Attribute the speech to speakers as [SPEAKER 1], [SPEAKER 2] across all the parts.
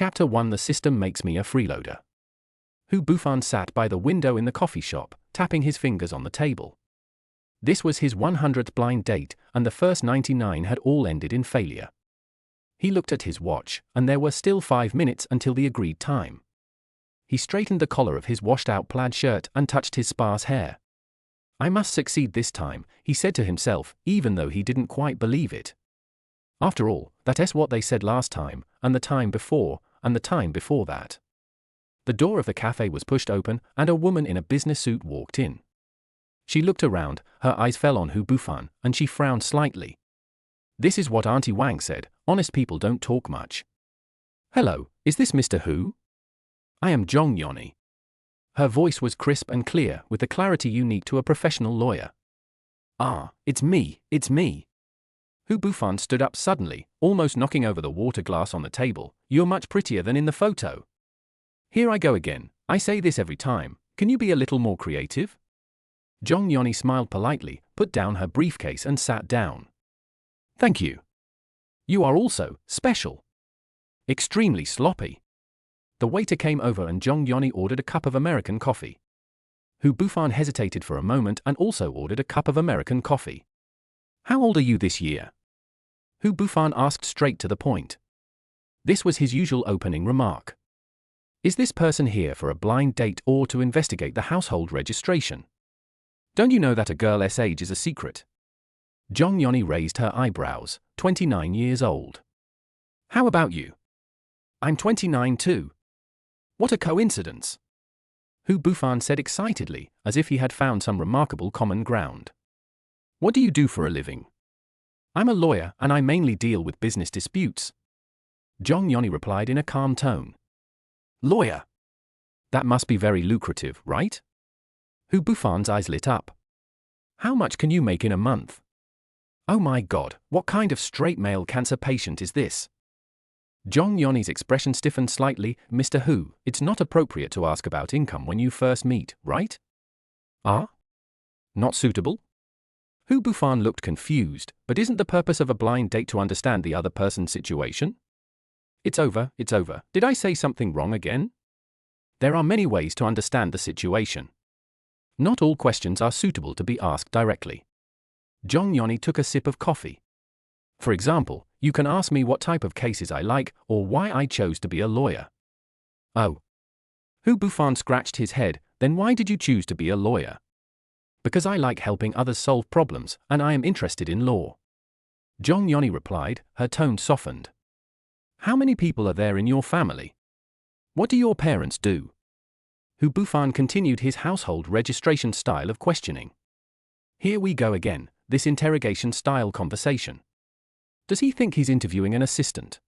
[SPEAKER 1] Chapter 1: The System Makes Me a Freeloader. Hu Bufan sat by the window in the coffee shop, tapping his fingers on the table. This was his 100th blind date, and the first 99 had all ended in failure. He looked at his watch, and there were still 5 minutes until the agreed time. He straightened the collar of his washed-out plaid shirt and touched his sparse hair. "I must succeed this time," he said to himself, even though he didn't quite believe it. After all, that's what they said last time, and the time before, and the time before that. The door of the cafe was pushed open, and a woman in a business suit walked in. She looked around, her eyes fell on Hu Bufan, and she frowned slightly. "This is what Auntie Wang said, honest people don't talk much." "Hello, is this Mr. Hu?" "I am Zhong Yoni." Her voice was crisp and clear, with the clarity unique to a professional lawyer. "Ah, it's me. Hu Bufan stood up suddenly, almost knocking over the water glass on the table. "You're much prettier than in the photo." "Here I go again, I say this every time, can you be a little more creative?" Zhong Yoni smiled politely, put down her briefcase and sat down. "Thank you. You are also special. Extremely sloppy." The waiter came over and Zhong Yoni ordered a cup of American coffee. Hu Bufan hesitated for a moment and also ordered a cup of American coffee. "How old are you this year?" Hu Bufan asked straight to the point. This was his usual opening remark. "Is this person here for a blind date or to investigate the household registration? Don't you know that a girl's age is a secret?" Zhong Yoni raised her eyebrows. 29 years old. "How about you?" "I'm 29 too." "What a coincidence!" Hu Bufan said excitedly, as if he had found some remarkable common ground. "What do you do for a living?" "I'm a lawyer and I mainly deal with business disputes." Zhong Yoni replied in a calm tone. "Lawyer? That must be very lucrative, right?" Hu Bufan's eyes lit up. "How much can you make in a month?" "Oh my God, what kind of straight male cancer patient is this?" Zhong Yoni's expression stiffened slightly. "Mr. Hu, it's not appropriate to ask about income when you first meet, right?" "Ah? Not suitable?" Hu Bufan looked confused. "But isn't the purpose of a blind date to understand the other person's situation?" It's over. Did I say something wrong again?" There are many ways to understand the situation. Not all questions are suitable to be asked directly. Zhong Yoni took a sip of coffee. "For example, you can ask me what type of cases I like, or why I chose to be a lawyer." "Oh." Hu Bufan scratched his head. "Then why did you choose to be a lawyer?" "Because I like helping others solve problems, and I am interested in law." Zhong Yoni replied, her tone softened. "How many people are there in your family? What do your parents do?" Hu Bufan continued his household registration style of questioning. Here we go again, this interrogation-style conversation. Does he think he's interviewing an assistant?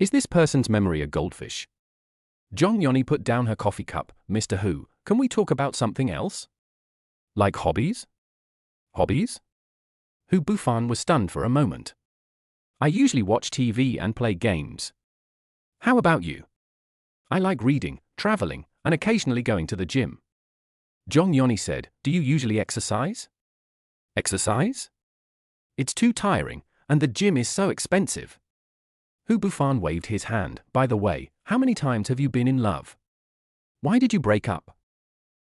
[SPEAKER 1] Is this person's memory a goldfish? Zhong Yoni put down her coffee cup. "Mr. Hu, can we talk about something else? Like hobbies?" "Hobbies?" Hu Bufan was stunned for a moment. "I usually watch TV and play games." "How about you?" "I like reading, traveling, and occasionally going to the gym." Zhong Yoni said, "Do you usually exercise?" "Exercise? It's too tiring, and the gym is so expensive." Hu Bufan waved his hand. "By the way, how many times have you been in love? Why did you break up?"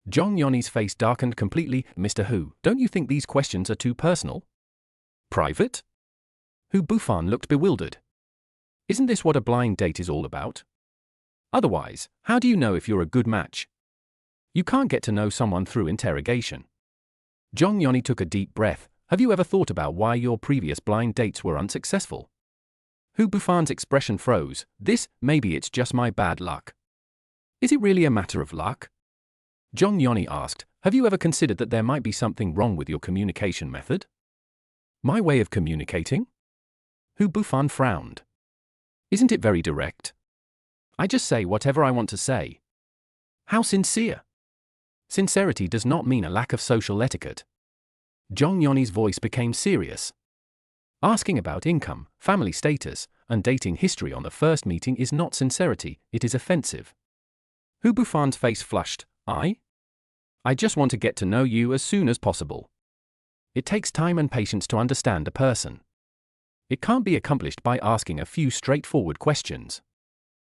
[SPEAKER 1] Zhong Yoni's face darkened completely. "Mr. Hu, don't you think these questions are too personal? Private?" Hu Bufan looked bewildered. "Isn't this what a blind date is all about? Otherwise, how do you know if you're a good match? You can't get to know someone through interrogation." Zhong Yoni took a deep breath. "Have you ever thought about why your previous blind dates were unsuccessful?" Hu Bufan's expression froze. Maybe it's just my bad luck." "Is it really a matter of luck?" Zhong Yoni asked. "Have you ever considered that there might be something wrong with your communication method?" "My way of communicating?" Hu Bufan frowned. "Isn't it very direct? I just say whatever I want to say." "How sincere?" "Sincerity does not mean a lack of social etiquette." Zhong Yoni's voice became serious. "Asking about income, family status, and dating history on the first meeting is not sincerity, it is offensive." Hu Bufan's face flushed. I just want to get to know you as soon as possible." It takes time and patience to understand a person. It can't be accomplished by asking a few straightforward questions.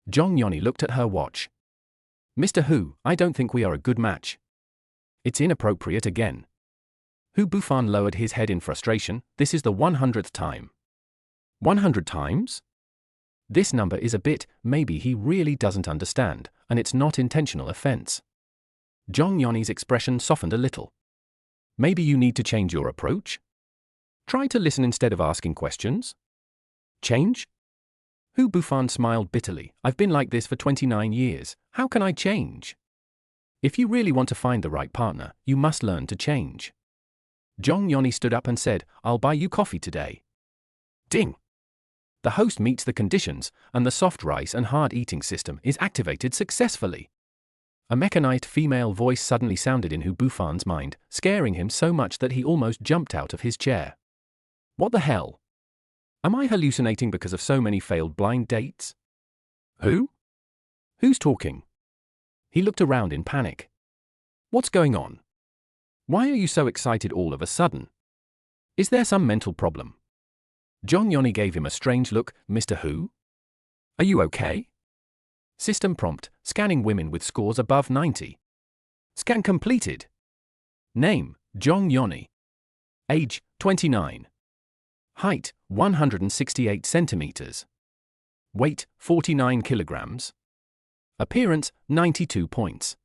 [SPEAKER 1] Jong Yoni looked at her watch. Mr. Hu, I don't think we are a good match. It's inappropriate again. Hu Bufan lowered his head in frustration. This is the 100th time. 100 times? This number is a bit, maybe he really doesn't understand, and it's not intentional offense. Jong Yoni's expression softened a little. Maybe you need to change your approach? Try to listen instead of asking questions? Change? Hu Bufan smiled bitterly. I've been like this for 29 years. How can I change? If you really want to find the right partner, you must learn to change. Jong Yoni stood up and said, I'll buy you coffee today. Ding! The host meets the conditions, and the soft rice and hard eating system is activated successfully. A mechanized female voice suddenly sounded in Hu Bufan's mind, scaring him so much that he almost jumped out of his chair. What the hell? Am I hallucinating because of so many failed blind dates? Who? Who's talking? He looked around in panic. What's going on? Why are you so excited all of a sudden? Is there some mental problem? Jong Yoni gave him a strange look. Mr. Hu? Are you okay? System prompt, scanning women with scores above 90. Scan completed. Name, Jong Yoni. Age, 29. Height, 168 centimeters. Weight, 49 kilograms. Appearance, 92 points.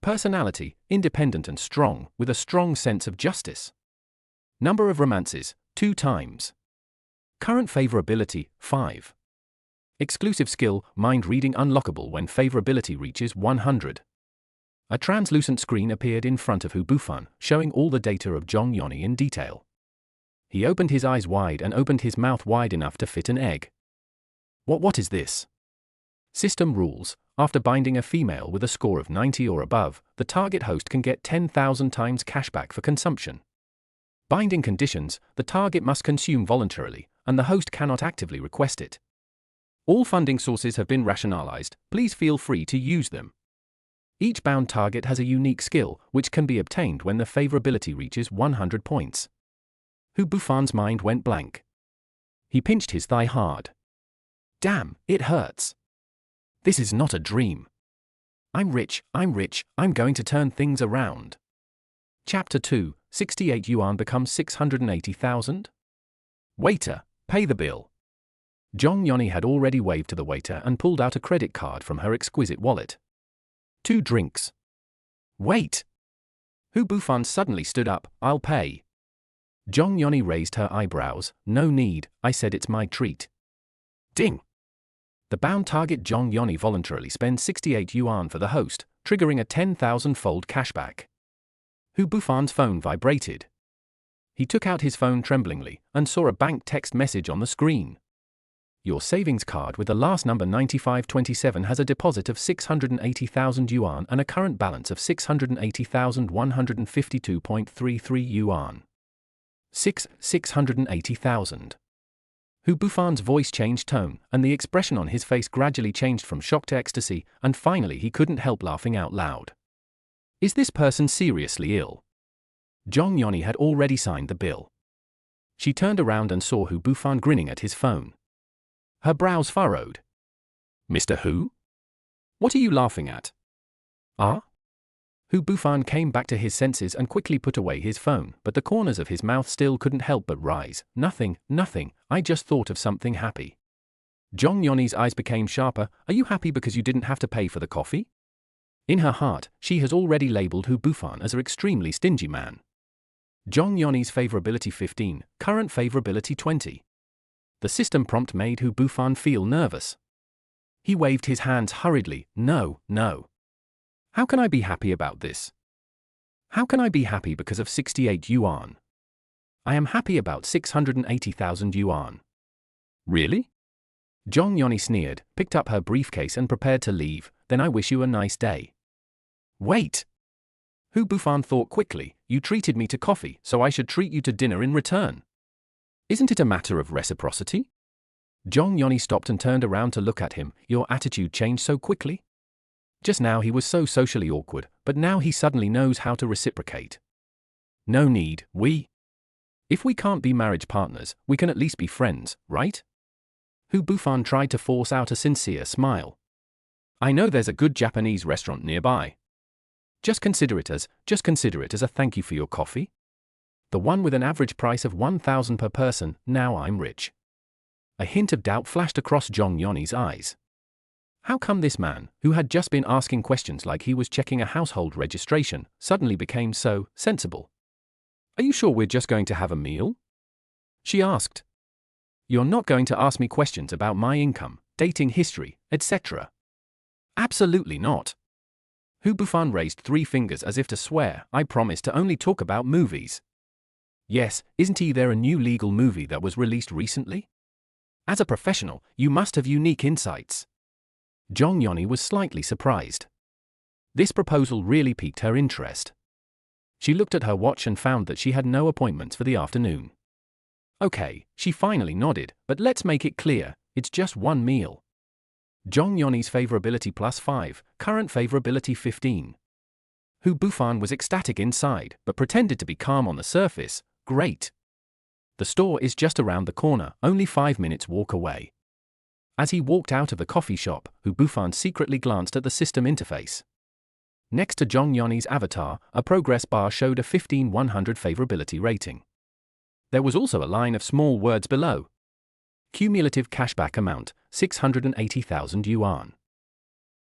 [SPEAKER 1] Personality, independent and strong, with a strong sense of justice. Number of romances, 2 times. Current favorability, 5. Exclusive skill, mind reading unlockable when favorability reaches 100. A translucent screen appeared in front of Hu Bufan, showing all the data of Jong Yoni in detail. He opened his eyes wide and opened his mouth wide enough to fit an egg. What is this? System rules. After binding a female with a score of 90 or above, the target host can get 10,000 times cashback for consumption. Binding conditions, the target must consume voluntarily, and the host cannot actively request it. All funding sources have been rationalized, please feel free to use them. Each bound target has a unique skill, which can be obtained when the favorability reaches 100 points. Hu Bufan's mind went blank. He pinched his thigh hard. Damn, it hurts. This is not a dream. I'm rich, I'm going to turn things around. Chapter 2, 68 yuan becomes 680,000? Waiter, pay the bill. Jong Yoni had already waved to the waiter and pulled out a credit card from her exquisite wallet. 2 drinks. Wait! Hu Bufan suddenly stood up. I'll pay. Jong Yoni raised her eyebrows. No need, I said it's my treat. Ding! The bound target Jong Yoni voluntarily spends 68 yuan for the host, triggering a 10,000-fold cashback. Hu Bufan's phone vibrated. He took out his phone tremblingly and saw a bank text message on the screen. Your savings card with the last number 9527 has a deposit of 680,000 yuan and a current balance of 680,152.33 yuan. 680,000. Hu Bufan's voice changed tone, and the expression on his face gradually changed from shock to ecstasy, and finally he couldn't help laughing out loud. Is this person seriously ill? Jong Yoni had already signed the bill. She turned around and saw Hu Bufan grinning at his phone. Her brows furrowed. Mr. Hu? What are you laughing at? Ah? Hu Bufan came back to his senses and quickly put away his phone, but the corners of his mouth still couldn't help but rise. Nothing, I just thought of something happy. Jong Yoni's eyes became sharper. Are you happy because you didn't have to pay for the coffee? In her heart, she has already labeled Hu Bufan as an extremely stingy man. Jong Yoni's favorability 15, current favorability 20. The system prompt made Hu Bufan feel nervous. He waved his hands hurriedly. No. How can I be happy about this? How can I be happy because of 68 yuan? I am happy about 680,000 yuan. Really? Jong Yoni sneered, picked up her briefcase and prepared to leave. Then I wish you a nice day. Wait! Hu Bufan thought quickly. You treated me to coffee, so I should treat you to dinner in return. Isn't it a matter of reciprocity? Jong Yoni stopped and turned around to look at him. Your attitude changed so quickly? Just now he was so socially awkward, but now he suddenly knows how to reciprocate. No need, if we can't be marriage partners, we can at least be friends, right? Hu Bufan tried to force out a sincere smile. I know there's a good Japanese restaurant nearby. Just consider it as a thank you for your coffee. The one with an average price of 1,000 per person, now I'm rich. A hint of doubt flashed across Jong Yoni's eyes. How come this man, who had just been asking questions like he was checking a household registration, suddenly became so sensible? Are you sure we're just going to have a meal? She asked. You're not going to ask me questions about my income, dating history, etc. Absolutely not. Hu Bufan raised 3 fingers as if to swear. I promise to only talk about movies. Yes, isn't there a new legal movie that was released recently? As a professional, you must have unique insights. Jong Yoni was slightly surprised. This proposal really piqued her interest. She looked at her watch and found that she had no appointments for the afternoon. Okay, she finally nodded, but let's make it clear, it's just one meal. Jong Yoni's favorability +5, current favorability 15. Hu Bufan was ecstatic inside, but pretended to be calm on the surface. Great. The store is just around the corner, only 5 minutes walk away. As he walked out of the coffee shop, Hu Bufan secretly glanced at the system interface. Next to Jong Yoni's avatar, a progress bar showed a 15/100 favorability rating. There was also a line of small words below. Cumulative cashback amount, 680,000 yuan.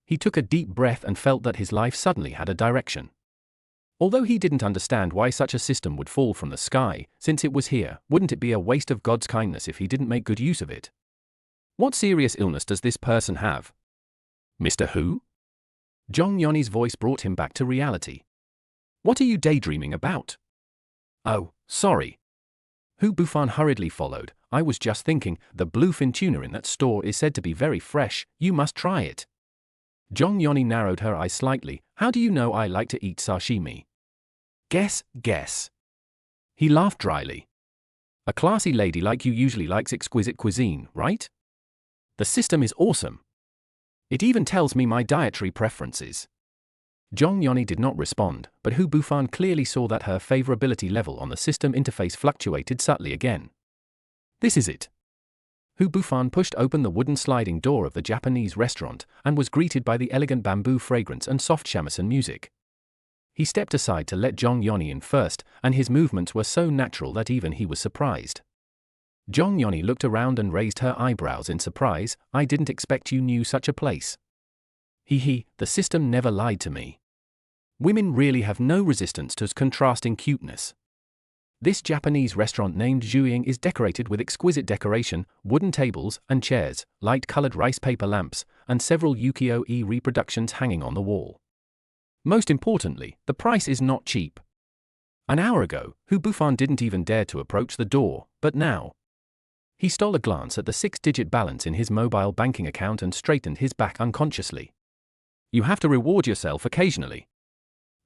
[SPEAKER 1] He took a deep breath and felt that his life suddenly had a direction. Although he didn't understand why such a system would fall from the sky, since it was here, wouldn't it be a waste of God's kindness if he didn't make good use of it? What serious illness does this person have? Mr. Hu? Jong Yoni's voice brought him back to reality. What are you daydreaming about? Oh, sorry. Hu Bufan hurriedly followed. I was just thinking, the bluefin tuna in that store is said to be very fresh, you must try it. Jong Yoni narrowed her eyes slightly. How do you know I like to eat sashimi? Guess. He laughed dryly. A classy lady like you usually likes exquisite cuisine, right? The system is awesome. It even tells me my dietary preferences. Jong Yoni did not respond, but Hu Bufan clearly saw that her favorability level on the system interface fluctuated subtly again. This is it. Hu Bufan pushed open the wooden sliding door of the Japanese restaurant and was greeted by the elegant bamboo fragrance and soft shamisen music. He stepped aside to let Jong Yoni in first, and his movements were so natural that even he was surprised. Jong Yoni looked around and raised her eyebrows in surprise. I didn't expect you knew such a place. The system never lied to me. Women really have no resistance to contrasting cuteness. This Japanese restaurant named Zhuiying is decorated with exquisite decoration, wooden tables and chairs, light-colored rice paper lamps, and several ukiyo-e reproductions hanging on the wall. Most importantly, the price is not cheap. An hour ago, Hu Bufan didn't even dare to approach the door, but now. He stole a glance at the 6-digit balance in his mobile banking account and straightened his back unconsciously. You have to reward yourself occasionally,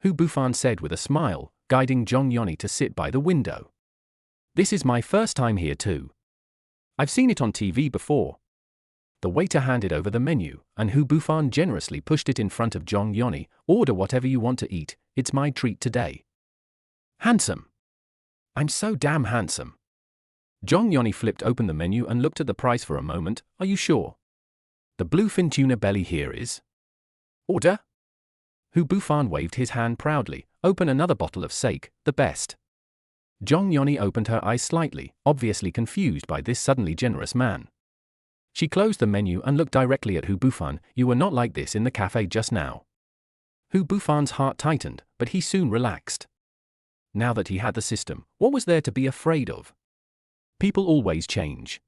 [SPEAKER 1] Hu Bufan said with a smile, guiding Jong Yoni to sit by the window. This is my first time here too. I've seen it on TV before. The waiter handed over the menu, and Hu Bufan generously pushed it in front of Jong Yoni. Order whatever you want to eat, it's my treat today. Handsome. I'm so damn handsome. Jong Yoni flipped open the menu and looked at the price for a moment. Are you sure? The bluefin tuna belly here is. Order? Hu Bufan waved his hand proudly. Open another bottle of sake, the best. Jong Yoni opened her eyes slightly, obviously confused by this suddenly generous man. She closed the menu and looked directly at Hu Bufan. You were not like this in the cafe just now. Hu Bufan's heart tightened, but he soon relaxed. Now that he had the system, what was there to be afraid of? People always change.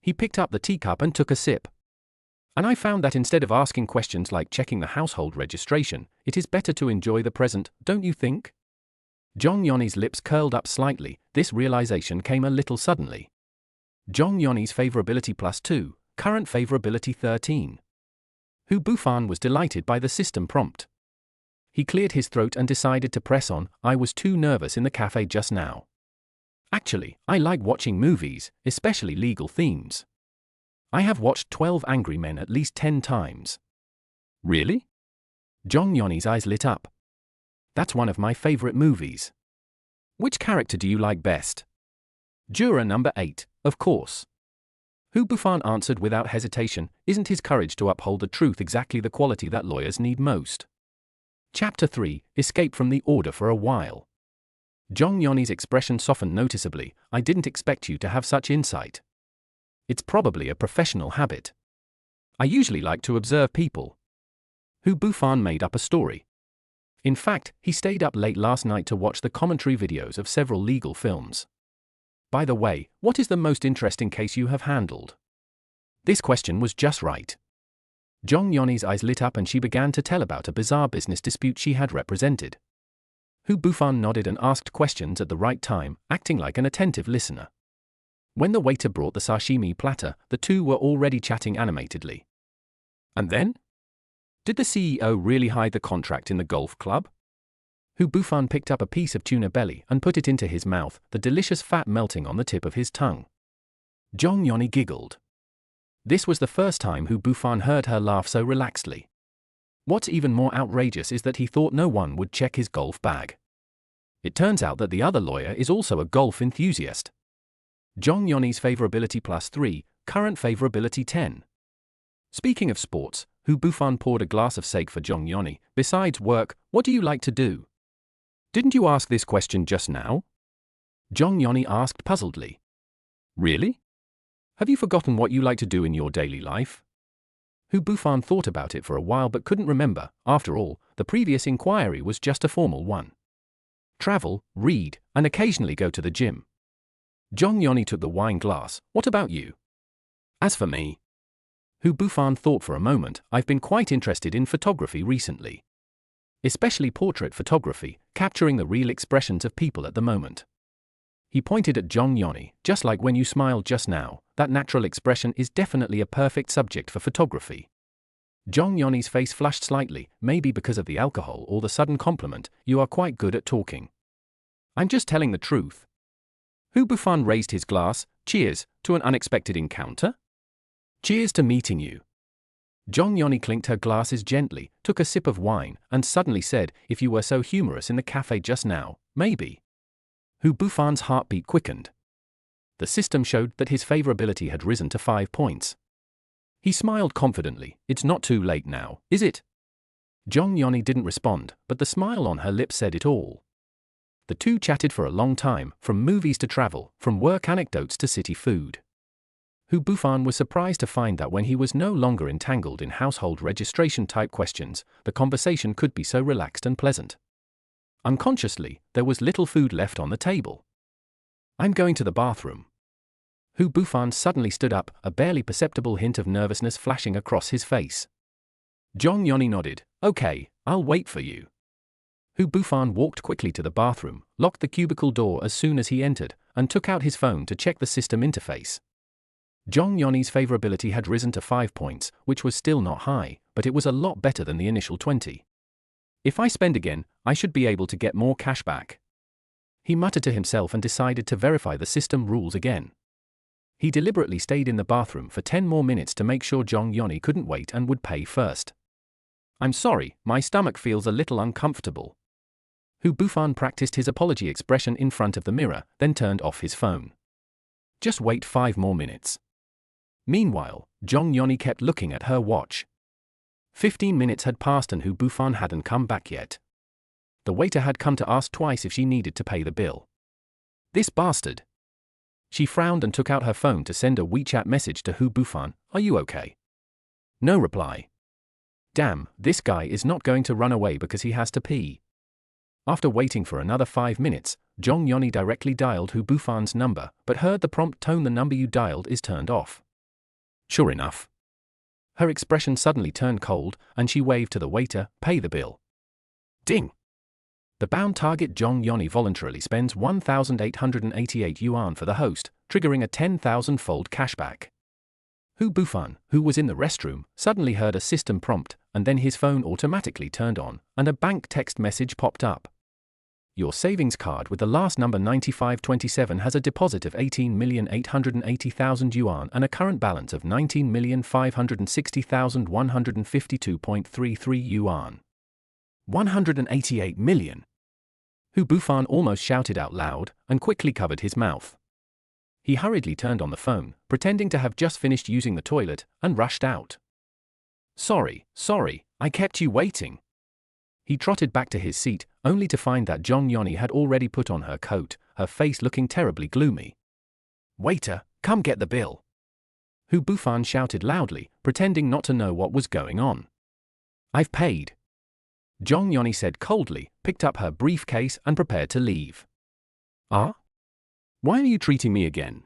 [SPEAKER 1] He picked up the teacup and took a sip. And I found that instead of asking questions like checking the household registration, it is better to enjoy the present, don't you think? Jong Yoni's lips curled up slightly. This realization came a little suddenly. Jong Yoni's favorability +2, current favorability 13. Hu Bufan was delighted by the system prompt. He cleared his throat and decided to press on. I was too nervous in the cafe just now. Actually, I like watching movies, especially legal themes. I have watched 12 Angry Men at least 10 times. Really? Jong Yoni's eyes lit up. That's one of my favorite movies. Which character do you like best? Juror number 8, of course. Hu Bufan answered without hesitation, isn't his courage to uphold the truth exactly the quality that lawyers need most? Chapter 3, Escape from the Order for a While. Zhong Yoni's expression softened noticeably. I didn't expect you to have such insight. It's probably a professional habit. I usually like to observe people. Hu Bufan made up a story. In fact, he stayed up late last night to watch the commentary videos of several legal films. By the way, what is the most interesting case you have handled? This question was just right. Zhong Yoni's eyes lit up and she began to tell about a bizarre business dispute she had represented. Hu Bufan nodded and asked questions at the right time, acting like an attentive listener. When the waiter brought the sashimi platter, the two were already chatting animatedly. And then? Did the CEO really hide the contract in the golf club? Hu Bufan picked up a piece of tuna belly and put it into his mouth, the delicious fat melting on the tip of his tongue. Zhong Yoni giggled. This was the first time Hu Bufan heard her laugh so relaxedly. What's even more outrageous is that he thought no one would check his golf bag. It turns out that the other lawyer is also a golf enthusiast. Zhong Yoni's favorability +3, current favorability 10. Speaking of sports, Hu Bufan poured a glass of sake for Zhong Yoni. Besides work, what do you like to do? Didn't you ask this question just now? Zhong Yoni asked puzzledly. Really? Have you forgotten what you like to do in your daily life? Hu Bufan thought about it for a while but couldn't remember. After all, the previous inquiry was just a formal one. Travel, read, and occasionally go to the gym. Zhong Yoni took the wine glass. What about you? As for me, Hu Bufan thought for a moment. I've been quite interested in photography recently. Especially portrait photography, capturing the real expressions of people at the moment. He pointed at Zhong Yoni. Just like when you smiled just now, that natural expression is definitely a perfect subject for photography. Zhong Yoni's face flushed slightly, maybe because of the alcohol or the sudden compliment. You are quite good at talking. I'm just telling the truth. Hu Bufan raised his glass. Cheers, to an unexpected encounter? Cheers to meeting you. Zhong Yoni clinked her glasses gently, took a sip of wine, and suddenly said, if you were so humorous in the cafe just now, maybe. Hu Bufan's heartbeat quickened. The system showed that his favorability had risen to 5 points. He smiled confidently. It's not too late now, is it? Zhong Yoni didn't respond, but the smile on her lips said it all. The two chatted for a long time, from movies to travel, from work anecdotes to city food. Hu Bufan was surprised to find that when he was no longer entangled in household registration-type questions, the conversation could be so relaxed and pleasant. Unconsciously, there was little food left on the table. I'm going to the bathroom. Hu Bufan suddenly stood up, a barely perceptible hint of nervousness flashing across his face. Zhong Yoni nodded. Okay, I'll wait for you. Hu Bufan walked quickly to the bathroom, locked the cubicle door as soon as he entered, and took out his phone to check the system interface. Zhong Yoni's favorability had risen to 5 points, which was still not high, but it was a lot better than the initial 20. If I spend again, I should be able to get more cash back. He muttered to himself and decided to verify the system rules again. He deliberately stayed in the bathroom for 10 more minutes to make sure Zhong Yoni couldn't wait and would pay first. I'm sorry, my stomach feels a little uncomfortable. Hu Bufan practiced his apology expression in front of the mirror, then turned off his phone. Just wait 5 more minutes. Meanwhile, Zhong Yoni kept looking at her watch. 15 minutes had passed and Hu Bufan hadn't come back yet. The waiter had come to ask twice if she needed to pay the bill. This bastard. She frowned and took out her phone to send a WeChat message to Hu Bufan. Are you okay? No reply. Damn, this guy is not going to run away because he has to pee. After waiting for another 5 minutes, Zhong Yoni directly dialed Hu Bufan's number, but heard the prompt tone. The number you dialed is turned off. Sure enough. Her expression suddenly turned cold, and she waved to the waiter, pay the bill. Ding! The bound target. Zhong Yoni voluntarily spends 1,888 yuan for the host, triggering a 10,000-fold cashback. Hu Bufan, who was in the restroom, suddenly heard a system prompt, and then his phone automatically turned on, and a bank text message popped up. Your savings card with the last number 9527 has a deposit of 18,880,000 yuan and a current balance of 19,560,152.33 yuan. 188 million. Hu Bufan almost shouted out loud, and quickly covered his mouth. He hurriedly turned on the phone, pretending to have just finished using the toilet, and rushed out. Sorry, I kept you waiting. He trotted back to his seat, only to find that Jong-yoni had already put on her coat, her face looking terribly gloomy. Waiter, come get the bill. Hu Bufan shouted loudly, pretending not to know what was going on. I've paid. Jong-yoni said coldly, picked up her briefcase and prepared to leave. Ah? Why are you treating me again?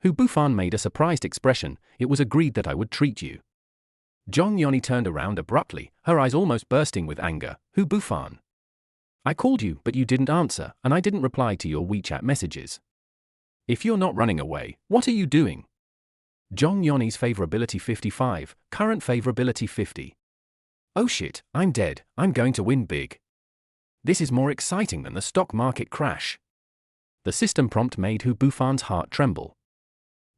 [SPEAKER 1] Hu Bufan made a surprised expression. It was agreed that I would treat you. Jong-yoni turned around abruptly, her eyes almost bursting with anger. Hu Bufan. I called you, but you didn't answer, and I didn't reply to your WeChat messages. If you're not running away, what are you doing? Jong-yoni's favorability 55, current favorability 50. Oh shit, I'm dead, I'm going to win big. This is more exciting than the stock market crash. The system prompt made Hu Bufan's heart tremble.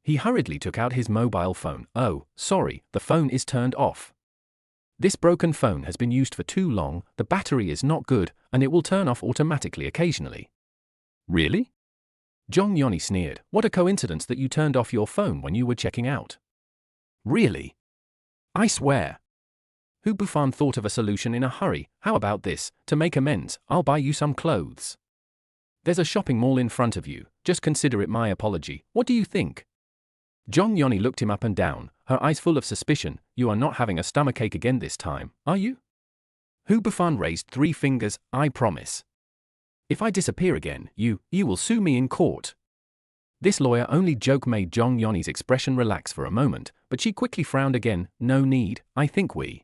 [SPEAKER 1] He hurriedly took out his mobile phone. Oh, sorry, the phone is turned off. This broken phone has been used for too long, the battery is not good, and it will turn off automatically occasionally. Really? Jong-yoni sneered. What a coincidence that you turned off your phone when you were checking out. Really? I swear. Hu Bufan thought of a solution in a hurry. How about this? To make amends, I'll buy you some clothes. There's a shopping mall in front of you. Just consider it my apology. What do you think? Jong-yoni looked him up and down, her eyes full of suspicion. You are not having a stomachache again this time, are you? Hu Bufan raised 3 fingers. I promise. If I disappear again, you will sue me in court. This lawyer-only joke made Jong-yoni's expression relax for a moment, but she quickly frowned again. No need, I think we.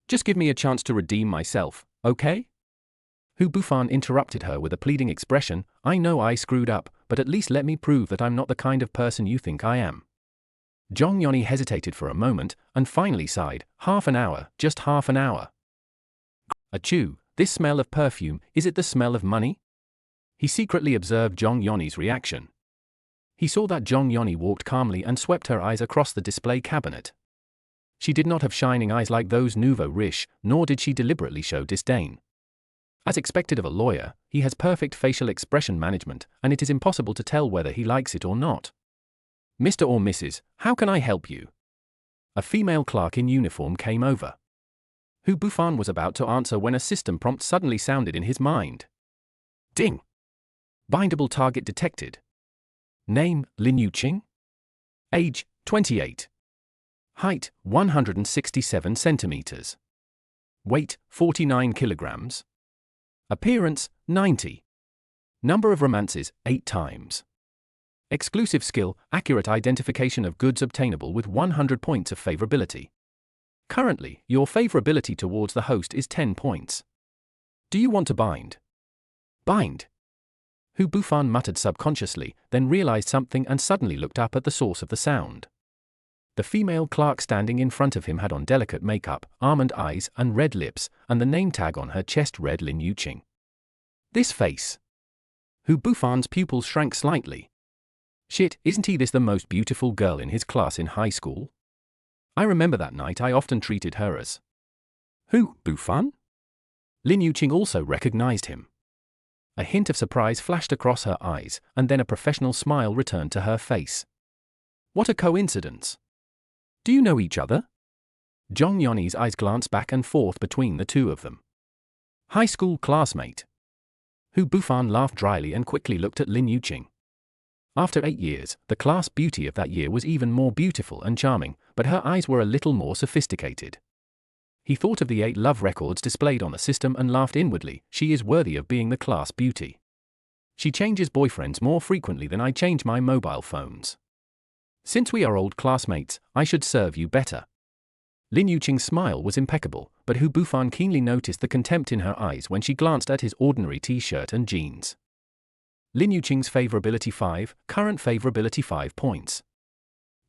[SPEAKER 1] Just give me a chance to redeem myself, okay? Hu Bufan interrupted her with a pleading expression. I know I screwed up, but at least let me prove that I'm not the kind of person you think I am. Jong-yoni hesitated for a moment, and finally sighed. Half an hour, just half an hour. Achoo, this smell of perfume, is it the smell of money? He secretly observed Jong-yoni's reaction. He saw that Jong-yoni walked calmly and swept her eyes across the display cabinet. She did not have shining eyes like those nouveau riche, nor did she deliberately show disdain. As expected of a lawyer, he has perfect facial expression management, and it is impossible to tell whether he likes it or not. Mr. or Mrs., how can I help you? A female clerk in uniform came over. Hu Bufan was about to answer when a system prompt suddenly sounded in his mind. Ding! Bindable target detected. Name, Lin Yuqing. Age, 28. Height, 167 centimeters. Weight, 49 kilograms. Appearance, 90. Number of romances, 8 times. Exclusive skill, accurate identification of goods obtainable with 100 points of favorability. Currently, your favorability towards the host is 10 points. Do you want to bind? Bind. Hu Bufan muttered subconsciously, then realized something and suddenly looked up at the source of the sound. The female clerk standing in front of him had on delicate makeup, almond eyes, and red lips, and the name tag on her chest read Lin Yuqing. This face. Hu Bufan's pupils shrank slightly. Shit, isn't he the most beautiful girl in his class in high school? I remember that night I often treated her as. Hu Bufan? Lin Yuqing also recognized him. A hint of surprise flashed across her eyes, and then a professional smile returned to her face. What a coincidence! Do you know each other? Jong-yoni's eyes glanced back and forth between the two of them. High school classmate. Hu Bufan laughed dryly and quickly looked at Lin Yuqing. After 8 years, the class beauty of that year was even more beautiful and charming, but her eyes were a little more sophisticated. He thought of the 8 love records displayed on the system and laughed inwardly. She is worthy of being the class beauty. She changes boyfriends more frequently than I change my mobile phones. Since we are old classmates, I should serve you better. Lin Yuqing's smile was impeccable, but Hu Bufan keenly noticed the contempt in her eyes when she glanced at his ordinary t-shirt and jeans. Lin Yuqing's favorability 5, current favorability 5 points.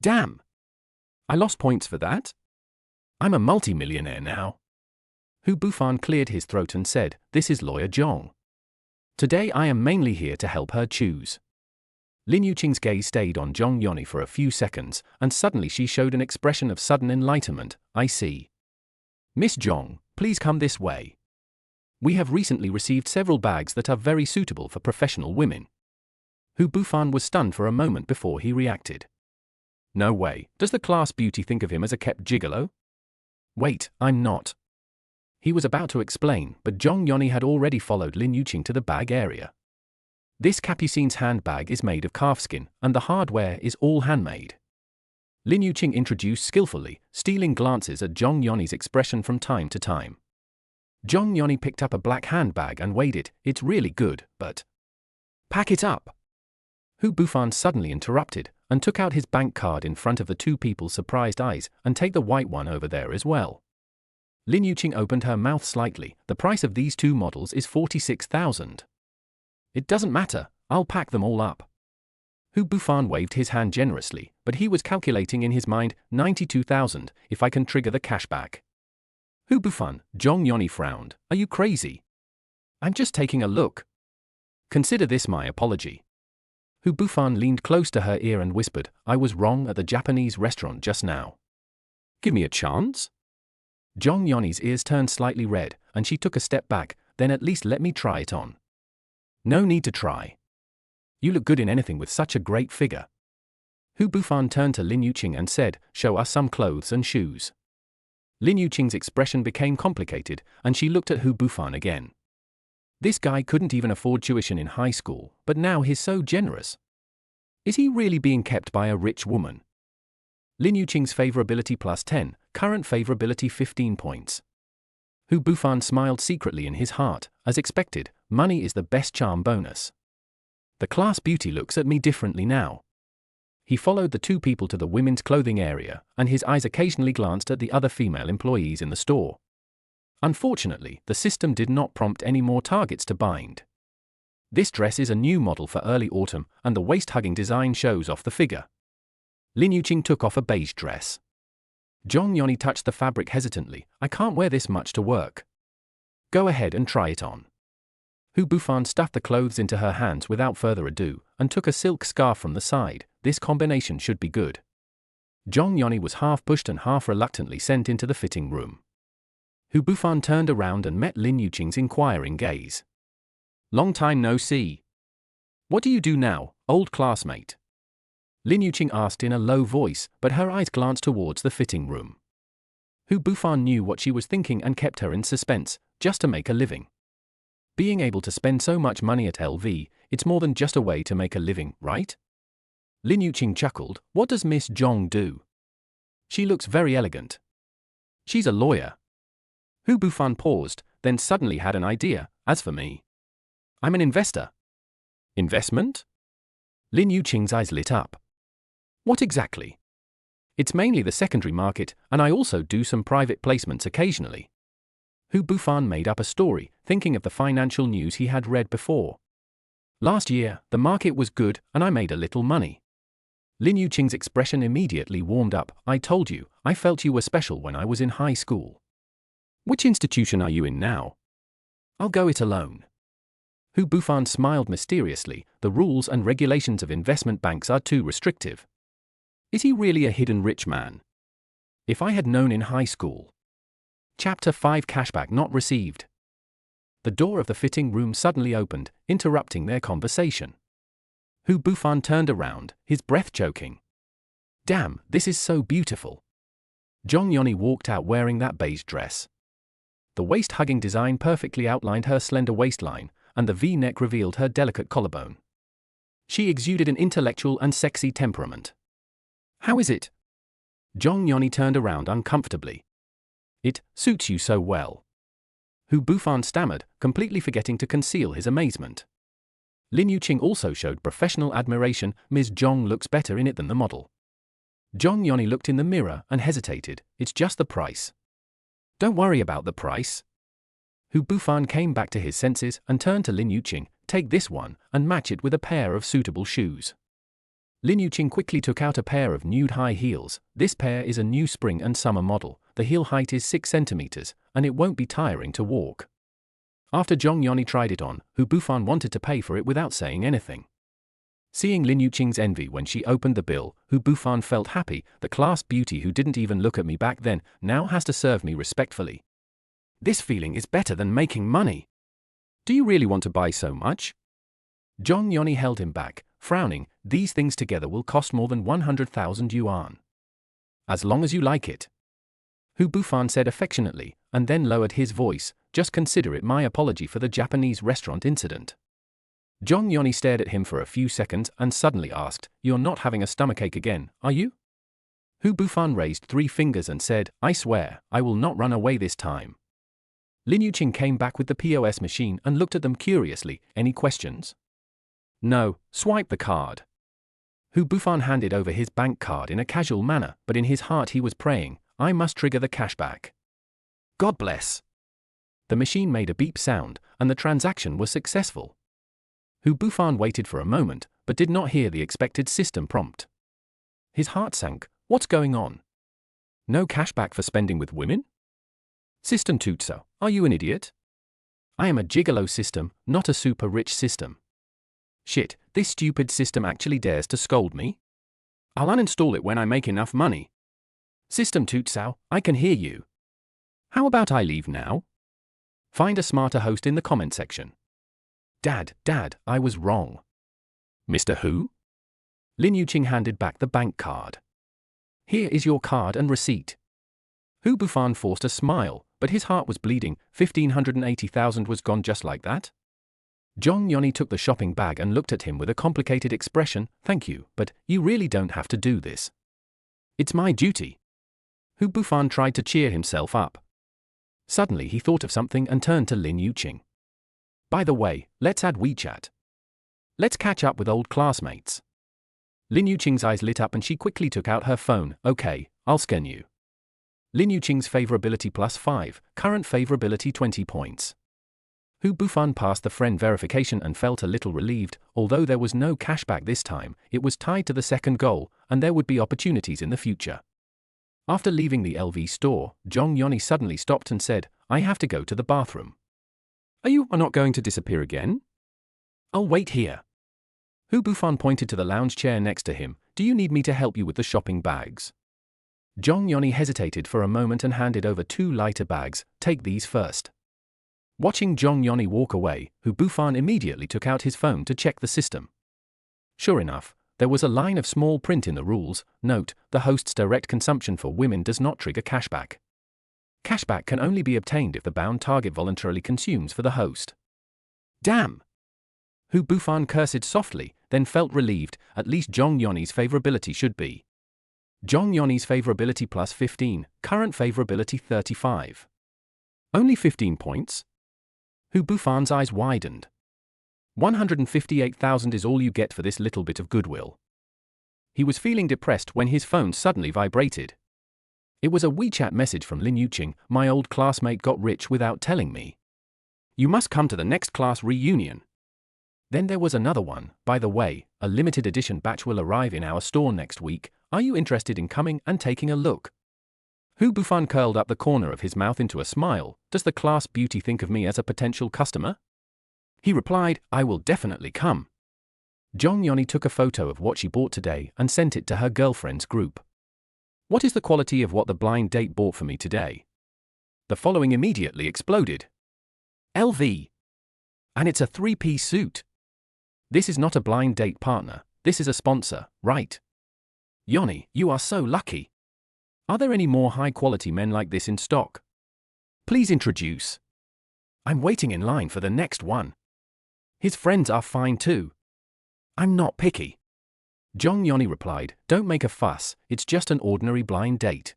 [SPEAKER 1] Damn! I lost points for that? I'm a multi-millionaire now. Hu Bufan cleared his throat and said, This is Lawyer Zhong. Today I am mainly here to help her choose. Lin Yuqing's gaze stayed on Jong-yoni for a few seconds, and suddenly she showed an expression of sudden enlightenment. I see. Miss Zhong, please come this way. We have recently received several bags that are very suitable for professional women. Hu Bufan was stunned for a moment before he reacted. No way, does the class beauty think of him as a kept gigolo? Wait, I'm not. He was about to explain, but Zhong Yoni had already followed Lin Yuqing to the bag area. This Capucine's handbag is made of calfskin, and the hardware is all handmade. Lin Yuqing introduced skillfully, stealing glances at Zhong Yoni's expression from time to time. Zhong Yoni picked up a black handbag and weighed it. It's really good, but... Pack it up! Hu Bufan suddenly interrupted, and took out his bank card in front of the two people's surprised eyes, and take the white one over there as well. Lin Yuqing opened her mouth slightly. The price of these two models is 46,000. It doesn't matter, I'll pack them all up. Hu Bufan waved his hand generously, but he was calculating in his mind, 92,000, if I can trigger the cashback. Hu Bufan, Zhong Yoni frowned. Are you crazy? I'm just taking a look. Consider this my apology. Hu Bufan leaned close to her ear and whispered, I was wrong at the Japanese restaurant just now. Give me a chance? Zhong Yoni's ears turned slightly red, and she took a step back. Then at least let me try it on. No need to try. You look good in anything with such a great figure. Hu Bufan turned to Lin Yuqing and said, show us some clothes and shoes. Lin Yuqing's expression became complicated, and she looked at Hu Bufan again. This guy couldn't even afford tuition in high school, but now he's so generous. Is he really being kept by a rich woman? Lin Yuqing's favorability plus 10, current favorability 15 points. Hu Bufan smiled secretly in his heart. As expected, money is the best charm bonus. The class beauty looks at me differently now. He followed the two people to the women's clothing area, and his eyes occasionally glanced at the other female employees in the store. Unfortunately, the system did not prompt any more targets to bind. This dress is a new model for early autumn, and the waist-hugging design shows off the figure. Lin Yuqing took off a beige dress. Zhong Yoni touched the fabric hesitantly. I can't wear this much to work. Go ahead and try it on. Hu Bufan stuffed the clothes into her hands without further ado, and took a silk scarf from the side. This combination should be good. Zhong Yoni was half pushed and half reluctantly sent into the fitting room. Hu Bufan turned around and met Lin Yuqing's inquiring gaze. Long time no see. What do you do now, old classmate? Lin Yuqing asked in a low voice, but her eyes glanced towards the fitting room. Hu Bufan knew what she was thinking and kept her in suspense, just to make a living. Being able to spend so much money at LV, it's more than just a way to make a living, right? Lin Yuqing chuckled. What does Miss Zhong do? She looks very elegant. She's a lawyer. Hu Bufan paused, then suddenly had an idea. As for me, I'm an investor. Investment? Lin Yuqing's eyes lit up. What exactly? It's mainly the secondary market, and I also do some private placements occasionally. Hu Bufan made up a story, thinking of the financial news he had read before. Last year, the market was good, and I made a little money. Lin Yuqing's expression immediately warmed up. I told you, I felt you were special when I was in high school. Which institution are you in now? I'll go it alone. Hu Bufan smiled mysteriously. The rules and regulations of investment banks are too restrictive. Is he really a hidden rich man? If I had known in high school. Chapter 5 Cashback not received. The door of the fitting room suddenly opened, interrupting their conversation. Hu Bufan turned around, his breath choking. Damn, this is so beautiful. Zhong Yoni walked out wearing that beige dress. The waist-hugging design perfectly outlined her slender waistline, and the V-neck revealed her delicate collarbone. She exuded an intellectual and sexy temperament. How is it? Zhong Yoni turned around uncomfortably. It suits you so well. Hu Bufan stammered, completely forgetting to conceal his amazement. Lin Yuqing also showed professional admiration. Ms. Zhong looks better in it than the model. Zhong Yoni looked in the mirror and hesitated. It's just the price. Don't worry about the price. Hu Bufan came back to his senses and turned to Lin Yuqing. Take this one and match it with a pair of suitable shoes. Lin Yuqing quickly took out a pair of nude high heels. This pair is a new spring and summer model. The heel height is 6 centimeters, and it won't be tiring to walk. After Zhong Yoni tried it on, Hu Bufan wanted to pay for it without saying anything. Seeing Lin Yuqing's envy when she opened the bill, Hu Bufan felt happy. The class beauty who didn't even look at me back then, now has to serve me respectfully. This feeling is better than making money. Do you really want to buy so much? Zhong Yoni held him back. frowning, these things together will cost more than 100,000 yuan. As long as you like it. Hu Bufan said affectionately, and then lowered his voice, just consider it my apology for the Japanese restaurant incident. Zhong Yoni stared at him for a few seconds and suddenly asked, you're not having a stomachache again, are you? Hu Bufan raised 3 fingers and said, I swear, I will not run away this time. Lin Yuqing came back with the POS machine and looked at them curiously. Any questions? No, swipe the card. Hu Bufan handed over his bank card in a casual manner, but in his heart he was praying, I must trigger the cashback. God bless. The machine made a beep sound, and the transaction was successful. Hu Bufan waited for a moment, but did not hear the expected system prompt. His heart sank. What's going on? No cashback for spending with women? System Tutso, are you an idiot? I am a gigolo system, not a super rich system. Shit, this stupid system actually dares to scold me? I'll uninstall it when I make enough money. System Tutsao, I can hear you. How about I leave now? Find a smarter host in the comment section. Dad, I was wrong. Mr. Hu? Lin Yuqing handed back the bank card. Here is your card and receipt. Hu Bufan forced a smile, but his heart was bleeding. 1,580,000 was gone just like that? Zhong Yoni took the shopping bag and looked at him with a complicated expression. Thank you, but you really don't have to do this. It's my duty. Hu Bufan tried to cheer himself up. Suddenly he thought of something and turned to Lin Yuqing. By the way, let's add WeChat. Let's catch up with old classmates. Lin Yuqing's eyes lit up and she quickly took out her phone. Okay, I'll scan you. Lin Yuqing's favorability +5, current favorability 20 points. Hu Bufan passed the friend verification and felt a little relieved. Although there was no cashback this time, it was tied to the second goal, and there would be opportunities in the future. After leaving the LV store, Zhong Yoni suddenly stopped and said, I have to go to the bathroom. Are you not going to disappear again? I'll wait here. Hu Bufan pointed to the lounge chair next to him. Do you need me to help you with the shopping bags? Zhong Yoni hesitated for a moment and handed over 2 lighter bags. Take these first. Watching Zhong Yoni walk away, Hu Bufan immediately took out his phone to check the system. Sure enough, there was a line of small print in the rules. Note, the host's direct consumption for women does not trigger cashback. Cashback can only be obtained if the bound target voluntarily consumes for the host. Damn! Hu Bufan cursed softly, then felt relieved. At least Zhong Yoni's favorability should be. Zhong Yoni's favorability +15, current favorability 35. Only 15 points? Hu Bufan's eyes widened. 158,000 is all you get for this little bit of goodwill. He was feeling depressed when his phone suddenly vibrated. It was a WeChat message from Lin Yuqing. My old classmate got rich without telling me. You must come to the next class reunion. Then there was another one. By the way, a limited edition batch will arrive in our store next week. Are you interested in coming and taking a look? Hu Bufan curled up the corner of his mouth into a smile. Does the class beauty think of me as a potential customer? He replied, I will definitely come. Zhong Yoni took a photo of what she bought today and sent it to her girlfriend's group. What is the quality of what the blind date bought for me today? The following immediately exploded. LV. And it's a 3-piece suit. This is not a blind date partner, this is a sponsor, right? Yoni, you are so lucky. Are there any more high-quality men like this in stock? Please introduce. I'm waiting in line for the next one. His friends are fine too. I'm not picky. Zhong Yoni replied, don't make a fuss, it's just an ordinary blind date.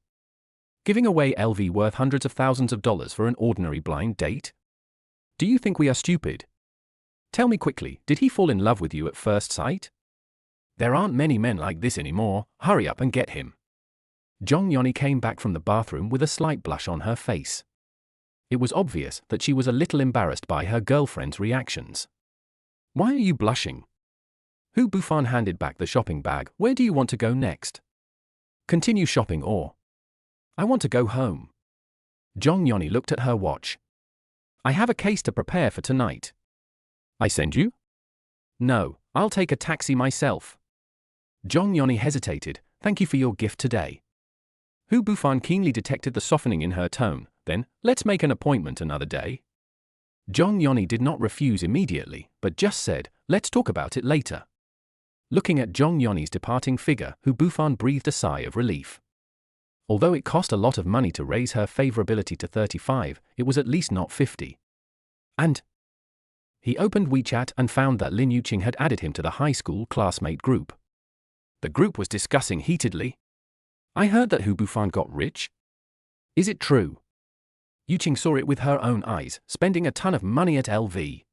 [SPEAKER 1] Giving away LV worth hundreds of thousands of dollars for an ordinary blind date? Do you think we are stupid? Tell me quickly, did he fall in love with you at first sight? There aren't many men like this anymore, hurry up and get him. Zhong Yoni came back from the bathroom with a slight blush on her face. It was obvious that she was a little embarrassed by her girlfriend's reactions. Why are you blushing? Hu Bufan handed back the shopping bag. Where do you want to go next? Continue shopping or? I want to go home. Zhong Yoni looked at her watch. I have a case to prepare for tonight. I send you? No, I'll take a taxi myself. Zhong Yoni hesitated. Thank you for your gift today. Hu Bufan keenly detected the softening in her tone. Then, let's make an appointment another day. Zhong Yoni did not refuse immediately, but just said, let's talk about it later. Looking at Zhong Yoni's departing figure, Hu Bufan breathed a sigh of relief. Although it cost a lot of money to raise her favorability to 35, it was at least not 50. And he opened WeChat and found that Lin Yuqing had added him to the high school classmate group. The group was discussing heatedly. I heard that Hu Bufan got rich. Is it true? Yuqing saw it with her own eyes, spending a ton of money at LV.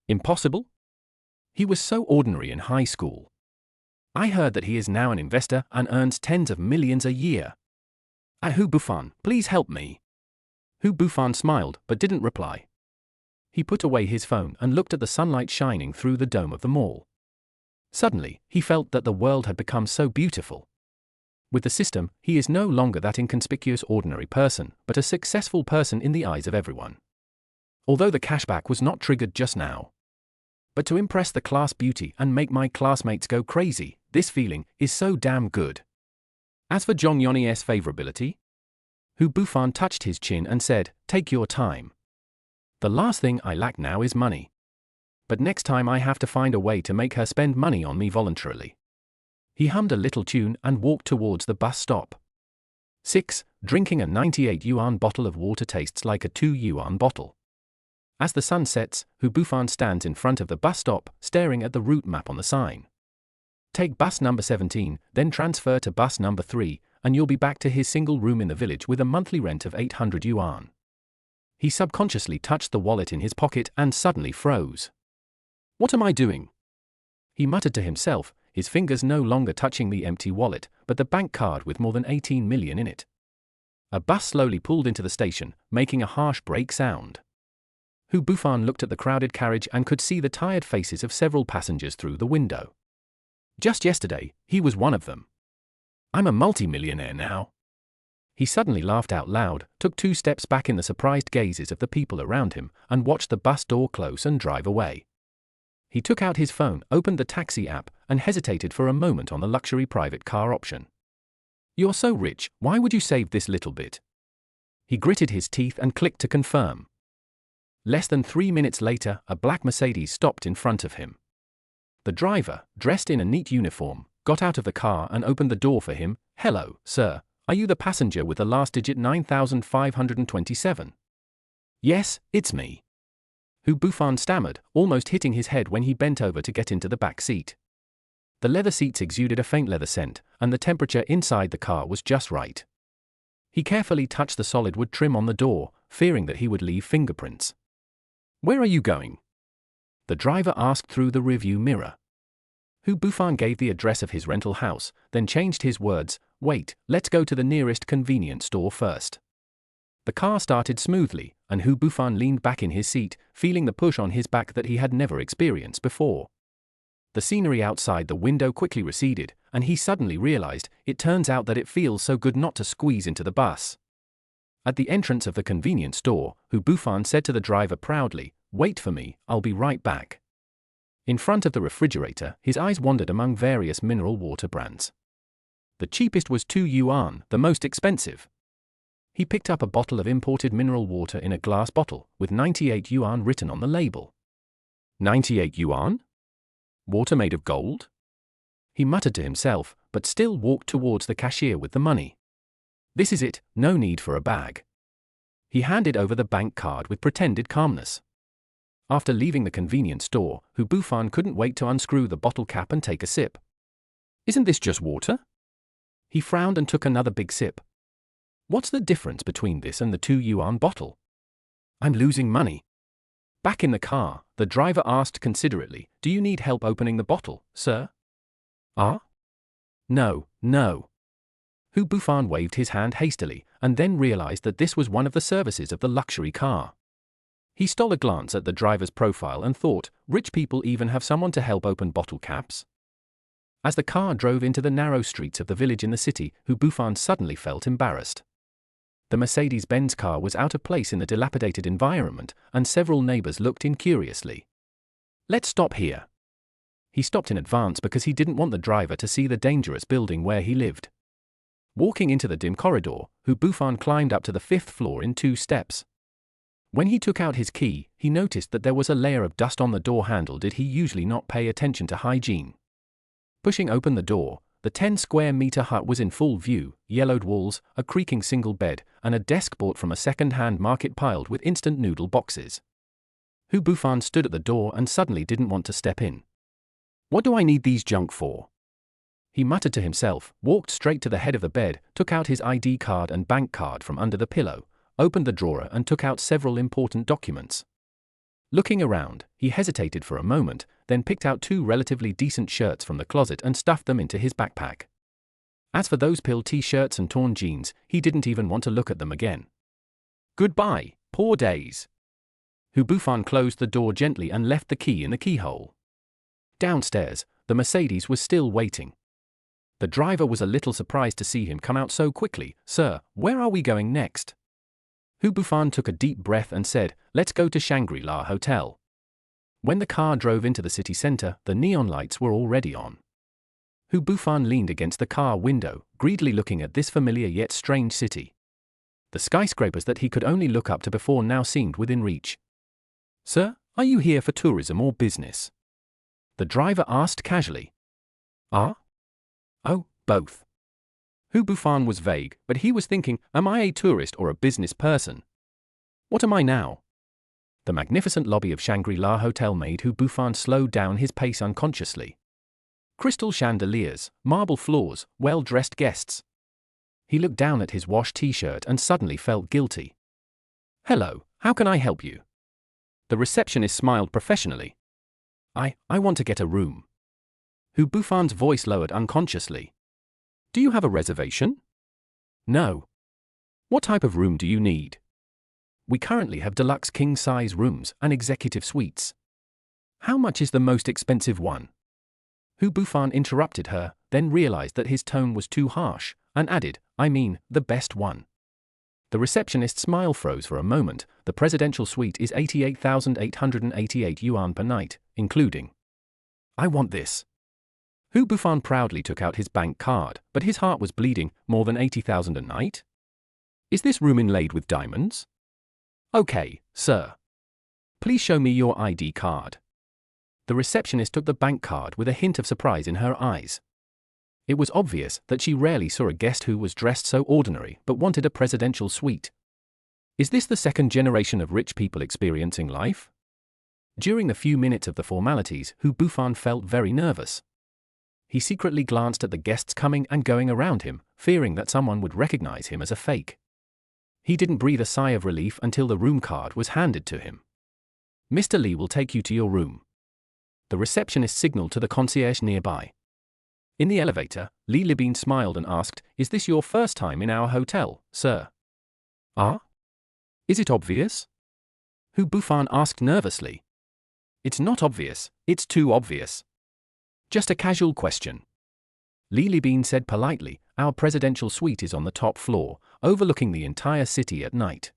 [SPEAKER 1] Impossible? He was so ordinary in high school. I heard that he is now an investor and earns tens of millions a year. Hu Bufan, please help me. Hu Bufan smiled but didn't reply. He put away his phone and looked at the sunlight shining through the dome of the mall. Suddenly, he felt that the world had become so beautiful. With the system, he is no longer that inconspicuous ordinary person, but a successful person in the eyes of everyone. Although the cashback was not triggered just now. But to impress the class beauty and make my classmates go crazy, this feeling is so damn good. As for Zhong Yoni's favorability, Hu Bufan touched his chin and said, take your time. The last thing I lack now is money. But next time I have to find a way to make her spend money on me voluntarily. He hummed a little tune and walked towards the bus stop. 6. Drinking a 98 yuan bottle of water tastes like a 2 yuan bottle. As the sun sets, Hu Bufan stands in front of the bus stop, staring at the route map on the sign. Take bus number 17, then transfer to bus number 3, and you'll be back to his single room in the village with a monthly rent of 800 yuan. He subconsciously touched the wallet in his pocket and suddenly froze. What am I doing? He muttered to himself, his fingers no longer touching the empty wallet, but the bank card with more than 18 million in it. A bus slowly pulled into the station, making a harsh brake sound. Hu Bufan looked at the crowded carriage and could see the tired faces of several passengers through the window. Just yesterday, he was one of them. I'm a multi-millionaire now. He suddenly laughed out loud, took 2 steps back in the surprised gazes of the people around him, and watched the bus door close and drive away. He took out his phone, opened the taxi app, and hesitated for a moment on the luxury private car option. You're so rich, why would you save this little bit? He gritted his teeth and clicked to confirm. Less than 3 minutes later, a black Mercedes stopped in front of him. The driver, dressed in a neat uniform, got out of the car and opened the door for him. Hello, sir. Are you the passenger with the last digit 9527? Yes, it's me. Hu Bufan stammered, almost hitting his head when he bent over to get into the back seat. The leather seats exuded a faint leather scent, and the temperature inside the car was just right. He carefully touched the solid wood trim on the door, fearing that he would leave fingerprints. Where are you going? The driver asked through the rearview mirror. Hu Bufan gave the address of his rental house, then changed his words. Wait, let's go to the nearest convenience store first. The car started smoothly, and Hu Bufan leaned back in his seat, feeling the push on his back that he had never experienced before. The scenery outside the window quickly receded, and he suddenly realized, it turns out that it feels so good not to squeeze into the bus. At the entrance of the convenience store, Hu Bufan said to the driver proudly, wait for me, I'll be right back. In front of the refrigerator, his eyes wandered among various mineral water brands. The cheapest was 2 yuan, the most expensive. He picked up a bottle of imported mineral water in a glass bottle, with 98 yuan written on the label. 98 yuan? Water made of gold? He muttered to himself, but still walked towards the cashier with the money. This is it, no need for a bag. He handed over the bank card with pretended calmness. After leaving the convenience store, Hu Bufan couldn't wait to unscrew the bottle cap and take a sip. Isn't this just water? He frowned and took another big sip. What's the difference between this and the 2 yuan bottle? I'm losing money. Back in the car, the driver asked considerately, do you need help opening the bottle, sir? No. Hu Bufan waved his hand hastily, and then realized that this was one of the services of the luxury car. He stole a glance at the driver's profile and thought, rich people even have someone to help open bottle caps? As the car drove into the narrow streets of the village in the city, Hu Bufan suddenly felt embarrassed. The Mercedes-Benz car was out of place in the dilapidated environment, and several neighbors looked in curiously. Let's stop here. He stopped in advance because he didn't want the driver to see the dangerous building where he lived. Walking into the dim corridor, Hu Bufan climbed up to the 5th floor in 2 steps. When he took out his key, he noticed that there was a layer of dust on the door handle. Did he usually not pay attention to hygiene? Pushing open the door, the 10-square-meter hut was in full view, yellowed walls, a creaking single bed, and a desk bought from a second-hand market piled with instant noodle boxes. Hu Bufan stood at the door and suddenly didn't want to step in. "What do I need these junk for?" He muttered to himself, walked straight to the head of the bed, took out his ID card and bank card from under the pillow, opened the drawer and took out several important documents. Looking around, he hesitated for a moment, then picked out 2 relatively decent shirts from the closet and stuffed them into his backpack. As for those pill t-shirts and torn jeans, he didn't even want to look at them again. "Goodbye, poor days." Hu Bufan closed the door gently and left the key in the keyhole. Downstairs, the Mercedes was still waiting. The driver was a little surprised to see him come out so quickly. "Sir, where are we going next?" Hu Bufan took a deep breath and said, "Let's go to Shangri-La Hotel." When the car drove into the city center, the neon lights were already on. Hu Bufan leaned against the car window, greedily looking at this familiar yet strange city. The skyscrapers that he could only look up to before now seemed within reach. "Sir, are you here for tourism or business?" the driver asked casually. "Ah? Oh, both." Hu Bufan was vague, but he was thinking, am I a tourist or a business person? What am I now? The magnificent lobby of Shangri-La Hotel made Hu Bufan slow down his pace unconsciously. Crystal chandeliers, marble floors, well-dressed guests. He looked down at his wash t-shirt and suddenly felt guilty. "Hello, how can I help you?" The receptionist smiled professionally. I want to get a room." Hu Bufan's voice lowered unconsciously. "Do you have a reservation?" "No." "What type of room do you need?" "We currently have deluxe king-size rooms and executive suites." "How much is the most expensive one?" Hu Bufan interrupted her, then realized that his tone was too harsh, and added, "I mean, the best one." The receptionist's smile froze for a moment. "The presidential suite is 88,888 yuan per night, including." "I want this." Hu Bufan proudly took out his bank card, but his heart was bleeding. "More than 80,000 a night? Is this room inlaid with diamonds?" "Okay, sir. Please show me your ID card." The receptionist took the bank card with a hint of surprise in her eyes. It was obvious that she rarely saw a guest who was dressed so ordinary but wanted a presidential suite. Is this the second generation of rich people experiencing life? During the few minutes of the formalities, Hu Bufan felt very nervous. He secretly glanced at the guests coming and going around him, fearing that someone would recognize him as a fake. He didn't breathe a sigh of relief until the room card was handed to him. "Mr. Lee will take you to your room." The receptionist signaled to the concierge nearby. In the elevator, Lee Libin smiled and asked, "Is this your first time in our hotel, sir?" "Ah? Is it obvious?" Hu Bufan asked nervously. "It's not obvious, it's too obvious. Just a casual question." Lee Libin said politely, "Our presidential suite is on the top floor, overlooking the entire city at night."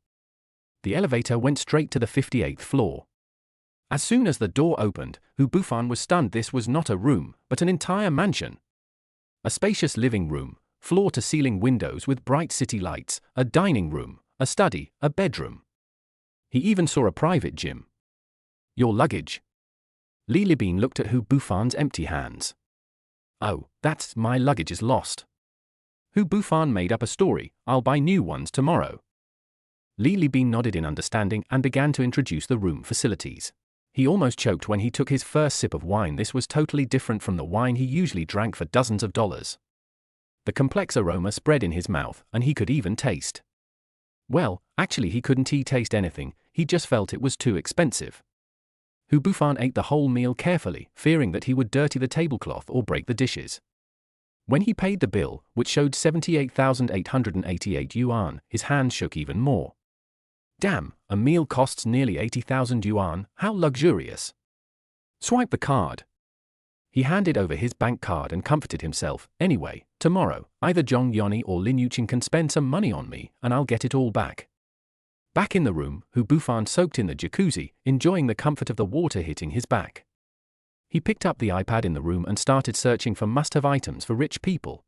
[SPEAKER 1] The elevator went straight to the 58th floor. As soon as the door opened, Hu Bufan was stunned. This was not a room, but an entire mansion. A spacious living room, floor-to-ceiling windows with bright city lights, a dining room, a study, a bedroom. He even saw a private gym. "Your luggage." Lee Libin looked at Hu Bufan's empty hands. "Oh, that's my luggage is lost." Hu Bufan made up a story, "I'll buy new ones tomorrow." Lee Libin nodded in understanding and began to introduce the room facilities. He almost choked when he took his first sip of wine. This was totally different from the wine he usually drank for dozens of dollars. The complex aroma spread in his mouth, and he could even taste. Well, actually he couldn't taste anything, he just felt it was too expensive. Hu Bufan ate the whole meal carefully, fearing that he would dirty the tablecloth or break the dishes. When he paid the bill, which showed 78,888 yuan, his hands shook even more. Damn, a meal costs nearly 80,000 yuan, how luxurious. Swipe the card. He handed over his bank card and comforted himself, "Anyway, tomorrow, either Zhong Yoni or Lin Yuqing can spend some money on me, and I'll get it all back." Back in the room, Hu Bufan soaked in the jacuzzi, enjoying the comfort of the water hitting his back. He picked up the iPad in the room and started searching for must-have items for rich people.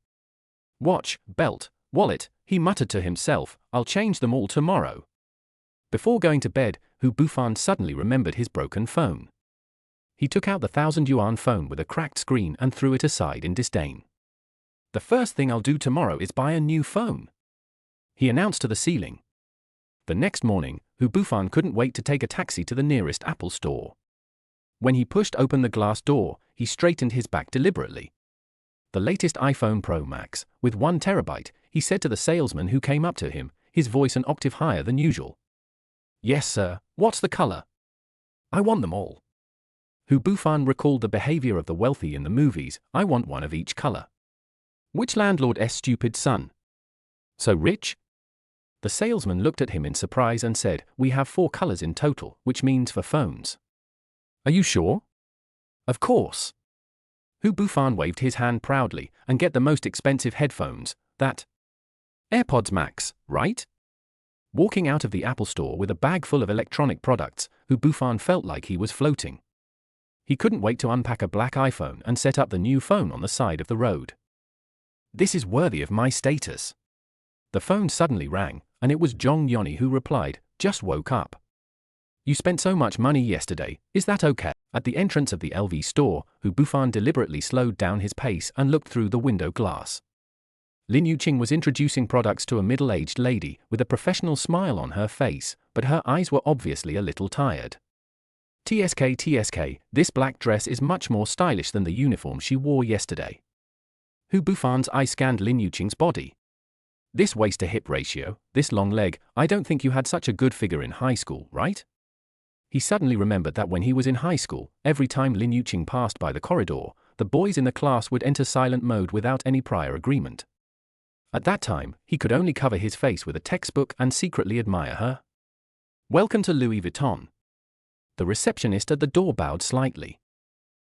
[SPEAKER 1] Watch, belt, wallet, he muttered to himself, "I'll change them all tomorrow." Before going to bed, Hu Bufan suddenly remembered his broken phone. He took out the 1,000 yuan phone with a cracked screen and threw it aside in disdain. The first thing I'll do tomorrow is buy a new phone, he announced to the ceiling. The next morning, Hu Bufan couldn't wait to take a taxi to the nearest Apple store. When he pushed open the glass door, he straightened his back deliberately. The latest iPhone Pro Max, with 1 terabyte, he said to the salesman who came up to him, his voice an octave higher than usual. Yes, sir, what's the color? I want them all. Hu Bufan recalled the behavior of the wealthy in the movies. I want one of each color. Which landlord's stupid son? So rich? The salesman looked at him in surprise and said, we have 4 colors in total, which means 4 phones. Are you sure? Of course. Hu Bufan waved his hand proudly, and get the most expensive headphones, that AirPods Max, right? Walking out of the Apple store with a bag full of electronic products, Hu Bufan felt like he was floating. He couldn't wait to unpack a black iPhone and set up the new phone on the side of the road. This is worthy of my status. The phone suddenly rang, and it was Zhong Yoni who replied, just woke up. You spent so much money yesterday, is that okay? At the entrance of the LV store, Hu Bufan deliberately slowed down his pace and looked through the window glass. Lin Yuqing was introducing products to a middle-aged lady with a professional smile on her face, but her eyes were obviously a little tired. TSK, this black dress is much more stylish than the uniform she wore yesterday. Hu Bufan's eye scanned Lin Yuqing's body. This waist-to-hip ratio, this long leg, I don't think you had such a good figure in high school, right? He suddenly remembered that when he was in high school, every time Lin Yuqing passed by the corridor, the boys in the class would enter silent mode without any prior agreement. At that time, he could only cover his face with a textbook and secretly admire her. Welcome to Louis Vuitton. The receptionist at the door bowed slightly.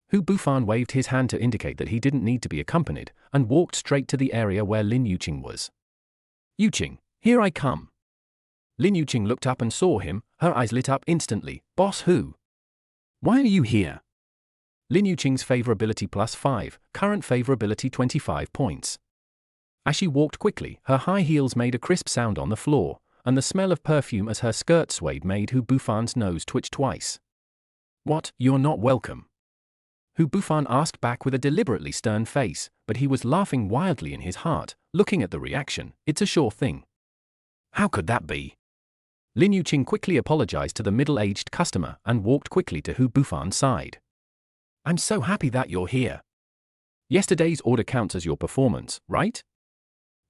[SPEAKER 1] Hu Bufan waved his hand to indicate that he didn't need to be accompanied, and walked straight to the area where Lin Yuqing was. Yuqing, here I come. Lin Yuqing looked up and saw him, her eyes lit up instantly. Boss Hu? Why are you here? Lin Yuqing's favorability +5, current favorability 25 points. As she walked quickly, her high heels made a crisp sound on the floor, and the smell of perfume as her skirt swayed made Hu Bufan's nose twitch twice. What, you're not welcome? Hu Bufan asked back with a deliberately stern face, but he was laughing wildly in his heart, looking at the reaction. It's a sure thing. How could that be? Lin Yuqing quickly apologized to the middle-aged customer and walked quickly to Hu Bufan's side. I'm so happy that you're here. Yesterday's order counts as your performance, right?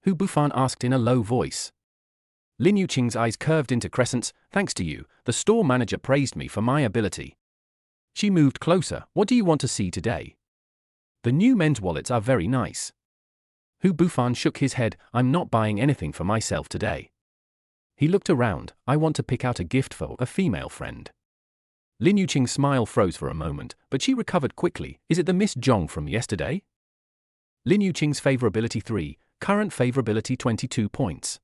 [SPEAKER 1] Hu Bufan asked in a low voice. Lin Yuqing's eyes curved into crescents. Thanks to you, the store manager praised me for my ability. She moved closer. What do you want to see today? The new men's wallets are very nice. Hu Bufan shook his head. I'm not buying anything for myself today. He looked around. I want to pick out a gift for a female friend. Lin Yuqing's smile froze for a moment, but she recovered quickly. Is it the Miss Zhong from yesterday? Lin Yuqing's favorability 3, current favorability 22 points.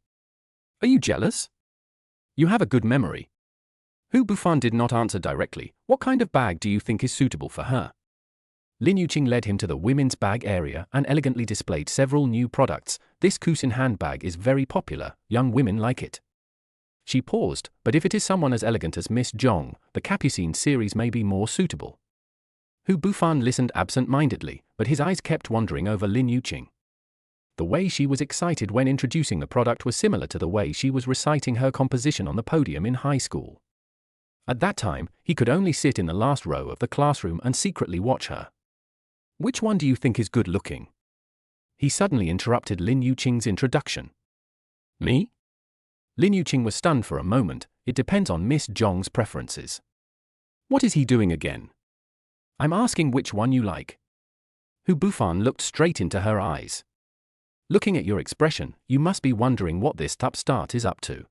[SPEAKER 1] Are you jealous? You have a good memory. Hu Bufan did not answer directly. What kind of bag do you think is suitable for her? Lin Yuqing led him to the women's bag area and elegantly displayed several new products. This Kusin handbag is very popular, young women like it. She paused, but if it is someone as elegant as Miss Zhong, the Capucine series may be more suitable. Hu Bufan listened absent-mindedly, but his eyes kept wandering over Lin Yuqing. The way she was excited when introducing the product was similar to the way she was reciting her composition on the podium in high school. At that time, he could only sit in the last row of the classroom and secretly watch her. Which one do you think is good looking? He suddenly interrupted Lin Yuqing's introduction. Me? Lin Yuqing was stunned for a moment. It depends on Miss Zhong's preferences. What is he doing again? I'm asking which one you like. Hu Bufan looked straight into her eyes. Looking at your expression, you must be wondering what this upstart is up to.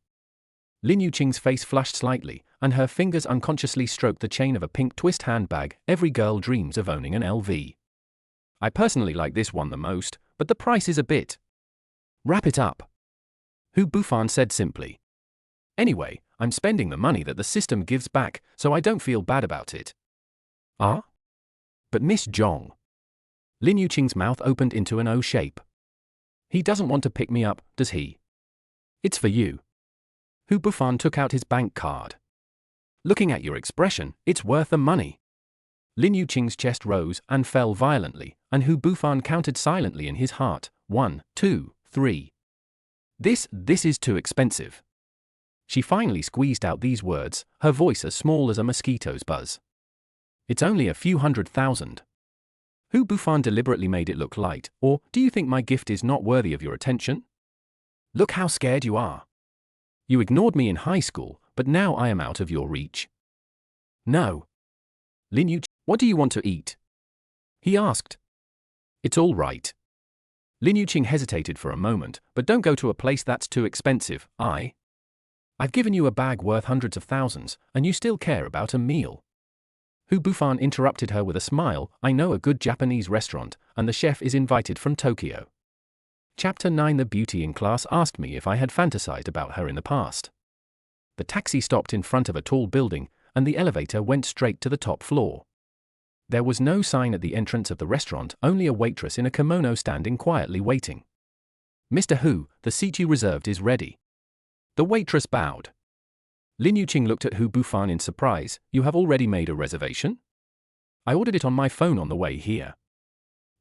[SPEAKER 1] Lin Yuqing's face flushed slightly, and her fingers unconsciously stroked the chain of a pink twist handbag. Every girl dreams of owning an LV. I personally like this one the most, but the price is a bit. Wrap it up. Hu Bufan said simply. Anyway, I'm spending the money that the system gives back, so I don't feel bad about it. Ah? But Miss Zhong. Lin Yuqing's mouth opened into an O shape. He doesn't want to pick me up, does he? It's for you. Hu Bufan took out his bank card. Looking at your expression, it's worth the money. Lin Yuqing's chest rose and fell violently, and Hu Bufan counted silently in his heart. 1, 2, 3. This is too expensive. She finally squeezed out these words, her voice as small as a mosquito's buzz. It's only a few $100,000. Hu Bufan deliberately made it look light. Or, do you think my gift is not worthy of your attention? Look how scared you are. You ignored me in high school, but now I am out of your reach. No. Lin Yuqing, what do you want to eat? He asked. It's all right. Lin Yuqing hesitated for a moment, but don't go to a place that's too expensive. I've given you a bag worth hundreds of thousands, and you still care about a meal. Hu Bufan interrupted her with a smile. I know a good Japanese restaurant, and the chef is invited from Tokyo. Chapter 9. The beauty in class asked me if I had fantasized about her in the past. The taxi stopped in front of a tall building, and the elevator went straight to the top floor. There was no sign at the entrance of the restaurant, only a waitress in a kimono standing quietly waiting. Mr. Hu, the seat you reserved is ready. The waitress bowed. Lin Yuqing looked at Hu Bufan in surprise. You have already made a reservation? I ordered it on my phone on the way here.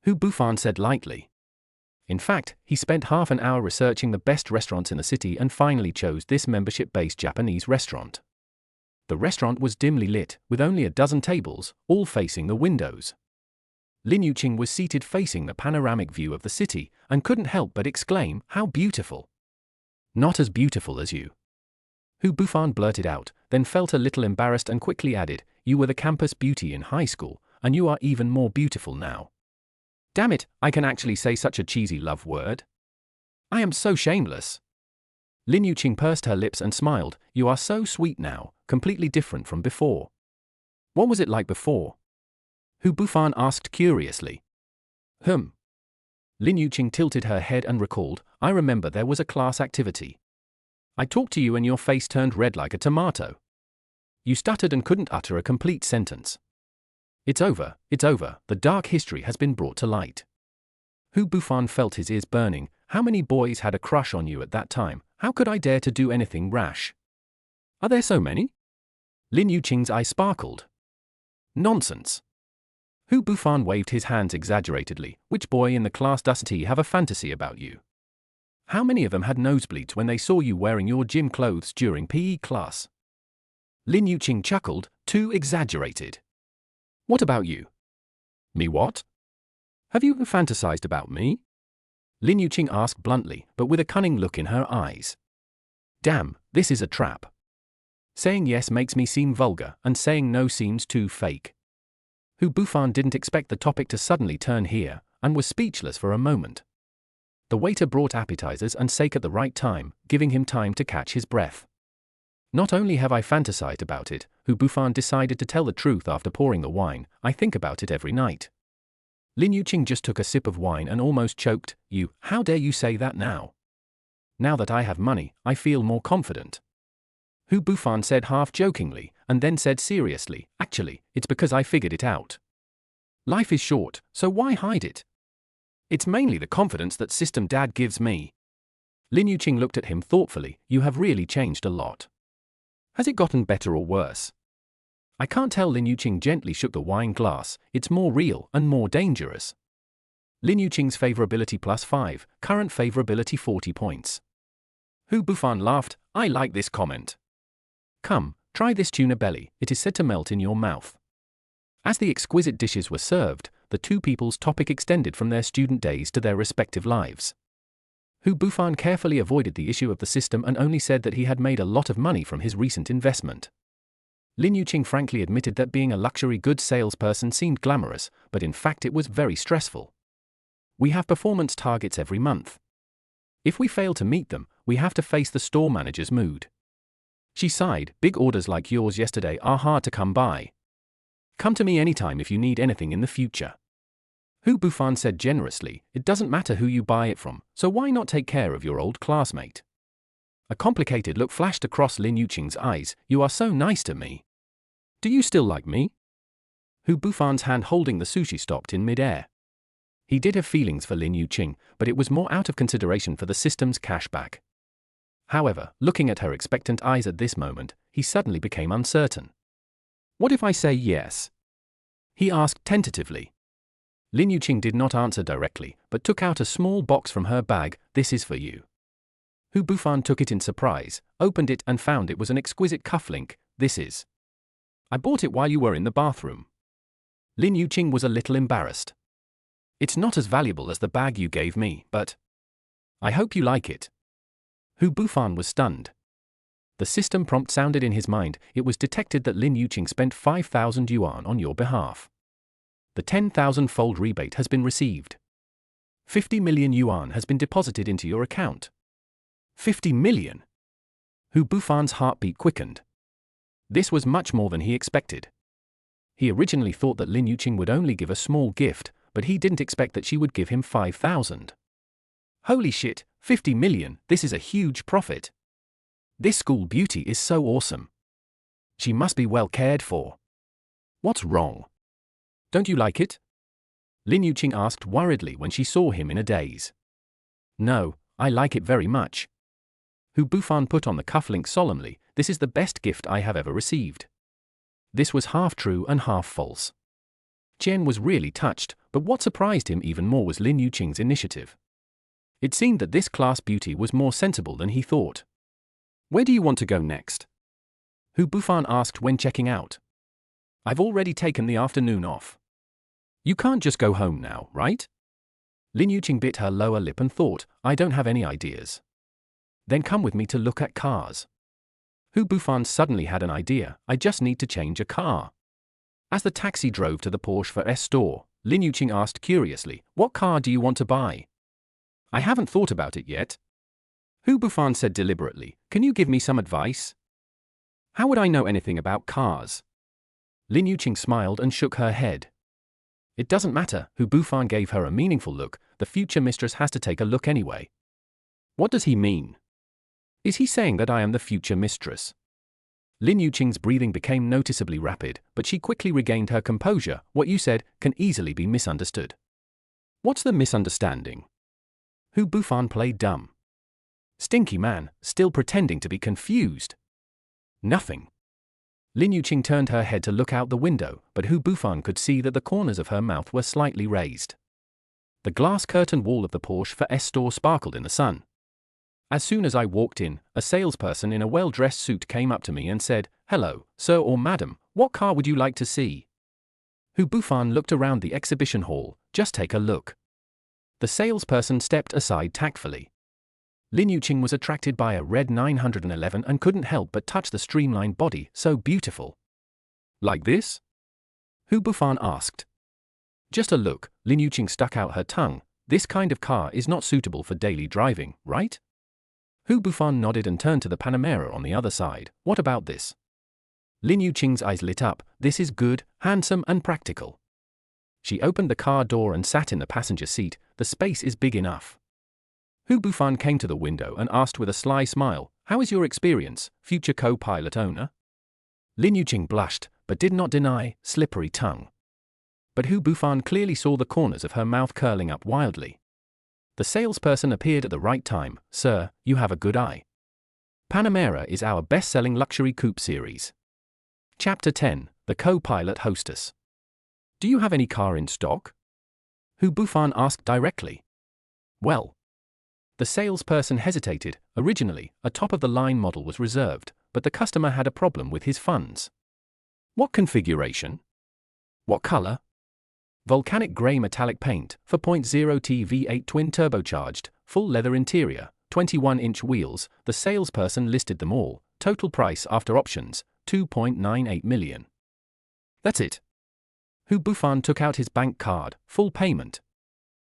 [SPEAKER 1] Hu Bufan said lightly. In fact, he spent half an hour researching the best restaurants in the city and finally chose this membership-based Japanese restaurant. The restaurant was dimly lit, with only a dozen tables, all facing the windows. Lin Yuqing was seated facing the panoramic view of the city, and couldn't help but exclaim, how beautiful! Not as beautiful as you. Hu Bufan blurted out, then felt a little embarrassed and quickly added, you were the campus beauty in high school, and you are even more beautiful now. Damn it, I can actually say such a cheesy love word. I am so shameless. Lin Yuqing pursed her lips and smiled. You are so sweet now, completely different from before. What was it like before? Hu Bufan asked curiously. Lin Yuqing tilted her head and recalled, I remember there was a class activity. I talked to you and your face turned red like a tomato. You stuttered and couldn't utter a complete sentence. It's over, the dark history has been brought to light. Hu Bufan felt his ears burning. How many boys had a crush on you at that time? How could I dare to do anything rash? Are there so many? Lin Yuqing's eye sparkled. Nonsense. Hu Bufan waved his hands exaggeratedly. Which boy in the class doesn't he have a fantasy about you? How many of them had nosebleeds when they saw you wearing your gym clothes during PE class? Lin Yuqing chuckled. Too exaggerated. What about you? Me what? Have you fantasized about me? Lin Yuqing asked bluntly, but with a cunning look in her eyes. Damn, this is a trap. Saying yes makes me seem vulgar, and saying no seems too fake. Hu Bufan didn't expect the topic to suddenly turn here, and was speechless for a moment. The waiter brought appetizers and steak at the right time, giving him time to catch his breath. Not only have I fantasized about it, Hu Bufan decided to tell the truth after pouring the wine, I think about it every night. Lin Yuqing just took a sip of wine and almost choked. How dare you say that now? Now that I have money, I feel more confident. Hu Bufan said half jokingly, and then said seriously, actually, it's because I figured it out. Life is short, so why hide it? It's mainly the confidence that System Dad gives me. Lin Yuqing looked at him thoughtfully. You have really changed a lot. Has it gotten better or worse? I can't tell. Lin Yuqing gently shook the wine glass. It's more real and more dangerous. Lin Yuqing's favorability +5, current favorability 40 points. Hu Bufan laughed. I like this comment. Come, try this tuna belly, it is said to melt in your mouth. As the exquisite dishes were served, the two people's topic extended from their student days to their respective lives. Hu Bufan carefully avoided the issue of the system and only said that he had made a lot of money from his recent investment. Lin Yuqing frankly admitted that being a luxury goods salesperson seemed glamorous, but in fact it was very stressful. We have performance targets every month. If we fail to meet them, we have to face the store manager's mood. She sighed. Big orders like yours yesterday are hard to come by. Come to me anytime if you need anything in the future. Hu Bufan said generously, it doesn't matter who you buy it from, so why not take care of your old classmate? A complicated look flashed across Lin Yuqing's eyes. You are so nice to me. Do you still like me? Hu Bufan's hand holding the sushi stopped in mid-air. He did have feelings for Lin Yuqing, but it was more out of consideration for the system's cashback. However, looking at her expectant eyes at this moment, he suddenly became uncertain. What if I say yes? he asked tentatively. Lin Yuqing did not answer directly, but took out a small box from her bag. This is for you. Hu Bufan took it in surprise, opened it and found it was an exquisite cufflink. This is. I bought it while you were in the bathroom. Lin Yuqing was a little embarrassed. It's not as valuable as the bag you gave me, but I hope you like it. Hu Bufan was stunned. The system prompt sounded in his mind. It was detected that Lin Yuqing spent 5,000 yuan on your behalf. The 10,000-fold rebate has been received. 50 million yuan has been deposited into your account. 50 million? Hu Bufan's heartbeat quickened. This was much more than he expected. He originally thought that Lin Yuqing would only give a small gift, but he didn't expect that she would give him 5,000. Holy shit, 50 million, this is a huge profit. This school beauty is so awesome. She must be well cared for. What's wrong? Don't you like it? Lin Yuqing asked worriedly when she saw him in a daze. No, I like it very much. Hu Bufan put on the cufflink solemnly. This is the best gift I have ever received. This was half true and half false. Qian was really touched, but what surprised him even more was Lin Yuqing's initiative. It seemed that this class beauty was more sensible than he thought. Where do you want to go next? Hu Bufan asked when checking out. I've already taken the afternoon off. You can't just go home now, right? Lin Yuqing bit her lower lip and thought, I don't have any ideas. Then come with me to look at cars. Hu Bufan suddenly had an idea. I just need to change a car. As the taxi drove to the Porsche for S store, Lin Yuqing asked curiously, what car do you want to buy? I haven't thought about it yet. Hu Bufan said deliberately, can you give me some advice? How would I know anything about cars? Lin Yuqing smiled and shook her head. It doesn't matter. Hu Bufan gave her a meaningful look. The future mistress has to take a look anyway. What does he mean? Is he saying that I am the future mistress? Lin Yuqing's breathing became noticeably rapid, but she quickly regained her composure. What you said can easily be misunderstood. What's the misunderstanding? Hu Bufan played dumb. Stinky man, still pretending to be confused. Nothing. Lin Yuqing turned her head to look out the window, but Hu Bufan could see that the corners of her mouth were slightly raised. The glass curtain wall of the Porsche for S store sparkled in the sun. As soon as I walked in, a salesperson in a well-dressed suit came up to me and said, hello, sir or madam, what car would you like to see? Hu Bufan looked around the exhibition hall. Just take a look. The salesperson stepped aside tactfully. Lin Yuqing was attracted by a red 911 and couldn't help but touch the streamlined body, so beautiful. Like this? Hu Bufan asked. Just a look. Lin Yuqing stuck out her tongue. This kind of car is not suitable for daily driving, right? Hu Bufan nodded and turned to the Panamera on the other side. What about this? Lin Yuqing's eyes lit up. This is good, handsome and practical. She opened the car door and sat in the passenger seat. The space is big enough. Hu Bufan came to the window and asked with a sly smile, how is your experience, future co-pilot owner? Lin Yuqing blushed, but did not deny, slippery tongue. But Hu Bufan clearly saw the corners of her mouth curling up wildly. The salesperson appeared at the right time. Sir, you have a good eye. Panamera is our best-selling luxury coupe series. Chapter 10, The Co-Pilot Hostess. Do you have any car in stock? Hu Bufan asked directly. Well. The salesperson hesitated. Originally, a top-of-the-line model was reserved, but the customer had a problem with his funds. What configuration? What color? Volcanic gray metallic paint, 4.0T V8 twin-turbocharged, full leather interior, 21-inch wheels. The salesperson listed them all. Total price after options, 2.98 million. That's it. Hu Bufan took out his bank card, full payment.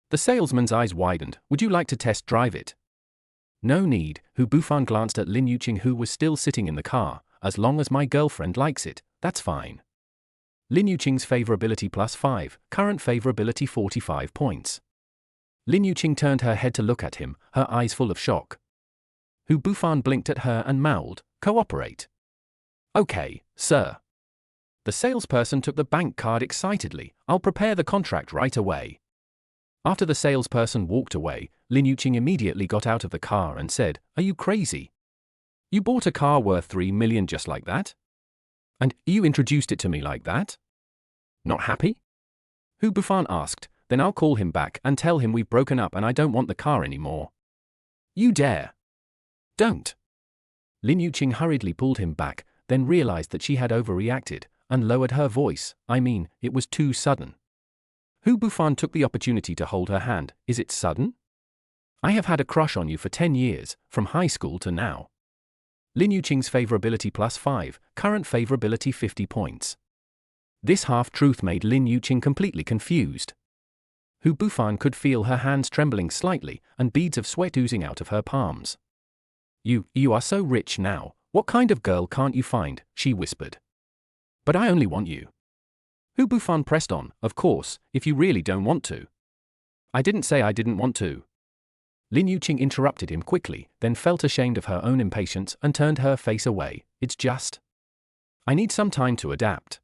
[SPEAKER 1] The salesman's eyes widened. Would you like to test drive it? No need. Hu Bufan glanced at Lin Yuqing, who was still sitting in the car. As long as my girlfriend likes it, that's fine. Lin Yuqing's favorability +5, current favorability 45 points. Lin Yuqing turned her head to look at him, her eyes full of shock. Hu Bufan blinked at her and mouthed, cooperate. Okay, sir. The salesperson took the bank card excitedly. I'll prepare the contract right away. After the salesperson walked away, Lin Yuqing immediately got out of the car and said, are you crazy? You bought a car worth 3 million just like that? And you introduced it to me like that? Not happy? Hu Bufan asked. Then I'll call him back and tell him we've broken up and I don't want the car anymore. You dare. Don't. Lin Yuqing hurriedly pulled him back, then realized that she had overreacted, and lowered her voice. I mean, it was too sudden. Hu Bufan took the opportunity to hold her hand. Is it sudden? I have had a crush on you for 10 years, from high school to now. Lin Yuqing's favorability +5, current favorability 50 points. This half-truth made Lin Yuqing completely confused. Hu Bufan could feel her hands trembling slightly and beads of sweat oozing out of her palms. You are so rich now, what kind of girl can't you find, she whispered. But I only want you. Hu Bufan pressed on, of course, if you really don't want to. I didn't say I didn't want to. Lin Yuqing interrupted him quickly, then felt ashamed of her own impatience and turned her face away. It's just. I need some time to adapt.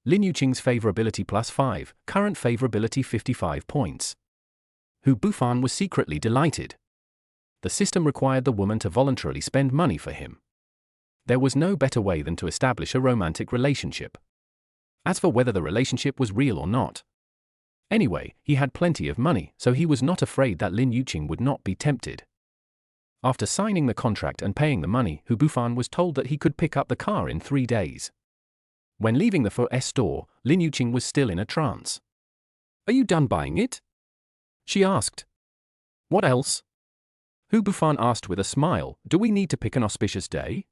[SPEAKER 1] Lin Yuqing's favorability +5, current favorability 55 points. Hu Bufan was secretly delighted. The system required the woman to voluntarily spend money for him. There was no better way than to establish a romantic relationship. As for whether the relationship was real or not. Anyway, he had plenty of money, so he was not afraid that Lin Yuqing would not be tempted. After signing the contract and paying the money, Hu Bufan was told that he could pick up the car in 3 days. When leaving the 4S store, Lin Yuqing was still in a trance. Are you done buying it? She asked. What else? Hu Bufan asked with a smile. Do we need to pick an auspicious day?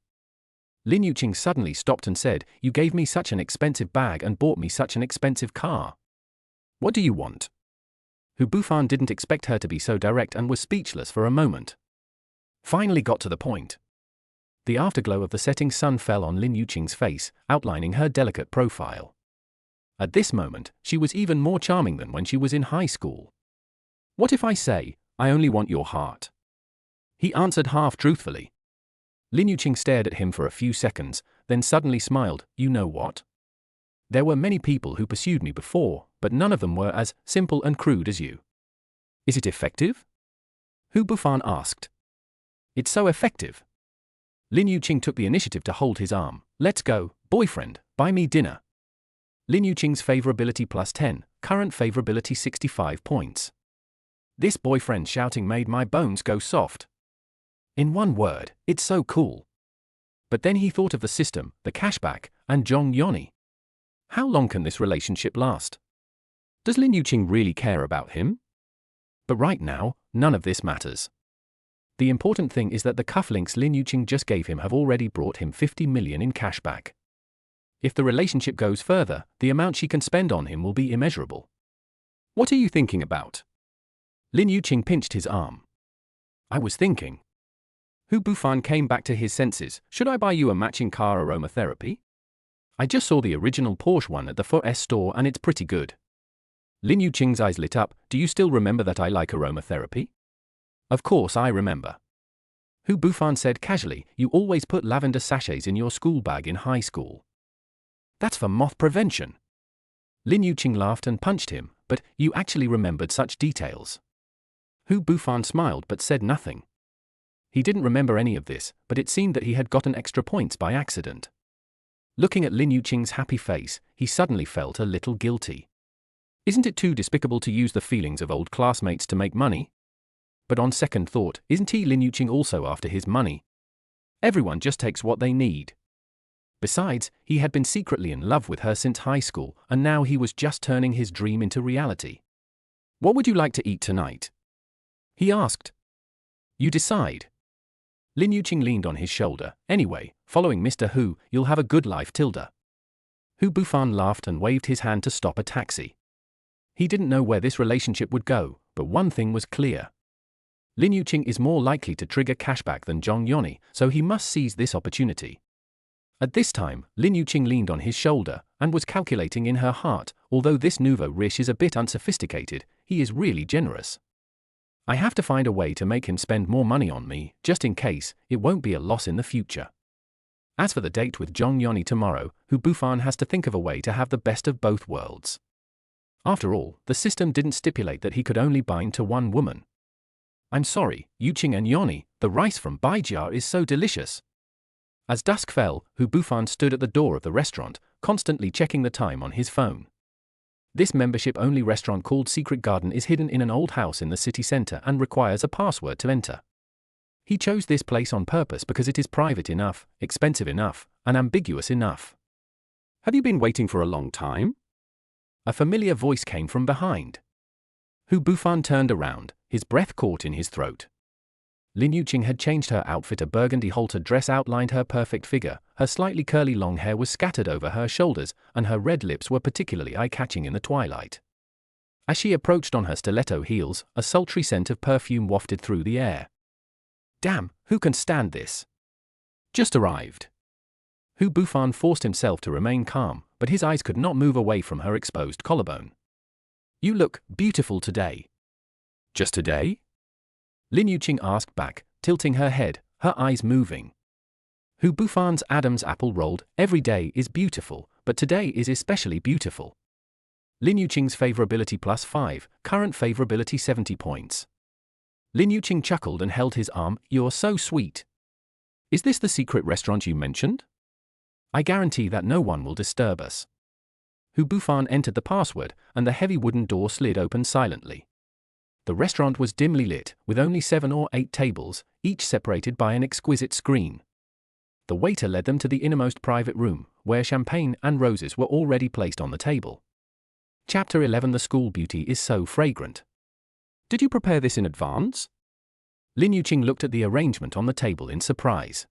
[SPEAKER 1] Lin Yuqing suddenly stopped and said, you gave me such an expensive bag and bought me such an expensive car. What do you want? Hu Bufan didn't expect her to be so direct and was speechless for a moment. Finally got to the point. The afterglow of the setting sun fell on Lin Yuqing's face, outlining her delicate profile. At this moment, she was even more charming than when she was in high school. What if I say, I only want your heart? He answered half-truthfully. Lin Yuqing stared at him for a few seconds, then suddenly smiled. You know what? There were many people who pursued me before, but none of them were as simple and crude as you. Is it effective? Hu Bufan asked. It's so effective. Lin Yuqing took the initiative to hold his arm. Let's go, boyfriend, buy me dinner. Lin Yuqing's favorability +10, current favorability 65 points. This boyfriend shouting made my bones go soft. In one word, it's so cool. But then he thought of the system, the cashback, and Zhong Yoni. How long can this relationship last? Does Lin Yuqing really care about him? But right now, none of this matters. The important thing is that the cufflinks Lin Yuqing just gave him have already brought him 50 million in cashback. If the relationship goes further, the amount she can spend on him will be immeasurable. What are you thinking about? Lin Yuqing pinched his arm. I was thinking. Hu Bufan came back to his senses. Should I buy you a matching car aromatherapy? I just saw the original Porsche one at the 4S store and it's pretty good. Lin Yuqing's eyes lit up. Do you still remember that I like aromatherapy? Of course I remember. Hu Bufan said casually, you always put lavender sachets in your school bag in high school. That's for moth prevention. Lin Yuqing laughed and punched him, but you actually remembered such details. Hu Bufan smiled but said nothing. He didn't remember any of this, but it seemed that he had gotten extra points by accident. Looking at Lin Yuqing's happy face, he suddenly felt a little guilty. Isn't it too despicable to use the feelings of old classmates to make money? But on second thought, isn't Lin Yuqing also after his money? Everyone just takes what they need. Besides, he had been secretly in love with her since high school, and now he was just turning his dream into reality. What would you like to eat tonight? He asked. You decide. Lin Yuqing leaned on his shoulder. Anyway, following Mr. Hu, you'll have a good life, Tilda. Hu Bufan laughed and waved his hand to stop a taxi. He didn't know where this relationship would go, but one thing was clear. Lin Yuqing is more likely to trigger cashback than Zhong Yoni, so he must seize this opportunity. At this time, Lin Yuqing leaned on his shoulder and was calculating in her heart, although this nouveau riche is a bit unsophisticated, he is really generous. I have to find a way to make him spend more money on me, just in case, it won't be a loss in the future. As for the date with Zhong Yoni tomorrow, Hu Bufan has to think of a way to have the best of both worlds. After all, the system didn't stipulate that he could only bind to one woman. I'm sorry, Yuqing and Yoni, the rice from Baijia is so delicious. As dusk fell, Hu Bufan stood at the door of the restaurant, constantly checking the time on his phone. This membership-only restaurant called Secret Garden is hidden in an old house in the city center and requires a password to enter. He chose this place on purpose because it is private enough, expensive enough, and ambiguous enough.
[SPEAKER 2] Have you been waiting for a long time?
[SPEAKER 1] A familiar voice came from behind. Hu Bufan turned around, his breath caught in his throat. Lin Yuqing had changed her outfit. A burgundy halter dress outlined her perfect figure, her slightly curly long hair was scattered over her shoulders, and her red lips were particularly eye-catching in the twilight. As she approached on her stiletto heels, a sultry scent of perfume wafted through the air. Damn, who can stand this?
[SPEAKER 2] Just arrived.
[SPEAKER 1] Hu Bufan forced himself to remain calm, but his eyes could not move away from her exposed collarbone. You look beautiful today.
[SPEAKER 2] Just today?
[SPEAKER 1] Lin Yuqing asked back, tilting her head, her eyes moving. Hu Bufan's Adam's apple rolled. Every day is beautiful, but today is especially beautiful. Lin Yuqing's favorability +5, current favorability 70 points. Lin Yuqing chuckled and held his arm. You're so sweet.
[SPEAKER 2] Is this the secret restaurant you mentioned?
[SPEAKER 1] I guarantee that no one will disturb us. Hu Bufan entered the password, and the heavy wooden door slid open silently. The restaurant was dimly lit, with only 7 or 8 tables, each separated by an exquisite screen. The waiter led them to the innermost private room, where champagne and roses were already placed on the table. Chapter 11. The school beauty is so fragrant.
[SPEAKER 2] Did you prepare this in advance?
[SPEAKER 1] Lin Yuqing looked at the arrangement on the table in surprise.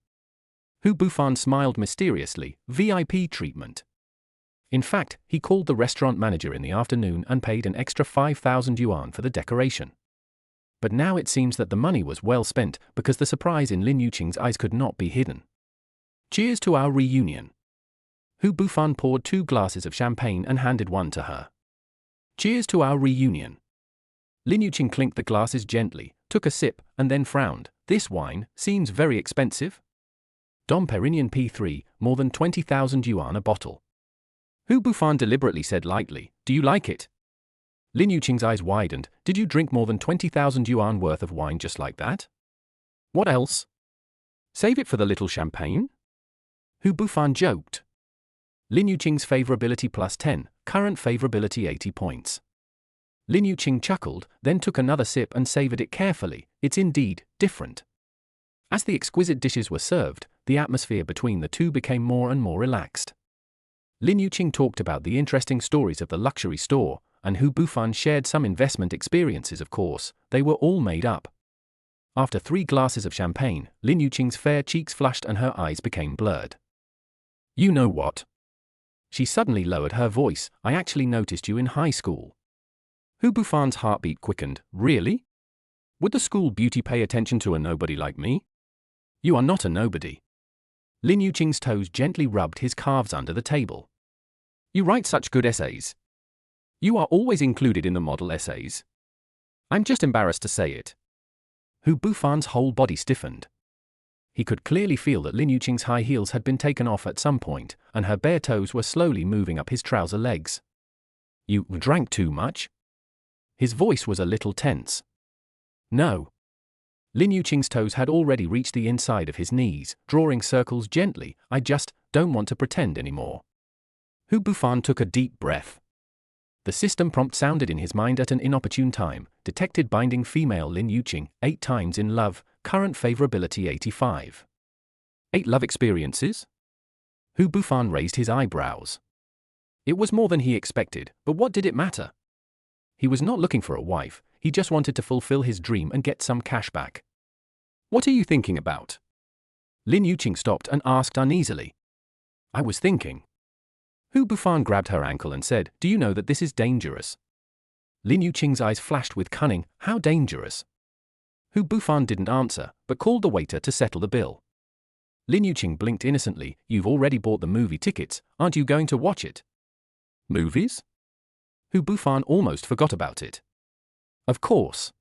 [SPEAKER 1] Hu Bufan smiled mysteriously. VIP treatment. In fact, he called the restaurant manager in the afternoon and paid an extra 5,000 yuan for the decoration. But now it seems that the money was well spent, because the surprise in Lin Yuqing's eyes could not be hidden. Cheers to our reunion. Hu Bufan poured 2 glasses of champagne and handed one to her. Cheers to our reunion. Lin Yuqing clinked the glasses gently, took a sip, and then frowned. This wine seems very expensive. Dom Perignon P3, more than 20,000 yuan a bottle. Hu Bufan deliberately said lightly, do you like it? Lin Yuqing's eyes widened. Did you drink more than 20,000 yuan worth of wine just like that?
[SPEAKER 2] What else? Save it for the little champagne?
[SPEAKER 1] Hu Bufan joked. Lin Yuqing's favorability +10, current favorability 80 points. Lin Yuqing chuckled, then took another sip and savored it carefully. It's indeed different. As the exquisite dishes were served, the atmosphere between the two became more and more relaxed. Lin Yuqing talked about the interesting stories of the luxury store, and Hu Bufan shared some investment experiences. Of course, they were all made up. After 3 glasses of champagne, Lin Yuqing's fair cheeks flushed and her eyes became blurred. You know what? She suddenly lowered her voice. I actually noticed you in high school. Hu Bufan's heartbeat quickened. Really? Would the school beauty pay attention to a nobody like me? You are not a nobody. Lin Yuqing's toes gently rubbed his calves under the table. You write such good essays. You are always included in the model essays. I'm just embarrassed to say it. Hu Bufan's whole body stiffened. He could clearly feel that Lin Yuqing's high heels had been taken off at some point, and her bare toes were slowly moving up his trouser legs. You drank too much? His voice was a little tense. No. Lin Yuqing's toes had already reached the inside of his knees, drawing circles gently. I just don't want to pretend anymore. Hu Bufan took a deep breath. The system prompt sounded in his mind at an inopportune time. Detected binding female Lin Yuqing, 8 times in love, current favorability 85. 8 love experiences? Hu Bufan raised his eyebrows. It was more than he expected, but what did it matter? He was not looking for a wife, he just wanted to fulfill his dream and get some cash back. What are you thinking about? Lin Yuqing stopped and asked uneasily. I was thinking. Hu Bufan grabbed her ankle and said, do you know that this is dangerous? Lin Yuqing's eyes flashed with cunning. How dangerous? Hu Bufan didn't answer, but called the waiter to settle the bill. Lin Yuqing blinked innocently. You've already bought the movie tickets, aren't you going to watch it? Movies? Hu Bufan almost forgot about it. Of course.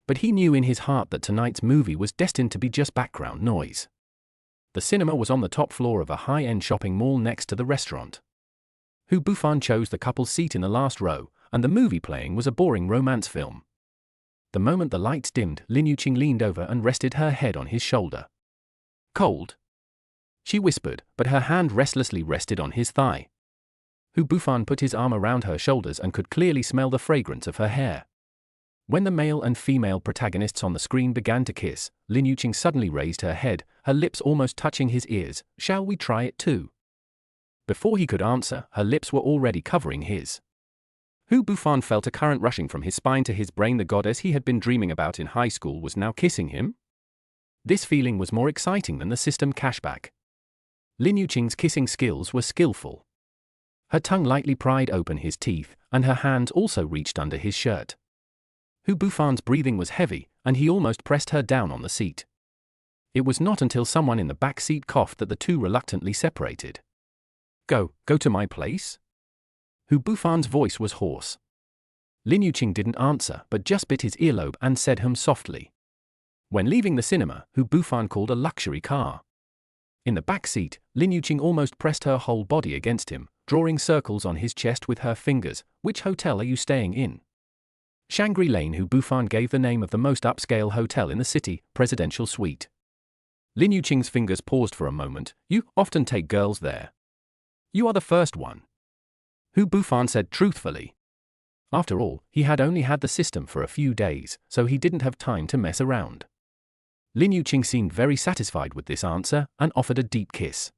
[SPEAKER 1] But he knew in his heart that tonight's movie was destined to be just background noise. The cinema was on the top floor of a high-end shopping mall next to the restaurant. Hu Bufan chose the couple's seat in the last row, and the movie playing was a boring romance film. The moment the lights dimmed, Lin Yuqing leaned over and rested her head on his shoulder. Cold? She whispered, but her hand restlessly rested on his thigh. Hu Bufan put his arm around her shoulders and could clearly smell the fragrance of her hair. When the male and female protagonists on the screen began to kiss, Lin Yuqing suddenly raised her head, her lips almost touching his ears. "Shall we try it too?" Before he could answer, her lips were already covering his. Hu Bufan felt a current rushing from his spine to his brain. The goddess he had been dreaming about in high school was now kissing him. This feeling was more exciting than the system cashback. Lin Yuqing's kissing skills were skillful. Her tongue lightly pried open his teeth, and her hands also reached under his shirt. Hu Bufan's breathing was heavy, and he almost pressed her down on the seat. It was not until someone in the back seat coughed that the two reluctantly separated. Go to my place?" Hu Bufan's voice was hoarse. Lin Yuqing didn't answer but just bit his earlobe and said softly. When leaving the cinema, Hu Bufan called a luxury car. In the back seat, Lin Yuqing almost pressed her whole body against him, drawing circles on his chest with her fingers. "Which hotel are you staying in?" Shangri Lane. Hu Bufan gave the name of the most upscale hotel in the city, Presidential Suite. Lin Yuqing's fingers paused for a moment. "You often take girls there." "You are the first one," Hu Bufan said truthfully. After all, he had only had the system for a few days, so he didn't have time to mess around. Lin Yuqing seemed very satisfied with this answer and offered a deep kiss.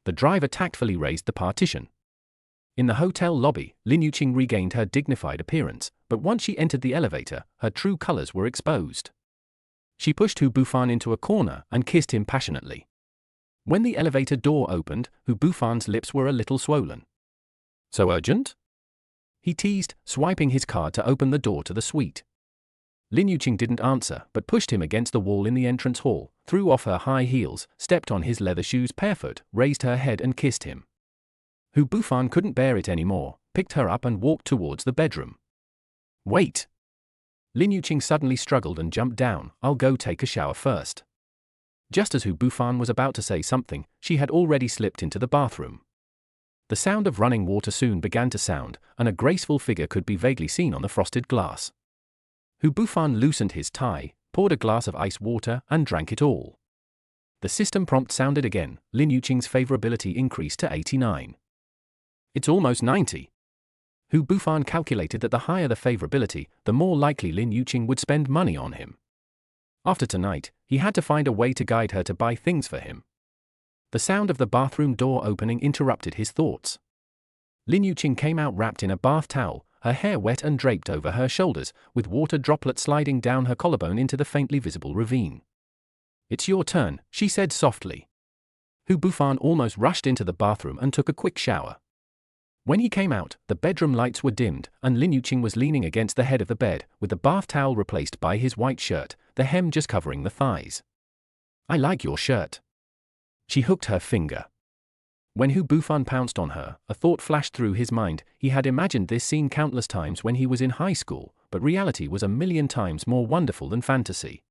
[SPEAKER 1] The driver tactfully raised the partition. In the hotel lobby, Lin Yuqing regained her dignified appearance, but once she entered the elevator, her true colors were exposed. She pushed Hu Bufan into a corner and kissed him passionately. When the elevator door opened, Hu Bufan's lips were a little swollen. "So urgent?" he teased, swiping his card to open the door to the suite. Lin Yuqing didn't answer but pushed him against the wall in the entrance hall, threw off her high heels, stepped on his leather shoes barefoot, raised her head and kissed him. Hu Bufan couldn't bear it anymore, picked her up and walked towards the bedroom. "Wait!" Lin Yuqing suddenly struggled and jumped down. "I'll go take a shower first." Just as Hu Bufan was about to say something, she had already slipped into the bathroom. The sound of running water soon began to sound, and a graceful figure could be vaguely seen on the frosted glass. Hu Bufan loosened his tie, poured a glass of ice water, and drank it all. The system prompt sounded again. Lin Yuqing's favorability increased to 89. "It's almost 90. Hu Bufan calculated that the higher the favorability, the more likely Lin Yuqing would spend money on him. After tonight, he had to find a way to guide her to buy things for him. The sound of the bathroom door opening interrupted his thoughts. Lin Yuqing came out wrapped in a bath towel, her hair wet and draped over her shoulders, with water droplets sliding down her collarbone into the faintly visible ravine. "It's your turn," she said softly. Hu Bufan almost rushed into the bathroom and took a quick shower. When he came out, the bedroom lights were dimmed, and Lin Yuqing was leaning against the head of the bed, with the bath towel replaced by his white shirt, the hem just covering the thighs. "I like your shirt." She hooked her finger. When Hu Bufan pounced on her, a thought flashed through his mind. He had imagined this scene countless times when he was in high school, but reality was a million times more wonderful than fantasy.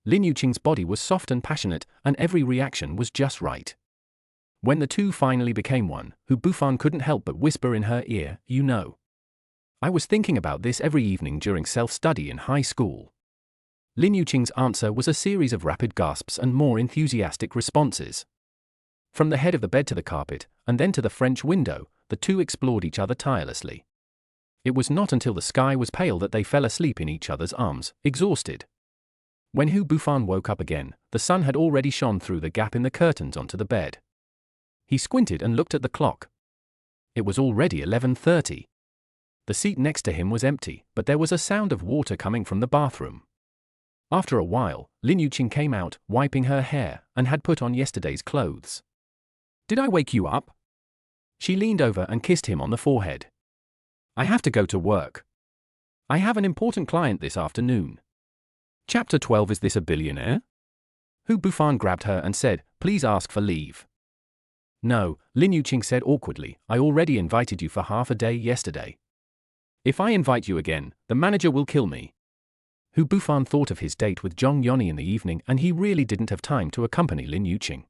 [SPEAKER 1] Lin Yuqing's body was soft and passionate, and every reaction was just right. When the two finally became one, Hu Bufan couldn't help but whisper in her ear, "You know, I was thinking about this every evening during self-study in high school." Lin Yuqing's answer was a series of rapid gasps and more enthusiastic responses. From the head of the bed to the carpet, and then to the French window, the two explored each other tirelessly. It was not until the sky was pale that they fell asleep in each other's arms, exhausted. When Hu Bufan woke up again, the sun had already shone through the gap in the curtains onto the bed. He squinted and looked at the clock. It was already 11:30. The seat next to him was empty, but there was a sound of water coming from the bathroom. After a while, Lin Yuqing came out, wiping her hair, and had put on yesterday's clothes. "Did I wake you up?" She leaned over and kissed him on the forehead. "I have to go to work. I have an important client this afternoon." Chapter 12. Is this a billionaire? Hu Bufan grabbed her and said, "Please ask for leave." "No," Lin Yuqing said awkwardly, "I already invited you for half a day yesterday. If I invite you again, the manager will kill me." Hu Bufan thought of his date with Zhong Yoni in the evening, and he really didn't have time to accompany Lin Yuqing.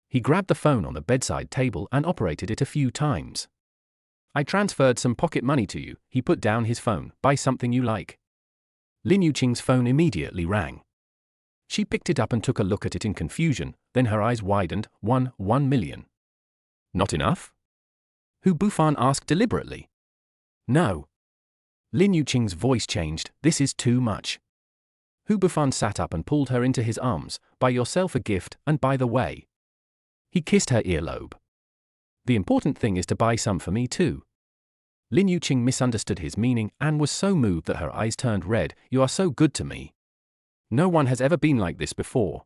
[SPEAKER 1] He grabbed the phone on the bedside table and operated it a few times. "I transferred some pocket money to you." He put down his phone. "Buy something you like." Lin Yuqing's phone immediately rang. She picked it up and took a look at it in confusion, then her eyes widened. 1 million. Not enough? Hu Bufan asked deliberately. No. Lin Yuqing's voice changed. This is too much. Hu Bufan sat up and pulled her into his arms. Buy yourself a gift, and by the way. He kissed her earlobe. The important thing is to buy some for me too. Lin Yuqing misunderstood his meaning and was so moved that her eyes turned red. You are so good to me. No one has ever been like this before.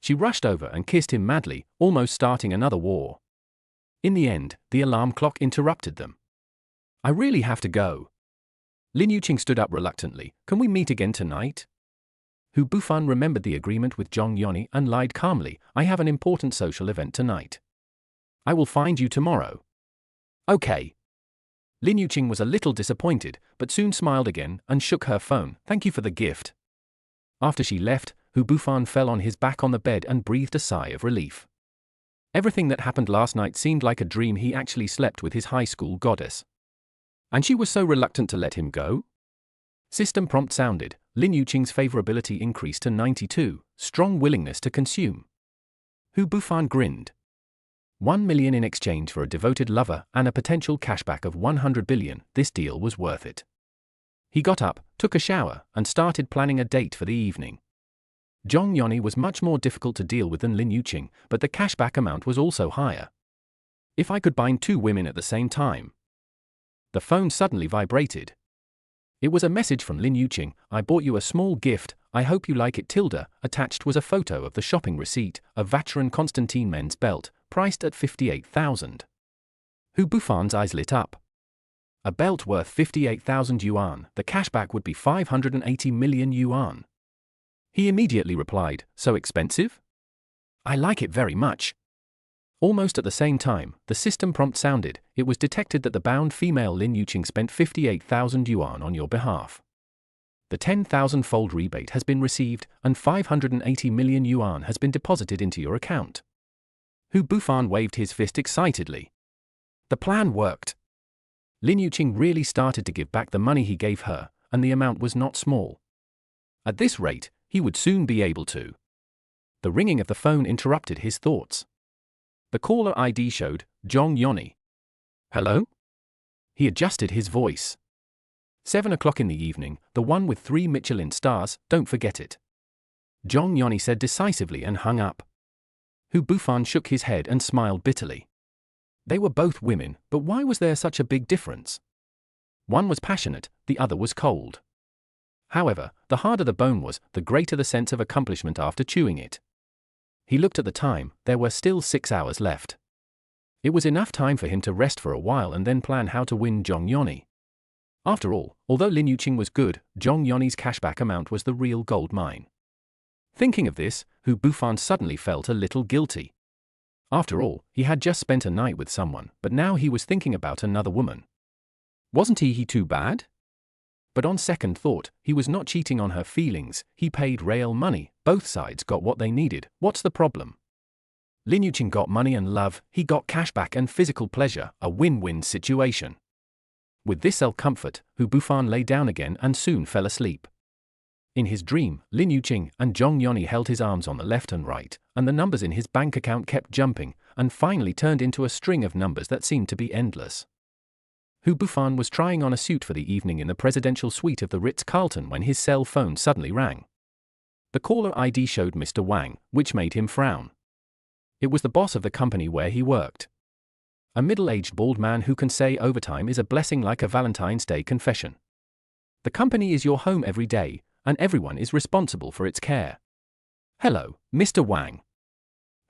[SPEAKER 1] She rushed over and kissed him madly, almost starting another war. In the end, the alarm clock interrupted them. I really have to go. Lin Yuqing stood up reluctantly. Can we meet again tonight? Hu Bufan remembered the agreement with Zhong Yoni and lied calmly. I have an important social event tonight. I will find you tomorrow. Okay. Lin Yuqing was a little disappointed, but soon smiled again and shook her phone. Thank you for the gift. After she left, Hu Bufan fell on his back on the bed and breathed a sigh of relief. Everything that happened last night seemed like a dream. He actually slept with his high school goddess. And she was so reluctant to let him go? System prompt sounded. Lin Yuqing's favorability increased to 92, strong willingness to consume. Hu Bufan grinned. 1 million in exchange for a devoted lover and a potential cashback of 100 billion, this deal was worth it. He got up, took a shower, and started planning a date for the evening. Zhong Yoni was much more difficult to deal with than Lin Yuqing, but the cashback amount was also higher. If I could bind two women at the same time. The phone suddenly vibrated. It was a message from Lin Yuqing. I bought you a small gift, I hope you like it. Tilda. Attached was a photo of the shopping receipt, a Vacheron Constantin men's belt, priced at 58,000. Hu Bufan's eyes lit up. A belt worth 58,000 yuan, the cashback would be 580 million yuan. He immediately replied, so expensive? I like it very much. Almost at the same time, the system prompt sounded. It was detected that the bound female Lin Yuqing spent 58,000 yuan on your behalf. The 10,000-fold rebate has been received, and 580 million yuan has been deposited into your account. Hu Bufan waved his fist excitedly. The plan worked. Lin Yuqing really started to give back the money he gave her, and the amount was not small. At this rate, he would soon be able to. The ringing of the phone interrupted his thoughts. The caller ID showed Zhong Yoni. Hello? He adjusted his voice. 7 o'clock in the evening, the one with 3 Michelin stars, don't forget it. Zhong Yoni said decisively and hung up. Hu Bufan shook his head and smiled bitterly. They were both women, but why was there such a big difference? One was passionate, the other was cold. However, the harder the bone was, the greater the sense of accomplishment after chewing it. He looked at the time. There were still 6 hours left. It was enough time for him to rest for a while and then plan how to win Zhong Yoni. After all, although Lin Yuqing was good, Zhong Yoni's cashback amount was the real gold mine. Thinking of this, Hu Bufan suddenly felt a little guilty. After all, he had just spent a night with someone, but now he was thinking about another woman. Wasn't he too bad? But on second thought, he was not cheating on her feelings. He paid real money. Both sides got what they needed. What's the problem? Lin Yuqing got money and love, he got cashback and physical pleasure, a win-win situation. With this self-comfort, Hu Bufan lay down again and soon fell asleep. In his dream, Lin Yuqing and Zhong Yoni held his arms on the left and right, and the numbers in his bank account kept jumping, and finally turned into a string of numbers that seemed to be endless. Hu Bufan was trying on a suit for the evening in the presidential suite of the Ritz-Carlton when his cell phone suddenly rang. The caller ID showed Mr. Wang, which made him frown. It was the boss of the company where he worked. A middle-aged bald man who can say overtime is a blessing like a Valentine's Day confession. The company is your home every day, and everyone is responsible for its care. Hello, Mr. Wang.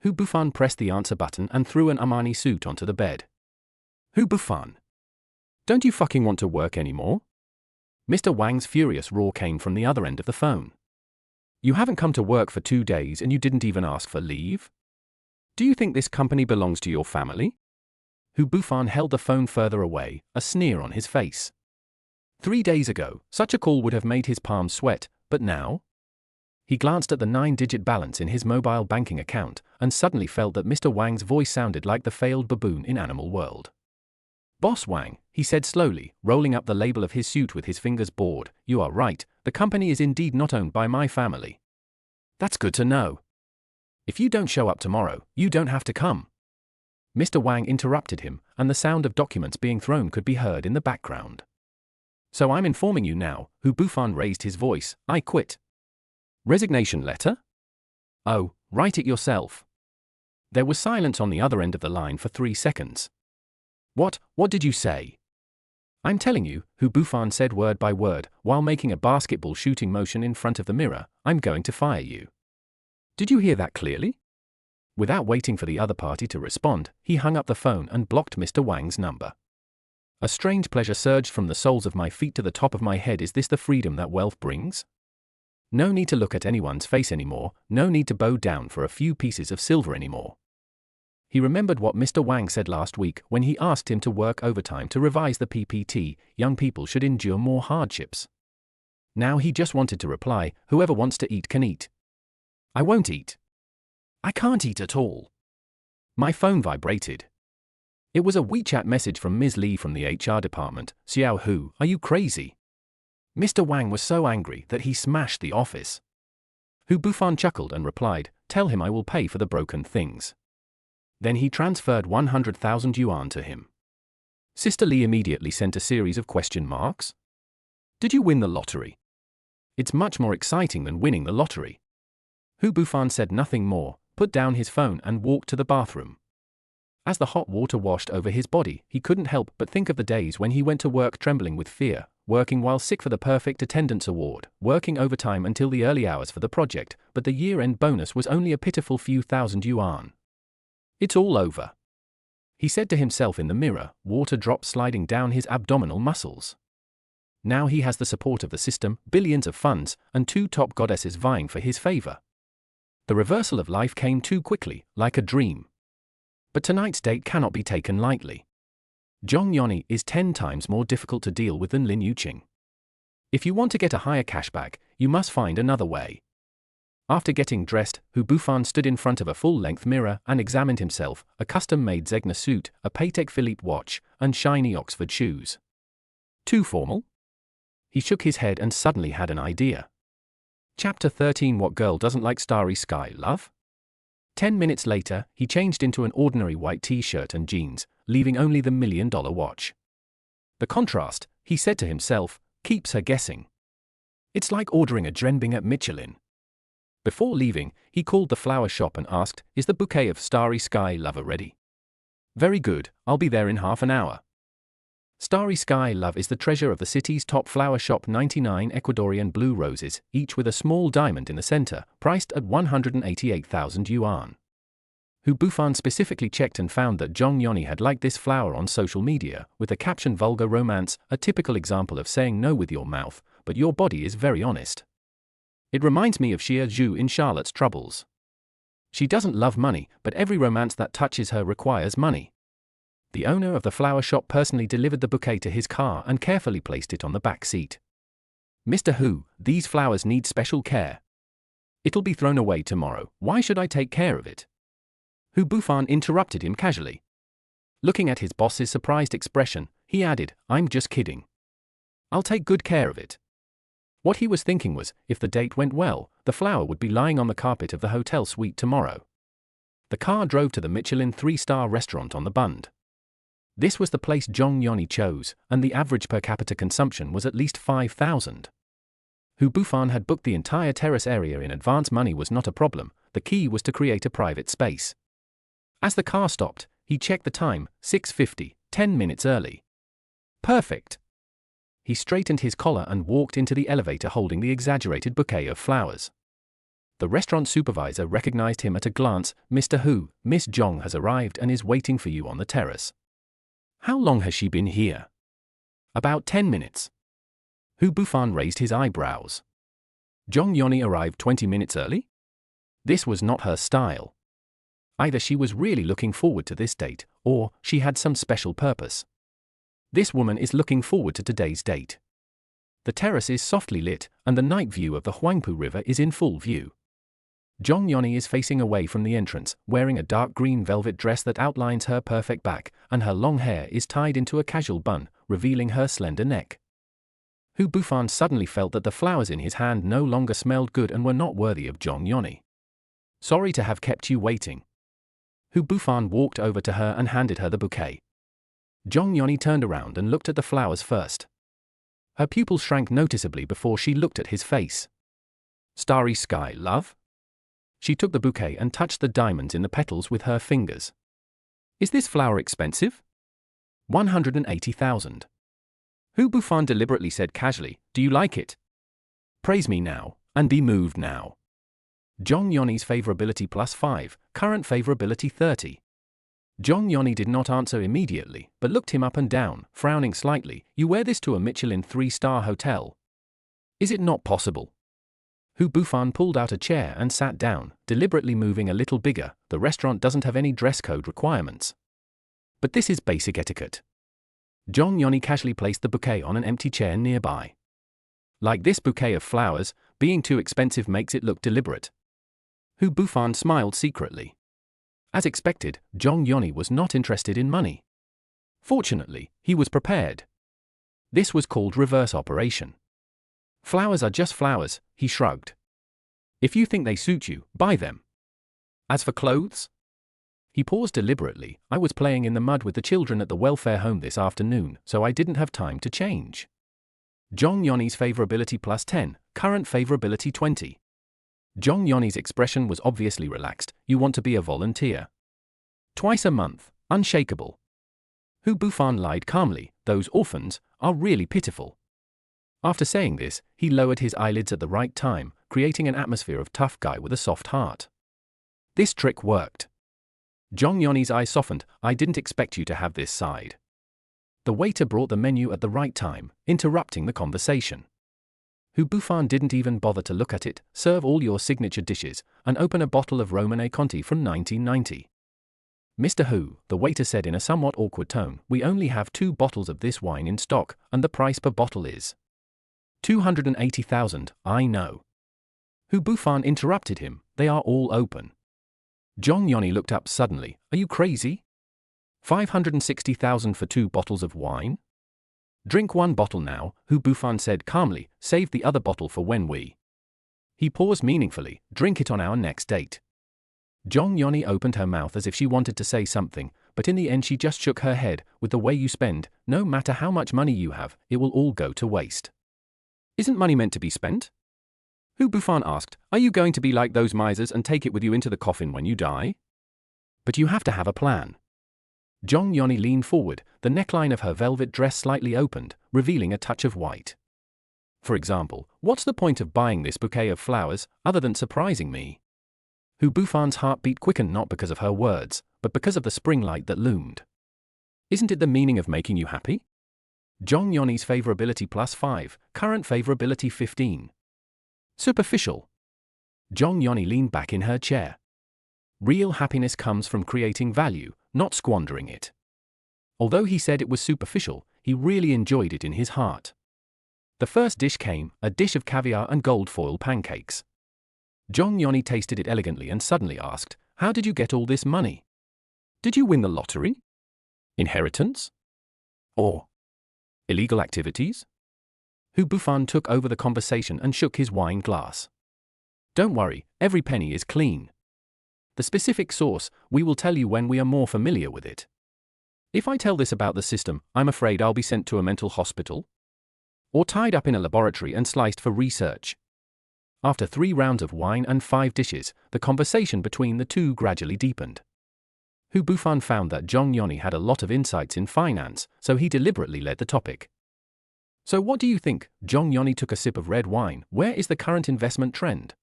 [SPEAKER 1] Hu Bufan pressed the answer button and threw an Armani suit onto the bed. Hu Bufan. Don't you fucking want to work anymore? Mr. Wang's furious roar came from the other end of the phone. You haven't come to work for 2 days and you didn't even ask for leave? Do you think this company belongs to your family? Hu Bufan held the phone further away, a sneer on his face. 3 days ago, such a call would have made his palms sweat, but now? He glanced at the 9-digit balance in his mobile banking account and suddenly felt that Mr. Wang's voice sounded like the failed baboon in Animal World. Boss Wang, he said slowly, rolling up the label of his suit with his fingers bored, you are right, the company is indeed not owned by my family. That's good to know. If you don't show up tomorrow, you don't have to come. Mr. Wang interrupted him, and the sound of documents being thrown could be heard in the background. So I'm informing you now, Hu Bufan raised his voice, I quit.
[SPEAKER 2] Resignation letter?
[SPEAKER 1] Oh, write it yourself. There was silence on the other end of the line for 3 seconds. What did you say? I'm telling you, Hu Bufan said word by word, while making a basketball shooting motion in front of the mirror, I'm going to fire you.
[SPEAKER 2] Did you hear that clearly?
[SPEAKER 1] Without waiting for the other party to respond, he hung up the phone and blocked Mr. Wang's number. A strange pleasure surged from the soles of my feet to the top of my head. Is this the freedom that wealth brings? No need to look at anyone's face anymore, no need to bow down for a few pieces of silver anymore. He remembered what Mr. Wang said last week when he asked him to work overtime to revise the PPT, young people should endure more hardships. Now he just wanted to reply, whoever wants to eat can eat. I won't eat. I can't eat at all. My phone vibrated. It was a WeChat message from Ms. Lee from the HR department. Xiao Hu, are you crazy? Mr. Wang was so angry that he smashed the office. Hu Bufan chuckled and replied, tell him I will pay for the broken things. Then he transferred 100,000 yuan to him. Sister Lee immediately sent a series of question marks.
[SPEAKER 2] Did you win the lottery?
[SPEAKER 1] It's much more exciting than winning the lottery. Hu Bufan said nothing more, put down his phone and walked to the bathroom. As the hot water washed over his body, he couldn't help but think of the days when he went to work trembling with fear, working while sick for the perfect attendance award, working overtime until the early hours for the project, but the year-end bonus was only a pitiful few thousand yuan. It's all over, he said to himself in the mirror, water drops sliding down his abdominal muscles. Now he has the support of the system, billions of funds, and 2 top goddesses vying for his favor. The reversal of life came too quickly, like a dream. But tonight's date cannot be taken lightly. Zhong Yoni is 10 times more difficult to deal with than Lin Yuqing. If you want to get a higher cashback, you must find another way. After getting dressed, Hu Bufan stood in front of a full-length mirror and examined himself, a custom-made Zegna suit, a Patek Philippe watch, and shiny Oxford shoes. Too formal? He shook his head and suddenly had an idea. Chapter 13. What girl doesn't like starry sky, love? 10 minutes later, he changed into an ordinary white t-shirt and jeans, leaving only the $1 million watch. The contrast, he said to himself, keeps her guessing. It's like ordering a Drenbing at Michelin. Before leaving, he called the flower shop and asked, is the bouquet of starry sky lover ready? Very good, I'll be there in half an hour. Starry Sky Love is the treasure of the city's top flower shop. 99 Ecuadorian blue roses, each with a small diamond in the center, priced at 188,000 yuan. Hu Bufan specifically checked and found that Zhong Yoni had liked this flower on social media, with the caption vulgar romance, a typical example of saying no with your mouth, but your body is very honest. It reminds me of Xia Zhu in Charlotte's Troubles. She doesn't love money, but every romance that touches her requires money. The owner of the flower shop personally delivered the bouquet to his car and carefully placed it on the back seat. Mr. Hu, these flowers need special care. It'll be thrown away tomorrow, why should I take care of it? Hu Bufan interrupted him casually. Looking at his boss's surprised expression, he added, I'm just kidding. I'll take good care of it. What he was thinking was, if the date went well, the flower would be lying on the carpet of the hotel suite tomorrow. The car drove to the Michelin 3-star restaurant on the Bund. This was the place Zhong Yoni chose, and the average per capita consumption was at least 5,000. Hu Bufan had booked the entire terrace area in advance. Money was not a problem, the key was to create a private space. As the car stopped, he checked the time, 6:50, 10 minutes early. Perfect. He straightened his collar and walked into the elevator holding the exaggerated bouquet of flowers. The restaurant supervisor recognized him at a glance. Mr. Hu, Miss Zhong has arrived and is waiting for you on the terrace. How long has she been here? About 10 minutes. Hu Bufan raised his eyebrows. Zhong Yoni arrived 20 minutes early? This was not her style. Either she was really looking forward to this date, or she had some special purpose. This woman is looking forward to today's date. The terrace is softly lit, and the night view of the Huangpu River is in full view. Zhong Yoni is facing away from the entrance, wearing a dark green velvet dress that outlines her perfect back, and her long hair is tied into a casual bun, revealing her slender neck. Hu Bufan suddenly felt that the flowers in his hand no longer smelled good and were not worthy of Zhong Yoni. Sorry to have kept you waiting. Hu Bufan walked over to her and handed her the bouquet. Zhong Yoni turned around and looked at the flowers first. Her pupils shrank noticeably before she looked at his face. Starry sky, love? She took the bouquet and touched the diamonds in the petals with her fingers. Is this flower expensive? 180,000. Hu Bufan deliberately said casually, do you like it? Praise me now, and be moved now. Zhong Yoni's favorability +5, current favorability 30. Zhong Yoni did not answer immediately, but looked him up and down, frowning slightly. You wear this to a Michelin 3-star hotel. Is it not possible? Hu Bufan pulled out a chair and sat down, deliberately moving a little bigger. The restaurant doesn't have any dress code requirements. But this is basic etiquette. Zhong Yoni casually placed the bouquet on an empty chair nearby. Like this bouquet of flowers, being too expensive makes it look deliberate. Hu Bufan smiled secretly. As expected, Zhong Yoni was not interested in money. Fortunately, he was prepared. This was called reverse operation. Flowers are just flowers, he shrugged. If you think they suit you, buy them. As for clothes? He paused deliberately. I was playing in the mud with the children at the welfare home this afternoon, so I didn't have time to change. Zhong Yoni's favorability +10, current favorability 20. Zhong Yoni's expression was obviously relaxed. You want to be a volunteer. Twice a month, unshakable. Hu Bufan lied calmly. Those orphans are really pitiful. After saying this, he lowered his eyelids at the right time, creating an atmosphere of tough guy with a soft heart. This trick worked. Zhong Yoni's eyes softened. I didn't expect you to have this side. The waiter brought the menu at the right time, interrupting the conversation. Hu Bufan didn't even bother to look at it. Serve all your signature dishes, and open a bottle of Romanée Conti from 1990. Mr. Hu, the waiter said in a somewhat awkward tone, we only have 2 bottles of this wine in stock, and the price per bottle is 280,000, I know. Hu Bufan interrupted him, they are all open. Zhong Yoni looked up suddenly, are you crazy? 560,000 for 2 bottles of wine? Drink 1 bottle now, Hu Bufan said calmly, save the other bottle for when we. He paused meaningfully, drink it on our next date. Zhong Yoni opened her mouth as if she wanted to say something, but in the end she just shook her head. With the way you spend, no matter how much money you have, it will all go to waste. Isn't money meant to be spent? Hu Bufan asked, are you going to be like those misers and take it with you into the coffin when you die? But you have to have a plan. Zhong Yoni leaned forward, the neckline of her velvet dress slightly opened, revealing a touch of white. For example, what's the point of buying this bouquet of flowers, other than surprising me? Hu Bufan's heartbeat quickened not because of her words, but because of the spring light that loomed. Isn't it the meaning of making you happy? Zhong Yoni's favorability +5, current favorability 15. Superficial. Zhong Yoni leaned back in her chair. Real happiness comes from creating value, not squandering it. Although he said it was superficial, he really enjoyed it in his heart. The first dish came, a dish of caviar and gold foil pancakes. Zhong Yoni tasted it elegantly and suddenly asked, how did you get all this money? Did you win the lottery? Inheritance? Or illegal activities? Hu Bufan took over the conversation and shook his wine glass. Don't worry, every penny is clean. The specific source, we will tell you when we are more familiar with it. If I tell this about the system, I'm afraid I'll be sent to a mental hospital. Or tied up in a laboratory and sliced for research. After 3 rounds of wine and 5 dishes, the conversation between the two gradually deepened. Hu Bufan found that Zhong Yoni had a lot of insights in finance, so he deliberately led the topic. So what do you think? Zhong Yoni took a sip of red wine. Where is the current investment trend?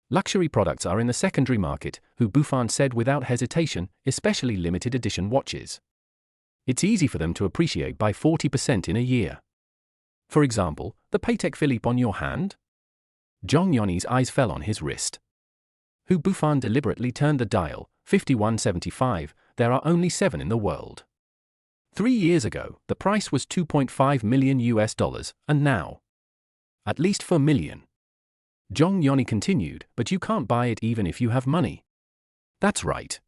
[SPEAKER 1] Luxury products are in the secondary market, Hu Bufan said without hesitation, especially limited edition watches. It's easy for them to appreciate by 40% in a year. For example, the Patek Philippe on your hand? Zhong Yoni's eyes fell on his wrist. Hu Bufan deliberately turned the dial, 5175, there are only 7 in the world. 3 years ago, the price was $2.5 million, and now, at least $4 million. Zhong Yoni continued, but you can't buy it even if you have money. That's right.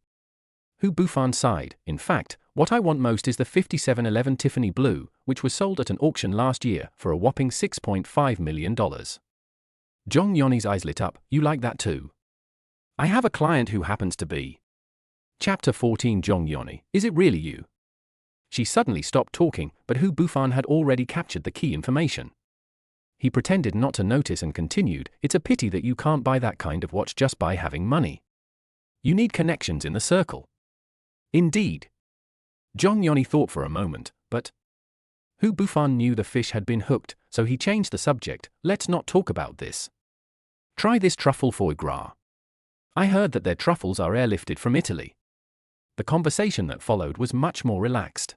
[SPEAKER 1] Hu Bufan sighed. In fact, what I want most is the 5711 Tiffany Blue, which was sold at an auction last year for a whopping $6.5 million. Zhong Yoni's eyes lit up. You like that too? I have a client who happens to be Chapter 14. Jongyoni, is it really you? She suddenly stopped talking, but Hu Bufan had already captured the key information. He pretended not to notice and continued, it's a pity that you can't buy that kind of watch just by having money. You need connections in the circle. Indeed. Jongyoni thought for a moment, but Hu Bufan knew the fish had been hooked, so he changed the subject. Let's not talk about this. Try this truffle foie gras. I heard that their truffles are airlifted from Italy. The conversation that followed was much more relaxed.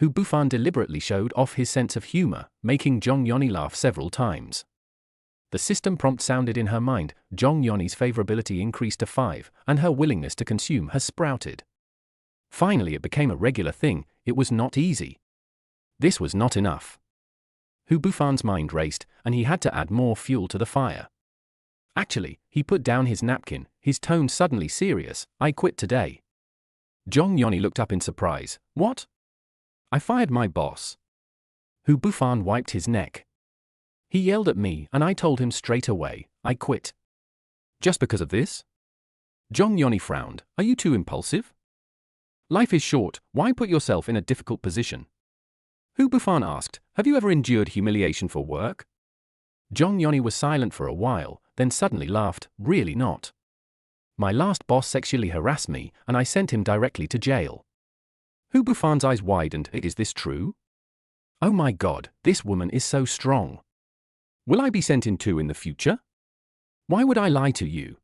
[SPEAKER 1] Hu Bufan deliberately showed off his sense of humor, making Jongyoni laugh several times. The system prompt sounded in her mind, Jongyoni's favorability increased to 5, and her willingness to consume has sprouted. Finally it became a regular thing. It was not easy. This was not enough. Hu Bufan's mind raced, and he had to add more fuel to the fire. Actually, he put down his napkin, his tone suddenly serious. I quit today. Jongyoni looked up in surprise. What? I fired my boss. Hu Bufan wiped his neck. He yelled at me, and I told him straight away, I quit. Just because of this? Jongyoni frowned. Are you too impulsive? Life is short, why put yourself in a difficult position? Hu Bufan asked, have you ever endured humiliation for work? Jongyoni was silent for a while, then suddenly laughed, really not. My last boss sexually harassed me, and I sent him directly to jail. Hu Bufan's eyes widened. Is this true? Oh my God, this woman is so strong. Will I be sent in too in the future? Why would I lie to you?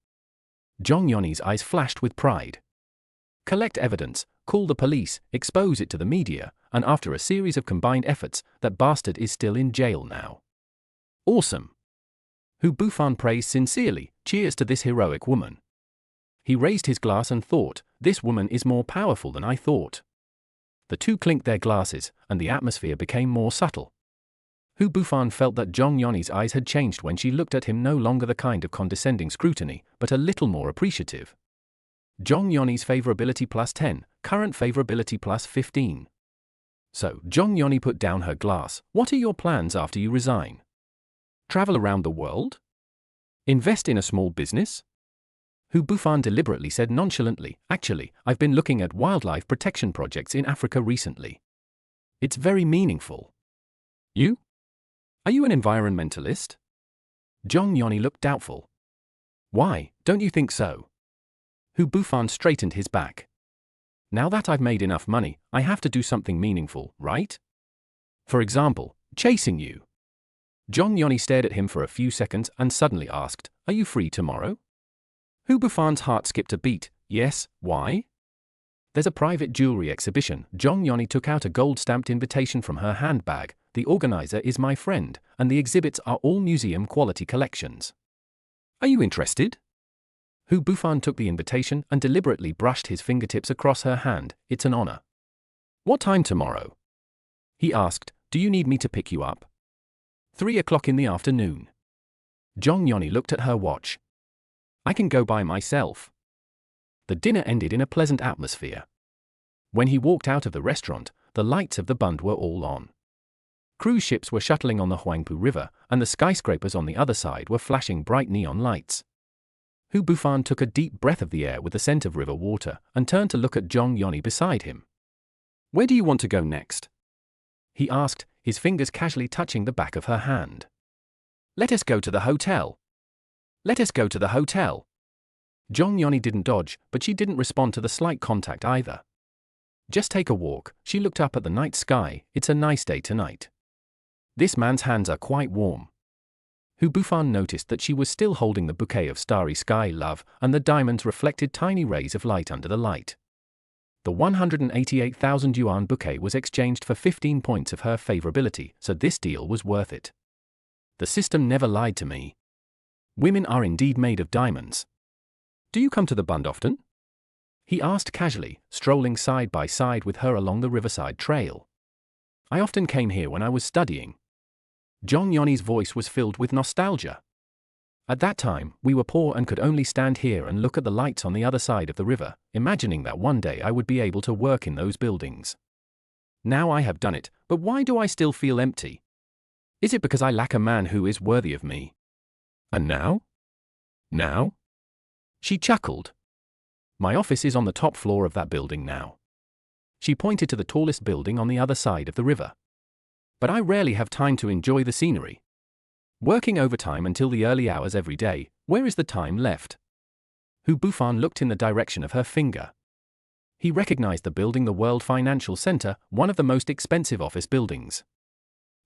[SPEAKER 1] Jongyoni's eyes flashed with pride. Collect evidence, call the police, expose it to the media, and after a series of combined efforts, that bastard is still in jail now. Awesome. Hu Bufan praised sincerely, cheers to this heroic woman. He raised his glass and thought, this woman is more powerful than I thought. The two clinked their glasses, and the atmosphere became more subtle. Hu Bufan felt that Jongyoni's eyes had changed when she looked at him, no longer the kind of condescending scrutiny, but a little more appreciative. Jongyoni's favorability plus 10, current favorability plus 15. So, Jongyoni put down her glass. What are your plans after you resign? Travel around the world? Invest in a small business? Hu Bufan deliberately said nonchalantly, actually, I've been looking at wildlife protection projects in Africa recently. It's very meaningful. You? Are you an environmentalist? Jongyoni looked doubtful. Why, don't you think so? Hu Bufan straightened his back. Now that I've made enough money, I have to do something meaningful, right? For example, chasing you. Jongyoni stared at him for a few seconds and suddenly asked, are you free tomorrow? Hu Bufan's heart skipped a beat. Yes, why? There's a private jewelry exhibition. Jongyoni took out a gold-stamped invitation from her handbag. The organizer is my friend, and the exhibits are all museum-quality collections. Are you interested? Hu Bufan took the invitation and deliberately brushed his fingertips across her hand. It's an honor. What time tomorrow? He asked, do you need me to pick you up? 3 o'clock in the afternoon. Jongyoni looked at her watch. I can go by myself. The dinner ended in a pleasant atmosphere. When he walked out of the restaurant, the lights of the Bund were all on. Cruise ships were shuttling on the Huangpu River, and the skyscrapers on the other side were flashing bright neon lights. Hu Bufan took a deep breath of the air with the scent of river water, and turned to look at Jongyoni beside him. Where do you want to go next? He asked, his fingers casually touching the back of her hand. Let us go to the hotel. Let us go to the hotel. Jongyoni didn't dodge, but she didn't respond to the slight contact either. Just take a walk. She looked up at the night sky. It's a nice day tonight. This man's hands are quite warm. Hu Bufan noticed that she was still holding the bouquet of starry sky love, and the diamonds reflected tiny rays of light under the light. The 188,000 yuan bouquet was exchanged for 15 points of her favorability, so this deal was worth it. The system never lied to me. Women are indeed made of diamonds. Do you come to the Bund often? He asked casually, strolling side by side with her along the riverside trail. I often came here when I was studying. Jongyoni's voice was filled with nostalgia. At that time, we were poor and could only stand here and look at the lights on the other side of the river, imagining that one day I would be able to work in those buildings. Now I have done it, but why do I still feel empty? Is it because I lack a man who is worthy of me? And now? Now? She chuckled. My office is on the top floor of that building now. She pointed to the tallest building on the other side of the river. But I rarely have time to enjoy the scenery. Working overtime until the early hours every day, where is the time left? Hu Bufan looked in the direction of her finger. He recognized the building, the World Financial Center, one of the most expensive office buildings.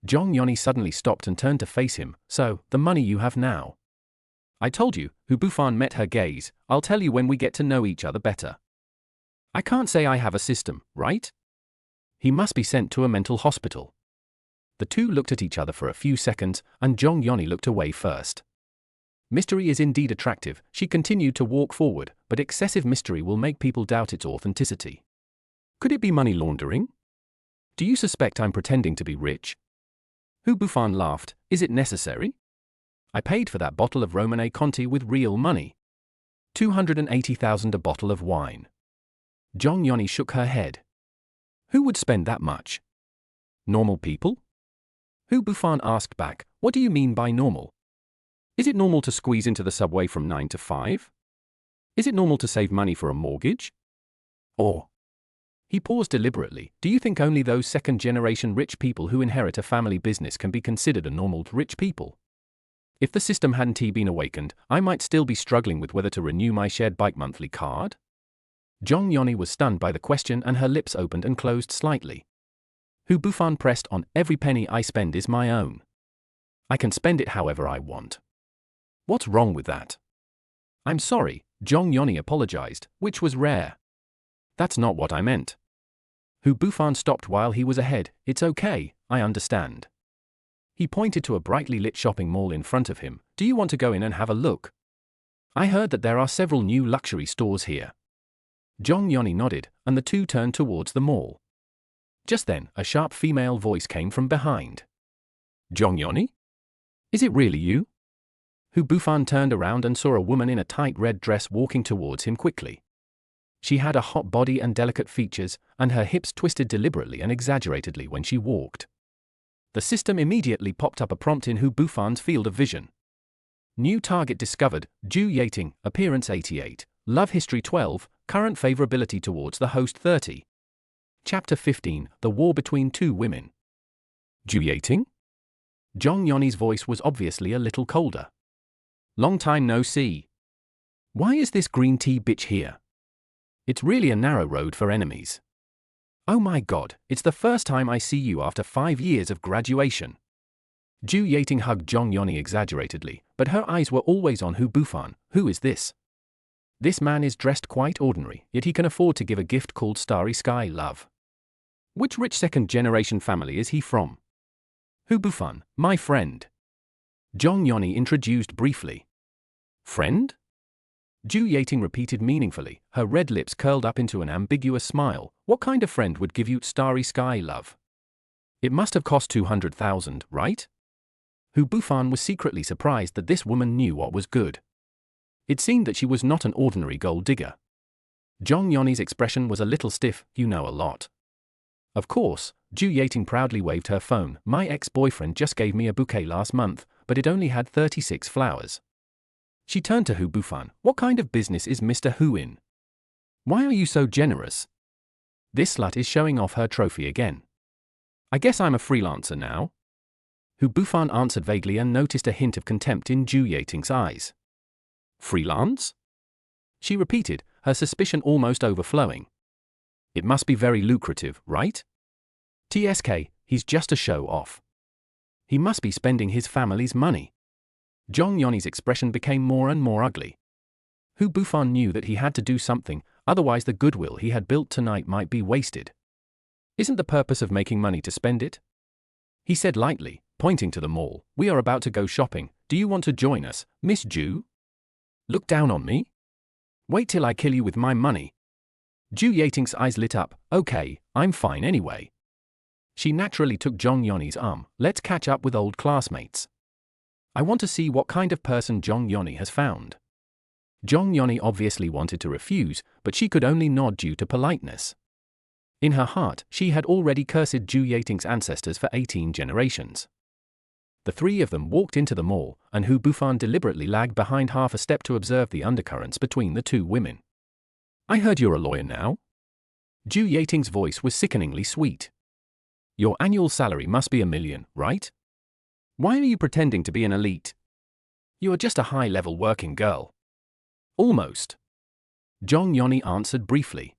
[SPEAKER 1] Zhong Yoni suddenly stopped and turned to face him. So, the money you have now. I told you, Hu Bufan met her gaze. I'll tell you when we get to know each other better. I can't say I have a system, right? He must be sent to a mental hospital. The two looked at each other for a few seconds, and Zhong Yoni looked away first. Mystery is indeed attractive, she continued to walk forward, but excessive mystery will make people doubt its authenticity. Could it be money laundering? Do you suspect I'm pretending to be rich? Hu Bufan laughed. Is it necessary? I paid for that bottle of Romanée Conti with real money. 280,000 a bottle of wine. Zhong Yoni shook her head. Who would spend that much? Normal people? Hu Bufan asked back, what do you mean by normal? Is it normal to squeeze into the subway from 9 to 5? Is it normal to save money for a mortgage? Or? He paused deliberately. Do you think only those second-generation rich people who inherit a family business can be considered a normal rich people? If the system hadn't been awakened, I might still be struggling with whether to renew my shared bike monthly card. Zhong Yoni was stunned by the question and her lips opened and closed slightly. Hu Bufan pressed on. Every penny I spend is my own. I can spend it however I want. What's wrong with that? I'm sorry, Zhong Yoni apologized, which was rare. That's not what I meant. Hu Bufan stopped while he was ahead. It's okay, I understand. He pointed to a brightly lit shopping mall in front of him. Do you want to go in and have a look? I heard that there are several new luxury stores here. Zhong Yoni nodded, and the two turned towards the mall. Just then, a sharp female voice came from behind. Zhong Yoni? Is it really you? Hu Bufan turned around and saw a woman in a tight red dress walking towards him quickly. She had a hot body and delicate features, and her hips twisted deliberately and exaggeratedly when she walked. The system immediately popped up a prompt in Hu Bufan's field of vision. New target discovered, Zhu Yating, appearance 88, love history 12, current favorability towards the host 30. Chapter 15, The War Between Two Women. Zhu Yating? Zhong Yoni's voice was obviously a little colder. Long time no see. Why is this green tea bitch here? It's really a narrow road for enemies. Oh my god, it's the first time I see you after 5 years of graduation. Zhu Yating hugged Zhong Yoni exaggeratedly, but her eyes were always on Hu Bufan. Who is this? This man is dressed quite ordinary, yet he can afford to give a gift called Starry Sky Love. Which rich second-generation family is he from? Hu Bufan, my friend. Zhong Yoni introduced briefly. Friend? Zhu Yating repeated meaningfully, her red lips curled up into an ambiguous smile. What kind of friend would give you Starry Sky Love? It must have cost 200,000, right? Hu Bufan was secretly surprised that this woman knew what was good. It seemed that she was not an ordinary gold digger. Zhong Yoni's expression was a little stiff. You know a lot. Of course, Zhu Yating proudly waved her phone. My ex-boyfriend just gave me a bouquet last month, but it only had 36 flowers. She turned to Hu Bufan. What kind of business is Mr. Hu in? Why are you so generous? This slut is showing off her trophy again. I guess I'm a freelancer now. Hu Bufan answered vaguely and noticed a hint of contempt in Zhu Yating's eyes. Freelance? She repeated, her suspicion almost overflowing. It must be very lucrative, right? TSK, he's just a show-off. He must be spending his family's money. Zhong Yoni's expression became more and more ugly. Hu Bufan knew that he had to do something, otherwise the goodwill he had built tonight might be wasted. Isn't the purpose of making money to spend it? He said lightly, pointing to the mall. We are about to go shopping. Do you want to join us, Miss Zhu? Look down on me? Wait till I kill you with my money. Zhu Yating's eyes lit up. Okay, I'm fine anyway. She naturally took Zhong Yoni's arm. Let's catch up with old classmates. I want to see what kind of person Zhong Yoni has found. Zhong Yoni obviously wanted to refuse, but she could only nod due to politeness. In her heart, she had already cursed Zhu Yating's ancestors for 18 generations. The three of them walked into the mall, and Hu Bufan deliberately lagged behind half a step to observe the undercurrents between the two women. I heard you're a lawyer now. Zhu Yating's voice was sickeningly sweet. Your annual salary must be $1 million, right? Why are you pretending to be an elite? You are just a high-level working girl. Almost. Zhong Yoni answered briefly.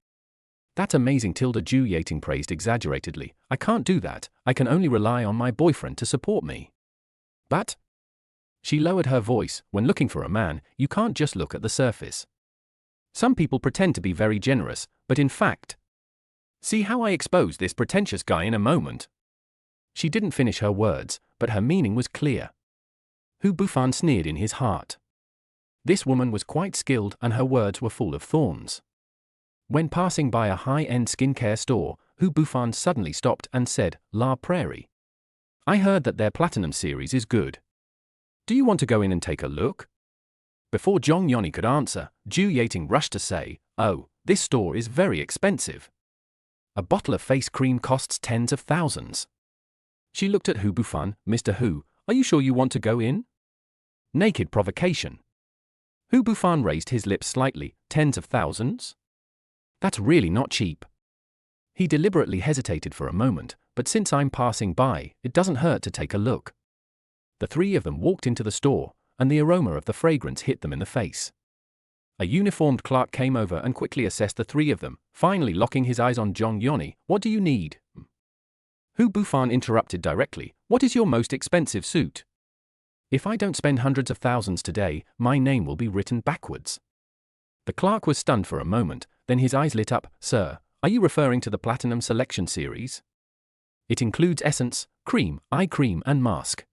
[SPEAKER 1] That's amazing, Zhu Yating praised exaggeratedly. I can't do that. I can only rely on my boyfriend to support me. But? She lowered her voice. When looking for a man, you can't just look at the surface. Some people pretend to be very generous, but in fact, see how I expose this pretentious guy in a moment. She didn't finish her words, but her meaning was clear. Hu Bufan sneered in his heart. This woman was quite skilled and her words were full of thorns. When passing by a high-end skincare store, Hu Bufan suddenly stopped and said, La Prairie. I heard that their Platinum series is good. Do you want to go in and take a look? Before Zhong Yoni could answer, Zhu Yating rushed to say, Oh, this store is very expensive. A bottle of face cream costs tens of thousands. She looked at Hu Bufan. Mr. Hu, are you sure you want to go in? Naked provocation. Hu Bufan raised his lips slightly. Tens of thousands? That's really not cheap. He deliberately hesitated for a moment, but since I'm passing by, it doesn't hurt to take a look. The three of them walked into the store, and the aroma of the fragrance hit them in the face. A uniformed clerk came over and quickly assessed the three of them, finally locking his eyes on Zhong Yoni. What do you need? Hu Bufan interrupted directly. What is your most expensive suit? If I don't spend hundreds of thousands today, my name will be written backwards. The clerk was stunned for a moment, then his eyes lit up. Sir, are you referring to the Platinum Selection series? It includes essence, cream, eye cream and mask.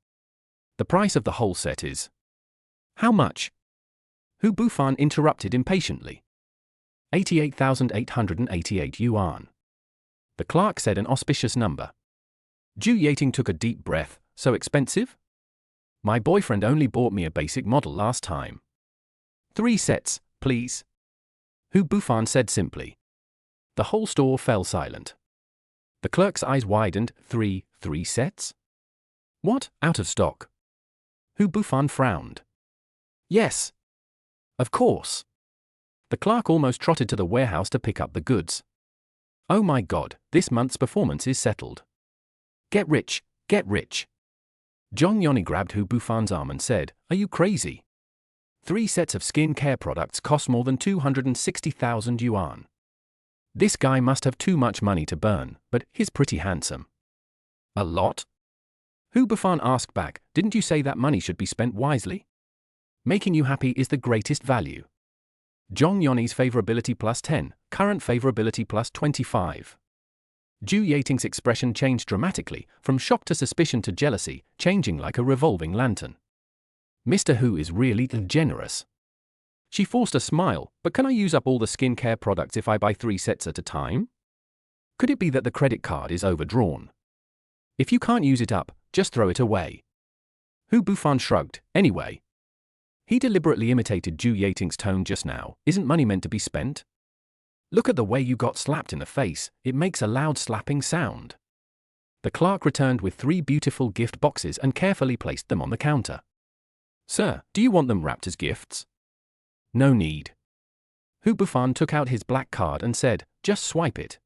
[SPEAKER 1] The price of the whole set is... How much? Hu Bufan interrupted impatiently. 88,888 yuan. The clerk said an auspicious number. Zhu Yating took a deep breath. So expensive? My boyfriend only bought me a basic model last time. 3 sets, please. Hu Bufan said simply. The whole store fell silent. The clerk's eyes widened. Three sets? What, out of stock? Hu Bufan frowned. Yes. Of course. The clerk almost trotted to the warehouse to pick up the goods. Oh my God, this month's performance is settled. Get rich, get rich. Zhong Yoni grabbed Hu Bufan's arm and said, Are you crazy? 3 sets of skin care products cost more than 260,000 yuan. This guy must have too much money to burn, but he's pretty handsome. A lot? Hu Bufan asked back, Didn't you say that money should be spent wisely? Making you happy is the greatest value. Zhong Yoni's favorability plus 10, current favorability plus 25. Zhu Yating's expression changed dramatically, from shock to suspicion to jealousy, changing like a revolving lantern. Mr. Hu is really generous. She forced a smile, but can I use up all the skincare products if I buy 3 sets at a time? Could it be that the credit card is overdrawn? If you can't use it up, just throw it away. Hu Bufan shrugged. Anyway. He deliberately imitated Zhu Yating's tone just now. Isn't money meant to be spent? Look at the way you got slapped in the face, it makes a loud slapping sound. The clerk returned with 3 beautiful gift boxes and carefully placed them on the counter. Sir, do you want them wrapped as gifts? No need. Hu Bufan took out his black card and said, Just swipe it.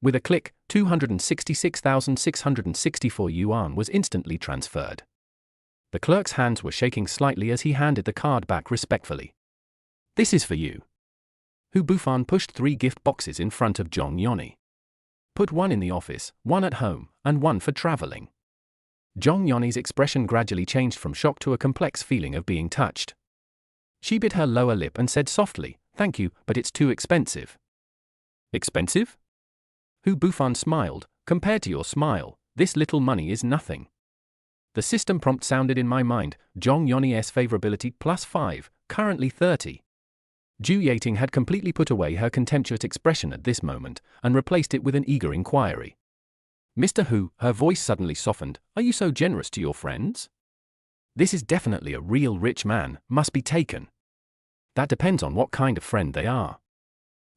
[SPEAKER 1] With a click, 266,664 yuan was instantly transferred. The clerk's hands were shaking slightly as he handed the card back respectfully. This is for you. Hu Bufan pushed 3 gift boxes in front of Zhong Yoni. Put 1 in the office, 1 at home, and 1 for traveling. Zhong Yoni's expression gradually changed from shock to a complex feeling of being touched. She bit her lower lip and said softly, Thank you, but it's too expensive. Expensive? Hu Bufan smiled. Compared to your smile, this little money is nothing. The system prompt sounded in my mind. Zhong Yoni's favorability plus 5, currently 30. Zhu Yating had completely put away her contemptuous expression at this moment, and replaced it with an eager inquiry. Mr. Hu, her voice suddenly softened, Are you so generous to your friends? This is definitely a real rich man, must be taken. That depends on what kind of friend they are.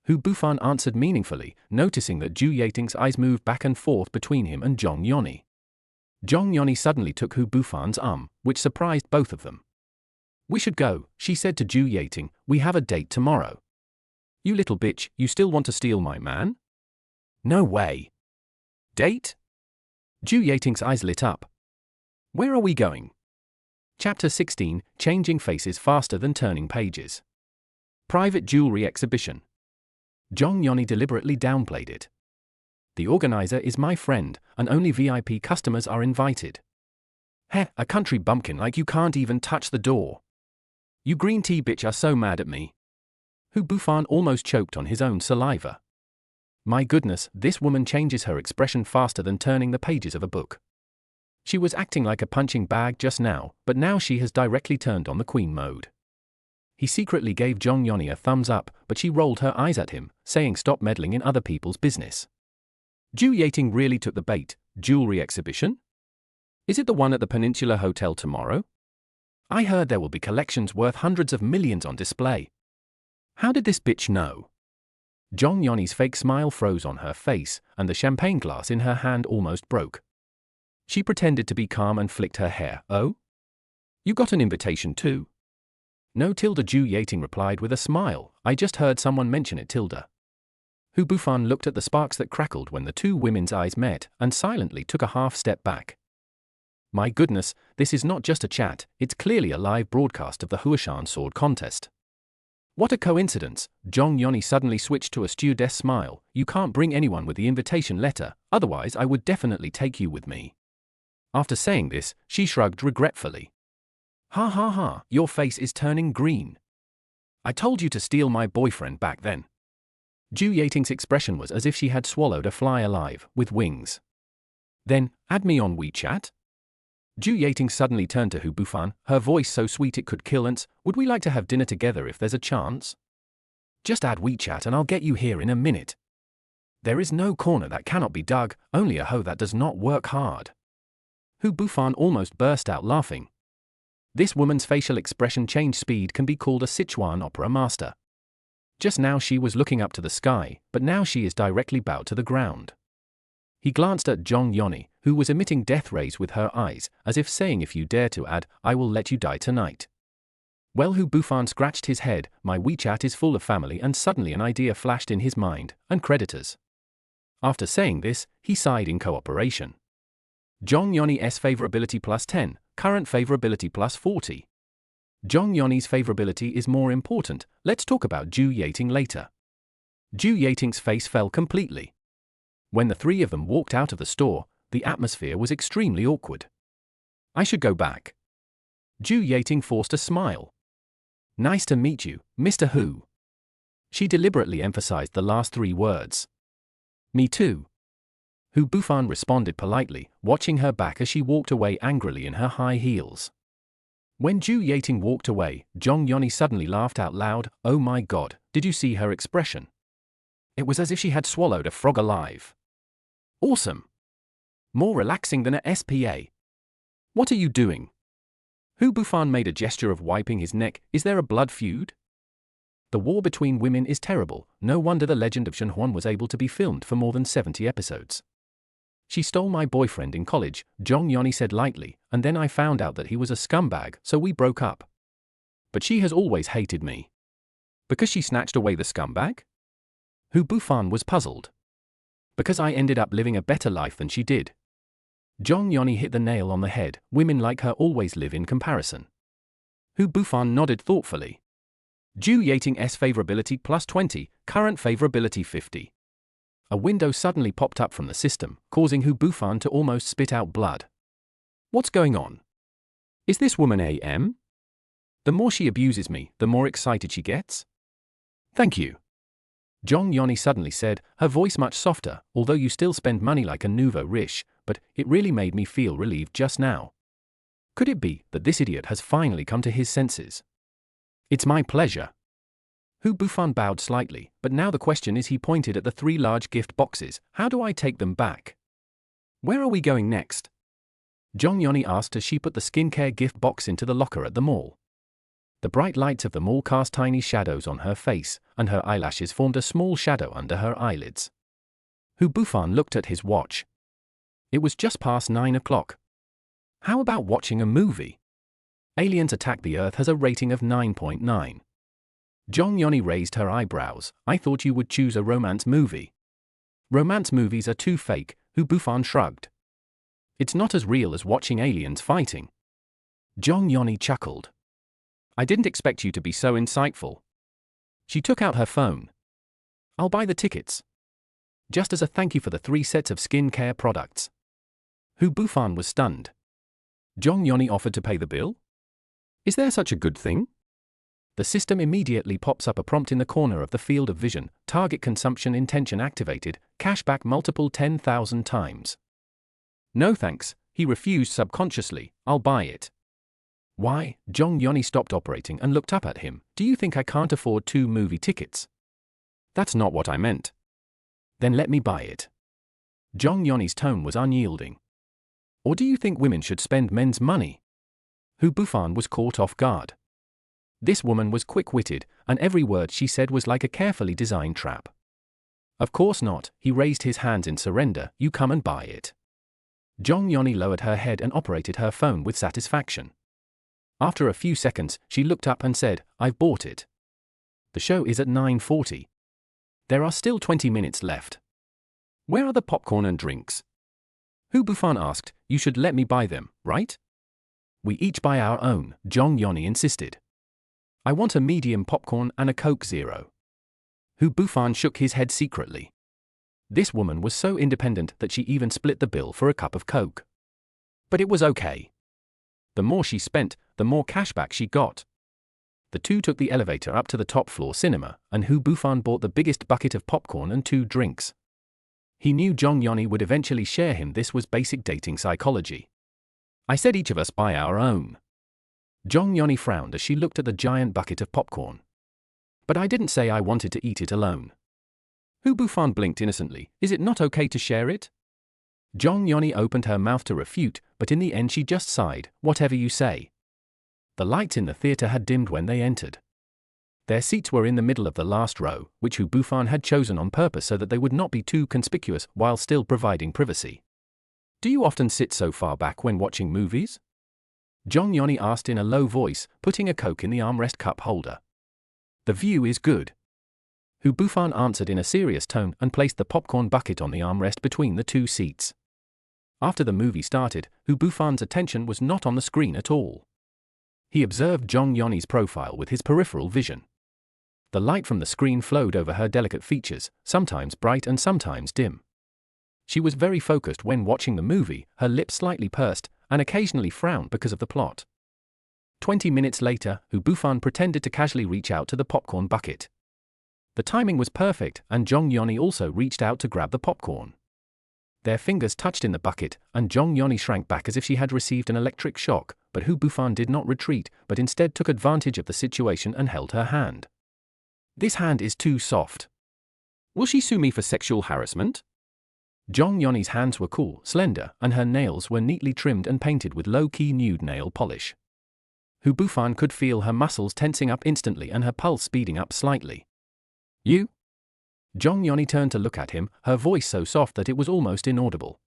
[SPEAKER 1] Hu Bufan answered meaningfully, noticing that Zhu Yating's eyes moved back and forth between him and Zhong Yoni. Zhong Yoni suddenly took Hu Bufan's arm, which surprised both of them. We should go, she said to Zhu Yating, we have a date tomorrow.
[SPEAKER 2] You little bitch, you still want to steal my man?
[SPEAKER 1] No way.
[SPEAKER 2] Date?
[SPEAKER 1] Zhu Yating's eyes lit up. Where are we going? Chapter 16, Changing Faces Faster Than Turning Pages. Private Jewelry Exhibition. Zhong Yoni deliberately downplayed it. The organizer is my friend, and only VIP customers are invited. Heh, a country bumpkin like you can't even touch the door. You green tea bitch are so mad at me. Hu Bufan almost choked on his own saliva. My goodness, this woman changes her expression faster than turning the pages of a book. She was acting like a punching bag just now, but now she has directly turned on the queen mode. He secretly gave Zhong Yoni a thumbs up, but she rolled her eyes at him, saying stop meddling in other people's business. Zhu Yating really took the bait. Jewelry exhibition? Is it the one at the Peninsula Hotel tomorrow? I heard there will be collections worth hundreds of millions on display. How did this bitch know? Zhong Yoni's fake smile froze on her face, and the champagne glass in her hand almost broke. She pretended to be calm and flicked her hair. Oh? You got an invitation too? No, Tilda. Zhu Yating replied with a smile. I just heard someone mention it, Tilda. Hu Bufan looked at the sparks that crackled when the two women's eyes met, and silently took a half step back. My goodness, this is not just a chat, it's clearly a live broadcast of the Huashan sword contest. What a coincidence. Zhong Yoni suddenly switched to a stewardess smile. You can't bring anyone with the invitation letter, otherwise I would definitely take you with me. After saying this, she shrugged regretfully. Ha ha ha, your face is turning green. I told you to steal my boyfriend back then. Zhu Yating's expression was as if she had swallowed a fly alive, with wings. Then, add me on WeChat? Zhu Yating suddenly turned to Hu Bufan, her voice so sweet it could kill ants. Would we like to have dinner together if there's a chance? Just add WeChat and I'll get you here in a minute. There is no corner that cannot be dug, only a hoe that does not work hard. Hu Bufan almost burst out laughing. This woman's facial expression change speed can be called a Sichuan opera master. Just now she was looking up to the sky, but now she is directly bowed to the ground. He glanced at Zhong Yoni, who was emitting death rays with her eyes, as if saying if you dare to add, I will let you die tonight. Well, Hu Bufan scratched his head. My WeChat is full of family, and suddenly an idea flashed in his mind, and creditors. After saying this, he sighed in cooperation. Zhong Yoni's favorability plus 10, current favorability plus 40. Zhong Yoni's favorability is more important, let's talk about Zhu Yating later. Zhu Yating's face fell completely. When the three of them walked out of the store, the atmosphere was extremely awkward. I should go back. Zhu Yating forced a smile. Nice to meet you, Mr. Hu. She deliberately emphasized the last three words. Me too. Hu Bufan responded politely, watching her back as she walked away angrily in her high heels. When Zhu Yating walked away, Zhong Yoni suddenly laughed out loud. Oh my god, did you see her expression? It was as if she had swallowed a frog alive. Awesome. More relaxing than a SPA. What are you doing? Hu Bufan made a gesture of wiping his neck. Is there a blood feud? The war between women is terrible, no wonder the legend of Shenhuan was able to be filmed for more than 70 episodes. She stole my boyfriend in college, Zhong Yoni said lightly, and then I found out that he was a scumbag, so we broke up. But she has always hated me. Because she snatched away the scumbag? Hu Bufan was puzzled. Because I ended up living a better life than she did. Zhong Yoni hit the nail on the head. Women like her always live in comparison. Hu Bufan nodded thoughtfully. Zhu Yating's favorability plus 20, current favorability 50. A window suddenly popped up from the system, causing Hu Bufan to almost spit out blood. What's going on? Is this woman AM? The more she abuses me, the more excited she gets? Thank you. Zhong Yoni suddenly said, her voice much softer, although you still spend money like a nouveau riche, but it really made me feel relieved just now. Could it be that this idiot has finally come to his senses? It's my pleasure. Hu Bufan bowed slightly, but now the question is, he pointed at the three large gift boxes. How do I take them back? Where are we going next? Zhong Yoni asked as she put the skincare gift box into the locker at the mall. The bright lights of the mall cast tiny shadows on her face, and her eyelashes formed a small shadow under her eyelids. Hu Bufan looked at his watch. It was just past 9 o'clock. How about watching a movie? Aliens Attack the Earth has a rating of 9.9. Jong Yoni raised her eyebrows. I thought you would choose a romance movie. Romance movies are too fake, Hu Bufan shrugged. It's not as real as watching aliens fighting. Jong Yoni chuckled. I didn't expect you to be so insightful. She took out her phone. I'll buy the tickets. Just as a thank you for the 3 sets of skincare products. Hu Bufan was stunned. Jong Yoni offered to pay the bill?
[SPEAKER 2] Is there such a good thing?
[SPEAKER 1] The system immediately pops up a prompt in the corner of the field of vision, target consumption intention activated, cashback multiple 10,000 times. No thanks, he refused subconsciously, I'll buy it. Why? Jong Yoni stopped operating and looked up at him. Do you think I can't afford 2 movie tickets?
[SPEAKER 2] That's not what I meant.
[SPEAKER 1] Then let me buy it. Jong Yoni's tone was unyielding. Or do you think women should spend men's money? Hu Bufan was caught off guard. This woman was quick-witted, and every word she said was like a carefully designed trap. Of course not, he raised his hands in surrender, you come and buy it. Jong Yoni lowered her head and operated her phone with satisfaction. After a few seconds, she looked up and said, I've bought it. The show is at 9:40. There are still 20 minutes left. Where are the popcorn and drinks? Hu Bufan asked, you should let me buy them, right? We each buy our own, Jong Yoni insisted. I want a medium popcorn and a Coke Zero. Hu Bufan shook his head secretly. This woman was so independent that she even split the bill for a cup of Coke. But it was okay. The more she spent, the more cashback she got. The two took the elevator up to the top floor cinema, and Hu Bufan bought the biggest bucket of popcorn and 2 drinks. He knew Jong Yoni would eventually share him. This was basic dating psychology. I said each of us buy our own. Jong Yoni frowned as she looked at the giant bucket of popcorn. But I didn't say I wanted to eat it alone. Hu Bufan blinked innocently. Is it not okay to share it? Jong Yoni opened her mouth to refute, but in the end she just sighed, whatever you say. The lights in the theater had dimmed when they entered. Their seats were in the middle of the last row, which Hu Bufan had chosen on purpose so that they would not be too conspicuous while still providing privacy. Do you often sit so far back when watching movies? Jong Yoni asked in a low voice, putting a Coke in the armrest cup holder. The view is good. Hu Bufan answered in a serious tone and placed the popcorn bucket on the armrest between the 2 seats. After the movie started, Hu Bufan's attention was not on the screen at all. He observed Jong Yoni's profile with his peripheral vision. The light from the screen flowed over her delicate features, sometimes bright and sometimes dim. She was very focused when watching the movie, her lips slightly pursed, and occasionally frowned because of the plot. 20 minutes later, Hu Bufan pretended to casually reach out to the popcorn bucket. The timing was perfect, and Jong Yoni also reached out to grab the popcorn. Their fingers touched in the bucket, and Jong Yoni shrank back as if she had received an electric shock, but Hu Bufan did not retreat, but instead took advantage of the situation and held her hand. This hand is too soft.
[SPEAKER 2] Will she sue me for sexual harassment?
[SPEAKER 1] Jong Yoni's hands were cool, slender, and her nails were neatly trimmed and painted with low-key nude nail polish. Hu Bufan could feel her muscles tensing up instantly and her pulse speeding up slightly. You? Jong Yoni turned to look at him, her voice so soft that it was almost inaudible.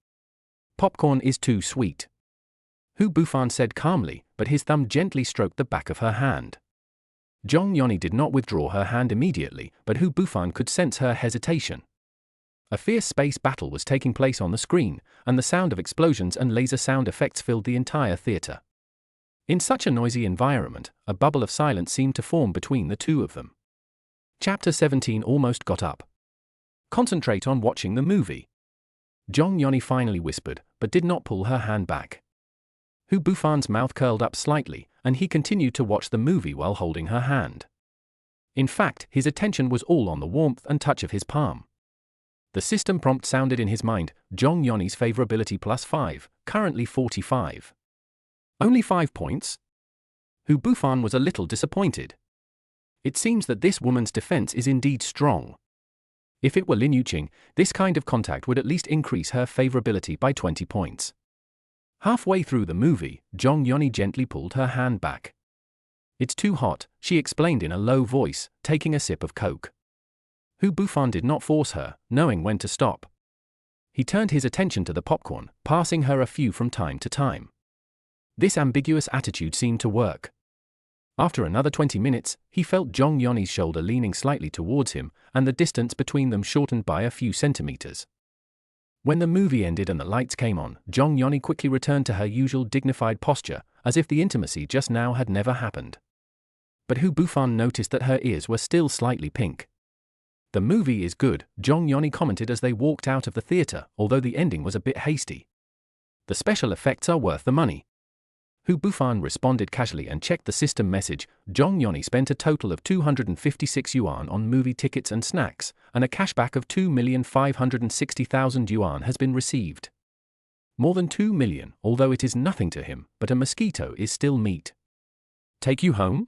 [SPEAKER 1] Popcorn is too sweet. Hu Bufan said calmly, but his thumb gently stroked the back of her hand. Jong Yoni did not withdraw her hand immediately, but Hu Bufan could sense her hesitation. A fierce space battle was taking place on the screen, and the sound of explosions and laser sound effects filled the entire theater. In such a noisy environment, a bubble of silence seemed to form between the 2 of them. Chapter 17 almost got up. Concentrate on watching the movie. Jong Yoni finally whispered, but did not pull her hand back. Hu Bufan's mouth curled up slightly, and he continued to watch the movie while holding her hand. In fact, his attention was all on the warmth and touch of his palm. The system prompt sounded in his mind, Jong Yoni's favorability +5, currently 45. Only 5 points? Hu Bufan was a little disappointed. It seems that this woman's defense is indeed strong. If it were Lin Yuqing, this kind of contact would at least increase her favorability by 20 points. Halfway through the movie, Jong Yoni gently pulled her hand back. It's too hot, she explained in a low voice, taking a sip of Coke. Hu Bufan did not force her, knowing when to stop. He turned his attention to the popcorn, passing her a few from time to time. This ambiguous attitude seemed to work. After another 20 minutes, he felt Jong Yoni's shoulder leaning slightly towards him, and the distance between them shortened by a few centimeters. When the movie ended and the lights came on, Jong Yoni quickly returned to her usual dignified posture, as if the intimacy just now had never happened. But Hu Bufan noticed that her ears were still slightly pink. "The movie is good," Jong Yoni commented as they walked out of the theater, although the ending was a bit hasty. "The special effects are worth the money." Hu Bufan responded casually and checked the system message. Jong Yoni spent a total of 256 yuan on movie tickets and snacks, and a cashback of 2,560,000 yuan has been received. More than 2 million, although it is nothing to him, but a mosquito is still meat. "Take you home?"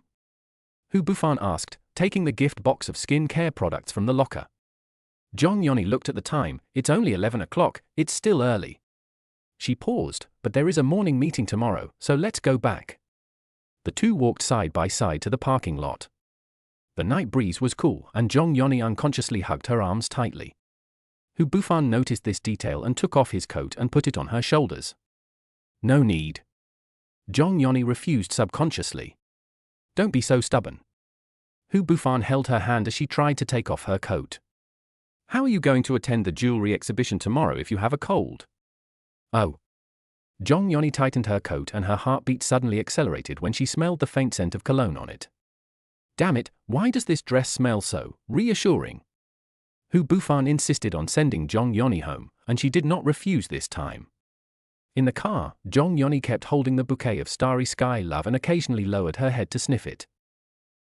[SPEAKER 1] Hu Bufan asked, taking the gift box of skin care products from the locker. Jong Yoni looked at the time. "It's only 11 o'clock, it's still early." She paused, "But there is a morning meeting tomorrow, so let's go back." The two walked side by side to the parking lot. The night breeze was cool, and Jong Yoni unconsciously hugged her arms tightly. Hu Bufan noticed this detail and took off his coat and put it on her shoulders. "No need." Jong Yoni refused subconsciously. "Don't be so stubborn." Hu Bufan held her hand as she tried to take off her coat. "How are you going to attend the jewelry exhibition tomorrow if you have a cold?" "Oh." Jong Yoni tightened her coat and her heartbeat suddenly accelerated when she smelled the faint scent of cologne on it. "Damn it, why does this dress smell so reassuring?" Hu Bufan insisted on sending Jong Yoni home, and she did not refuse this time. In the car, Jong Yoni kept holding the bouquet of starry sky love and occasionally lowered her head to sniff it.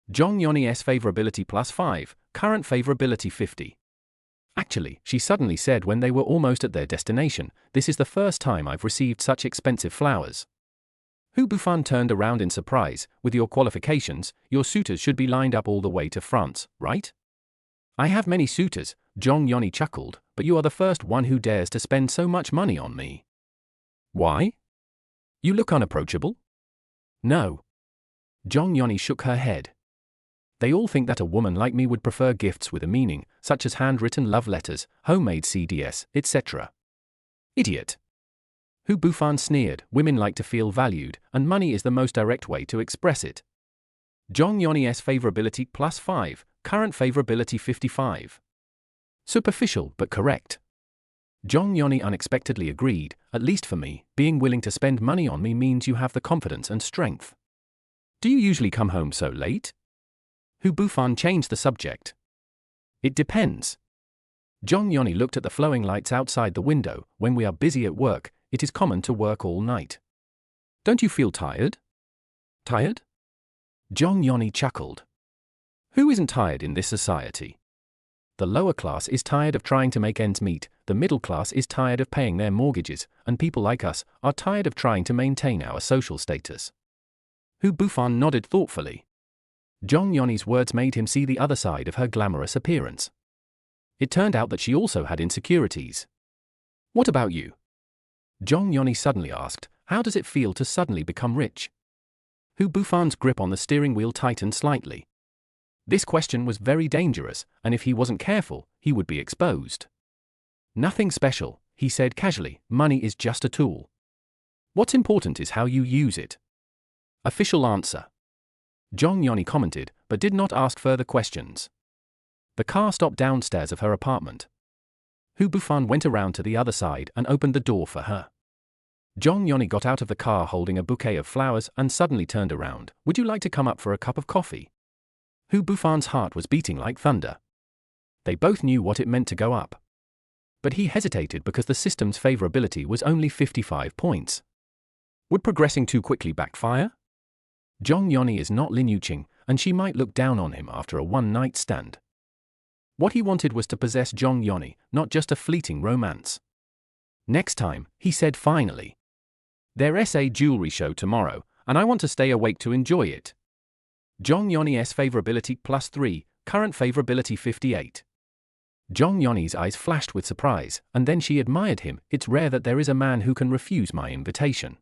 [SPEAKER 1] Jong Yoni's favorability +5, current favorability 50. "Actually," she suddenly said when they were almost at their destination, "this is the first time I've received such expensive flowers." Hu Bufan turned around in surprise. "With your qualifications, your suitors should be lined up all the way to France, right?" "I have many suitors," Jong Yoni chuckled, "but you are the first one who dares to spend so much money on me." "Why? You look unapproachable?" "No." Jong Yoni shook her head. "They all think that a woman like me would prefer gifts with a meaning, such as handwritten love letters, homemade CDs, etc." "Idiot." Hu Bufan sneered. "Women like to feel valued, and money is the most direct way to express it." Jong Yoni's favorability +5, current favorability 55. Superficial but correct. Jong Yoni unexpectedly agreed. "At least for me, being willing to spend money on me means you have the confidence and strength." "Do you usually come home so late?" Hu Bufan changed the subject. "It depends." Jong Yoni looked at the flowing lights outside the window. "When we are busy at work, it is common to work all night." "Don't you feel tired?" "Tired?" Jong Yoni chuckled. "Who isn't tired in this society? The lower class is tired of trying to make ends meet, the middle class is tired of paying their mortgages, and people like us are tired of trying to maintain our social status." Hu Bufan nodded thoughtfully. Jong Yoni's words made him see the other side of her glamorous appearance. It turned out that she also had insecurities. "What about you?" Jong Yoni suddenly asked. "How does it feel to suddenly become rich?" Hu Bufan's grip on the steering wheel tightened slightly. This question was very dangerous, and if he wasn't careful, he would be exposed. "Nothing special," he said casually. "Money is just a tool. What's important is how you use it." Official answer. Jong Yoni commented, but did not ask further questions. The car stopped downstairs of her apartment. Hu Bufan went around to the other side and opened the door for her. Jong Yoni got out of the car holding a bouquet of flowers and suddenly turned around. "Would you like to come up for a cup of coffee?" Hu Bufan's heart was beating like thunder. They both knew what it meant to go up. But he hesitated because the system's favorability was only 55 points. Would progressing too quickly backfire? Jong Yoni is not Lin Yuqing, and she might look down on him after a one-night stand. What he wanted was to possess Jong Yoni, not just a fleeting romance. "Next time," he said finally. "There's a jewelry show tomorrow, and I want to stay awake to enjoy it." Jong Yoni's favorability +3, current favorability 58. Jong Yoni's eyes flashed with surprise, and then she admired him. "It's rare that there is a man who can refuse my invitation."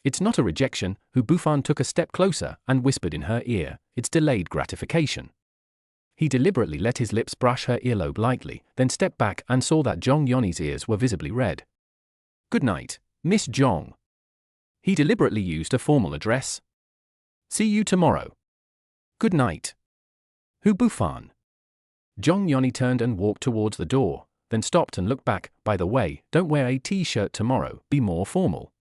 [SPEAKER 1] "It's not a rejection." Hu Bufan took a step closer and whispered in her ear. "It's delayed gratification." He deliberately let his lips brush her earlobe lightly, then stepped back and saw that Jong Yoni's ears were visibly red. "Good night, Miss Jong." He deliberately used a formal address. See you tomorrow. Good night. Hu Bufan. Zhong Yoni turned and walked towards the door, then stopped and looked back. By the way, don't wear a t-shirt tomorrow, be more formal.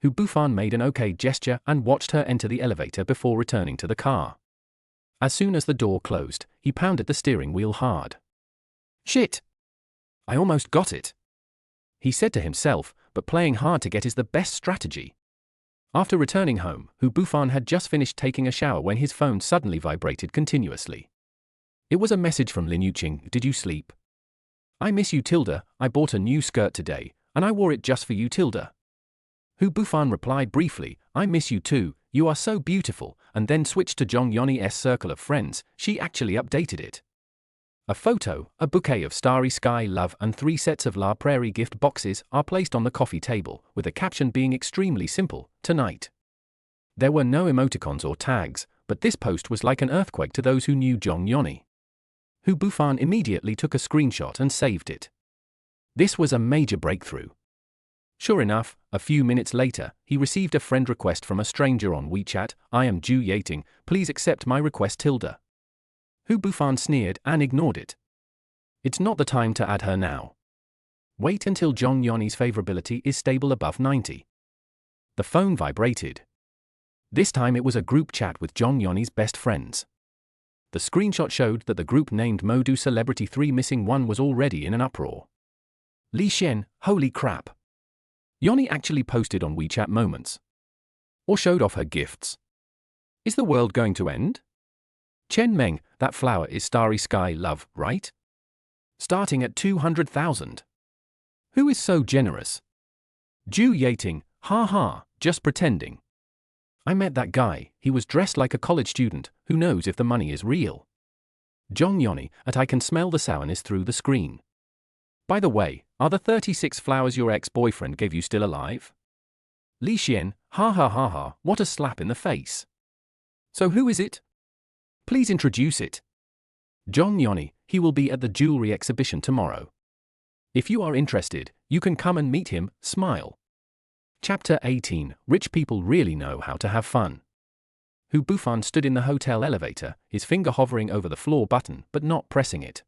[SPEAKER 1] Hu Bufan made an okay gesture and watched her enter the elevator before returning to the car. As soon as the door closed, he pounded the steering wheel hard. Shit! I almost got it, he said to himself, but playing hard to get is the best strategy. After returning home, Hu Bufan had just finished taking a shower when his phone suddenly vibrated continuously. It was a message from Lin Yuqing. Did you sleep? I miss you, Tilda. I bought a new skirt today, and I wore it just for you, Tilda. Hu Bufan replied briefly, I miss you too, you are so beautiful, and then switched to Zhong Yoni's circle of friends. She actually updated it. A photo, a bouquet of starry sky love and 3 sets of La Prairie gift boxes are placed on the coffee table, with the caption being extremely simple, tonight. There were no emoticons or tags, but this post was like an earthquake to those who knew Zhong Yoni. Hu Bufan immediately took a screenshot and saved it. This was a major breakthrough. Sure enough, a few minutes later, he received a friend request from a stranger on WeChat. I am Zhu Yating, please accept my request, Tilda. Hu Bufan sneered and ignored it. It's not the time to add her now. Wait until Zhong Yoni's favorability is stable above 90. The phone vibrated. This time it was a group chat with Zhong Yoni's best friends. The screenshot showed that the group named Modu Celebrity 3 Missing 1 was already in an uproar. Li Xian, holy crap. Yoni actually posted on WeChat Moments. Or showed off her gifts. Is the world going to end? Chen Meng, that flower is starry sky love, right? Starting at 200,000. Who is so generous? Zhu Yating, ha ha, just pretending. I met that guy, he was dressed like a college student, who knows if the money is real? Zhong Yoni, I can smell the sourness through the screen. By the way, are the 36 flowers your ex-boyfriend gave you still alive? Li Xian, ha ha ha ha, what a slap in the face. So who is it? Please introduce it. Zhong Yoni, he will be at the jewelry exhibition tomorrow. If you are interested, you can come and meet him, smile. Chapter 18, Rich People Really Know How to Have Fun. Hu Bufan stood in the hotel elevator, his finger hovering over the floor button but not pressing it.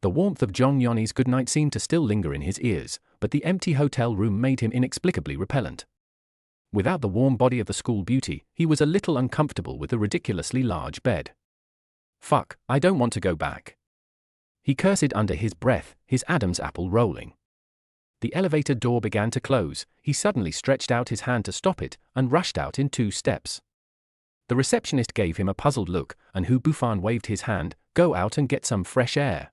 [SPEAKER 1] The warmth of Zhong Yoni's goodnight seemed to still linger in his ears, but the empty hotel room made him inexplicably repellent. Without the warm body of the school beauty, he was a little uncomfortable with the ridiculously large bed. Fuck, I don't want to go back. He cursed under his breath, his Adam's apple rolling. The elevator door began to close. He suddenly stretched out his hand to stop it and rushed out in 2 steps. The receptionist gave him a puzzled look, and Hu Bufan waved his hand, go out and get some fresh air.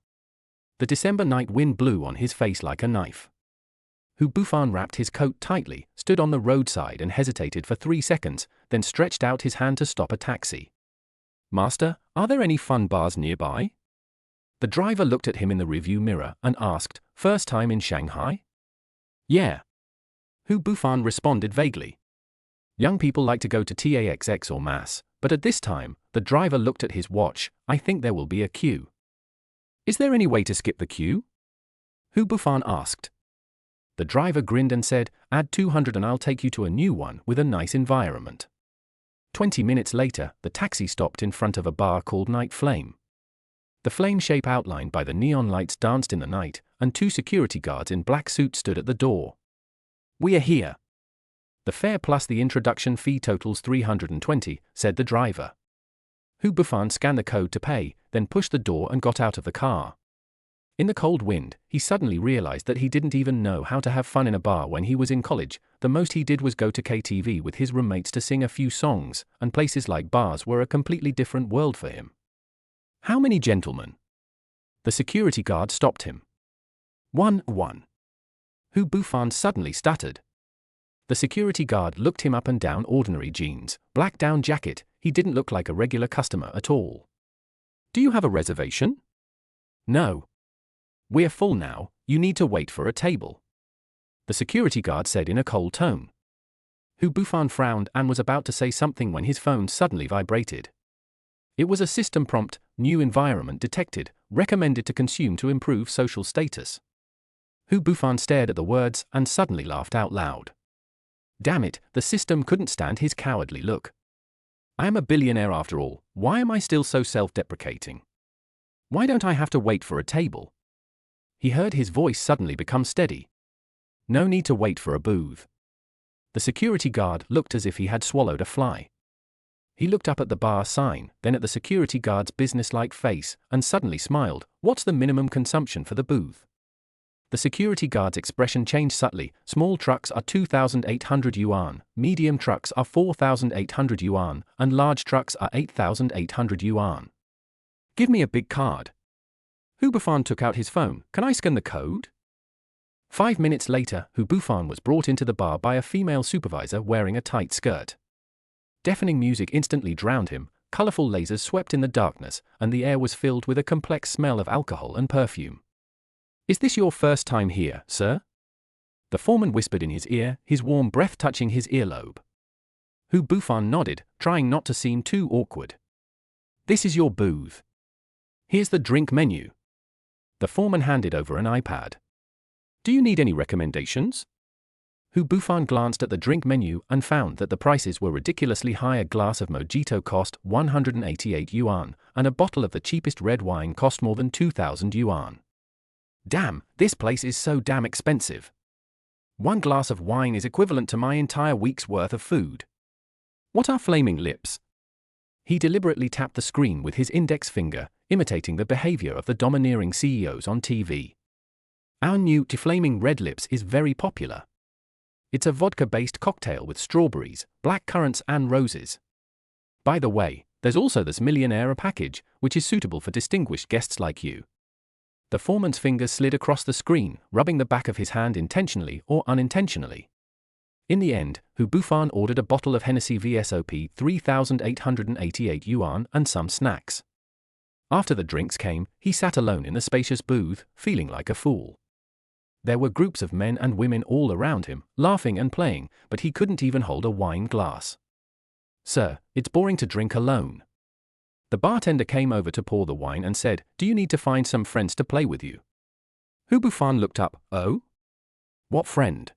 [SPEAKER 1] The December night wind blew on his face like a knife. Hu Bufan wrapped his coat tightly, stood on the roadside and hesitated for 3 seconds, then stretched out his hand to stop a taxi. Master, are there any fun bars nearby? The driver looked at him in the rearview mirror and asked, first time in Shanghai? Yeah. Hu Bufan responded vaguely. Young people like to go to TAXX or Mass, but at this time, the driver looked at his watch. I think there will be a queue. Is there any way to skip the queue? Hu Bufan asked. The driver grinned and said, add 200 and I'll take you to a new one with a nice environment. 20 minutes later, the taxi stopped in front of a bar called Night Flame. The flame shape outlined by the neon lights danced in the night, and 2 security guards in black suits stood at the door. We are here. The fare plus the introduction fee totals 320, said the driver. Hu Bufan scanned the code to pay, then pushed the door and got out of the car. In the cold wind, he suddenly realized that he didn't even know how to have fun in a bar when he was in college. The most he did was go to KTV with his roommates to sing a few songs, and places like bars were a completely different world for him. How many gentlemen? The security guard stopped him. One. Hu Bufan suddenly stuttered. The security guard looked him up and down. Ordinary jeans, black down jacket, he didn't look like a regular customer at all. Do you have a reservation? No. We're full now, you need to wait for a table. The security guard said in a cold tone. Hu Bufan frowned and was about to say something when his phone suddenly vibrated. It was a system prompt, new environment detected, recommended to consume to improve social status. Hu Bufan stared at the words and suddenly laughed out loud. Damn it, the system couldn't stand his cowardly look. I am a billionaire after all. Why am I still so self-deprecating? Why don't I have to wait for a table? He heard his voice suddenly become steady. No need to wait for a booth. The security guard looked as if he had swallowed a fly. He looked up at the bar sign, then at the security guard's businesslike face, and suddenly smiled. What's the minimum consumption for the booth? The security guard's expression changed subtly. Small trucks are 2,800 yuan, medium trucks are 4,800 yuan, and large trucks are 8,800 yuan. Give me a big card. Hu Bufan took out his phone. Can I scan the code? 5 minutes later, Hu Bufan was brought into the bar by a female supervisor wearing a tight skirt. Deafening music instantly drowned him, colorful lasers swept in the darkness, and the air was filled with a complex smell of alcohol and perfume. Is this your first time here, sir? The foreman whispered in his ear, his warm breath touching his earlobe. Hu Bufan nodded, trying not to seem too awkward. This is your booth. Here's the drink menu. The foreman handed over an iPad. Do you need any recommendations? Hu Bufan glanced at the drink menu and found that the prices were ridiculously high. A glass of mojito cost 188 yuan, and a bottle of the cheapest red wine cost more than 2,000 yuan. Damn, this place is so damn expensive. One glass of wine is equivalent to my entire week's worth of food. What are flaming lips? He deliberately tapped the screen with his index finger, imitating the behavior of the domineering CEOs on TV. Our new Flaming Red Lips is very popular. It's a vodka-based cocktail with strawberries, black currants and roses. By the way, there's also this Millionaire package, which is suitable for distinguished guests like you. The foreman's fingers slid across the screen, rubbing the back of his hand intentionally or unintentionally. In the end, Hu Bufan ordered a bottle of Hennessy VSOP 3,888 yuan and some snacks. After the drinks came, he sat alone in the spacious booth, feeling like a fool. There were groups of men and women all around him, laughing and playing, but he couldn't even hold a wine glass. Sir, it's boring to drink alone. The bartender came over to pour the wine and said, do you need to find some friends to play with you? Hu Bufan looked up. Oh? What friend?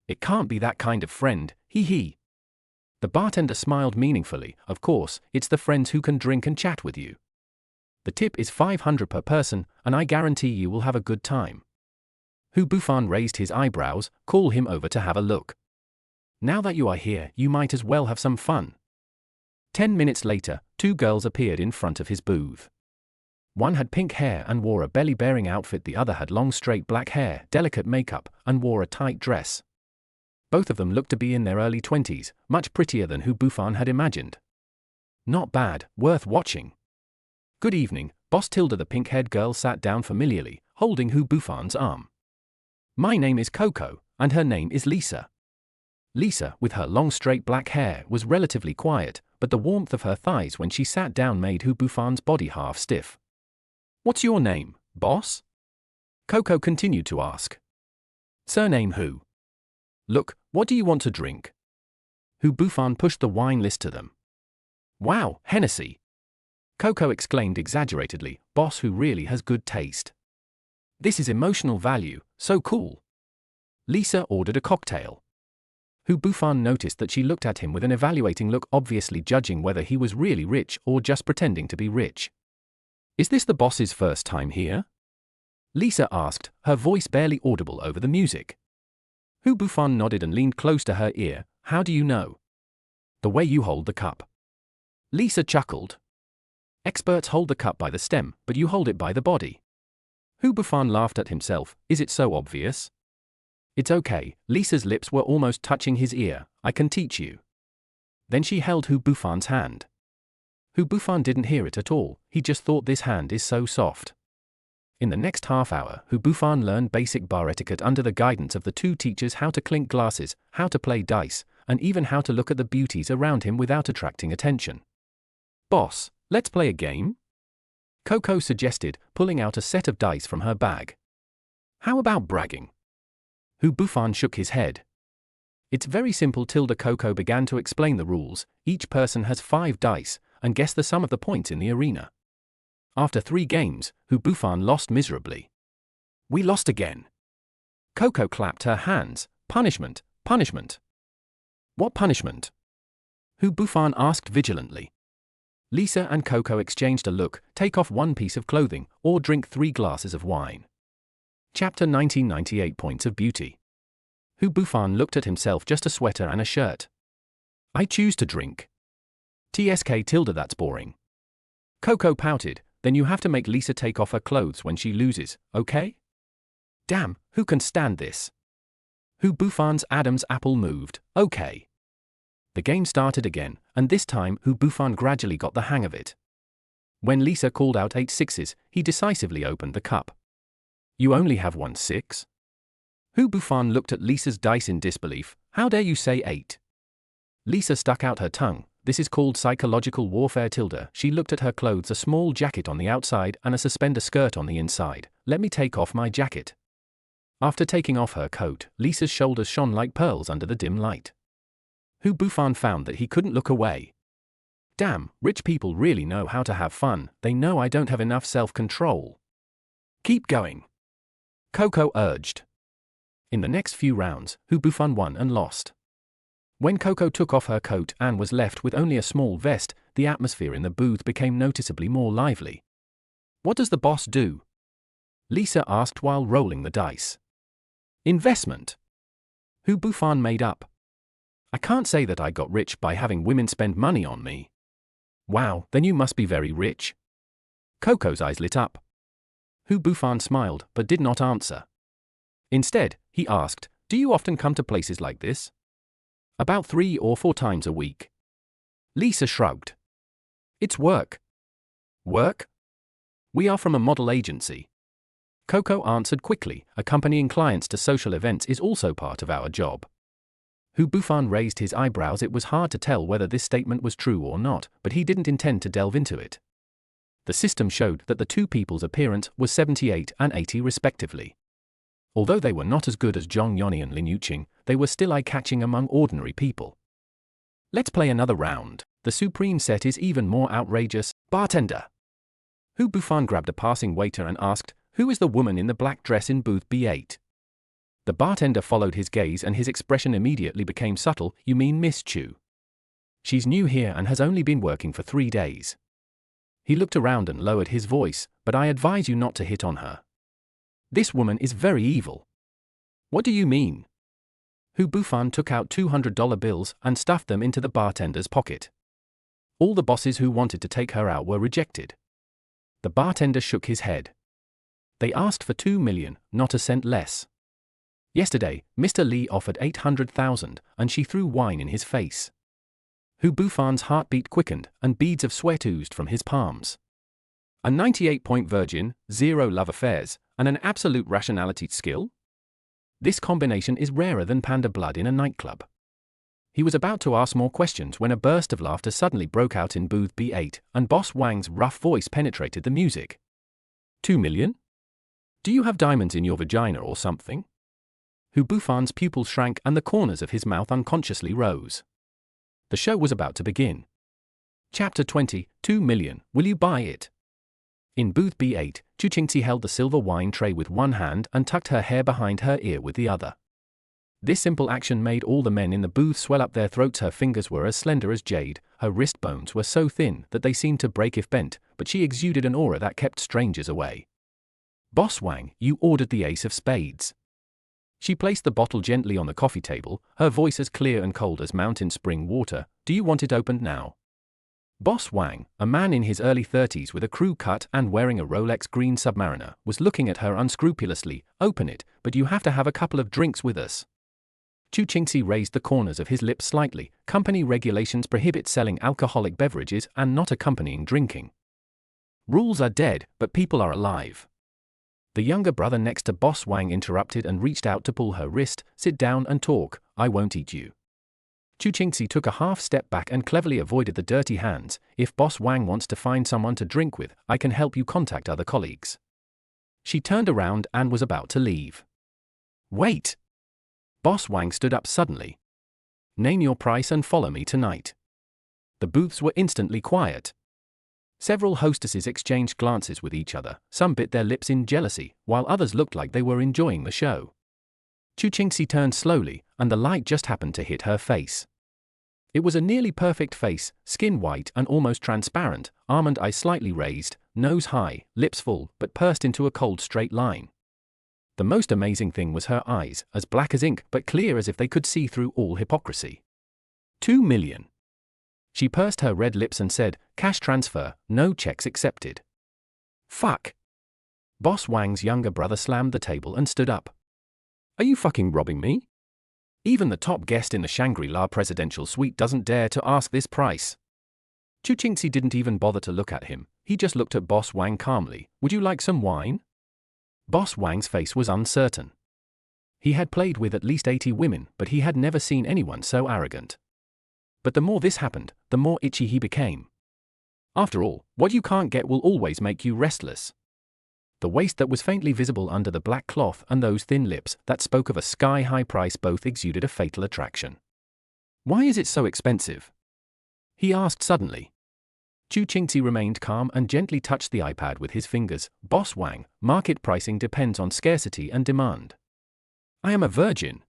[SPEAKER 1] It can't be that kind of friend, he. The bartender smiled meaningfully. Of course, it's the friends who can drink and chat with you. The tip is 500 per person, and I guarantee you will have a good time. Hu Bufan raised his eyebrows. Call him over to have a look. Now that you are here, you might as well have some fun. 10 minutes later, 2 girls appeared in front of his booth. One had pink hair and wore a belly-bearing outfit. The other had long straight black hair, delicate makeup, and wore a tight dress. Both of them looked to be in their early 20s, much prettier than Hu Bufan had imagined. Not bad, worth watching. Good evening, Boss Tilda. The pink-haired girl sat down familiarly, holding Hu Bufan's arm. My name is Coco, and her name is Lisa. Lisa, with her long straight black hair, was relatively quiet, but the warmth of her thighs when she sat down made Hu Bufan's body half stiff. What's your name, boss? Coco continued to ask. Surname Hu. Look, what do you want to drink? Hu Bufan pushed the wine list to them. Wow, Hennessy! Coco exclaimed exaggeratedly. Boss Hu really has good taste. This is emotional value, so cool. Lisa ordered a cocktail. Hu Bufan noticed that she looked at him with an evaluating look, obviously judging whether he was really rich or just pretending to be rich. Is this the boss's first time here? Lisa asked, her voice barely audible over the music. Hu Bufan nodded and leaned close to her ear. How do you know? The way you hold the cup. Lisa chuckled. Experts hold the cup by the stem, but you hold it by the body. Hu Bufan laughed at himself. Is it so obvious? It's okay. Lisa's lips were almost touching his ear. I can teach you. Then she held Hu Bufan's hand. Hu Bufan didn't hear it at all. He just thought this hand is so soft. In the next half hour, Hu Bufan learned basic bar etiquette under the guidance of the 2 teachers: how to clink glasses, how to play dice, and even how to look at the beauties around him without attracting attention. Boss, let's play a game? Coco suggested, pulling out a set of dice from her bag. How about bragging? Hu Bufan shook his head. It's very simple. Coco began to explain the rules. Each person has 5 dice, and guess the sum of the points in the arena. After 3 games, Hu Bufan lost miserably. We lost again. Coco clapped her hands. Punishment, punishment. What punishment? Hu Bufan asked vigilantly. Lisa and Coco exchanged a look, take off one piece of clothing, or drink 3 glasses of wine. Chapter 1998 Points of Beauty. Hu Bufan looked at himself, just a sweater and a shirt. I choose to drink. TSK tilde, that's boring. Coco pouted, then you have to make Lisa take off her clothes when she loses, okay? Damn, who can stand this? Hu Bufan's Adam's apple moved, okay. The game started again, and this time Hu Bufan gradually got the hang of it. When Lisa called out 8 sixes, he decisively opened the cup. You only have 1 6? Hu Bufan looked at Lisa's dice in disbelief. How dare you say 8? Lisa stuck out her tongue. This is called psychological warfare tilde. She looked at her clothes, a small jacket on the outside and a suspender skirt on the inside. Let me take off my jacket. After taking off her coat, Lisa's shoulders shone like pearls under the dim light. Hu Bufan found that he couldn't look away. Damn, rich people really know how to have fun. They know I don't have enough self-control. Keep going, Coco urged. In the next few rounds, Hu Bufan won and lost. When Coco took off her coat and was left with only a small vest, the atmosphere in the booth became noticeably more lively. What does the boss do? Lisa asked while rolling the dice. Investment. Hu Bufan made up. I can't say that I got rich by having women spend money on me. Wow, then you must be very rich. Coco's eyes lit up. Hu Bufan smiled but did not answer. Instead, he asked, do you often come to places like this? About 3 or 4 times a week. Lisa shrugged. It's work. Work? We are from a model agency. Coco answered quickly, accompanying clients to social events is also part of our job. Hu Bufan raised his eyebrows. It was hard to tell whether this statement was true or not, but he didn't intend to delve into it. The system showed that the 2 people's appearance was 78 and 80 respectively. Although they were not as good as Zhong Yoni and Lin Yuqing, they were still eye-catching among ordinary people. Let's play another round. The supreme set is even more outrageous. Bartender. Hu Bufan grabbed a passing waiter and asked, who is the woman in the black dress in booth B8? The bartender followed his gaze and his expression immediately became subtle. You mean Miss Chu? She's new here and has only been working for 3 days. He looked around and lowered his voice, but I advise you not to hit on her. This woman is very evil. What do you mean? Hu Bufan took out $200 bills and stuffed them into the bartender's pocket. All the bosses who wanted to take her out were rejected. The bartender shook his head. They asked for $2 million, not a cent less. Yesterday, Mr. Li offered $800,000, and she threw wine in his face. Hu Bufan's heartbeat quickened, and beads of sweat oozed from his palms. A 98-point virgin, 0 love affairs, and an absolute rationality skill? This combination is rarer than panda blood in a nightclub. He was about to ask more questions when a burst of laughter suddenly broke out in booth B8, and Boss Wang's rough voice penetrated the music. 2 million? Do you have diamonds in your vagina or something? Hu Bufan's pupils shrank and the corners of his mouth unconsciously rose. The show was about to begin. Chapter 20, 2 million, will you buy it? In booth B8, Chu Qingxi held the silver wine tray with one hand and tucked her hair behind her ear with the other. This simple action made all the men in the booth swell up their throats. Her fingers were as slender as jade, her wrist bones were so thin that they seemed to break if bent, but she exuded an aura that kept strangers away. Boss Wang, you ordered the ace of spades. She placed the bottle gently on the coffee table, her voice as clear and cold as mountain spring water. Do you want it opened now? Boss Wang, a man in his early 30s with a crew cut and wearing a Rolex green Submariner, was looking at her unscrupulously. Open it, but you have to have a couple of drinks with us. Chu Qingxi raised the corners of his lips slightly. Company regulations prohibit selling alcoholic beverages and not accompanying drinking. Rules are dead, but people are alive. The younger brother next to Boss Wang interrupted and reached out to pull her wrist. Sit down and talk, I won't eat you. Chu Qingxi took a half step back and cleverly avoided the dirty hands. If Boss Wang wants to find someone to drink with, I can help you contact other colleagues. She turned around and was about to leave. Wait! Boss Wang stood up suddenly. Name your price and follow me tonight. The booths were instantly quiet. Several hostesses exchanged glances with each other. Some bit their lips in jealousy, while others looked like they were enjoying the show. Chu Qingxi turned slowly, and the light just happened to hit her face. It was a nearly perfect face, skin white and almost transparent, almond eyes slightly raised, nose high, lips full, but pursed into a cold straight line. The most amazing thing was her eyes, as black as ink but clear as if they could see through all hypocrisy. 2 million. She pursed her red lips and said, "Cash transfer, no checks accepted." Fuck. Boss Wang's younger brother slammed the table and stood up.
[SPEAKER 2] Are you fucking robbing me?
[SPEAKER 1] Even the top guest in the Shangri-La presidential suite doesn't dare to ask this price. Chu Qingxi didn't even bother to look at him, he just looked at Boss Wang calmly. "Would you like some wine?" Boss Wang's face was uncertain. He had played with at least 80 women, but he had never seen anyone so arrogant. But the more this happened, the more itchy he became. After all, what you can't get will always make you restless. The waist that was faintly visible under the black cloth and those thin lips that spoke of a sky-high price both exuded a fatal attraction.
[SPEAKER 2] Why is it so expensive?
[SPEAKER 1] He asked suddenly. Chu Qingxi remained calm and gently touched the iPad with his fingers. "Boss Wang, market pricing depends on scarcity and demand."
[SPEAKER 2] "I am a virgin."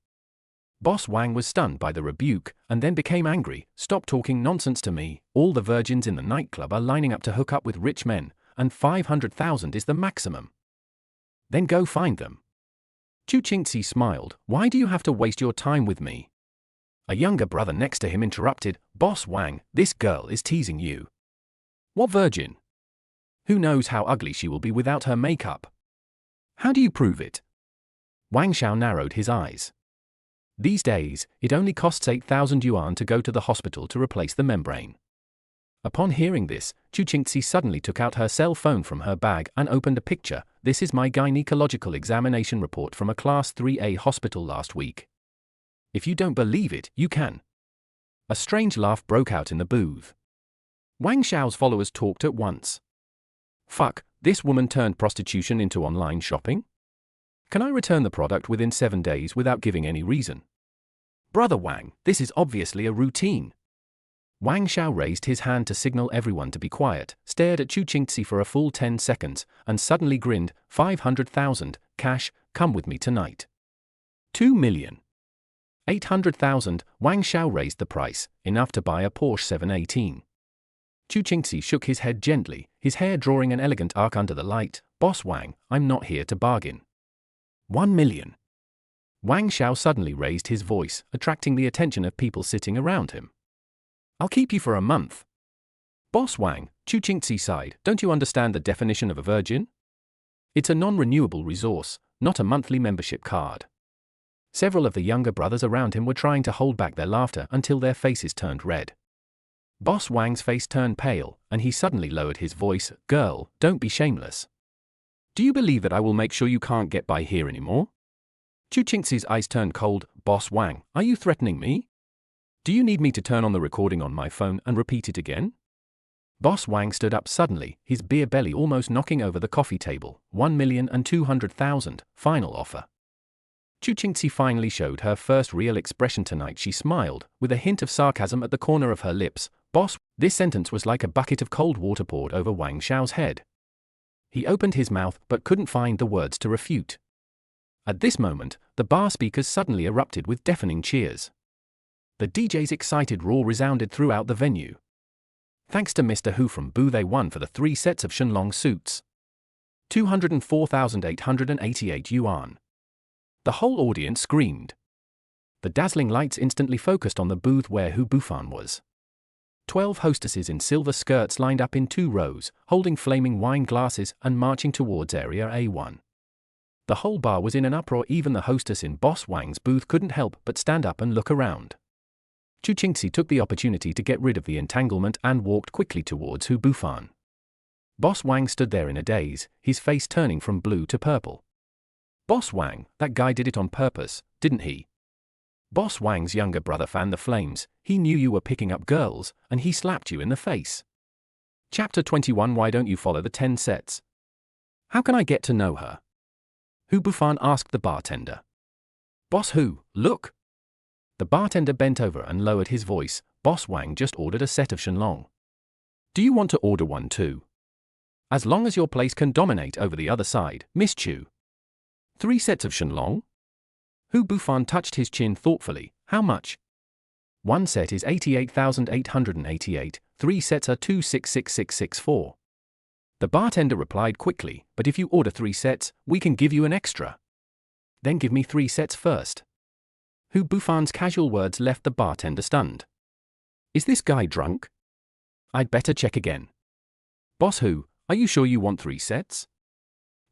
[SPEAKER 1] Boss Wang was stunned by the rebuke, and then became angry. "Stop talking nonsense to me. All the virgins in the nightclub are lining up to hook up with rich men, and 500,000 is the maximum. Then go find them." Chu Qingxi smiled. "Why do you have to waste your time with me?" A younger brother next to him interrupted. "Boss Wang, this girl is teasing you."
[SPEAKER 2] "What virgin?"
[SPEAKER 1] "Who knows how ugly she will be without her makeup?"
[SPEAKER 2] "How do you prove it?"
[SPEAKER 1] Wang Xiao narrowed his eyes. "These days, it only costs 8,000 yuan to go to the hospital to replace the membrane." Upon hearing this, Chu Qingxi suddenly took out her cell phone from her bag and opened a picture. "This is my gynecological examination report from a Class 3A hospital last week. If you don't believe it, you can." A strange laugh broke out in the booth. Wang Xiao's followers talked at once. "Fuck, this woman turned prostitution into online shopping? Can I return the product within 7 days without giving any reason? Brother Wang, this is obviously a routine." Wang Xiao raised his hand to signal everyone to be quiet, stared at Chu Qingxi for a full 10 seconds, and suddenly grinned. 500,000, cash, come with me tonight." 2 million. 800,000, Wang Xiao raised the price, enough to buy a Porsche 718. Chu Qingxi shook his head gently, his hair drawing an elegant arc under the light. "Boss Wang, I'm not here to bargain." 1 million. Wang Xiao suddenly raised his voice, attracting the attention of people sitting around him. "I'll keep you for a month." "Boss Wang," Chu Qingxi sighed, "don't you understand the definition of a virgin? It's a non-renewable resource, not a monthly membership card." Several of the younger brothers around him were trying to hold back their laughter until their faces turned red. Boss Wang's face turned pale, and he suddenly lowered his voice. "Girl, don't be shameless. Do you believe that I will make sure you can't get by here anymore?" Chu Qingxi's eyes turned cold. "Boss Wang, are you threatening me? Do you need me to turn on the recording on my phone and repeat it again?" Boss Wang stood up suddenly, his beer belly almost knocking over the coffee table. 1,200,000, final offer. Chu Qingxi finally showed her first real expression tonight. She smiled, with a hint of sarcasm at the corner of her lips. "Boss," this sentence was like a bucket of cold water poured over Wang Xiao's head. He opened his mouth but couldn't find the words to refute. At this moment, the bar speakers suddenly erupted with deafening cheers. The DJ's excited roar resounded throughout the venue. Thanks to Mr. Hu from Boo, they won for the 3 sets of Shenlong suits. 204,888 yuan. The whole audience screamed. The dazzling lights instantly focused on the booth where Hu Bufan was. 12 hostesses in silver skirts lined up in 2 rows, holding flaming wine glasses and marching towards Area A1. The whole bar was in an uproar. Even the hostess in Boss Wang's booth couldn't help but stand up and look around. Chu Qingxi took the opportunity to get rid of the entanglement and walked quickly towards Hu Bufan. Boss Wang stood there in a daze, his face turning from blue to purple. "Boss Wang, that guy did it on purpose, didn't he?" Boss Wang's younger brother fanned the flames. "He knew you were picking up girls, and he slapped you in the face." Chapter 21. Why don't you follow the 10 sets? "How can I get to know her?" Hu Bufan asked the bartender. "Boss Hu, look." The bartender bent over and lowered his voice. "Boss Wang just ordered a set of Shenlong. Do you want to order one too? As long as your place can dominate over the other side, Miss Chu." 3 sets of Shenlong? Hu Bufan touched his chin thoughtfully. "How much?" 1 set is 88,888, 3 sets are 266664. The bartender replied quickly, but if you order 3 sets, we can give you an extra. Then give me 3 sets first. Hu Bufan's casual words left the bartender stunned. Is this guy drunk? I'd better check again. Boss Hu, are you sure you want 3 sets?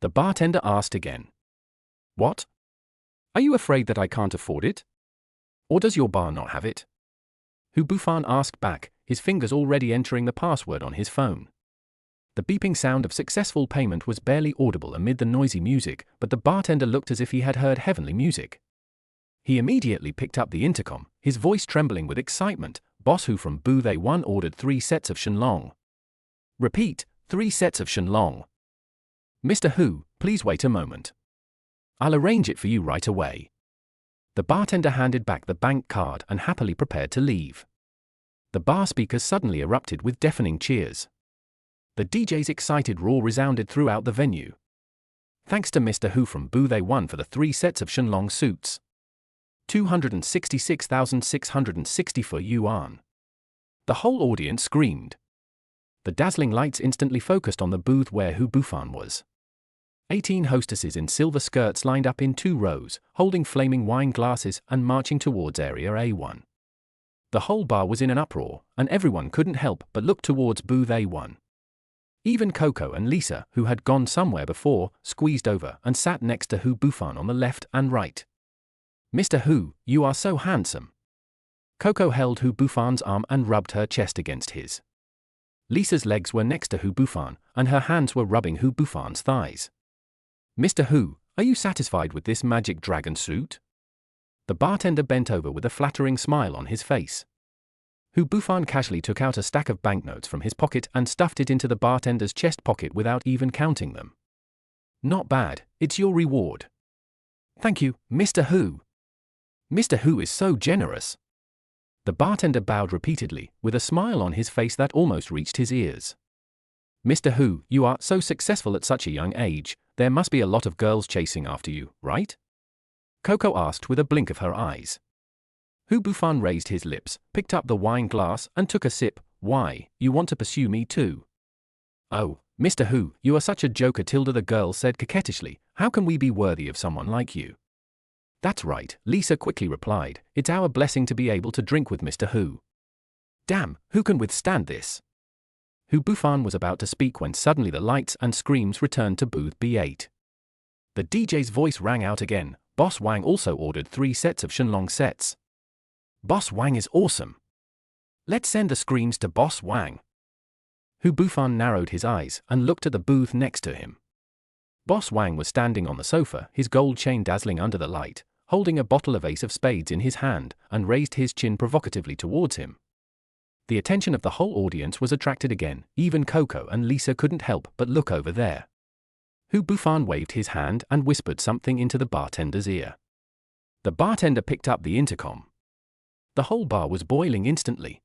[SPEAKER 1] The bartender asked again. What? Are you afraid that I can't afford it? Or does your bar not have it? Hu Bufan asked back, his fingers already entering the password on his phone. The beeping sound of successful payment was barely audible amid the noisy music, but the bartender looked as if he had heard heavenly music. He immediately picked up the intercom, his voice trembling with excitement. Boss Hu from booth A1 ordered 3 sets of Shenlong. Repeat, 3 sets of Shenlong. Mr. Hu, please wait a moment. I'll arrange it for you right away. The bartender handed back the bank card and happily prepared to leave. The bar speakers suddenly erupted with deafening cheers. The DJ's excited roar resounded throughout the venue. Thanks to Mr. Hu from booth A1 for the 3 sets of Shenlong suits. 266,664 yuan. The whole audience screamed. The dazzling lights instantly focused on the booth where Hu Bufan was. 18 hostesses in silver skirts lined up in 2 rows, holding flaming wine glasses and marching towards area A1. The whole bar was in an uproar, and everyone couldn't help but look towards booth A1. Even Coco and Lisa, who had gone somewhere before, squeezed over and sat next to Hu Bufan on the left and right. Mr. Hu, you are so handsome. Coco held Hu Bufan's arm and rubbed her chest against his. Lisa's legs were next to Hu Bufan, and her hands were rubbing Hu Bufan's thighs. Mr. Hu, are you satisfied with this magic dragon suit? The bartender bent over with a flattering smile on his face. Hu Bufan casually took out a stack of banknotes from his pocket and stuffed it into the bartender's chest pocket without even counting them. Not bad, it's your reward. Thank you, Mr. Hu. Mr. Hu is so generous. The bartender bowed repeatedly, with a smile on his face that almost reached his ears. Mr. Hu, you are so successful at such a young age, there must be a lot of girls chasing after you, right? Coco asked with a blink of her eyes. Hu Bufan raised his lips, picked up the wine glass and took a sip. Why, you want to pursue me too? Oh, Mr. Hu, you are such a joker, Tilda, the girl said coquettishly. How can we be worthy of someone like you? That's right, Lisa quickly replied. It's our blessing to be able to drink with Mr. Hu. Damn, who can withstand this? Hu Bufan was about to speak when suddenly the lights and screams returned to booth B8. The DJ's voice rang out again. Boss Wang also ordered 3 sets of Shenlong sets. Boss Wang is awesome. Let's send the screams to Boss Wang. Hu Bufan narrowed his eyes and looked at the booth next to him. Boss Wang was standing on the sofa, his gold chain dazzling under the light, holding a bottle of Ace of Spades in his hand, and raised his chin provocatively towards him. The attention of the whole audience was attracted again. Even Coco and Lisa couldn't help but look over there. Hu Bufan waved his hand and whispered something into the bartender's ear. The bartender picked up the intercom. The whole bar was boiling instantly.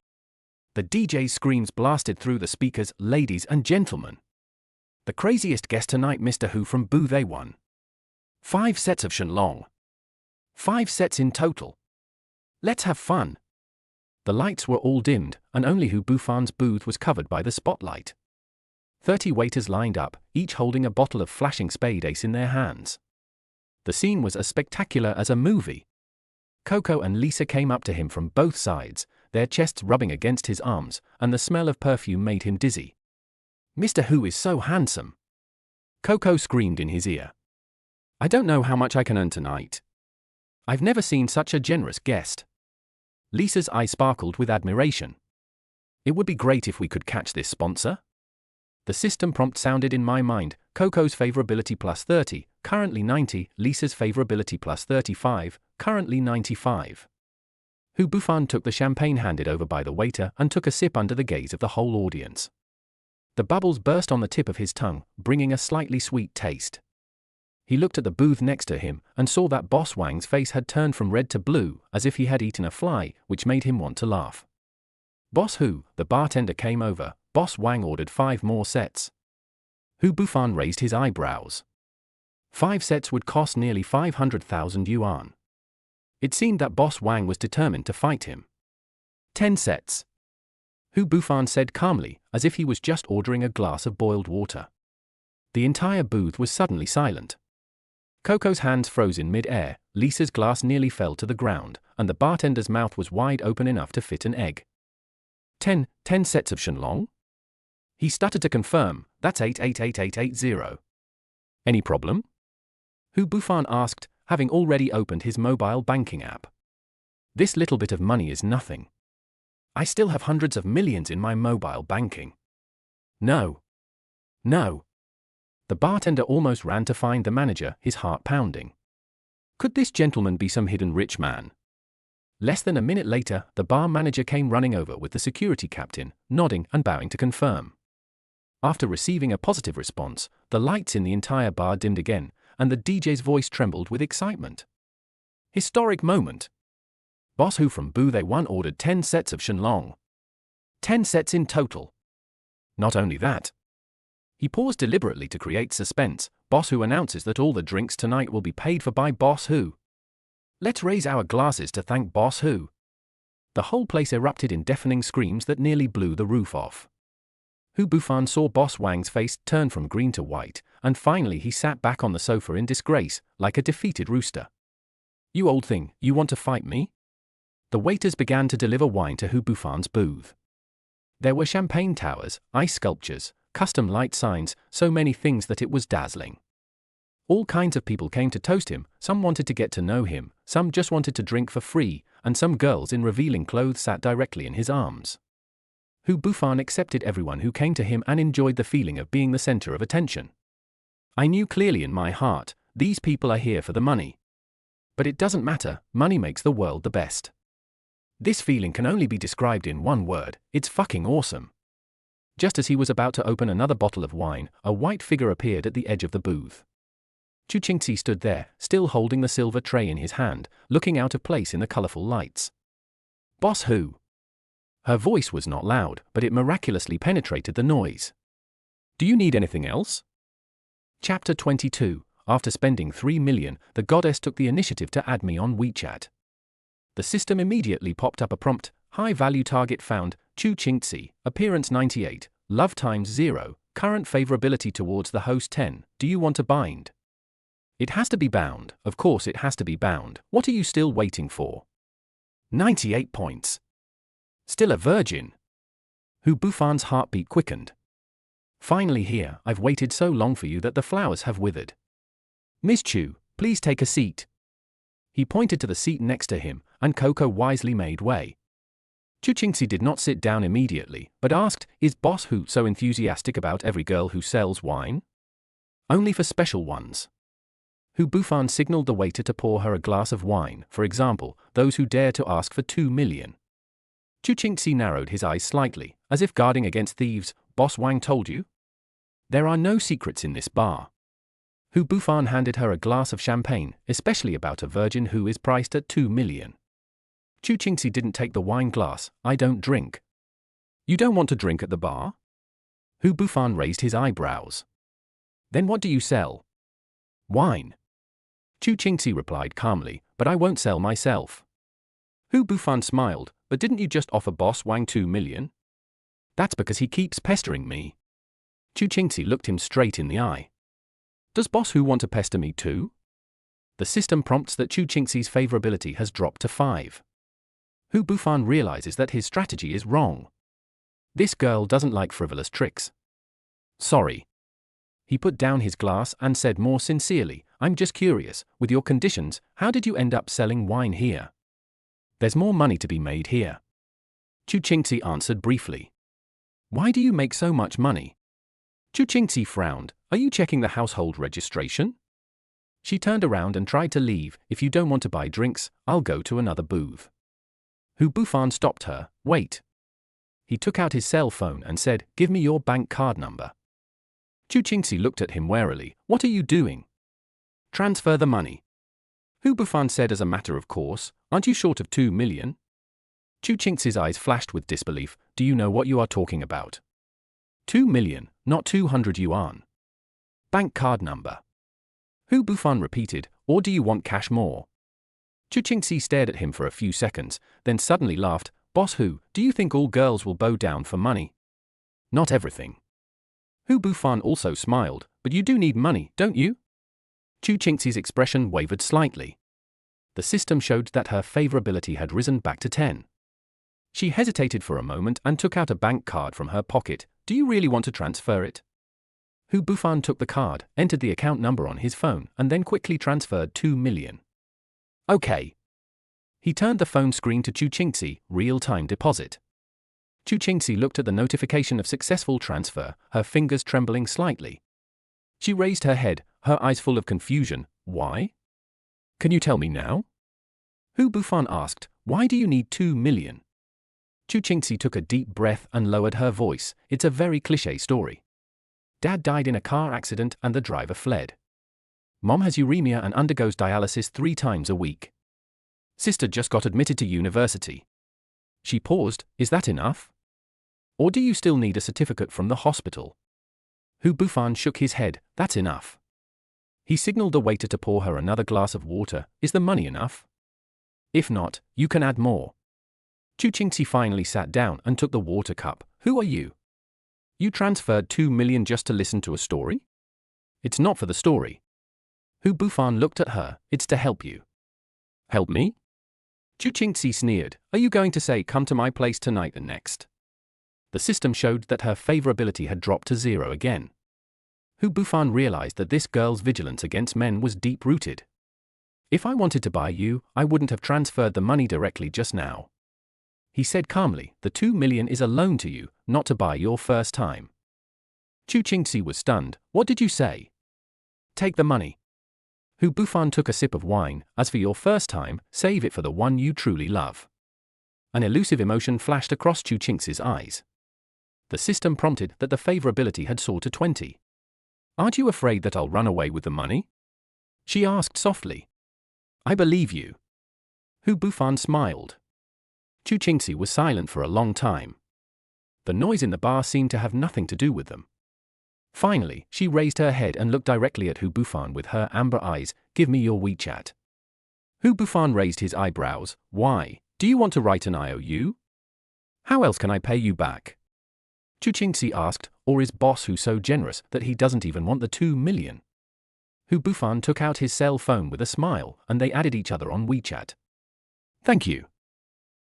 [SPEAKER 1] The DJ's screams blasted through the speakers. Ladies and gentlemen, the craziest guest tonight, Mr. Hu from booth A1. 5 sets of Shenlong. 5 sets in total. Let's have fun. The lights were all dimmed, and only Hu Bufan's booth was covered by the spotlight. 30 waiters lined up, each holding a bottle of flashing spade ace in their hands. The scene was as spectacular as a movie. Coco and Lisa came up to him from both sides, their chests rubbing against his arms, and the smell of perfume made him dizzy. Mr. Hu is so handsome. Coco screamed in his ear. I don't know how much I can earn tonight. I've never seen such a generous guest. Lisa's eye sparkled with admiration. It would be great if we could catch this sponsor. The system prompt sounded in my mind. Coco's favorability plus 30, currently 90, Lisa's favorability plus 35, currently 95. Hu Bufan took the champagne handed over by the waiter and took a sip under the gaze of the whole audience. The bubbles burst on the tip of his tongue, bringing a slightly sweet taste. He looked at the booth next to him and saw that Boss Wang's face had turned from red to blue, as if he had eaten a fly, which made him want to laugh. Boss Hu, the bartender came over. Boss Wang ordered 5 more sets. Hu Bufan raised his eyebrows. 5 sets would cost nearly 500,000 yuan. It seemed that Boss Wang was determined to fight him. 10 sets. Hu Bufan said calmly, as if he was just ordering a glass of boiled water. The entire booth was suddenly silent. Coco's hands froze in mid-air, Lisa's glass nearly fell to the ground, and the bartender's mouth was wide open enough to fit an egg. 10 sets of Shenlong? He stuttered to confirm, that's 888880. Any problem? Hu Bufan asked, having already opened his mobile banking app. This little bit of money is nothing. I still have hundreds of millions in my mobile banking. No. The bartender almost ran to find the manager, his heart pounding. Could this gentleman be some hidden rich man? Less than a minute later, the bar manager came running over with the security captain, nodding and bowing to confirm. After receiving a positive response, the lights in the entire bar dimmed again, and the DJ's voice trembled with excitement. Historic moment. Boss Hu from Booth 1 ordered 10 sets of Shenlong. 10 sets in total. Not only that. He paused deliberately to create suspense. Boss Hu announces that all the drinks tonight will be paid for by Boss Hu. Let's raise our glasses to thank Boss Hu. The whole place erupted in deafening screams that nearly blew the roof off. Hu Bufan saw Boss Wang's face turn from green to white, and finally he sat back on the sofa in disgrace, like a defeated rooster. You old thing, you want to fight me? The waiters began to deliver wine to Hu Bufan's booth. There were champagne towers, ice sculptures, custom light signs, so many things that it was dazzling. All kinds of people came to toast him, some wanted to get to know him, some just wanted to drink for free, and some girls in revealing clothes sat directly in his arms. Hu Bufan accepted everyone who came to him and enjoyed the feeling of being the center of attention. I knew clearly in my heart, these people are here for the money. But it doesn't matter, money makes the world the best. This feeling can only be described in one word, it's fucking awesome. Just as he was about to open another bottle of wine, a white figure appeared at the edge of the booth. Chu Qingxi stood there, still holding the silver tray in his hand, looking out of place in the colorful lights. Boss Hu. Her voice was not loud, but it miraculously penetrated the noise. Do you need anything else? Chapter 22. After spending 3 million, the goddess took the initiative to add me on WeChat. The system immediately popped up a prompt, high-value target found, Chu Qingxi, appearance 98, love times 0, current favorability towards the host 10, do you want to bind? It has to be bound, of course it has to be bound, what are you still waiting for? 98 points. Still a virgin. Hu Bufan's heartbeat quickened. Finally here, I've waited so long for you that the flowers have withered. Miss Chu, please take a seat. He pointed to the seat next to him, and Coco wisely made way. Chu Qingxi did not sit down immediately, but asked, is Boss Hu so enthusiastic about every girl who sells wine? Only for special ones. Hu Bufan signaled the waiter to pour her a glass of wine, for example, those who dare to ask for 2 million. Chu Qingxi narrowed his eyes slightly, as if guarding against thieves. Boss Wang told you? There are no secrets in this bar. Hu Bufan handed her a glass of champagne, especially about a virgin who is priced at 2 million. Chu Qingxi didn't take the wine glass. I don't drink. You don't want to drink at the bar? Hu Bufan raised his eyebrows. Then what do you sell? Wine. Chu Qingxi replied calmly, but I won't sell myself. Hu Bufan smiled, but didn't you just offer Boss Wang 2 million? That's because he keeps pestering me. Chu Qingxi looked him straight in the eye. Does Boss Hu want to pester me too? The system prompts that Chu Qingxi's favorability has dropped to 5. Hu Bufan realizes that his strategy is wrong. This girl doesn't like frivolous tricks. Sorry. He put down his glass and said more sincerely, I'm just curious, with your conditions, how did you end up selling wine here? There's more money to be made here. Chu Qingxi answered briefly. Why do you make so much money? Chu Qingxi frowned. Are you checking the household registration? She turned around and tried to leave. If you don't want to buy drinks, I'll go to another booth. Hu Bufan stopped her. Wait. He took out his cell phone and said, give me your bank card number. Chu Qingxi looked at him warily. What are you doing? Transfer the money. Hu Bufan said as a matter of course, aren't you short of 2 million? Chu Qingxi's eyes flashed with disbelief. Do you know what you are talking about? 2 million, not 200 yuan. Bank card number. Hu Bufan repeated, or do you want cash more? Chu Qingxi stared at him for a few seconds, then suddenly laughed.
[SPEAKER 2] Boss Hu, do you think all girls will bow down for money?
[SPEAKER 1] Not everything.
[SPEAKER 2] Hu Bufan also smiled, but you do need money, don't you?
[SPEAKER 1] Chu Qingxi's expression wavered slightly. The system showed that her favorability had risen back to 10. She hesitated for a moment and took out a bank card from her pocket.
[SPEAKER 2] Do you really want to transfer it?
[SPEAKER 1] Hu Bufan took the card, entered the account number on his phone, and then quickly transferred 2 million.
[SPEAKER 2] Okay.
[SPEAKER 1] He turned the phone screen to Chu Qingxi, real-time deposit. Chu Qingxi looked at the notification of successful transfer, her fingers trembling slightly. She raised her head, her eyes full of confusion. Why?
[SPEAKER 2] Can you tell me now?
[SPEAKER 1] Hu Bufan asked, why do you need 2 million? Chu Qingxi took a deep breath and lowered her voice. It's a very cliché story. Dad died in a car accident and the driver fled. Mom has uremia and undergoes dialysis 3 times a week. Sister just got admitted to university. She paused. Is that enough? Or do you still need a certificate from the hospital? Hu Bufan shook his head. That's enough. He signaled the waiter to pour her another glass of water. Is the money enough? If not, you can add more. Chu Qingxi finally sat down and took the water cup. Who are you? You transferred 2 million just to listen to a story? It's not for the story. Hu Bufan looked at her. It's to help you.
[SPEAKER 2] Help me?
[SPEAKER 1] Chu Qingxi sneered. Are you going to say come to my place tonight and next? The system showed that her favorability had dropped to 0 again. Hu Bufan realized that this girl's vigilance against men was deep-rooted. If I wanted to buy you, I wouldn't have transferred the money directly just now. He said calmly, the 2 million is a loan to you, not to buy your first time. Chu Qingxi was stunned. What did you say? Take the money. Hu Bufan took a sip of wine. As for your first time, save it for the one you truly love. An elusive emotion flashed across Chu Qingxi's eyes. The system prompted that the favorability had soared to 20. Aren't you afraid that I'll run away with the money? She asked softly. I believe you. Hu Bufan smiled. Chu Qingxi was silent for a long time. The noise in the bar seemed to have nothing to do with them. Finally, she raised her head and looked directly at Hu Bufan with her amber eyes. Give me your WeChat. Hu Bufan raised his eyebrows. Why? Do you want to write an IOU? How else can I pay you back? Chu Qingxi asked, or is Boss Hu so generous that he doesn't even want the 2 million? Hu Bufan took out his cell phone with a smile, and they added each other on WeChat. Thank you.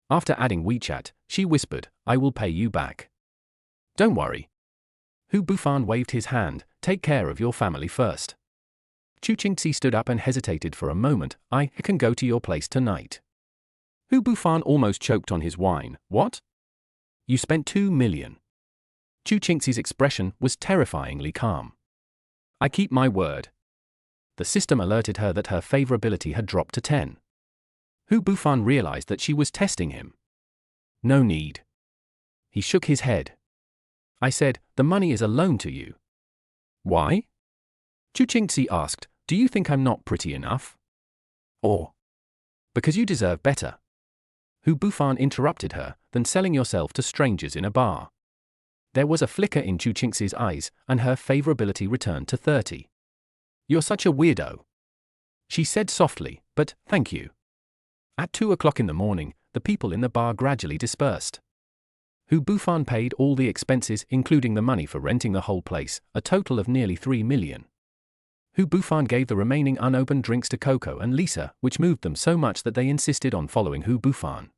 [SPEAKER 1] After adding WeChat, she whispered, I will pay you back. Don't worry. Hu Bufan waved his hand. Take care of your family first. Chu Qingxi stood up and hesitated for a moment. I can go to your place tonight. Hu Bufan almost choked on his wine. What? You spent 2 million. Chu Qingxi's expression was terrifyingly calm. I keep my word. The system alerted her that her favorability had dropped to 10. Hu Bufan realized that she was testing him. No need. He shook his head. I said, the money is a loan to you. Why? Chu Qingxi asked, do you think I'm not pretty enough? Or? Because you deserve better. Hu Bufan interrupted her, than selling yourself to strangers in a bar. There was a flicker in Chu Qingxi's eyes, and her favorability returned to 30. You're such a weirdo. She said softly, but, thank you. At 2 o'clock in the morning, the people in the bar gradually dispersed. Hu Bufan paid all the expenses, including the money for renting the whole place, a total of nearly 3 million. Hu Bufan gave the remaining unopened drinks to Coco and Lisa, which moved them so much that they insisted on following Hu Bufan.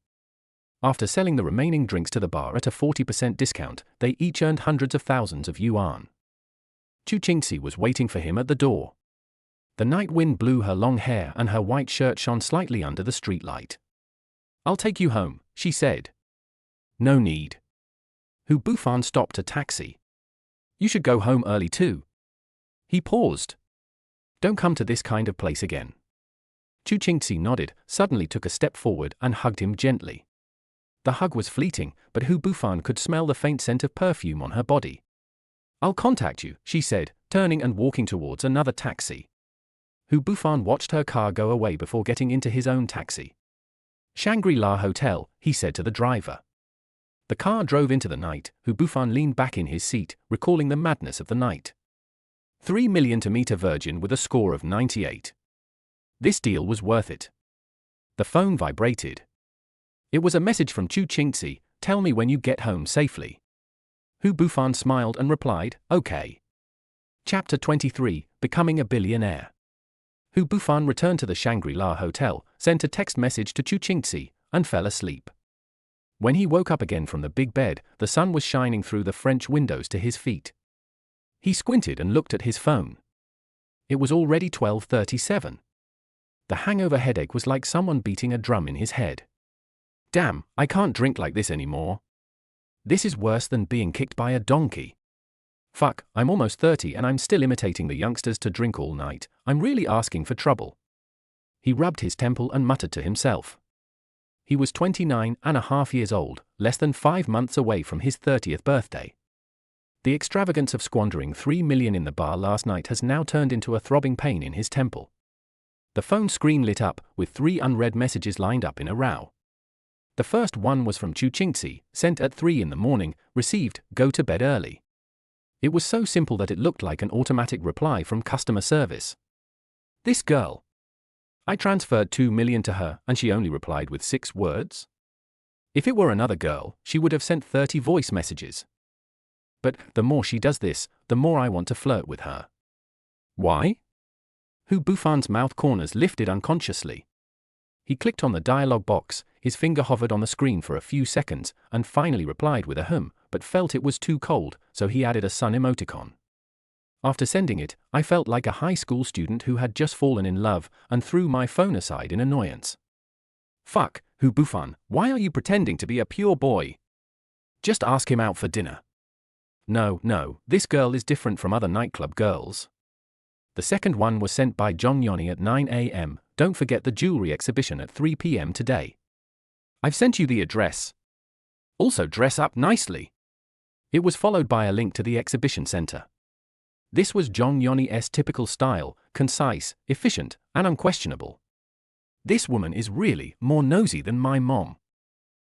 [SPEAKER 1] After selling the remaining drinks to the bar at a 40% discount, they each earned hundreds of thousands of yuan. Chu Qingxi was waiting for him at the door. The night wind blew her long hair and her white shirt shone slightly under the streetlight. I'll take you home, she said. No need. Hu Bufan stopped a taxi. You should go home early too. He paused. Don't come to this kind of place again. Chu Qingxi nodded, suddenly took a step forward and hugged him gently. The hug was fleeting, but Hu Bufan could smell the faint scent of perfume on her body. I'll contact you, she said, turning and walking towards another taxi. Hu Bufan watched her car go away before getting into his own taxi. Shangri-La Hotel, he said to the driver. The car drove into the night. Hu Bufan leaned back in his seat, recalling the madness of the night. 3 million to meet a virgin with a score of 98. This deal was worth it. The phone vibrated. It was a message from Chu Qingzi, tell me when you get home safely. Hu Bufan smiled and replied, okay. Chapter 23, Becoming a Billionaire. Hu Bufan returned to the Shangri-La Hotel, sent a text message to Chu Qingzi, and fell asleep. When he woke up again from the big bed, the sun was shining through the French windows to his feet. He squinted and looked at his phone. It was already 12:37. The hangover headache was like someone beating a drum in his head. Damn, I can't drink like this anymore. This is worse than being kicked by a donkey. Fuck, I'm almost 30 and I'm still imitating the youngsters to drink all night. I'm really asking for trouble. He rubbed his temple and muttered to himself. He was 29.5 years old, less than 5 months away from his 30th birthday. The extravagance of squandering 3 million in the bar last night has now turned into a throbbing pain in his temple. The phone screen lit up, with 3 unread messages lined up in a row. The first one was from Chu Qingzi, sent at 3 in the morning, received, go to bed early. It was so simple that it looked like an automatic reply from customer service. This girl. I transferred 2 million to her and she only replied with 6 words? If it were another girl, she would have sent 30 voice messages. But the more she does this, the more I want to flirt with her. Why? Hu Bufan's mouth corners lifted unconsciously. He clicked on the dialog box, his finger hovered on the screen for a few seconds, and finally replied with a but felt it was too cold, so he added a sun emoticon. After sending it, I felt like a high school student who had just fallen in love and threw my phone aside in annoyance. Fuck, Hu Bufan, why are you pretending to be a pure boy? Just ask him out for dinner. No, this girl is different from other nightclub girls. The second one was sent by John Yoni at 9 a.m. Don't forget the jewelry exhibition at 3 p.m. today. I've sent you the address. Also dress up nicely. It was followed by a link to the exhibition center. This was John Yoni's typical style, concise, efficient, and unquestionable. This woman is really more nosy than my mom.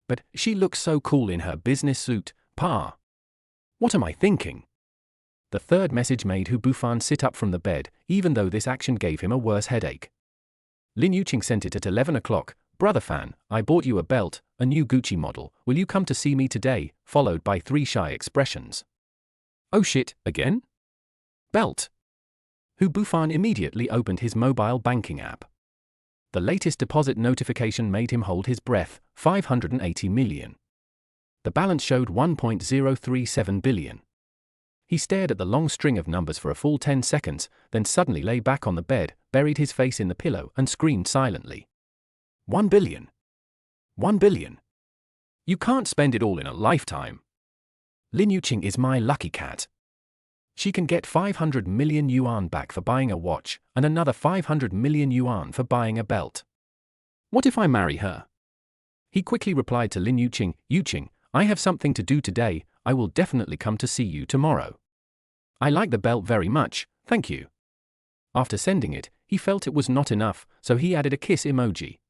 [SPEAKER 1] But she looks so cool in her business suit, pa. What am I thinking? The third message made Hu Bufan sit up from the bed, even though this action gave him a worse headache. Lin Yuqing sent it at 11 o'clock. Brother fan, I bought you a belt, a new Gucci model, will you come to see me today, followed by 3 shy expressions. Oh shit, again? Belt. Hu Bufan immediately opened his mobile banking app. The latest deposit notification made him hold his breath, 580 million. The balance showed 1.037 billion. He stared at the long string of numbers for a full 10 seconds, then suddenly lay back on the bed, buried his face in the pillow and screamed silently. 1 billion. 1 billion. You can't spend it all in a lifetime. Lin Yuqing is my lucky cat. She can get 500 million yuan back for buying a watch, and another 500 million yuan for buying a belt. What if I marry her? He quickly replied to Lin Yuqing, Yuqing, I have something to do today, I will definitely come to see you tomorrow. I like the belt very much, thank you. After sending it, he felt it was not enough, so he added a kiss emoji.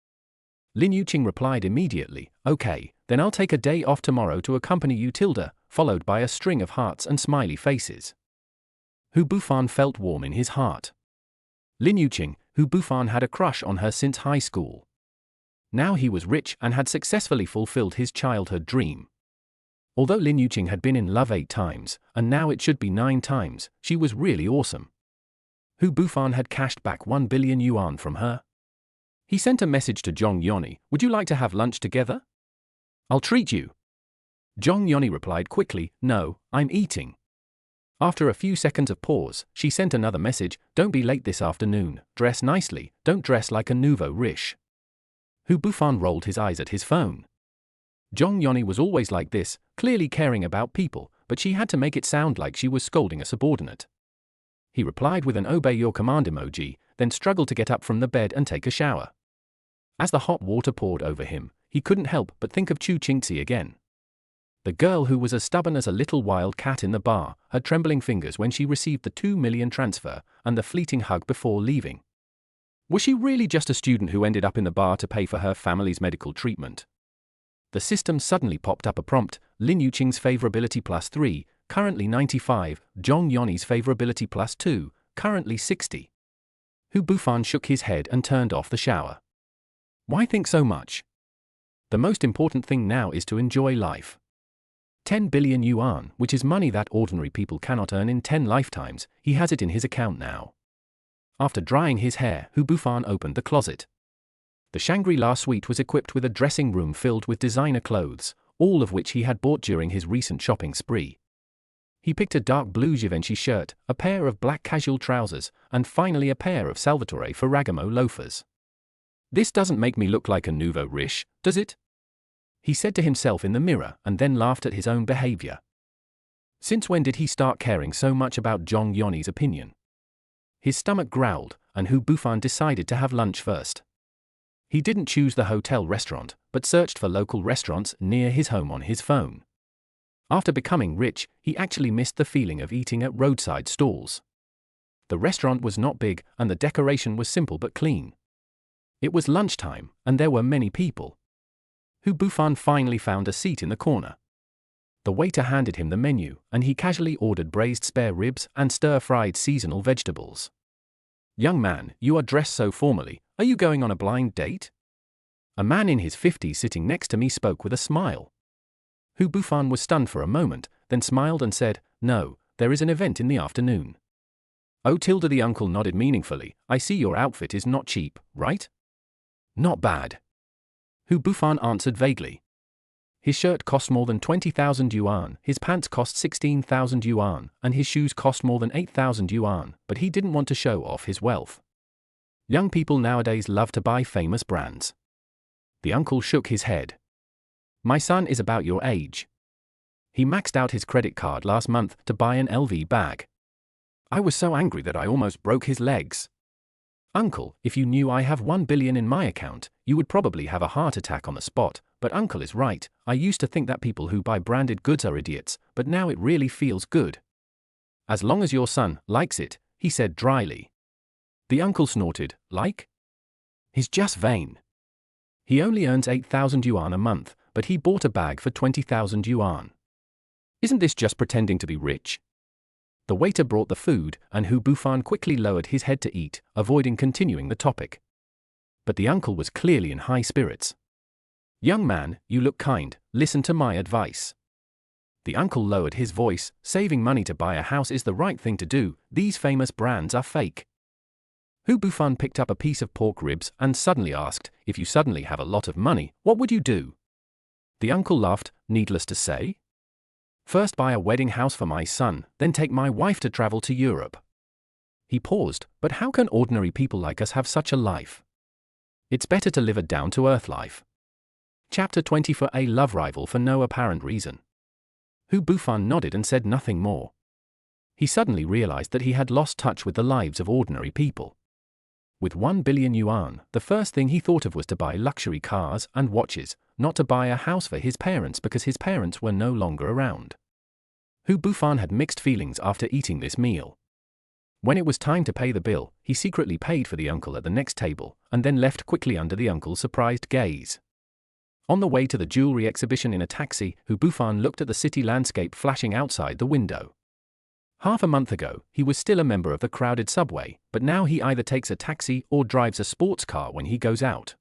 [SPEAKER 1] Lin Yuqing replied immediately, okay, then I'll take a day off tomorrow to accompany you tilde, followed by a string of hearts and smiley faces. Hu Bufan felt warm in his heart. Lin Yuqing, Hu Bufan had a crush on her since high school. Now he was rich and had successfully fulfilled his childhood dream. Although Lin Yuqing had been in love 8 times, and now it should be 9 times, she was really awesome. Hu Bufan had cashed back 1 billion yuan from her. He sent a message to Zhong Yoni, would you like to have lunch together? I'll treat you. Zhong Yoni replied quickly, no, I'm eating. After a few seconds of pause, she sent another message, don't be late this afternoon, dress nicely, don't dress like a nouveau riche. Hu Bufan rolled his eyes at his phone. Zhong Yoni was always like this, clearly caring about people, but she had to make it sound like she was scolding a subordinate. He replied with an obey your command emoji, then struggled to get up from the bed and take a shower. As the hot water poured over him, he couldn't help but think of Chu Qingzi again. The girl who was as stubborn as a little wild cat in the bar, her trembling fingers when she received the 2 million transfer, and the fleeting hug before leaving. Was she really just a student who ended up in the bar to pay for her family's medical treatment? The system suddenly popped up a prompt, Lin Yuqing's favorability +3, currently 95, Zhong Yoni's favorability +2, currently 60. Hu Bufan shook his head and turned off the shower. Why think so much? The most important thing now is to enjoy life. 10 billion yuan, which is money that ordinary people cannot earn in 10 lifetimes, he has it in his account now. After drying his hair, Hu Bufan opened the closet. The Shangri-La suite was equipped with a dressing room filled with designer clothes, all of which he had bought during his recent shopping spree. He picked a dark blue Givenchy shirt, a pair of black casual trousers, and finally a pair of Salvatore Ferragamo loafers. This doesn't make me look like a nouveau riche, does it? He said to himself in the mirror and then laughed at his own behavior. Since when did he start caring so much about Zhong Yoni's opinion? His stomach growled, and Hu Bufan decided to have lunch first. He didn't choose the hotel restaurant, but searched for local restaurants near his home on his phone. After becoming rich, he actually missed the feeling of eating at roadside stalls. The restaurant was not big, and the decoration was simple but clean. It was lunchtime, and there were many people. Hu Bufan finally found a seat in the corner. The waiter handed him the menu, and he casually ordered braised spare ribs and stir-fried seasonal vegetables. "Young man, you are dressed so formally. Are you going on a blind date?" A man in his 50s sitting next to me spoke with a smile. Hu Bufan was stunned for a moment, then smiled and said, "No, there is an event in the afternoon." "Oh," the uncle nodded meaningfully. "I see your outfit is not cheap, right?" "Not bad," Hu Bufan answered vaguely. His shirt cost more than 20,000 yuan, his pants cost 16,000 yuan, and his shoes cost more than 8,000 yuan, but he didn't want to show off his wealth. Young people nowadays love to buy famous brands. The uncle shook his head. "My son is about your age. He maxed out his credit card last month to buy an LV bag. I was so angry that I almost broke his legs. Uncle, if you knew I have 1 billion in my account, you would probably have a heart attack on the spot, but uncle is right. I used to think that people who buy branded goods are idiots, but now it really feels good. As long as your son likes it," he said dryly. The uncle snorted. "Like? He's just vain. He only earns 8,000 yuan a month, but he bought a bag for 20,000 yuan. Isn't this just pretending to be rich?" The waiter brought the food, and Hu Bufan quickly lowered his head to eat, avoiding continuing the topic. But the uncle was clearly in high spirits. "Young man, you look kind, listen to my advice." The uncle lowered his voice. "Saving money to buy a house is the right thing to do. These famous brands are fake." Hu Bufan picked up a piece of pork ribs and suddenly asked, "If you suddenly have a lot of money, what would you do?" The uncle laughed. "Needless to say, first buy a wedding house for my son, then take my wife to travel to Europe." He paused. "But how can ordinary people like us have such a life? It's better to live a down-to-earth life." Chapter 20. For a love rival for no apparent reason. Hu Bufan nodded and said nothing more. He suddenly realized that he had lost touch with the lives of ordinary people. With 1 billion yuan, the first thing he thought of was to buy luxury cars and watches, not to buy a house for his parents because his parents were no longer around. Hu Bufan had mixed feelings after eating this meal. When it was time to pay the bill, he secretly paid for the uncle at the next table, and then left quickly under the uncle's surprised gaze. On the way to the jewelry exhibition in a taxi, Hu Bufan looked at the city landscape flashing outside the window. Half a month ago, he was still a member of the crowded subway, but now he either takes a taxi or drives a sports car when he goes out.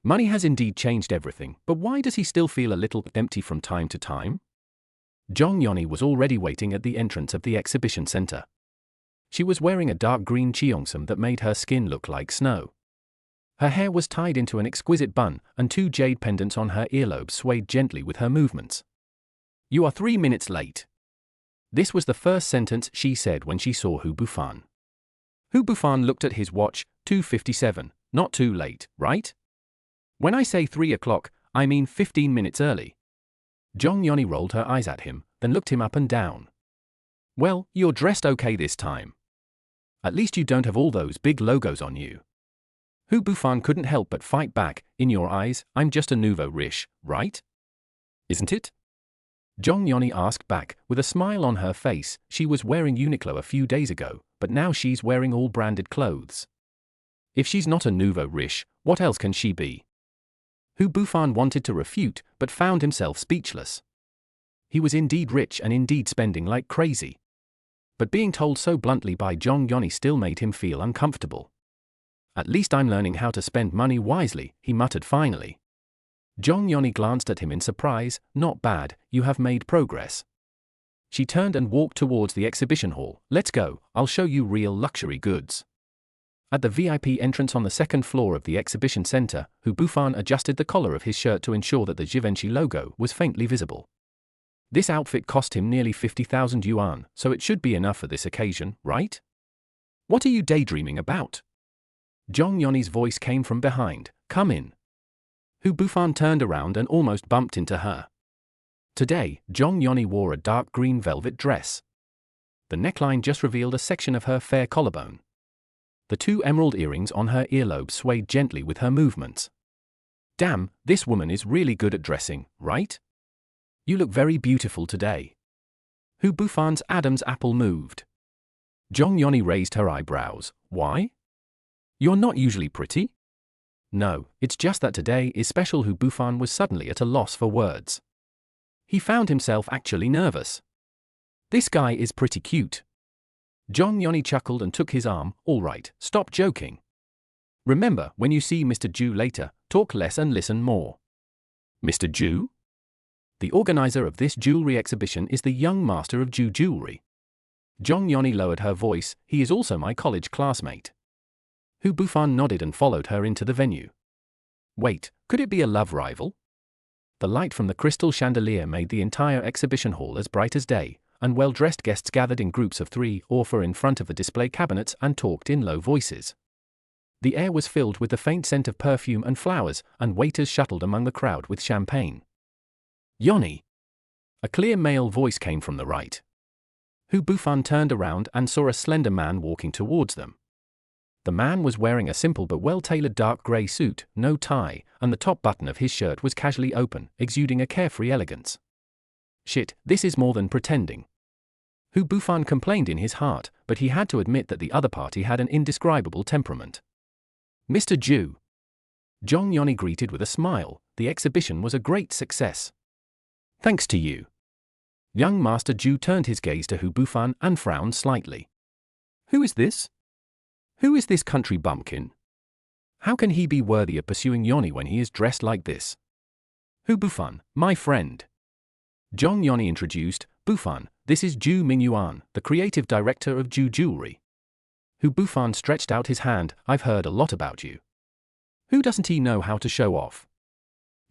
[SPEAKER 1] Money has indeed changed everything, but why does he still feel a little empty from time to time? Zhong Yoni was already waiting at the entrance of the exhibition center. She was wearing a dark green cheongsam that made her skin look like snow. Her hair was tied into an exquisite bun, and 2 jade pendants on her earlobes swayed gently with her movements. "You are 3 minutes late." This was the first sentence she said when she saw Hu Bufan. Hu Bufan looked at his watch. 2:57, not too late, right? When I say 3 o'clock, I mean 15 minutes early. Zhong Yoni rolled her eyes at him, then looked him up and down. "Well, you're dressed okay this time. At least you don't have all those big logos on you." Hu Bufan couldn't help but fight back. "In your eyes, I'm just a nouveau riche, right? Isn't it?" Zhong Yoni asked back, with a smile on her face. She was wearing Uniqlo a few days ago, but now she's wearing all branded clothes. If she's not a nouveau riche, what else can she be? Hu Bufan wanted to refute, but found himself speechless. He was indeed rich and indeed spending like crazy. But being told so bluntly by Zhong Yoni still made him feel uncomfortable. "At least I'm learning how to spend money wisely," he muttered finally. Zhong Yoni glanced at him in surprise. Not bad, you have made progress. She turned and walked towards the exhibition hall. Let's go, I'll show you real luxury goods. At the VIP entrance on the second floor of the exhibition center, Hu Bufan adjusted the collar of his shirt to ensure that the Givenchy logo was faintly visible. This outfit cost him nearly 50,000 yuan, so it should be enough for this occasion, right? What are you daydreaming about? Zhong Yoni's voice came from behind. Come in. Hu Bufan turned around and almost bumped into her. Today, Zhong Yoni wore a dark green velvet dress. The neckline just revealed a section of her fair collarbone. The two emerald earrings on her earlobe swayed gently with her movements. Damn, this woman is really good at dressing, right? You look very beautiful today. Hu Bufan's Adam's apple moved. Zhong Yoni raised her eyebrows. Why? You're not usually pretty? No, it's just that today is special. Hu Bufan was suddenly at a loss for words. He found himself actually nervous. This guy is pretty cute. Zhong Yoni chuckled and took his arm. All right, stop joking. Remember, when you see Mr. Zhu later, talk less and listen more. Mr. Zhu? The organizer of this jewelry exhibition is the young master of Zhu jewelry. Zhong Yoni lowered her voice. He is also my college classmate. Hu Bufan nodded and followed her into the venue. Wait, could it be a love rival? The light from the crystal chandelier made the entire exhibition hall as bright as day, and well-dressed guests gathered in groups of 3 or 4 in front of the display cabinets and talked in low voices. The air was filled with the faint scent of perfume and flowers, and waiters shuttled among the crowd with champagne. Yoni! A clear male voice came from the right. Hu Bufan turned around and saw a slender man walking towards them. The man was wearing a simple but well-tailored dark grey suit, no tie, and the top button of his shirt was casually open, exuding a carefree elegance. Shit, this is more than pretending. Hu Bufan complained in his heart, but he had to admit that the other party had an indescribable temperament. Mr. Zhu. Zhong Yoni greeted with a smile. The exhibition was a great success. Thanks to you. Young Master Zhu turned his gaze to Hu Bufan and frowned slightly. Who is this? Who is this country bumpkin? How can he be worthy of pursuing Yoni when he is dressed like this? Hu Bufan, my friend. Zhong Yoni introduced. Bufan, this is Zhu Mingyuan, the creative director of Zhu Jewelry. Hu Bufan stretched out his hand. I've heard a lot about you. Who doesn't he know how to show off?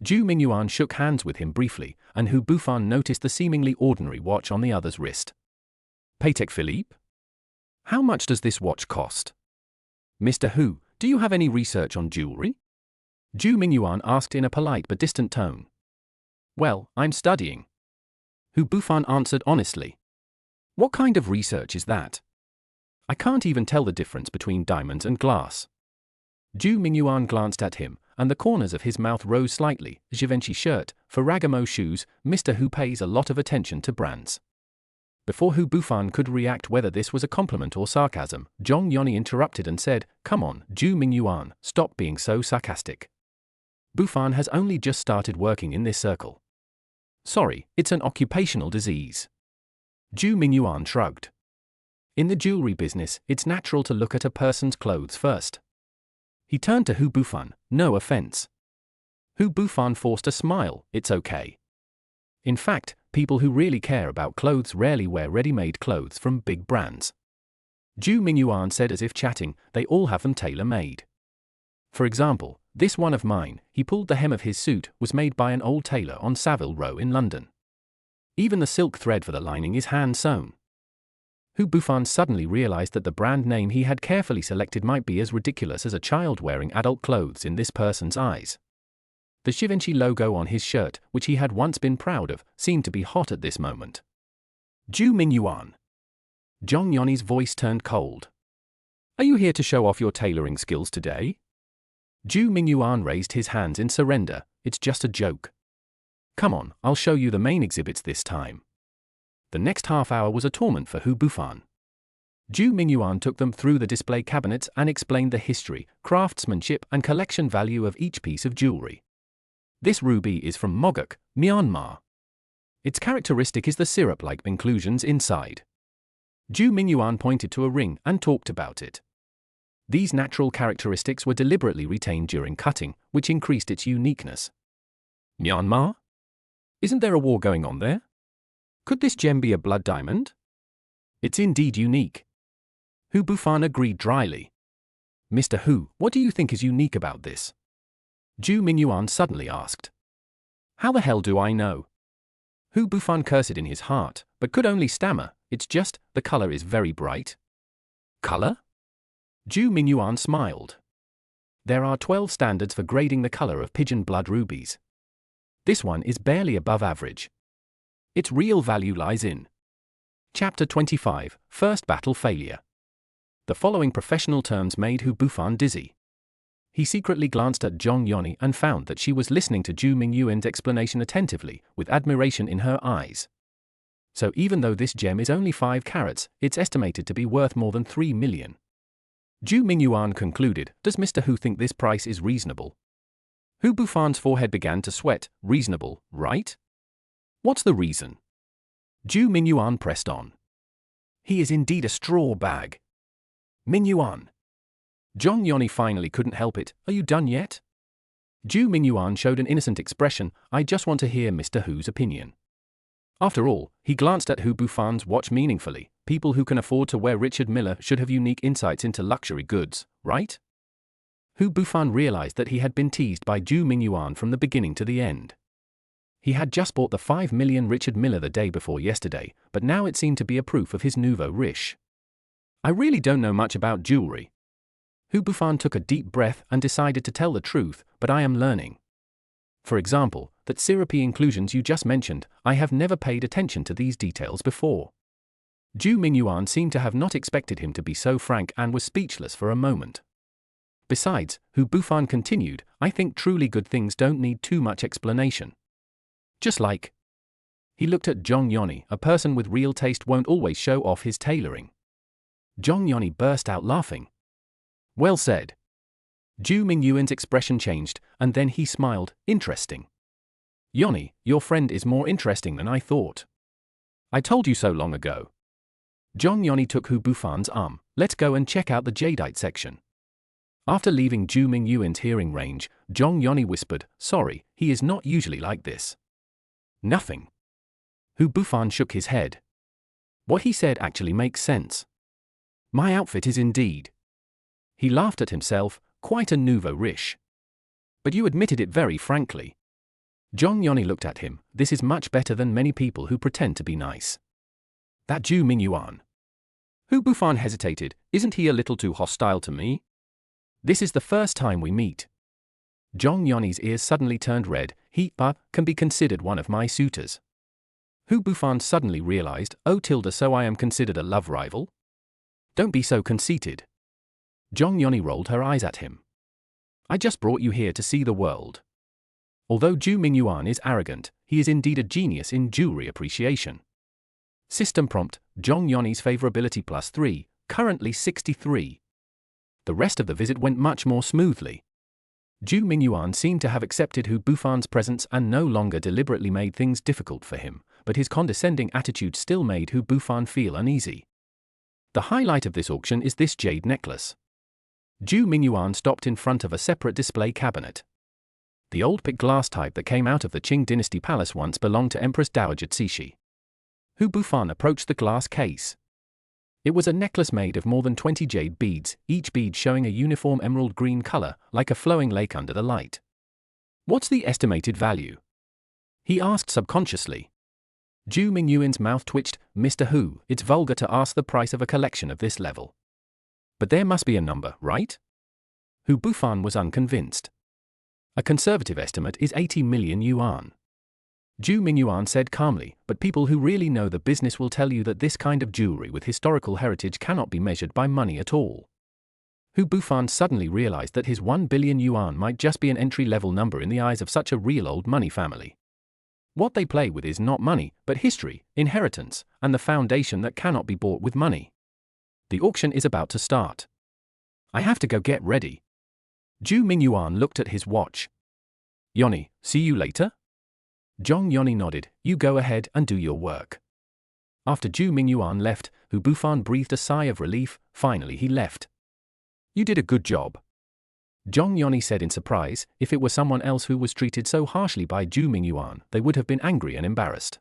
[SPEAKER 1] Zhu Mingyuan shook hands with him briefly, and Hu Bufan noticed the seemingly ordinary watch on the other's wrist. Patek Philippe? How much does this watch cost? Mr. Hu, do you have any research on jewelry? Zhu Mingyuan asked in a polite but distant tone. Well, I'm studying. Hu Bufan answered honestly. What kind of research is that? I can't even tell the difference between diamonds and glass. Zhu Mingyuan glanced at him, and the corners of his mouth rose slightly. Givenchy shirt, Ferragamo shoes. Mr. Hu pays a lot of attention to brands. Before Hu Bufan could react whether this was a compliment or sarcasm, Zhong Yoni interrupted and said, Come on, Zhu Mingyuan, stop being so sarcastic. Bufan has only just started working in this circle. Sorry, it's an occupational disease. Zhu Mingyuan shrugged. In the jewelry business, it's natural to look at a person's clothes first. He turned to Hu Bufan. No offense. Hu Bufan forced a smile. It's okay. In fact, people who really care about clothes rarely wear ready-made clothes from big brands. Zhu Mingyuan said as if chatting, they all have them tailor-made. For example, this one of mine, he pulled the hem of his suit, was made by an old tailor on Savile Row in London. Even the silk thread for the lining is hand-sewn. Hu Bufan suddenly realized that the brand name he had carefully selected might be as ridiculous as a child wearing adult clothes in this person's eyes. The Givenchy logo on his shirt, which he had once been proud of, seemed to be hot at this moment. Zhu Mingyuan. Zhong Yoni's voice turned cold. Are you here to show off your tailoring skills today? Zhu Mingyuan raised his hands in surrender. It's just a joke. Come on, I'll show you the main exhibits this time. The next half hour was a torment for Hu Bufan. Zhu Mingyuan took them through the display cabinets and explained the history, craftsmanship and collection value of each piece of jewelry. This ruby is from Mogok, Myanmar. Its characteristic is the syrup-like inclusions inside. Zhu Mingyuan pointed to a ring and talked about it. These natural characteristics were deliberately retained during cutting, which increased its uniqueness.
[SPEAKER 2] Myanmar? Isn't there a war going on there? Could this gem be a blood diamond?
[SPEAKER 1] It's indeed unique. Hu Bufan agreed dryly. Mr. Hu, what do you think is unique about this? Zhu Mingyuan suddenly asked.
[SPEAKER 2] How the hell do I know?
[SPEAKER 1] Hu Bufan cursed in his heart, but could only stammer, it's just, the color is very bright.
[SPEAKER 2] Color?
[SPEAKER 1] Zhu Mingyuan smiled. There are 12 standards for grading the color of pigeon blood rubies. This one is barely above average. Its real value lies in. Chapter 25, First Battle Failure. The following professional terms made Hu Bufan dizzy. He secretly glanced at Zhong Yoni and found that she was listening to Zhu Mingyuan's explanation attentively, with admiration in her eyes. So even though this gem is only 5 carats, it's estimated to be worth more than 3 million. Zhu Mingyuan concluded, does Mr. Hu think this price is reasonable? Hu Bufan's forehead began to sweat. Reasonable, right? What's the reason? Zhu Mingyuan pressed on. He is indeed a straw bag. Mingyuan. Zhong Yoni finally couldn't help it. Are you done yet? Zhu Mingyuan showed an innocent expression. I just want to hear Mr. Hu's opinion. After all, he glanced at Hu Bufan's watch meaningfully. People who can afford to wear Richard Mille should have unique insights into luxury goods, right? Hu Bufan realized that he had been teased by Zhu Mingyuan from the beginning to the end. He had just bought the 5 million Richard Mille the day before yesterday, but now it seemed to be a proof of his nouveau riche. I really don't know much about jewelry. Hu Bufan took a deep breath and decided to tell the truth, but I am learning. For example, that syrupy inclusions you just mentioned, I have never paid attention to these details before. Zhu Mingyuan seemed to have not expected him to be so frank and was speechless for a moment. Besides, Hu Bufan continued, I think truly good things don't need too much explanation. Just like. He looked at Zhong Yoni, a person with real taste won't always show off his tailoring. Zhong Yoni burst out laughing. Well said. Zhu Mingyuan's expression changed, and then he smiled, interesting. Yoni, your friend is more interesting than I thought. I told you so long ago. Zhong Yoni took Hu Bufan's arm. Let's go and check out the jadeite section. After leaving Zhu Mingyuan's hearing range, Zhong Yoni whispered, sorry, he is not usually like this. Nothing. Hu Bufan shook his head. What he said actually makes sense. My outfit is indeed. He laughed at himself, quite a nouveau riche. But you admitted it very frankly. Zhong Yoni looked at him, this is much better than many people who pretend to be nice. That Zhu Mingyuan. Hu Bufan hesitated, isn't he a little too hostile to me? This is the first time we meet. Zhong Yoni's ears suddenly turned red, he, can be considered one of my suitors. Hu Bufan suddenly realized, oh so I am considered a love rival? Don't be so conceited. Zhong Yoni rolled her eyes at him. I just brought you here to see the world. Although Zhu Mingyuan is arrogant, he is indeed a genius in jewelry appreciation. System prompt, Zhong Yoni's favorability +3, currently 63. The rest of the visit went much more smoothly. Zhu Mingyuan seemed to have accepted Hu Bufan's presence and no longer deliberately made things difficult for him, but his condescending attitude still made Hu Bufan feel uneasy. The highlight of this auction is this jade necklace. Zhu Mingyuan stopped in front of a separate display cabinet. The old pick glass type that came out of the Qing dynasty palace once belonged to Empress Dowager Cixi. Hu Bufan approached the glass case. It was a necklace made of more than 20 jade beads, each bead showing a uniform emerald green color, like a flowing lake under the light. What's the estimated value? He asked subconsciously. Zhu Mingyuan's mouth twitched, Mr. Hu, it's vulgar to ask the price of a collection of this level. But there must be a number, right? Hu Bufan was unconvinced. A conservative estimate is 80 million yuan. Zhu Mingyuan said calmly, but people who really know the business will tell you that this kind of jewelry with historical heritage cannot be measured by money at all. Hu Bufan suddenly realized that his 1 billion yuan might just be an entry-level number in the eyes of such a real old money family. What they play with is not money, but history, inheritance, and the foundation that cannot be bought with money. The auction is about to start. I have to go get ready. Zhu Mingyuan looked at his watch. Yoni, see you later? Zhong Yoni nodded, you go ahead and do your work. After Zhu Mingyuan left, Hu Bufan breathed a sigh of relief, finally he left. You did a good job. Zhong Yoni said in surprise. If it were someone else who was treated so harshly by Zhu Mingyuan, they would have been angry and embarrassed.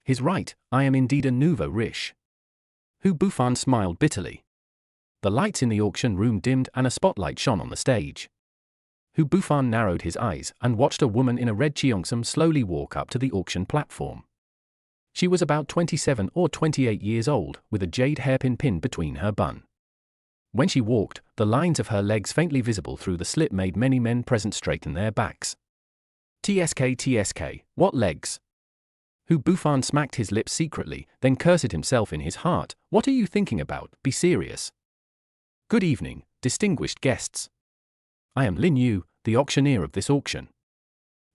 [SPEAKER 1] He's right, I am indeed a nouveau riche. Hu Bufan smiled bitterly. The lights in the auction room dimmed and a spotlight shone on the stage. Hu Bufan narrowed his eyes and watched a woman in a red cheongsam slowly walk up to the auction platform. She was about 27 or 28 years old, with a jade hairpin pinned between her bun. When she walked, the lines of her legs faintly visible through the slit made many men present straighten their backs. TSK, what legs? Hu Bufan smacked his lips secretly, then cursed himself in his heart. What are you thinking about? Be serious. Good evening, distinguished guests. I am Lin Yu, the auctioneer of this auction.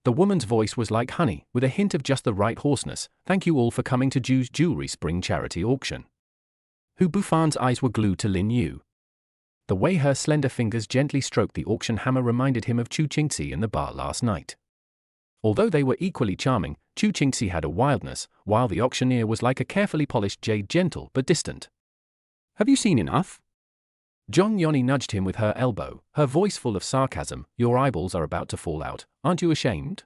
[SPEAKER 1] The woman's voice was like honey, with a hint of just the right hoarseness. Thank you all for coming to Ju's Jewelry Spring Charity Auction. Hu Bufan's eyes were glued to Lin Yu. The way her slender fingers gently stroked the auction hammer reminded him of Chu Qingxi in the bar last night. Although they were equally charming, Chu Qingxi had a wildness, while the auctioneer was like a carefully polished jade, gentle but distant. Have you seen enough? Zhong Yoni nudged him with her elbow, her voice full of sarcasm. Your eyeballs are about to fall out, aren't you ashamed?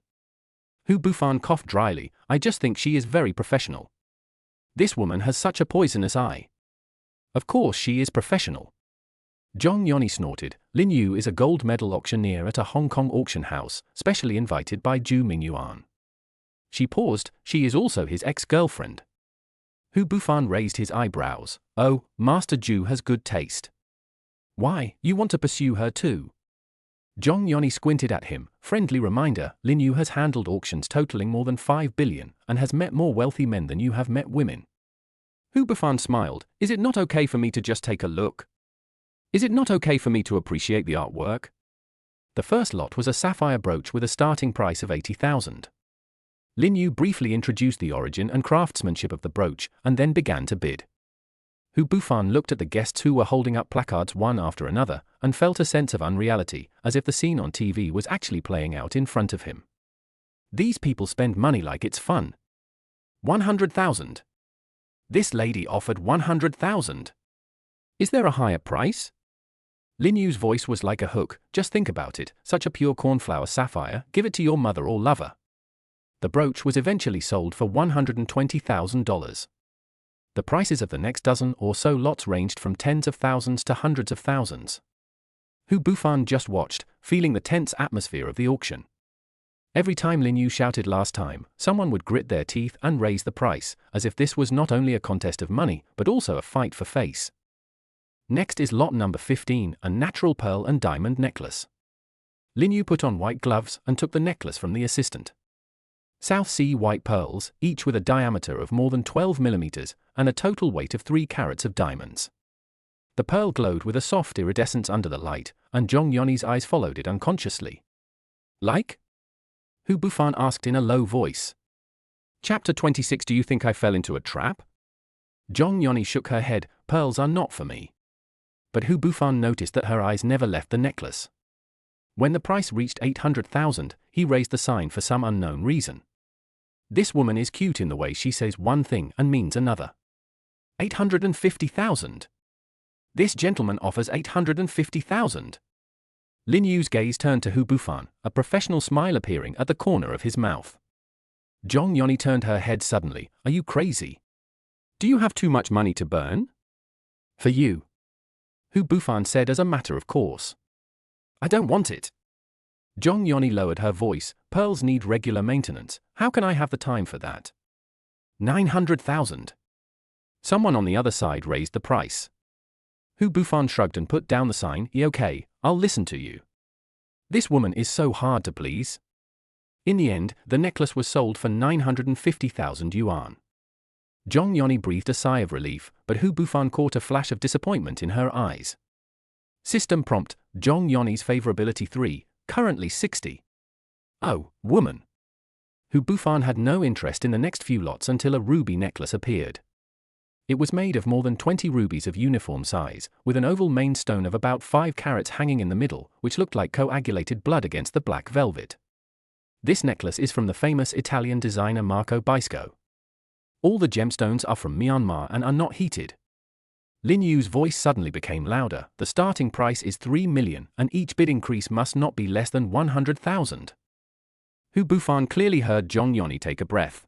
[SPEAKER 1] Hu Bufan coughed dryly. I just think she is very professional. This woman has such a poisonous eye. Of course she is professional. Zhong Yoni snorted. Lin Yu is a gold medal auctioneer at a Hong Kong auction house, specially invited by Zhu Mingyuan. She paused. She is also his ex-girlfriend. Hu Bufan raised his eyebrows. Oh, Master Zhu has good taste. Why, you want to pursue her too? Zhong Yoni squinted at him. Friendly reminder, Lin Yu has handled auctions totaling more than 5 billion, and has met more wealthy men than you have met women. Hu Bufan smiled. Is it not okay for me to just take a look? Is it not okay for me to appreciate the artwork? The first lot was a sapphire brooch with a starting price of 80,000. Lin Yu briefly introduced the origin and craftsmanship of the brooch, and then began to bid. Hu Bufan looked at the guests who were holding up placards one after another, and felt a sense of unreality, as if the scene on TV was actually playing out in front of him. These people spend money like it's fun. 100,000. This lady offered 100,000. Is there a higher price? Lin Yu's voice was like a hook. Just think about it, such a pure cornflower sapphire, give it to your mother or lover. The brooch was eventually sold for $120,000. The prices of the next dozen or so lots ranged from tens of thousands to hundreds of thousands. Hu Bufan just watched, feeling the tense atmosphere of the auction. Every time Lin Yu shouted last time, someone would grit their teeth and raise the price, as if this was not only a contest of money, but also a fight for face. Next is lot number 15, a natural pearl and diamond necklace. Lin Yu put on white gloves and took the necklace from the assistant. South Sea white pearls, each with a diameter of more than 12 millimeters, and a total weight of 3 carats of diamonds. The pearl glowed with a soft iridescence under the light, and Zhong Yoni's eyes followed it unconsciously. Like? Hu Bufan asked in a low voice. Chapter 26. Do you think I fell into a trap? Zhong Yoni shook her head. Pearls are not for me. But Hu Bufan noticed that her eyes never left the necklace. When the price reached 800,000, he raised the sign for some unknown reason. This woman is cute in the way she says one thing and means another. 850,000. This gentleman offers 850,000. Lin Yu's gaze turned to Hu Bufan, a professional smile appearing at the corner of his mouth. Zhong Yoni turned her head suddenly. Are you crazy? Do you have too much money to burn? For you. Hu Bufan said as a matter of course. I don't want it. Zhong Yoni lowered her voice. Pearls need regular maintenance. How can I have the time for that? 900,000. Someone on the other side raised the price. Hu Bufan shrugged and put down the sign. Okay, I'll listen to you. This woman is so hard to please. In the end, the necklace was sold for 950,000 yuan. Zhong Yoni breathed a sigh of relief, but Hu Bufan caught a flash of disappointment in her eyes. System prompt, Zhong Yoni's favorability 3, currently 60. Oh, woman. Hu Bufan had no interest in the next few lots until a ruby necklace appeared. It was made of more than 20 rubies of uniform size, with an oval main stone of about 5 carats hanging in the middle, which looked like coagulated blood against the black velvet. This necklace is from the famous Italian designer Marco Bisco. All the gemstones are from Myanmar and are not heated. Lin Yu's voice suddenly became louder. The starting price is 3 million, and each bid increase must not be less than 100,000. Hu Bufan clearly heard Zhong Yoni take a breath.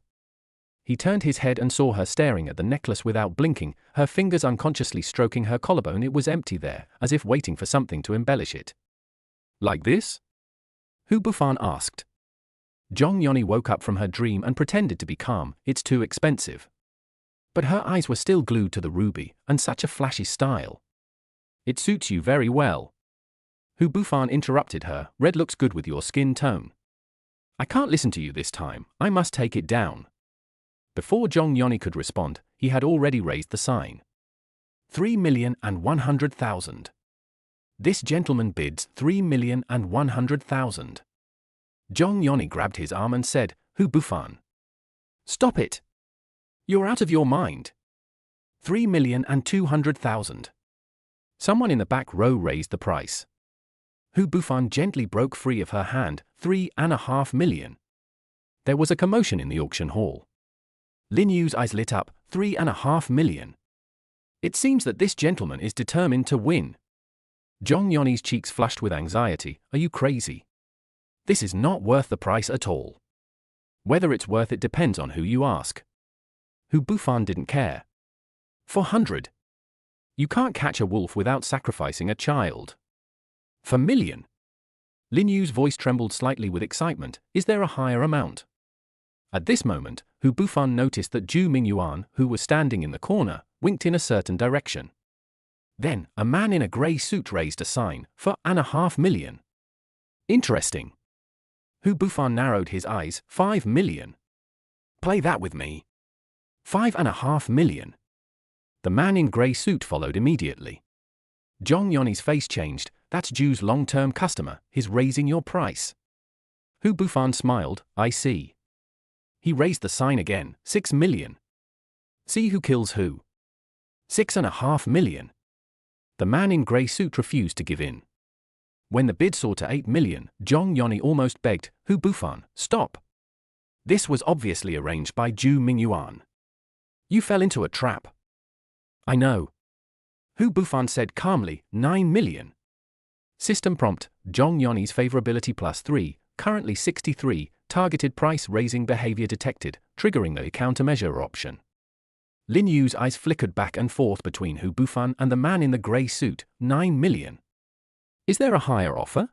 [SPEAKER 1] He turned his head and saw her staring at the necklace without blinking, her fingers unconsciously stroking her collarbone. It was empty there, as if waiting for something to embellish it.
[SPEAKER 2] Like this?
[SPEAKER 1] Hu Bufan asked. Zhong Yoni woke up from her dream and pretended to be calm. It's too expensive. But her eyes were still glued to the ruby, and such a flashy style.
[SPEAKER 2] It suits you very well.
[SPEAKER 1] Hu Bufan interrupted her. Red looks good with your skin tone.
[SPEAKER 2] I can't listen to you this time. I must take it down.
[SPEAKER 1] Before Zhong Yoni could respond, he had already raised the sign. 3,100,000. This gentleman bids 3,100,000. Zhong Yoni grabbed his arm and said, Hu Bufan,
[SPEAKER 2] stop it.
[SPEAKER 1] You're out of your mind. 3,200,000. Someone in the back row raised the price. Hu Bufan gently broke free of her hand. 3.5 million. There was a commotion in the auction hall. Lin Yu's eyes lit up. 3.5 million. It seems that this gentleman is determined to win. Zhong Yoni's cheeks flushed with anxiety. Are you crazy? This is not worth the price at all. Whether it's worth it depends on who you ask. Hu Bufan didn't care. 400. You can't catch a wolf without sacrificing a child. 4 million. Lin Yu's voice trembled slightly with excitement. Is there a higher amount? At this moment, Hu Bufan noticed that Zhu Mingyuan, who was standing in the corner, winked in a certain direction. Then, a man in a grey suit raised a sign. 4.5 million. Interesting. Hu Bufan narrowed his eyes. 5 million. Play that with me. 5.5 million. The man in grey suit followed immediately. Zhong Yoni's face changed. That's Zhu's long-term customer. He's raising your price. Hu Bufan smiled. I see. He raised the sign again. 6 million. See who kills who. 6.5 million. The man in grey suit refused to give in. When the bid soared to 8 million, Zhong Yoni almost begged, Hu Bufan, stop. This was obviously arranged by Zhu Mingyuan. You fell into a trap. I know. Hu Bufan said calmly. 9 million. System prompt, Zhong Yoni's favorability +3, currently 63, targeted price raising behavior detected, triggering the countermeasure option. Lin Yu's eyes flickered back and forth between Hu Bufan and the man in the grey suit. 9 million. Is there a higher offer?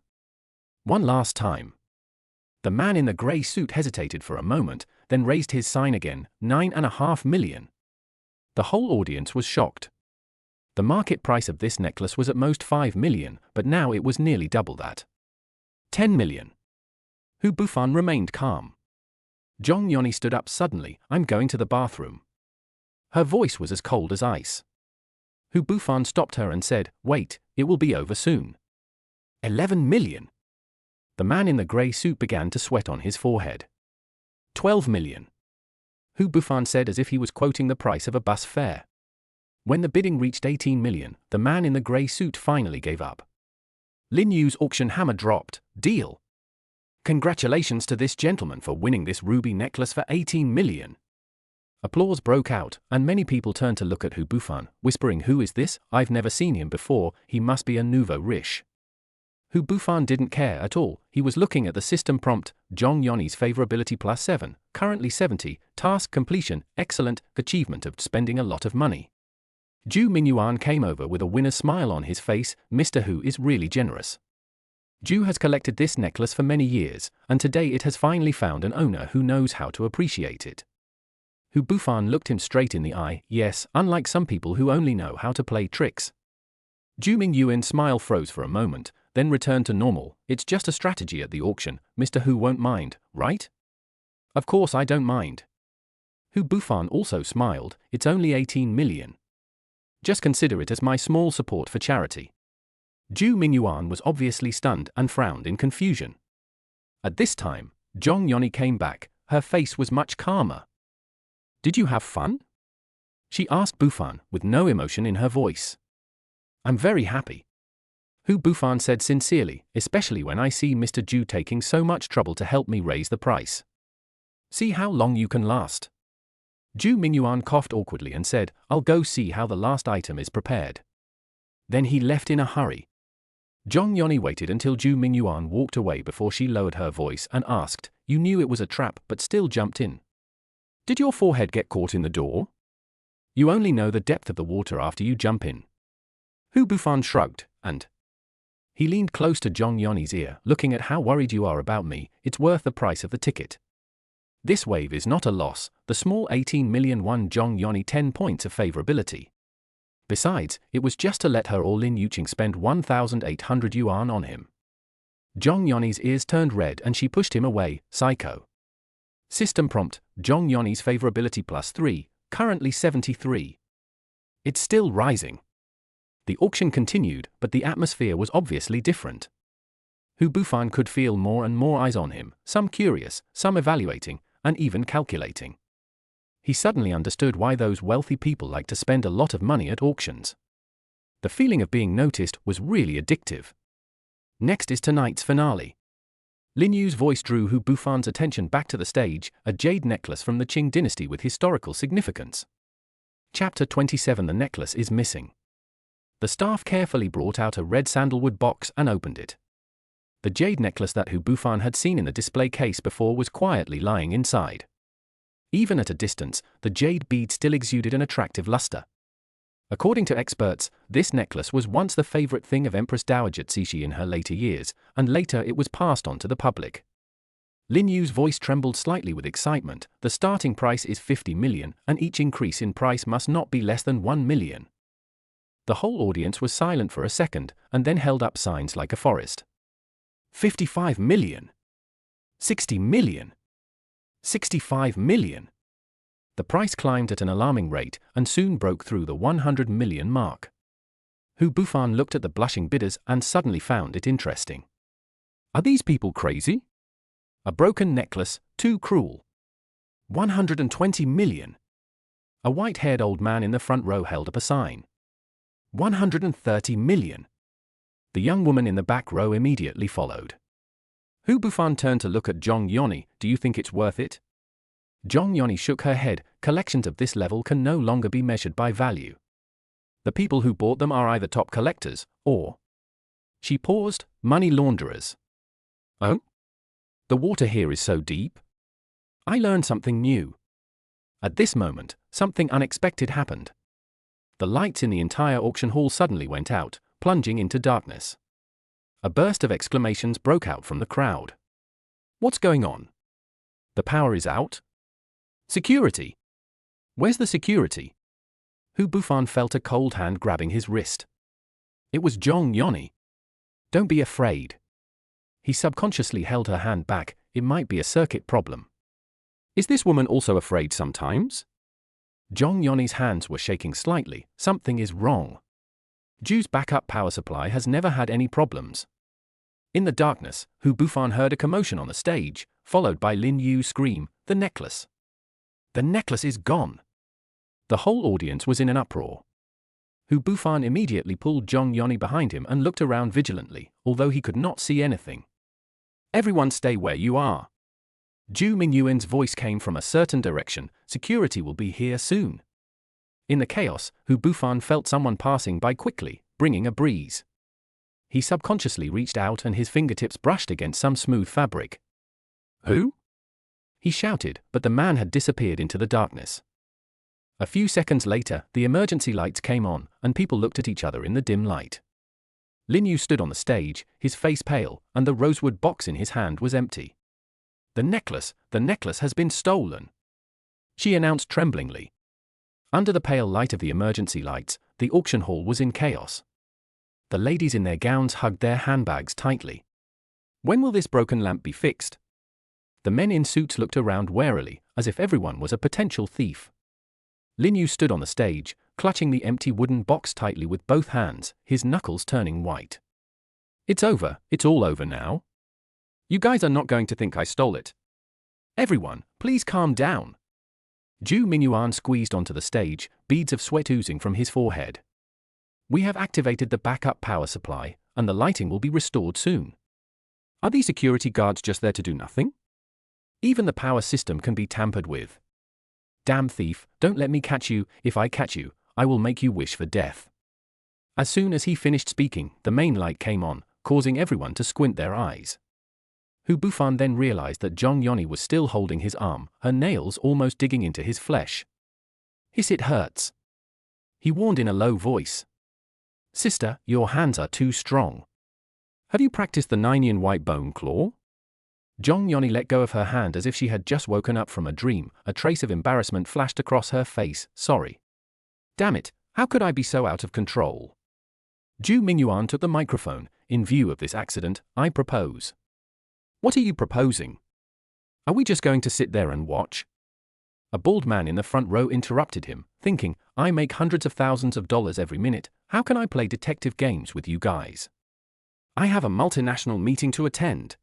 [SPEAKER 1] One last time. The man in the grey suit hesitated for a moment, then raised his sign again. 9.5 million. The whole audience was shocked. The market price of this necklace was at most 5 million, but now it was nearly double that. 10 million. Hu Bufan remained calm. Zhong Yoni stood up suddenly. I'm going to the bathroom. Her voice was as cold as ice. Hu Bufan stopped her and said, wait, it will be over soon. 11 million. The man in the grey suit began to sweat on his forehead. 12 million. Hu Bufan said as if he was quoting the price of a bus fare. When the bidding reached 18 million, the man in the grey suit finally gave up. Lin Yu's auction hammer dropped. Deal. Congratulations to this gentleman for winning this ruby necklace for 18 million. Applause broke out, and many people turned to look at Hu Bufan, whispering, who is this? I've never seen him before, he must be a nouveau riche. Hu Bufan didn't care at all. He was looking at the system prompt, Zhong Yoni's favorability +7, currently 70, task completion, excellent, achievement of spending a lot of money. Zhu Mingyuan came over with a winner's smile on his face. Mr. Hu is really generous. Zhu has collected this necklace for many years, and today it has finally found an owner who knows how to appreciate it. Hu Bufan looked him straight in the eye. Yes, unlike some people who only know how to play tricks. Zhu Mingyuan's smile froze for a moment, then returned to normal. It's just a strategy at the auction. Mr. Hu won't mind, right? Of course I don't mind. Hu Bufan also smiled. It's only 18 million. Just consider it as my small support for charity. Zhu Mingyuan was obviously stunned and frowned in confusion. At this time, Zhong Yoni came back. Her face was much calmer. Did you have fun? She asked Bufan, with no emotion in her voice. I'm very happy. Hu Bufan said sincerely, especially when I see Mr. Zhu taking so much trouble to help me raise the price. See how long you can last. Zhu Mingyuan coughed awkwardly and said, "I'll go see how the last item is prepared." Then he left in a hurry. Zhong Yoni waited until Zhu Mingyuan walked away before she lowered her voice and asked, "You knew it was a trap but still jumped in. Did your forehead get caught in the door? You only know the depth of the water after you jump in." Hu Bufan shrugged, and he leaned close to Zhong Yoni's ear, "Looking at how worried you are about me, it's worth the price of the ticket. This wave is not a loss, the small 18 million won Zhong Yoni 10 points of favorability. Besides, it was just to let her or Lin Yuqing spend 1,800 yuan on him." Zhong Yoni's ears turned red and she pushed him away. Psycho. System prompt, Zhong Yoni's favorability +3, currently 73. It's still rising. The auction continued, but the atmosphere was obviously different. Hu Bufan could feel more and more eyes on him, some curious, some evaluating, and even calculating. He suddenly understood why those wealthy people like to spend a lot of money at auctions. The feeling of being noticed was really addictive. Next is tonight's finale. Lin Yu's voice drew Hu Bufan's attention back to the stage, a jade necklace from the Qing dynasty with historical significance. Chapter 27. The necklace is missing. The staff carefully brought out a red sandalwood box and opened it. The jade necklace that Hu Bufan had seen in the display case before was quietly lying inside. Even at a distance, the jade bead still exuded an attractive luster. According to experts, this necklace was once the favorite thing of Empress Dowager Cixi in her later years, and later it was passed on to the public. Lin Yu's voice trembled slightly with excitement. "The starting price is 50 million, and each increase in price must not be less than 1 million. The whole audience was silent for a second, and then held up signs like a forest. 55 million! 60 million! 65 million! The price climbed at an alarming rate and soon broke through the 100 million mark. Hu Bufan looked at the blushing bidders and suddenly found it interesting. Are these people crazy? A broken necklace, too cruel. 120 million! A white-haired old man in the front row held up a sign. 130 million! The young woman in the back row immediately followed. Hu Bufan turned to look at Zhong Yoni. "Do you think it's worth it?" Zhong Yoni shook her head. "Collections of this level can no longer be measured by value. The people who bought them are either top collectors, or..." She paused, "money launderers." "Oh? The water here is so deep?" I learned something new. At this moment, something unexpected happened. The lights in the entire auction hall suddenly went out, plunging into darkness. A burst of exclamations broke out from the crowd. "What's going on? The power is out? Security! Where's the security?" Hu Bufan felt a cold hand grabbing his wrist. It was Zhong Yoni. "Don't be afraid." He subconsciously held her hand back. It might be a circuit problem. "Is this woman also afraid sometimes?" Zhong Yoni's hands were shaking slightly. "Something is wrong. Zhu's backup power supply has never had any problems." In the darkness, Hu Bufan heard a commotion on the stage, followed by Lin Yu's scream, "The necklace! The necklace is gone!" The whole audience was in an uproar. Hu Bufan immediately pulled Zhong Yoni behind him and looked around vigilantly, although he could not see anything. "Everyone stay where you are." Zhu Mingyuan's voice came from a certain direction. "Security will be here soon." In the chaos, Hu Bufan felt someone passing by quickly, bringing a breeze. He subconsciously reached out and his fingertips brushed against some smooth fabric. "Who?" he shouted, but the man had disappeared into the darkness. A few seconds later, the emergency lights came on, and people looked at each other in the dim light. Lin Yu stood on the stage, his face pale, and the rosewood box in his hand was empty. The necklace has been stolen," she announced tremblingly. Under the pale light of the emergency lights, the auction hall was in chaos. The ladies in their gowns hugged their handbags tightly. "When will this broken lamp be fixed?" The men in suits looked around warily, as if everyone was a potential thief. Lin Yu stood on the stage, clutching the empty wooden box tightly with both hands, his knuckles turning white. "It's over, it's all over now. You guys are not going to think I stole it. Everyone, please calm down." Zhu Mingyuan squeezed onto the stage, beads of sweat oozing from his forehead. "We have activated the backup power supply, and the lighting will be restored soon. Are these security guards just there to do nothing? Even the power system can be tampered with." Damn thief, don't let me catch you. If I catch you, I will make you wish for death. As soon as he finished speaking, the main light came on, causing everyone to squint their eyes. Hu Bufan then realized that Zhong Yoni was still holding his arm, her nails almost digging into his flesh. Hiss, it hurts. He warned in a low voice. Sister, your hands are too strong. Have you practiced the 9-yin white bone claw? Zhong Yoni let go of her hand as if she had just woken up from a dream. A trace of embarrassment flashed across her face. Sorry. Damn it, how could I be so out of control? Zhu Mingyuan took the microphone. In view of this accident, I propose. What are you proposing? Are we just going to sit there and watch? A bald man in the front row interrupted him, thinking, I make hundreds of thousands of dollars every minute, how can I play detective games with you guys? I have a multinational meeting to attend.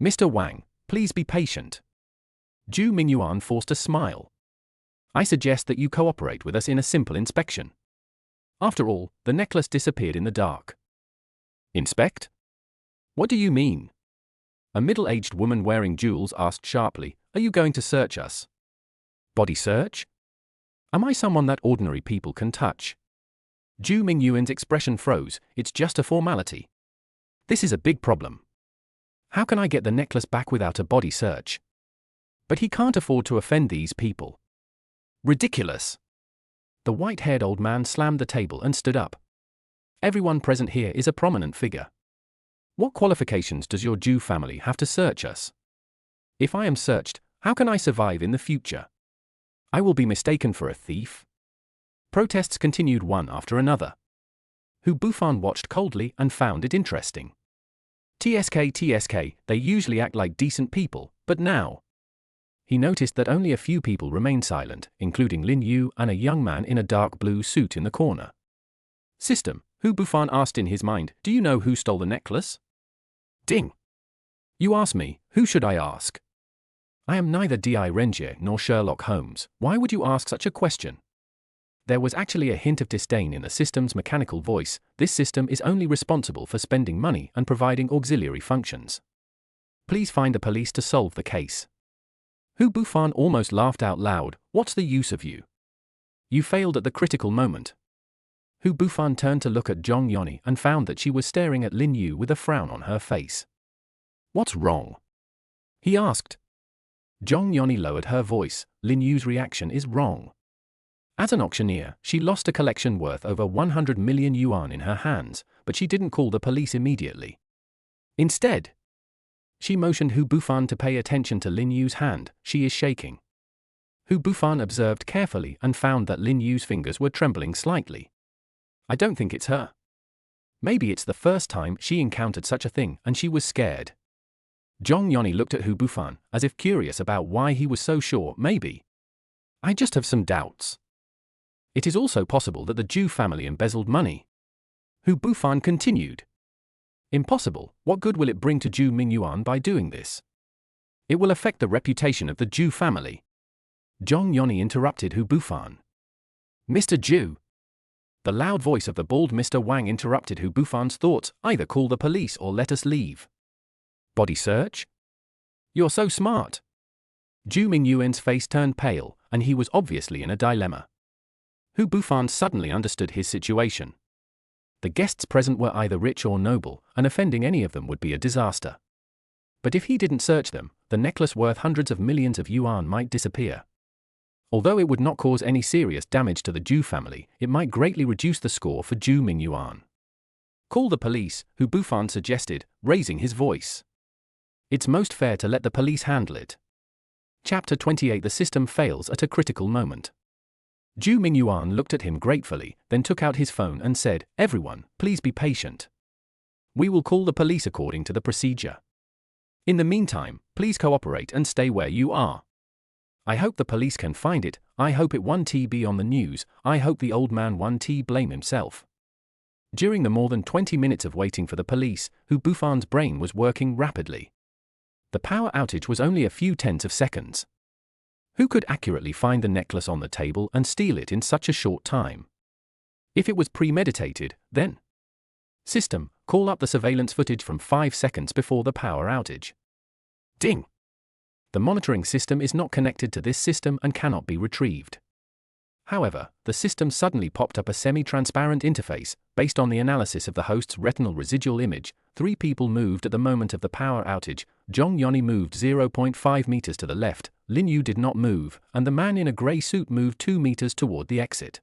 [SPEAKER 1] Mr. Wang, please be patient. Zhu Mingyuan forced a smile. I suggest that you cooperate with us in a simple inspection. After all, the necklace disappeared in the dark. Inspect? What do you mean? A middle-aged woman wearing jewels asked sharply, are you going to search us? Body search? Am I someone that ordinary people can touch? Zhu Mingyuan's expression froze. It's just a formality. This is a big problem. How can I get the necklace back without a body search? But he can't afford to offend these people. Ridiculous. The white-haired old man slammed the table and stood up. Everyone present here is a prominent figure. What qualifications does your Zhu family have to search us? If I am searched, how can I survive in the future? I will be mistaken for a thief. Protests continued one after another. Hu Bufan watched coldly and found it interesting. TSK, they usually act like decent people, but now. He noticed that only a few people remained silent, including Lin Yu and a young man in a dark blue suit in the corner. System, Hu Bufan asked in his mind, do you know who stole the necklace? Ding! You ask me, who should I ask? I am neither D.I. Renjie nor Sherlock Holmes, why would you ask such a question? There was actually a hint of disdain in the system's mechanical voice. This system is only responsible for spending money and providing auxiliary functions. Please find the police to solve the case. Hu Bufan almost laughed out loud. What's the use of you? You failed at the critical moment. Hu Bufan turned to look at Zhong Yoni and found that she was staring at Lin Yu with a frown on her face. What's wrong? He asked. Zhong Yoni lowered her voice. Lin Yu's reaction is wrong. As an auctioneer, she lost a collection worth over 100 million yuan in her hands, but she didn't call the police immediately. Instead, she motioned Hu Bufan to pay attention to Lin Yu's hand. She is shaking. Hu Bufan observed carefully and found that Lin Yu's fingers were trembling slightly. I don't think it's her. Maybe it's the first time she encountered such a thing and she was scared. Zhong Yoni looked at Hu Bufan, as if curious about why he was so sure. Maybe. I just have some doubts. It is also possible that the Zhu family embezzled money. Hu Bufan continued. Impossible. What good will it bring to Zhu Mingyuan by doing this? It will affect the reputation of the Zhu family. Zhong Yoni interrupted Hu Bufan. Mr. Zhu. The loud voice of the bald Mr. Wang interrupted Hu Bufan's thoughts. Either call the police or let us leave. Body search? You're so smart. Zhu Mingyuan's face turned pale, and he was obviously in a dilemma. Hu Bufan suddenly understood his situation. The guests present were either rich or noble, and offending any of them would be a disaster. But if he didn't search them, the necklace worth hundreds of millions of yuan might disappear. Although it would not cause any serious damage to the Zhu family, it might greatly reduce the score for Zhu Mingyuan. Call the police, Hu Bufan suggested, raising his voice. It's most fair to let the police handle it. Chapter 28. The system fails at a critical moment. Zhu Mingyuan looked at him gratefully, then took out his phone and said, everyone, please be patient. We will call the police according to the procedure. In the meantime, please cooperate and stay where you are. I hope the police can find it. I hope it won't be on the news. I hope the old man won't blame himself. During the more than 20 minutes of waiting for the police, Hu Bufan's brain was working rapidly. The power outage was only a few tenths of seconds. Who could accurately find the necklace on the table and steal it in such a short time? If it was premeditated, then... System, call up the surveillance footage from 5 seconds before the power outage. Ding! The monitoring system is not connected to this system and cannot be retrieved. However, the system suddenly popped up a semi-transparent interface. Based on the analysis of the host's retinal residual image, 3 people moved at the moment of the power outage. Zhong Yoni moved 0.5 meters to the left, Lin Yu did not move, and the man in a grey suit moved 2 meters toward the exit.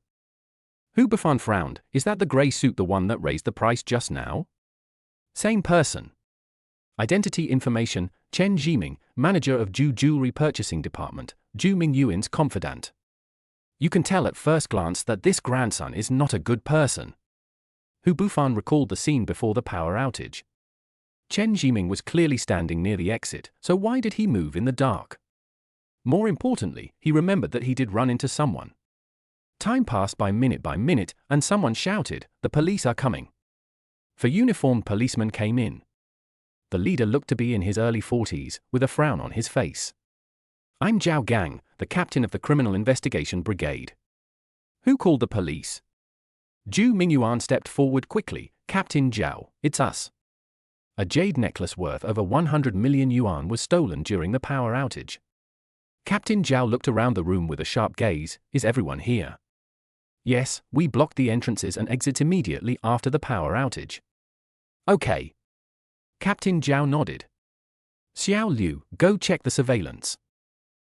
[SPEAKER 1] Hu Bufan frowned. Is that the grey suit the one that raised the price just now? Same person. Identity information, Chen Jiming, manager of Ju Jewelry Purchasing Department, Ju Mingyuan's confidant. You can tell at first glance that this grandson is not a good person. Hu Bufan recalled the scene before the power outage. Chen Jiming was clearly standing near the exit, so why did he move in the dark? More importantly, he remembered that he did run into someone. Time passed by minute, and someone shouted, "The police are coming." 4 uniformed policemen came in. The leader looked to be in his early 40s, with a frown on his face. I'm Zhao Gang, the captain of the Criminal Investigation Brigade. Who called the police? Ju Mingyuan stepped forward quickly. Captain Zhao, it's us. A jade necklace worth over 100 million yuan was stolen during the power outage. Captain Zhao looked around the room with a sharp gaze. Is everyone here? Yes, we blocked the entrances and exits immediately after the power outage. Okay. Captain Zhao nodded. Xiao Liu, go check the surveillance.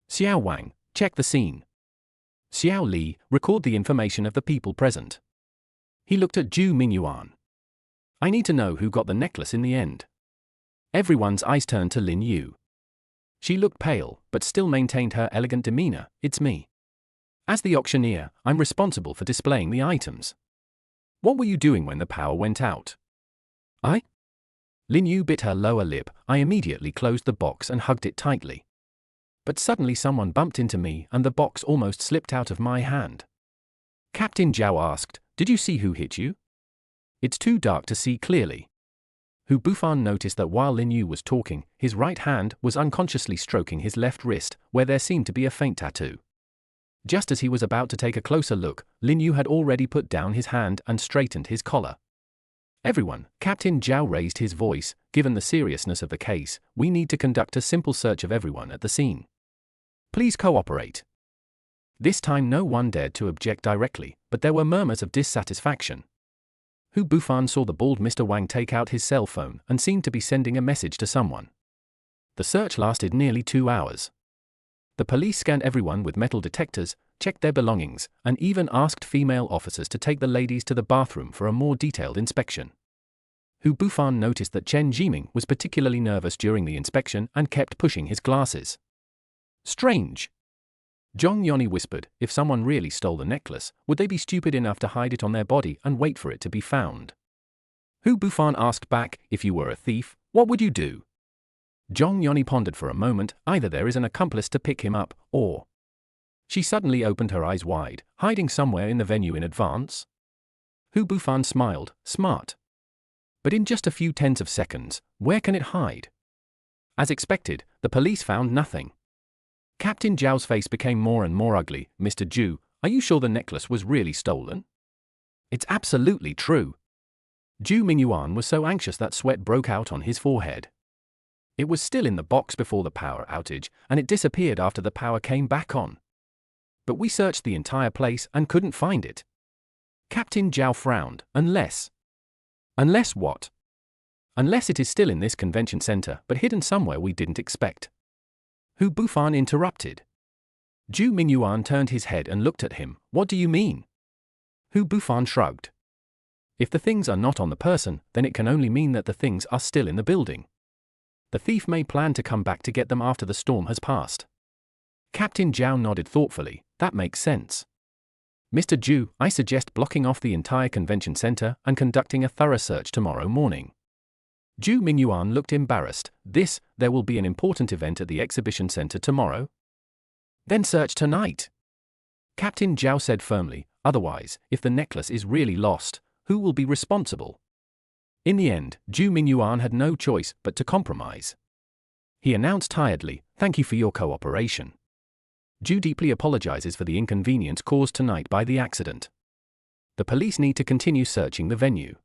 [SPEAKER 1] Xiao Wang, check the scene. Xiao Li, record the information of the people present. He looked at Ju Mingyuan. I need to know who got the necklace in the end. Everyone's eyes turned to Lin Yu. She looked pale, but still maintained her elegant demeanor. It's me. As the auctioneer, I'm responsible for displaying the items. What were you doing when the power went out? I? Lin Yu bit her lower lip. I immediately closed the box and hugged it tightly. But suddenly someone bumped into me and the box almost slipped out of my hand. Captain Zhao asked, did you see who hit you? It's too dark to see clearly. Hu Bufan noticed that while Lin Yu was talking, his right hand was unconsciously stroking his left wrist, where there seemed to be a faint tattoo. Just as he was about to take a closer look, Lin Yu had already put down his hand and straightened his collar. Everyone, Captain Zhao raised his voice, given the seriousness of the case, we need to conduct a simple search of everyone at the scene. Please cooperate. This time no one dared to object directly, but there were murmurs of dissatisfaction. Hu Bufan saw the bald Mr. Wang take out his cell phone and seemed to be sending a message to someone. The search lasted nearly 2 hours. The police scanned everyone with metal detectors, checked their belongings, and even asked female officers to take the ladies to the bathroom for a more detailed inspection. Hu Bufan noticed that Chen Jiming was particularly nervous during the inspection and kept pushing his glasses. Strange. Zhong Yoni whispered, if someone really stole the necklace, would they be stupid enough to hide it on their body and wait for it to be found? Hu Bufan asked back, if you were a thief, what would you do? Zhong Yoni pondered for a moment, either there is an accomplice to pick him up, or... She suddenly opened her eyes wide, hiding somewhere in the venue in advance. Hu Bufan smiled, smart. But in just a few tens of seconds, where can it hide? As expected, the police found nothing. Captain Zhao's face became more and more ugly. Mr. Zhu, are you sure the necklace was really stolen? It's absolutely true. Ju Mingyuan was so anxious that sweat broke out on his forehead. It was still in the box before the power outage, and it disappeared after the power came back on. But we searched the entire place and couldn't find it. Captain Zhao frowned. Unless... Unless what? Unless it is still in this convention center, but hidden somewhere we didn't expect. Hu Bufan interrupted. Ju Mingyuan turned his head and looked at him. What do you mean? Hu Bufan shrugged. If the things are not on the person, then it can only mean that the things are still in the building. The thief may plan to come back to get them after the storm has passed. Captain Zhao nodded thoughtfully. That makes sense. Mr. Zhu, I suggest blocking off the entire convention center and conducting a thorough search tomorrow morning. Ju Mingyuan looked embarrassed. There will be an important event at the exhibition center tomorrow. Then search tonight. Captain Zhao said firmly, otherwise, if the necklace is really lost, who will be responsible? In the end, Ju Mingyuan had no choice but to compromise. He announced tiredly, thank you for your cooperation. Ju deeply apologizes for the inconvenience caused tonight by the accident. The police need to continue searching the venue.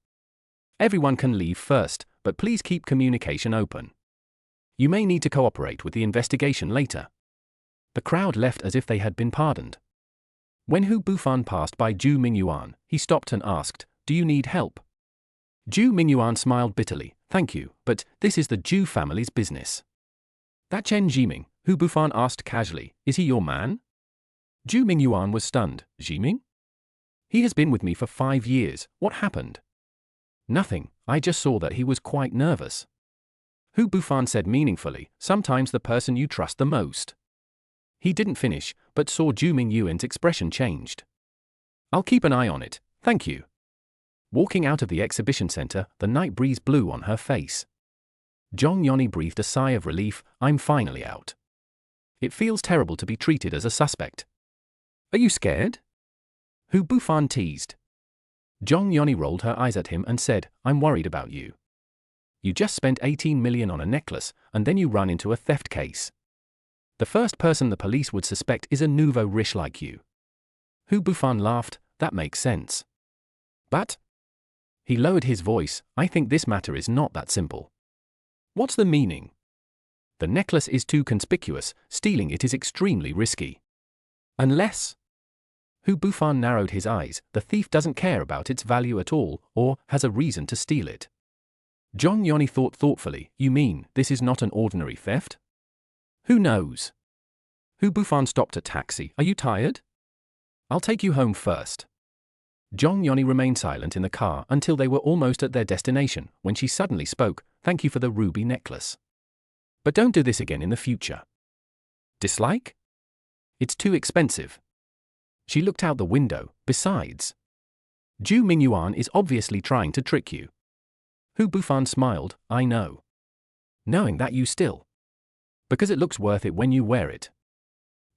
[SPEAKER 1] Everyone can leave first, but please keep communication open. You may need to cooperate with the investigation later. The crowd left as if they had been pardoned. When Hu Bufan passed by Zhu Mingyuan, he stopped and asked, "Do you need help?" Zhu Mingyuan smiled bitterly, "Thank you, but this is the Zhu family's business." "That Chen Jiming," Hu Bufan asked casually, "is he your man?" Zhu Mingyuan was stunned. "Jiming? He has been with me for 5 years, what happened?" "Nothing, I just saw that he was quite nervous." Hu Bufan said meaningfully, "Sometimes the person you trust the most." He didn't finish, but saw Zhu Mingyuan's expression changed. "I'll keep an eye on it, thank you." Walking out of the exhibition center, the night breeze blew on her face. Zhong Yoni breathed a sigh of relief, "I'm finally out. It feels terrible to be treated as a suspect." "Are you scared?" Hu Bufan teased. Zhong Yoni rolled her eyes at him and said, "I'm worried about you. You just spent 18 million on a necklace, and then you run into a theft case. The first person the police would suspect is a nouveau riche like you." Hu Bufan laughed, "That makes sense. But..." He lowered his voice, "I think this matter is not that simple." "What's the meaning?" "The necklace is too conspicuous, stealing it is extremely risky. Unless..." Hu Bufan narrowed his eyes, "the thief doesn't care about its value at all, or has a reason to steal it." Zhong Yoni thought thoughtfully, "You mean, this is not an ordinary theft?" "Who knows?" Hu Bufan stopped a taxi. "Are you tired?" "I'll take you home first." Zhong Yoni remained silent in the car until they were almost at their destination, when she suddenly spoke, "Thank you for the ruby necklace. But don't do this again in the future." "Dislike?" "It's too expensive." She looked out the window. "Besides, Zhu Mingyuan is obviously trying to trick you." Hu Bufan smiled, "I know. Knowing that you still..." "Because it looks worth it when you wear it,"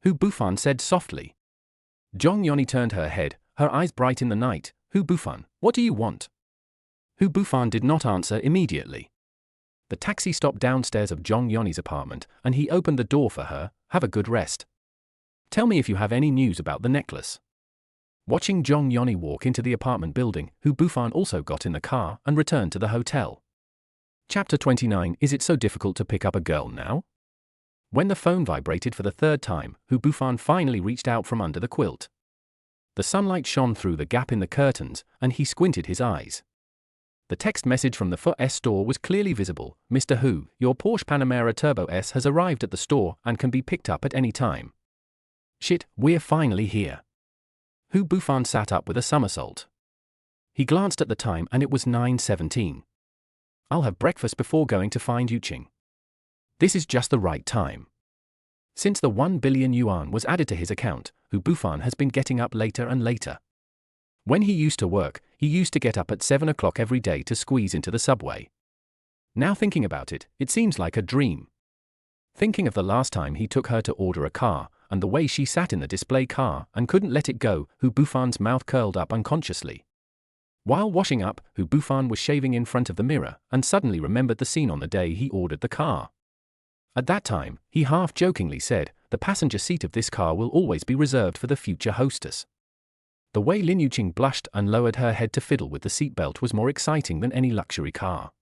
[SPEAKER 1] Hu Bufan said softly. Zhong Yoni turned her head, her eyes bright in the night. "Hu Bufan, what do you want?" Hu Bufan did not answer immediately. The taxi stopped downstairs of Zhong Yoni's apartment, and he opened the door for her. "Have a good rest. Tell me if you have any news about the necklace." Watching Zhong Yoni walk into the apartment building, Hu Bufan also got in the car and returned to the hotel. Chapter 29. Is it so difficult to pick up a girl now? When the phone vibrated for the 3rd time, Hu Bufan finally reached out from under the quilt. The sunlight shone through the gap in the curtains, and he squinted his eyes. The text message from the FS store was clearly visible. "Mr. Hu, your Porsche Panamera Turbo S has arrived at the store and can be picked up at any time." "Shit, we're finally here." Hu Bufan sat up with a somersault. He glanced at the time and it was 9:17. "I'll have breakfast before going to find Yuqing. This is just the right time." Since the 1 billion yuan was added to his account, Hu Bufan has been getting up later and later. When he used to work, he used to get up at 7 o'clock every day to squeeze into the subway. Now thinking about it, it seems like a dream. Thinking of the last time he took her to order a car, and the way she sat in the display car and couldn't let it go, Hu Bufan's mouth curled up unconsciously. While washing up, Hu Bufan was shaving in front of the mirror and suddenly remembered the scene on the day he ordered the car. At that time, he half-jokingly said, "The passenger seat of this car will always be reserved for the future hostess." The way Lin Yuqing blushed and lowered her head to fiddle with the seatbelt was more exciting than any luxury car.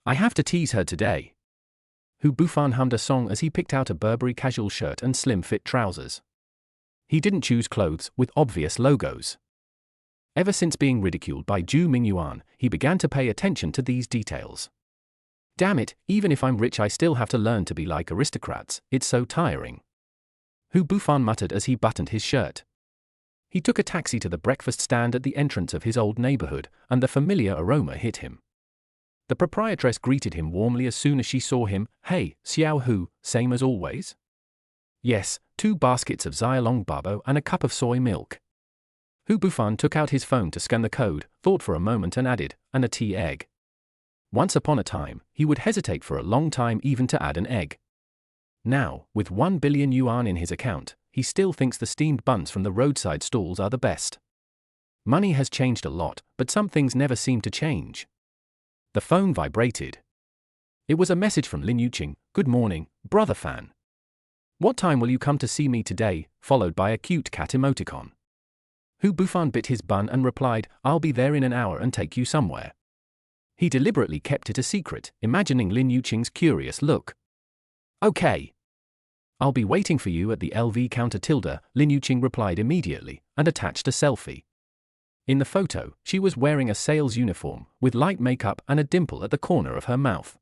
[SPEAKER 1] "I have to tease her today." Hu Bufan hummed a song as he picked out a Burberry casual shirt and slim-fit trousers. He didn't choose clothes with obvious logos. Ever since being ridiculed by Zhu Mingyuan, he began to pay attention to these details. "Damn it, even if I'm rich I still have to learn to be like aristocrats, it's so tiring." Hu Bufan muttered as he buttoned his shirt. He took a taxi to the breakfast stand at the entrance of his old neighborhood, and the familiar aroma hit him. The proprietress greeted him warmly as soon as she saw him. "Hey, Xiao Hu, same as always?" "Yes, 2 baskets of Xiaolong babo and a cup of soy milk." Hu Bufan took out his phone to scan the code, thought for a moment and added, "and a tea egg." Once upon a time, he would hesitate for a long time even to add an egg. Now, with 1 billion yuan in his account, he still thinks the steamed buns from the roadside stalls are the best. Money has changed a lot, but some things never seem to change. The phone vibrated. It was a message from Lin Yuqing. "Good morning, brother fan. What time will you come to see me today?" followed by a cute cat emoticon. Hu Bufan bit his bun and replied, "I'll be there in an hour and take you somewhere." He deliberately kept it a secret, imagining Lin Yuqing's curious look. Okay. I'll be waiting for you at the LV counter. Lin Yuqing replied immediately and attached a selfie. In the photo, she was wearing a sales uniform with light makeup and a dimple at the corner of her mouth.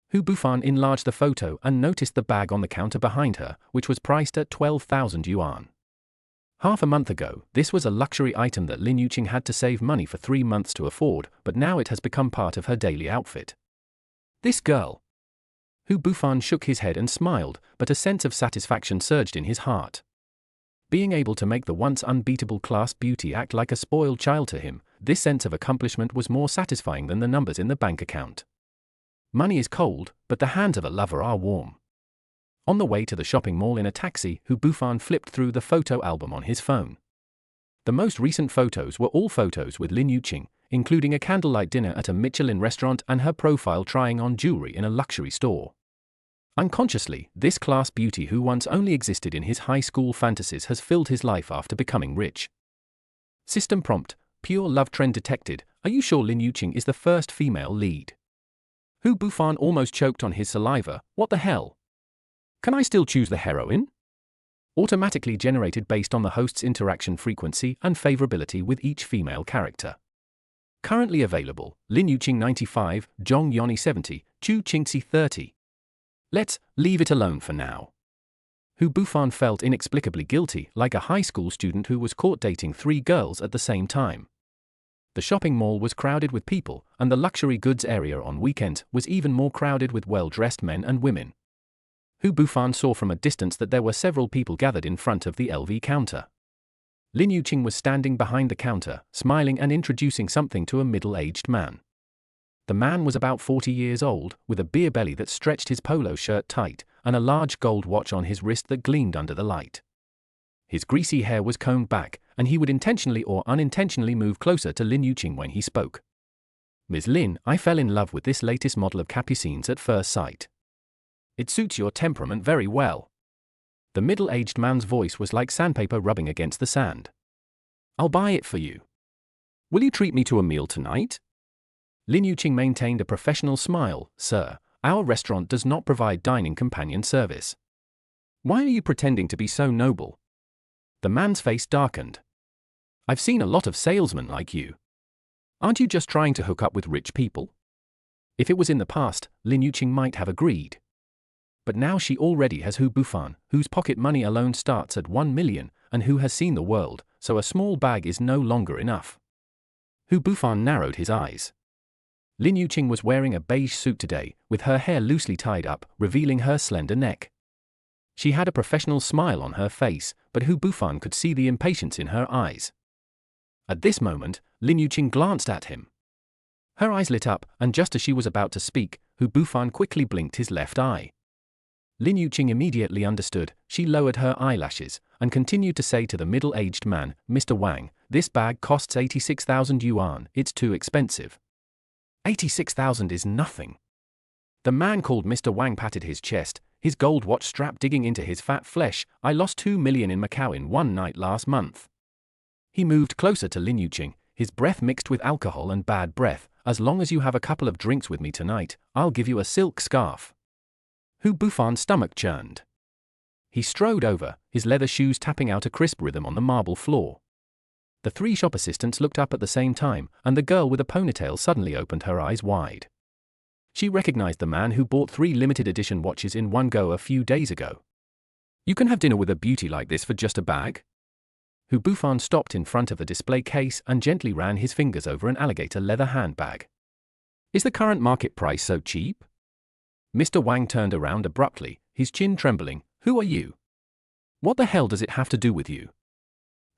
[SPEAKER 1] Hu Bufan enlarged the photo and noticed the bag on the counter behind her, which was priced at 12,000 yuan. Half a month ago, this was a luxury item that Lin Yuqing had to save money for 3 months to afford, but now it has become part of her daily outfit. This girl. Hu Bufan shook his head and smiled, but a sense of satisfaction surged in his heart. Being able to make the once unbeatable class beauty act like a spoiled child to him, this sense of accomplishment was more satisfying than the numbers in the bank account. Money is cold, but the hands of a lover are warm. On the way to the shopping mall in a taxi, Hu Bufan flipped through the photo album on his phone. The most recent photos were all photos with Lin Yuqing, including a candlelight dinner at a Michelin restaurant and her profile trying on jewelry in a luxury store. Unconsciously, this class beauty who once only existed in his high school fantasies has filled his life after becoming rich. System prompt: pure love trend detected. Are you sure Lin Yuqing is the first female lead? Hu Bufan almost choked on his saliva. What the hell? Can I still choose the heroine? Automatically generated based on the host's interaction frequency and favorability with each female character. Currently available: Lin Yuqing 95, Zhong Yoni 70, Chu Qingxi 30. Let's leave it alone for now. Hu Bufan felt inexplicably guilty, like a high school student who was caught dating 3 girls at the same time. The shopping mall was crowded with people, and the luxury goods area on weekends was even more crowded with well-dressed men and women. Hu Bufan saw from a distance that there were several people gathered in front of the LV counter. Lin Yuqing was standing behind the counter, smiling and introducing something to a middle-aged man. The man was about 40 years old, with a beer belly that stretched his polo shirt tight, and a large gold watch on his wrist that gleamed under the light. His greasy hair was combed back, and he would intentionally or unintentionally move closer to Lin Yuqing when he spoke. Ms. Lin, I fell in love with this latest model of capucines at first sight. It suits your temperament very well. The middle-aged man's voice was like sandpaper rubbing against the sand. I'll buy it for you. Will you treat me to a meal tonight? Lin Yuqing maintained a professional smile. Sir, our restaurant does not provide dining companion service. Why are you pretending to be so noble? The man's face darkened. I've seen a lot of salesmen like you. Aren't you just trying to hook up with rich people? If it was in the past, Lin Yuqing might have agreed. But now she already has Hu Bufan, whose pocket money alone starts at 1 million, and who has seen the world, so a small bag is no longer enough. Hu Bufan narrowed his eyes. Lin Yuqing was wearing a beige suit today, with her hair loosely tied up, revealing her slender neck. She had a professional smile on her face, but Hu Bufan could see the impatience in her eyes. At this moment, Lin Yuqing glanced at him. Her eyes lit up, and just as she was about to speak, Hu Bufan quickly blinked his left eye. Lin Yuqing immediately understood. She lowered her eyelashes, and continued to say to the middle-aged man, Mr. Wang, this bag costs 86,000 yuan, it's too expensive. 86,000 is nothing. The man called Mr. Wang patted his chest, his gold watch strap digging into his fat flesh. I lost 2 million in Macau in one night last month. He moved closer to Lin Yuqing, his breath mixed with alcohol and bad breath. As long as you have a couple of drinks with me tonight, I'll give you a silk scarf. Hu Bufan's stomach churned. He strode over, his leather shoes tapping out a crisp rhythm on the marble floor. The 3 shop assistants looked up at the same time, and the girl with a ponytail suddenly opened her eyes wide. She recognized the man who bought 3 limited edition watches in one go a few days ago. You can have dinner with a beauty like this for just a bag? Hu Bufan stopped in front of a display case and gently ran his fingers over an alligator leather handbag. Is the current market price so cheap? Mr. Wang turned around abruptly, his chin trembling. Who are you? What the hell does it have to do with you?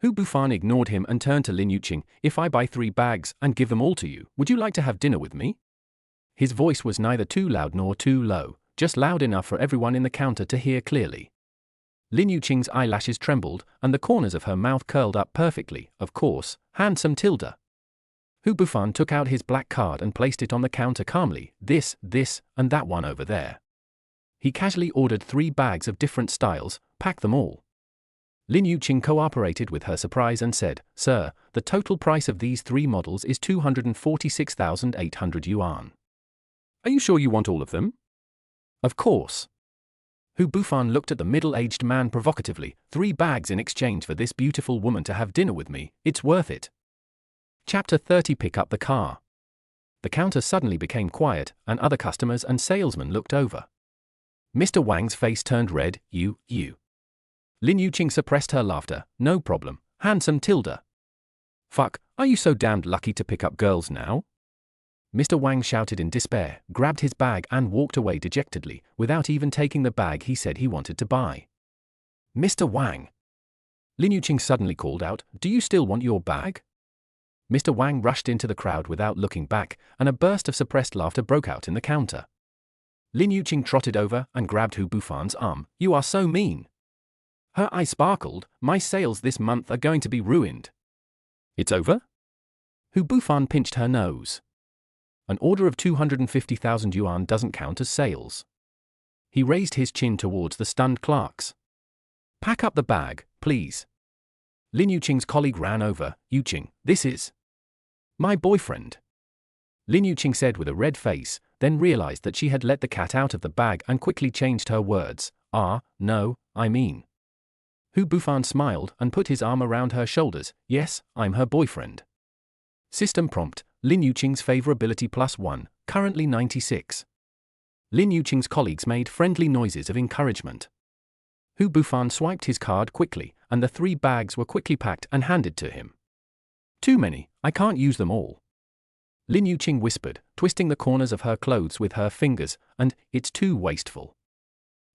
[SPEAKER 1] Hu Bufan ignored him and turned to Lin Yuqing. If I buy 3 bags and give them all to you, would you like to have dinner with me? His voice was neither too loud nor too low, just loud enough for everyone in the counter to hear clearly. Lin Yuqing's eyelashes trembled, and the corners of her mouth curled up perfectly. Of course, handsome tilde. Hu Bufan took out his black card and placed it on the counter calmly. This, and that one over there. He casually ordered 3 bags of different styles. Pack them all. Lin Yuqing cooperated with her surprise and said, Sir, the total price of these 3 models is 246,800 yuan. Are you sure you want all of them? Of course. Hu Bufan looked at the middle-aged man provocatively. 3 bags in exchange for this beautiful woman to have dinner with me, it's worth it. Chapter 30. Pick up the car. The counter suddenly became quiet, and other customers and salesmen looked over. Mr. Wang's face turned red. You. Lin Yuqing suppressed her laughter. No problem, handsome Tilda. Fuck, are you so damned lucky to pick up girls now? Mr. Wang shouted in despair, grabbed his bag and walked away dejectedly, without even taking the bag he said he wanted to buy. Mr. Wang! Lin Yuqing suddenly called out, do you still want your bag? Mr. Wang rushed into the crowd without looking back, and a burst of suppressed laughter broke out in the counter. Lin Yuqing trotted over and grabbed Hu Bufan's arm. You are so mean. Her eye sparkled. My sales this month are going to be ruined. It's over? Hu Bufan pinched her nose. An order of 250,000 yuan doesn't count as sales. He raised his chin towards the stunned clerks. Pack up the bag, please. Lin Yuqing's colleague ran over. Yuqing, this is my boyfriend. Lin Yuqing said with a red face, then realized that she had let the cat out of the bag and quickly changed her words. No, I mean. Hu Bufan smiled and put his arm around her shoulders. Yes, I'm her boyfriend. System prompt, Lin Yuqing's favorability +1, currently 96. Lin Yuqing's colleagues made friendly noises of encouragement. Hu Bufan swiped his card quickly, and the 3 bags were quickly packed and handed to him. Too many, I can't use them all. Lin Yuqing whispered, twisting the corners of her clothes with her fingers, and it's too wasteful.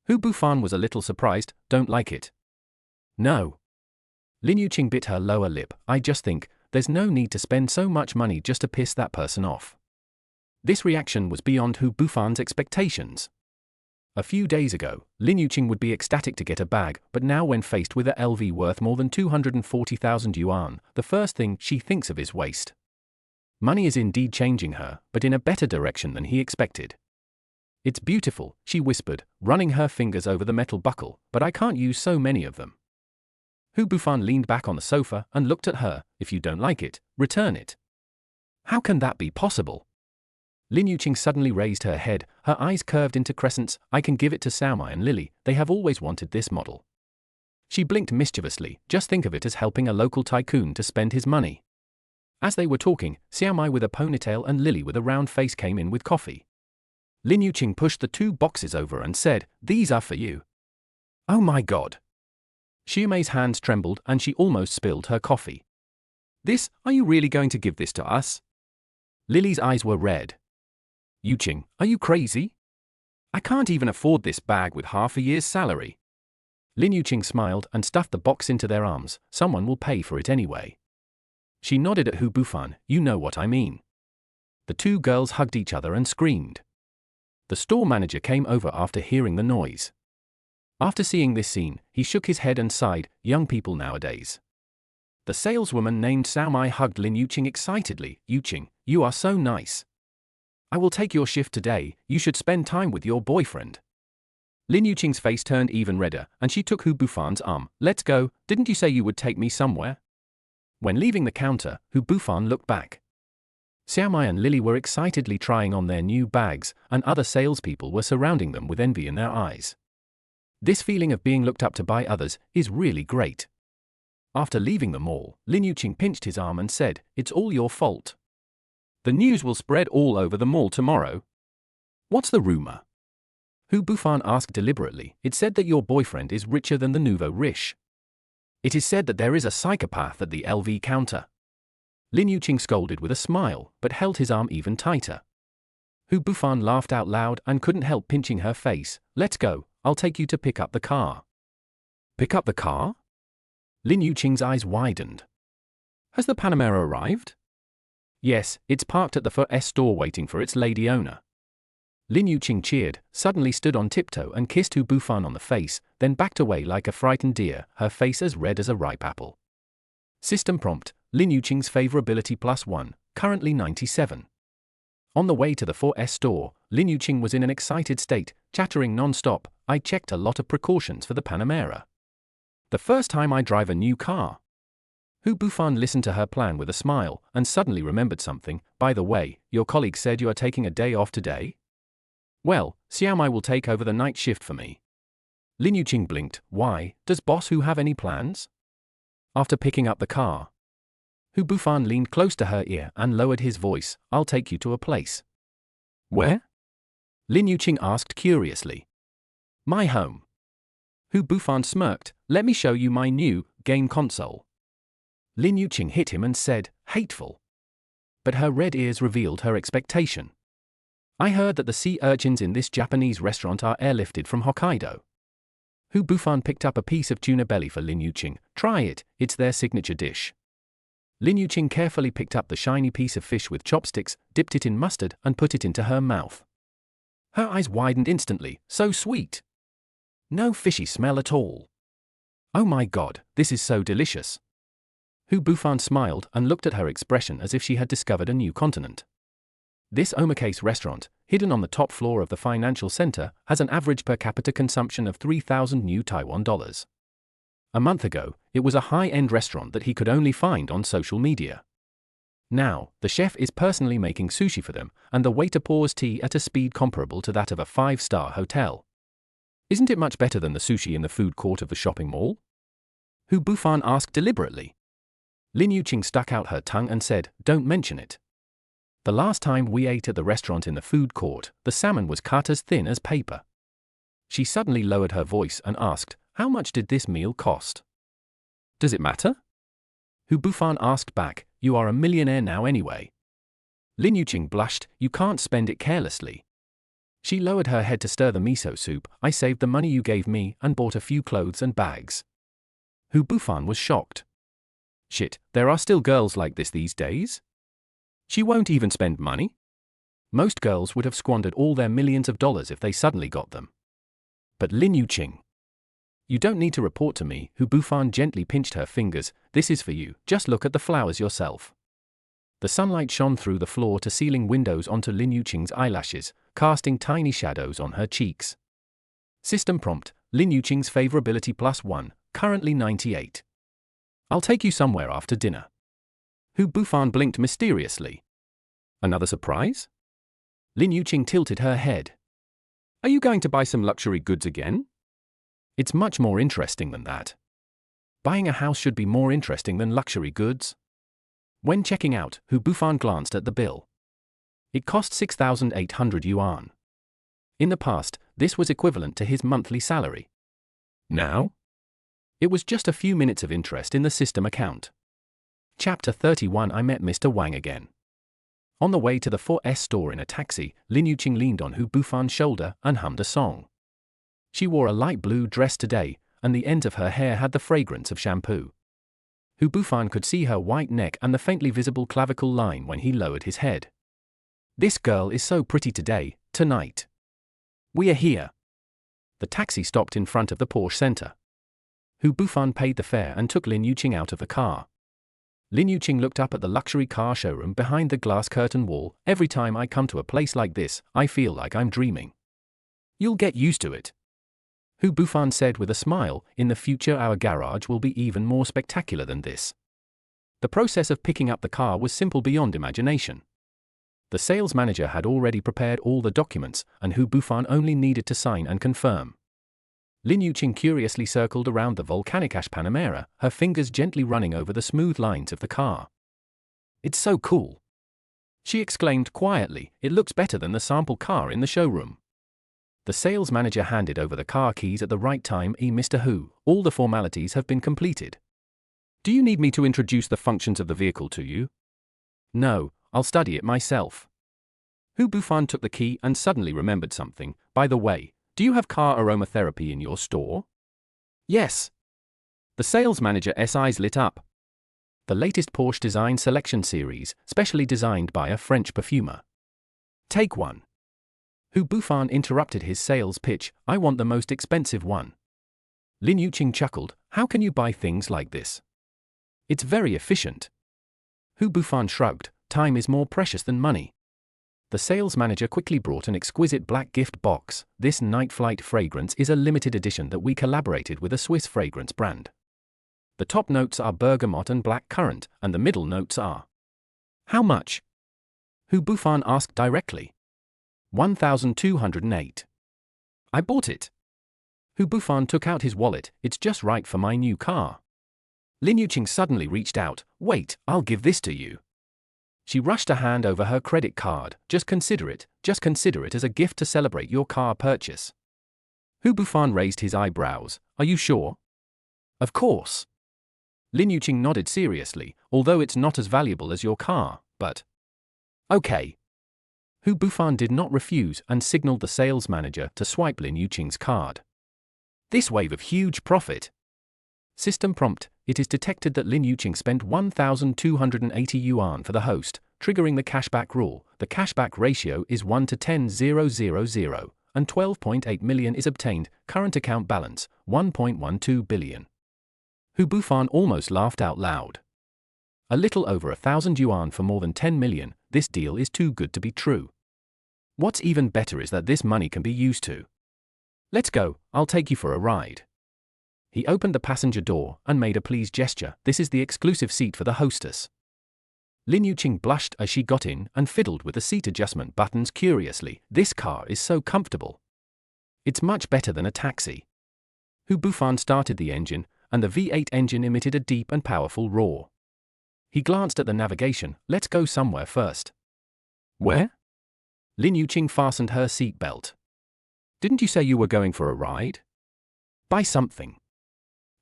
[SPEAKER 1] Hu Bufan was a little surprised. Don't like it? No. Lin Yuqing bit her lower lip. I just think, there's no need to spend so much money just to piss that person off. This reaction was beyond Hu Bufan's expectations. A few days ago, Lin Yuqing would be ecstatic to get a bag, but now when faced with a LV worth more than 240,000 yuan, the first thing she thinks of is waste. Money is indeed changing her, but in a better direction than he expected. It's beautiful, she whispered, running her fingers over the metal buckle, but I can't use so many of them. Hu Bufan leaned back on the sofa and looked at her. If you don't like it, return it. How can that be possible? Lin Yuqing suddenly raised her head, her eyes curved into crescents. I can give it to Xiaomai and Lily, they have always wanted this model. She blinked mischievously. Just think of it as helping a local tycoon to spend his money. As they were talking, Xiaomai with a ponytail and Lily with a round face came in with coffee. Lin Yuqing pushed the 2 boxes over and said, these are for you. Oh my god. Xiaomai's hands trembled and she almost spilled her coffee. This, are you really going to give this to us? Lily's eyes were red. Yuqing, are you crazy? I can't even afford this bag with half a year's salary. Lin Yuqing smiled and stuffed the box into their arms. Someone will pay for it anyway. She nodded at Hu Bufan. You know what I mean. The 2 girls hugged each other and screamed. The store manager came over after hearing the noise. After seeing this scene, he shook his head and sighed. Young people nowadays. The saleswoman named Xiaomai hugged Lin Yuqing excitedly. Yuqing, you are so nice. I will take your shift today. You should spend time with your boyfriend. Lin Yuqing's face turned even redder, and she took Hu Bufan's arm. Let's go, didn't you say you would take me somewhere? When leaving the counter, Hu Bufan looked back. Xiaomai and Lily were excitedly trying on their new bags, and other salespeople were surrounding them with envy in their eyes. This feeling of being looked up to by others is really great. After leaving the mall, Lin Yuqing pinched his arm and said, it's all your fault. The news will spread all over the mall tomorrow. What's the rumor? Hu Bufan asked deliberately. It's said that your boyfriend is richer than the nouveau riche. It is said that there is a psychopath at the LV counter. Lin Yuqing scolded with a smile, but held his arm even tighter. Hu Bufan laughed out loud and couldn't help pinching her face. Let's go, I'll take you to pick up the car. Pick up the car? Lin Yuqing's eyes widened. Has the Panamera arrived? Yes, it's parked at the 4S store waiting for its lady owner. Lin Yuqing cheered, suddenly stood on tiptoe and kissed Hu Bufan on the face, then backed away like a frightened deer, her face as red as a ripe apple. System prompt, Lin Yuqing's favorability +1, currently 97. On the way to the 4S store, Lin Yuqing was in an excited state, chattering non-stop. I checked a lot of precautions for the Panamera. The first time I drive a new car. Hu Bufan listened to her plan with a smile, and suddenly remembered something. By the way, your colleague said you are taking a day off today? Well, Xiaomai will take over the night shift for me. Lin Yuqing blinked. Why, does Boss Hu have any plans? After picking up the car, Hu Bufan leaned close to her ear and lowered his voice. I'll take you to a place.
[SPEAKER 2] Where?
[SPEAKER 1] Lin Yuqing asked curiously. My home. Hu Bufan smirked. Let me show you my new game console. Lin Yuqing hit him and said, hateful. But her red ears revealed her expectation. I heard that the sea urchins in this Japanese restaurant are airlifted from Hokkaido. Hu Bufan picked up a piece of tuna belly for Lin Yuqing. Try it, it's their signature dish. Lin Yuqing carefully picked up the shiny piece of fish with chopsticks, dipped it in mustard, and put it into her mouth. Her eyes widened instantly. So sweet. No fishy smell at all. Oh my god, this is so delicious. Hu Bufan smiled and looked at her expression as if she had discovered a new continent. This omakase restaurant, hidden on the top floor of the financial center, has an average per capita consumption of 3,000 new Taiwan dollars. A month ago, it was a high-end restaurant that he could only find on social media. Now, the chef is personally making sushi for them, and the waiter pours tea at a speed comparable to that of a 5-star hotel. Isn't it much better than the sushi in the food court of the shopping mall? Hu Bufan asked deliberately. Lin Yuqing stuck out her tongue and said, don't mention it. The last time we ate at the restaurant in the food court, the salmon was cut as thin as paper. She suddenly lowered her voice and asked, how much did this meal cost? Does it matter? Hu Bufan asked back, you are a millionaire now anyway. Lin Yuqing blushed, you can't spend it carelessly. She lowered her head to stir the miso soup. I saved the money you gave me and bought a few clothes and bags. Hu Bufan was shocked. Shit, there are still girls like this these days? She won't even spend money? Most girls would have squandered all their millions of dollars if they suddenly got them. But Lin Yuqing. You don't need to report to me. Hu Bufan gently pinched her fingers. This is for you, just look at the flowers yourself. The sunlight shone through the floor-to-ceiling windows onto Lin Yuqing's eyelashes, casting tiny shadows on her cheeks. System prompt, Lin Yuqing's favorability +1, currently 98. I'll take you somewhere after dinner. Hu Bufan blinked mysteriously. Another surprise? Lin Yuqing tilted her head. Are you going to buy some luxury goods again? It's much more interesting than that. Buying a house should be more interesting than luxury goods. When checking out, Hu Bufan glanced at the bill. It cost 6,800 yuan. In the past, this was equivalent to his monthly salary. Now? It was just a few minutes of interest in the system account. Chapter 31. I met Mr. Wang again. On the way to the 4S store in a taxi, Lin Yuqing leaned on Hu Bufan's shoulder and hummed a song. She wore a light blue dress today, and the ends of her hair had the fragrance of shampoo. Hu Bufan could see her white neck and the faintly visible clavicle line when he lowered his head. This girl is so pretty today, tonight. We are here. The taxi stopped in front of the Porsche Center. Hu Bufan paid the fare and took Lin Yuqing out of the car. Lin Yuqing looked up at the luxury car showroom behind the glass curtain wall. Every time I come to a place like this, I feel like I'm dreaming. You'll get used to it. Hu Bufan said with a smile, in the future our garage will be even more spectacular than this. The process of picking up the car was simple beyond imagination. The sales manager had already prepared all the documents, and Hu Bufan only needed to sign and confirm. Lin Yuqing curiously circled around the volcanic ash Panamera, her fingers gently running over the smooth lines of the car. It's so cool. She exclaimed quietly, it looks better than the sample car in the showroom. The sales manager handed over the car keys at the right time. Mr. Hu, all the formalities have been completed. Do you need me to introduce the functions of the vehicle to you? No, I'll study it myself. Hu Bufan took the key and suddenly remembered something. By the way, do you have car aromatherapy in your store? Yes. The sales manager's eyes lit up. The latest Porsche Design Selection series, specially designed by a French perfumer. Take one. Hu Bufan interrupted his sales pitch. I want the most expensive one. Lin Yuqing chuckled. How can you buy things like this? It's very efficient. Hu Bufan shrugged. Time is more precious than money. The sales manager quickly brought an exquisite black gift box. This night flight fragrance is a limited edition that we collaborated with a Swiss fragrance brand. The top notes are bergamot and black currant, and the middle notes are. How much? Hu Bufan asked directly. 1,208. I bought it. Hu Bufan took out his wallet. It's just right for my new car. Lin Yuqing suddenly reached out. Wait, I'll give this to you. She rushed a hand over her credit card. Just consider it as a gift to celebrate your car purchase. Hu Bufan raised his eyebrows. Are you sure? Of course. Lin Yuqing nodded seriously, although it's not as valuable as your car, but... Okay. Hu Bufan did not refuse and signaled the sales manager to swipe Lin Yuqing's card. This wave of huge profit. System prompt. It is detected that Lin Yuqing spent 1,280 yuan for the host, triggering the cashback rule. The cashback ratio is 1 to 10,000, and 12.8 million is obtained. Current account balance, 1.12 billion. Hu Bufan almost laughed out loud. A little over 1,000 yuan for more than 10 million, this deal is too good to be true. What's even better is that this money can be used to. Let's go, I'll take you for a ride. He opened the passenger door and made a pleased gesture. This is the exclusive seat for the hostess. Lin Yuqing blushed as she got in and fiddled with the seat adjustment buttons curiously. This car is so comfortable. It's much better than a taxi. Hu Bufan started the engine, and the V8 engine emitted a deep and powerful roar. He glanced at the navigation. Let's go somewhere first. Where? Lin Yuqing fastened her seat belt. Didn't you say you were going for a ride? Buy something.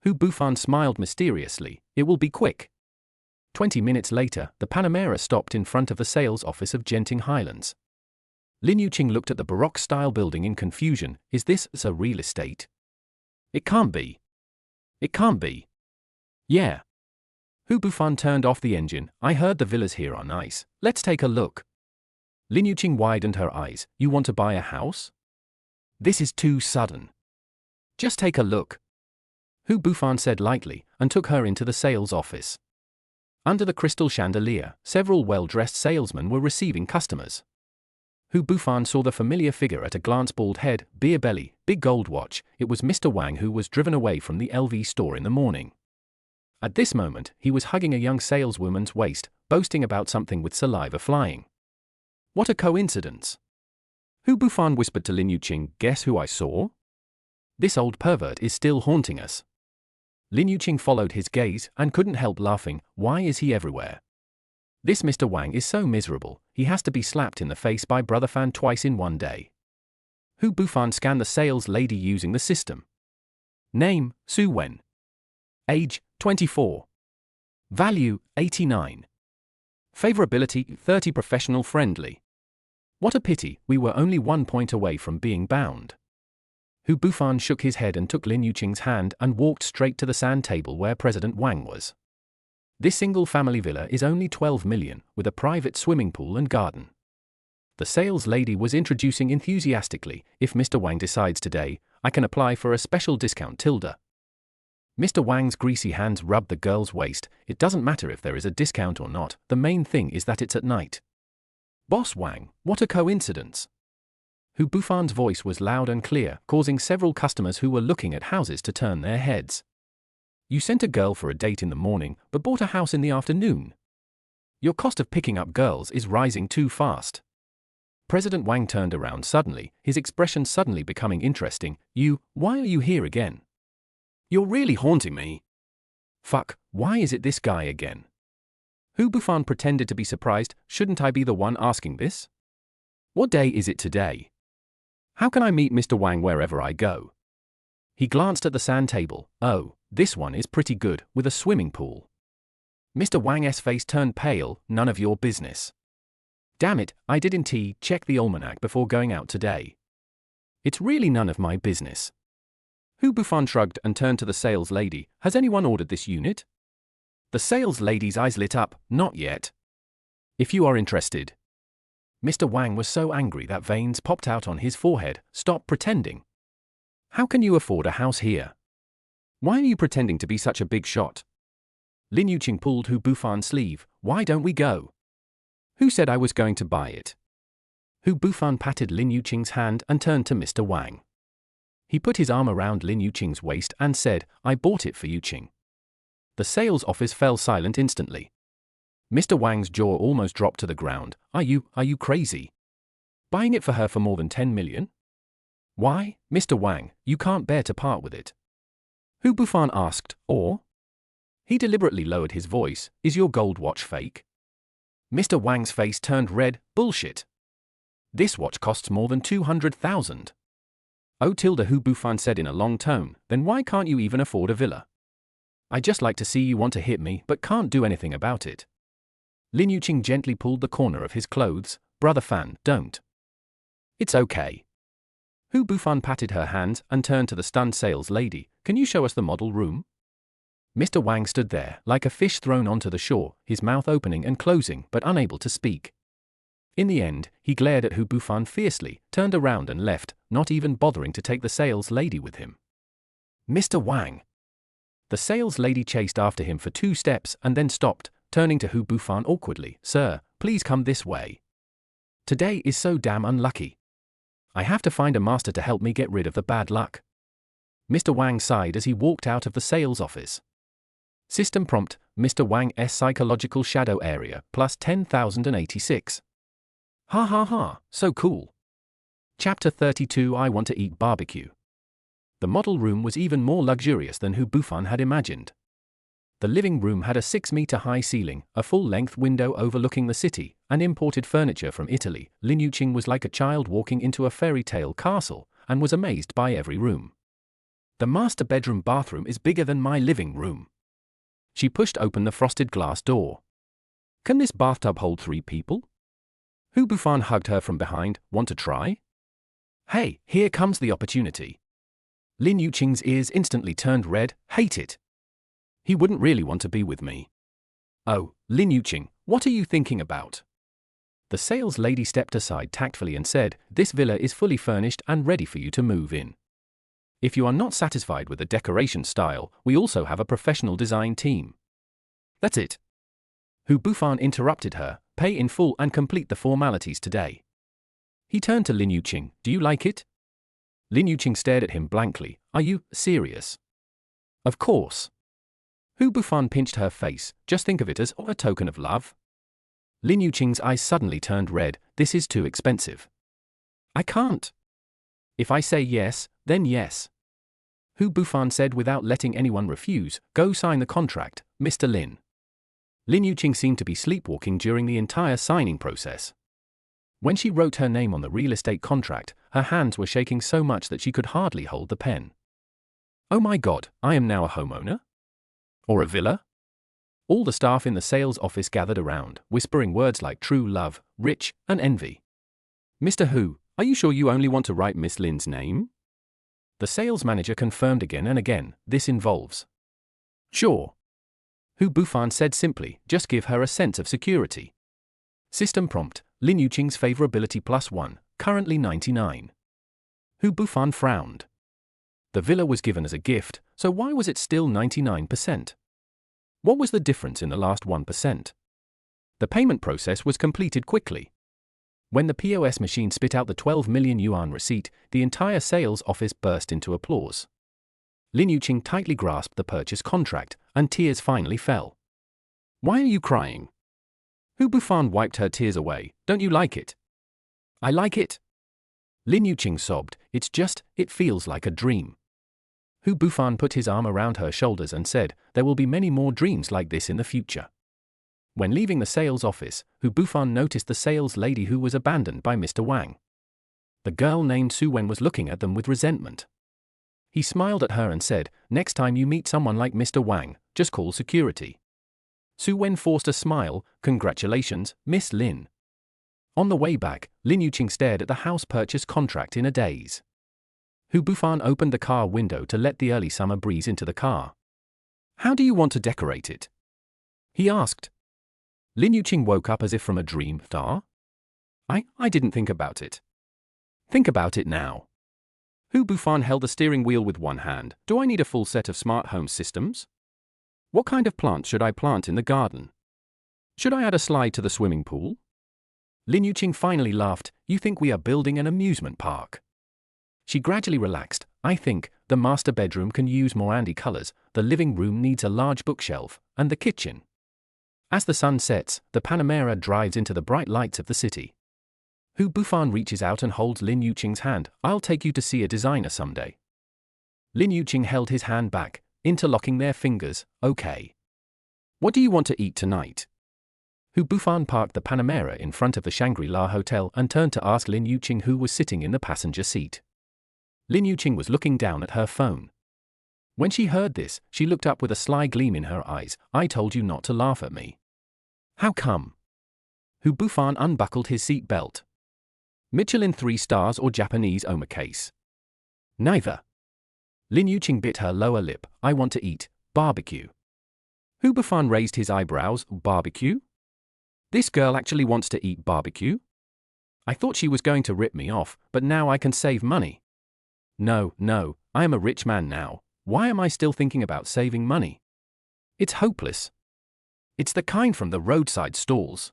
[SPEAKER 1] Hu Bufan smiled mysteriously. It will be quick. 20 minutes later, the Panamera stopped in front of the sales office of Genting Highlands. Lin Yuqing looked at the Baroque-style building in confusion. Is this a real estate? It can't be. It can't be. Yeah. Hu Bufan turned off the engine. I heard the villas here are nice. Let's take a look. Lin Yuqing widened her eyes. You want to buy a house? This is too sudden. Just take a look. Hu Bufan said lightly, and took her into the sales office. Under the crystal chandelier, several well-dressed salesmen were receiving customers. Hu Bufan saw the familiar figure at a glance: bald head, beer belly, big gold watch. It was Mr. Wang, who was driven away from the LV store in the morning. At this moment, he was hugging a young saleswoman's waist, boasting about something with saliva flying. What a coincidence! Hu Bufan whispered to Lin Yuqing, guess who I saw? This old pervert is still haunting us. Lin Yuqing followed his gaze and couldn't help laughing. Why is he everywhere? This Mr. Wang is so miserable, he has to be slapped in the face by Brother Fan twice in one day. Hu Bufan scanned the sales lady using the system. Name, Su Wen. Age, 24. Value, 89. Favorability, 30. Professional friendly. What a pity, we were only 1 point away from being bound. Hu Bufan shook his head and took Lin Yuqing's hand and walked straight to the sand table where President Wang was. This single-family villa is only 12 million, with a private swimming pool and garden. The sales lady was introducing enthusiastically, if Mr. Wang decides today, I can apply for a special discount. Mr. Wang's greasy hands rubbed the girl's waist. It doesn't matter if there is a discount or not, the main thing is that it's at night. Boss Wang, what a coincidence! Hu Bufan's voice was loud and clear, causing several customers who were looking at houses to turn their heads. You sent a girl for a date in the morning, but bought a house in the afternoon. Your cost of picking up girls is rising too fast. President Wang turned around suddenly, his expression suddenly becoming interesting. Why are you here again? You're really haunting me. Fuck, why is it this guy again? Hu Bufan pretended to be surprised. Shouldn't I be the one asking this? What day is it today? How can I meet Mr. Wang wherever I go? He glanced at the sand table. Oh, this one is pretty good, with a swimming pool. Mr. Wang's face turned pale. None of your business. Damn it, I didn't check the almanac before going out today. It's really none of my business. Hu Bufan shrugged and turned to the sales lady. Has anyone ordered this unit? The sales lady's eyes lit up. Not yet. If you are interested. Mr. Wang was so angry that veins popped out on his forehead. Stop pretending. How can you afford a house here? Why are you pretending to be such a big shot? Lin Yuqing pulled Hu Bufan's sleeve. Why don't we go? Who said I was going to buy it? Hu Bufan patted Lin Yuqing's hand and turned to Mr. Wang. He put his arm around Lin Yuqing's waist and said, I bought it for Yuqing. The sales office fell silent instantly. Mr. Wang's jaw almost dropped to the ground. Are you crazy? Buying it for her for more than 10 million? Why, Mr. Wang, you can't bear to part with it? Hu Bufan asked, or? He deliberately lowered his voice, is your gold watch fake? Mr. Wang's face turned red, bullshit. This watch costs more than 200,000. Oh, Hu Bufan said in a long tone, then why can't you even afford a villa? I just like to see you want to hit me but can't do anything about it. Lin Yuqing gently pulled the corner of his clothes. Brother Fan, don't. It's okay. Hu Bufan patted her hands and turned to the stunned sales lady. Can you show us the model room? Mr. Wang stood there, like a fish thrown onto the shore, his mouth opening and closing but unable to speak. In the end, he glared at Hu Bufan fiercely, turned around and left, not even bothering to take the sales lady with him. Mr. Wang! The sales lady chased after him for 2 steps and then stopped, turning to Hu Bufan awkwardly. Sir, please come this way. Today is so damn unlucky. I have to find a master to help me get rid of the bad luck. Mr. Wang sighed as he walked out of the sales office. System prompt, Mr. Wang's psychological shadow area, plus 10,086. Ha ha ha, so cool. Chapter 32 I want to eat barbecue. The model room was even more luxurious than Hu Bufan had imagined. The living room had a 6-meter-high ceiling, a full-length window overlooking the city, and imported furniture from Italy. Lin Yuqing was like a child walking into a fairy tale castle, and was amazed by every room. The master bedroom bathroom is bigger than my living room. She pushed open the frosted glass door. Can this bathtub hold 3 people? Hu Bufan hugged her from behind. Want to try? Hey, here comes the opportunity. Lin Yuqing's ears instantly turned red. Hate it. He wouldn't really want to be with me. Oh, Lin Yuqing, what are you thinking about? The sales lady stepped aside tactfully and said, this villa is fully furnished and ready for you to move in. If you are not satisfied with the decoration style, we also have a professional design team. That's it. Hu Bufan interrupted her, pay in full and complete the formalities today. He turned to Lin Yuqing, do you like it? Lin Yuqing stared at him blankly, are you serious? Of course. Hu Bufan pinched her face, just think of it as a token of love. Lin Yuqing's eyes suddenly turned red, this is too expensive. I can't. If I say yes, then yes. Hu Bufan said without letting anyone refuse, go sign the contract, Mr. Lin. Lin Yuqing seemed to be sleepwalking during the entire signing process. When she wrote her name on the real estate contract, her hands were shaking so much that she could hardly hold the pen. Oh my God, I am now a homeowner? Or a villa? All the staff in the sales office gathered around, whispering words like true love, rich, and envy. Mr. Hu, are you sure you only want to write Miss Lin's name? The sales manager confirmed again and again, this involves. Sure. Hu Bufan said simply, just give her a sense of security. System prompt, Lin Yuqing's favorability +1, currently 99. Hu Bufan frowned. The villa was given as a gift, so why was it still 99%? What was the difference in the last 1%? The payment process was completed quickly. When the POS machine spit out the 12 million yuan receipt, the entire sales office burst into applause. Lin Yuqing tightly grasped the purchase contract, and tears finally fell. Why are you crying? Hu Bufan wiped her tears away. Don't you like it? I like it. Lin Yuqing sobbed, it feels like a dream. Hu Bufan put his arm around her shoulders and said, there will be many more dreams like this in the future. When leaving the sales office, Hu Bufan noticed the sales lady who was abandoned by Mr. Wang. The girl named Su Wen was looking at them with resentment. He smiled at her and said, next time you meet someone like Mr. Wang, just call security. Su Wen forced a smile, congratulations, Miss Lin. On the way back, Lin Yuqing stared at the house purchase contract in a daze. Hu Bufan opened the car window to let the early summer breeze into the car. How do you want to decorate it? He asked. Lin Yuqing woke up as if from a dream. I didn't think about it. Think about it now. Hu Bufan held the steering wheel with one hand. Do I need a full set of smart home systems? What kind of plants should I plant in the garden? Should I add a slide to the swimming pool? Lin Yuqing finally laughed. You think we are building an amusement park? She gradually relaxed. I think the master bedroom can use more Andy colors, the living room needs a large bookshelf, and the kitchen. As the sun sets, the Panamera drives into the bright lights of the city. Hu Bufan reaches out and holds Lin Yuqing's hand. I'll take you to see a designer someday. Lin Yuqing held his hand back, interlocking their fingers. Okay. What do you want to eat tonight? Hu Bufan parked the Panamera in front of the Shangri-La Hotel and turned to ask Lin Yuqing, who was sitting in the passenger seat. Lin Yuqing was looking down at her phone. When she heard this, she looked up with a sly gleam in her eyes. I told you not to laugh at me. How come? Hu Bufan unbuckled his seat belt. Michelin 3 stars or Japanese omakase? Neither. Lin Yuqing bit her lower lip. I want to eat barbecue. Hu Bufan raised his eyebrows. Barbecue? This girl actually wants to eat barbecue? I thought she was going to rip me off, but now I can save money. No, I am a rich man now. Why am I still thinking about saving money? It's hopeless. It's the kind from the roadside stalls.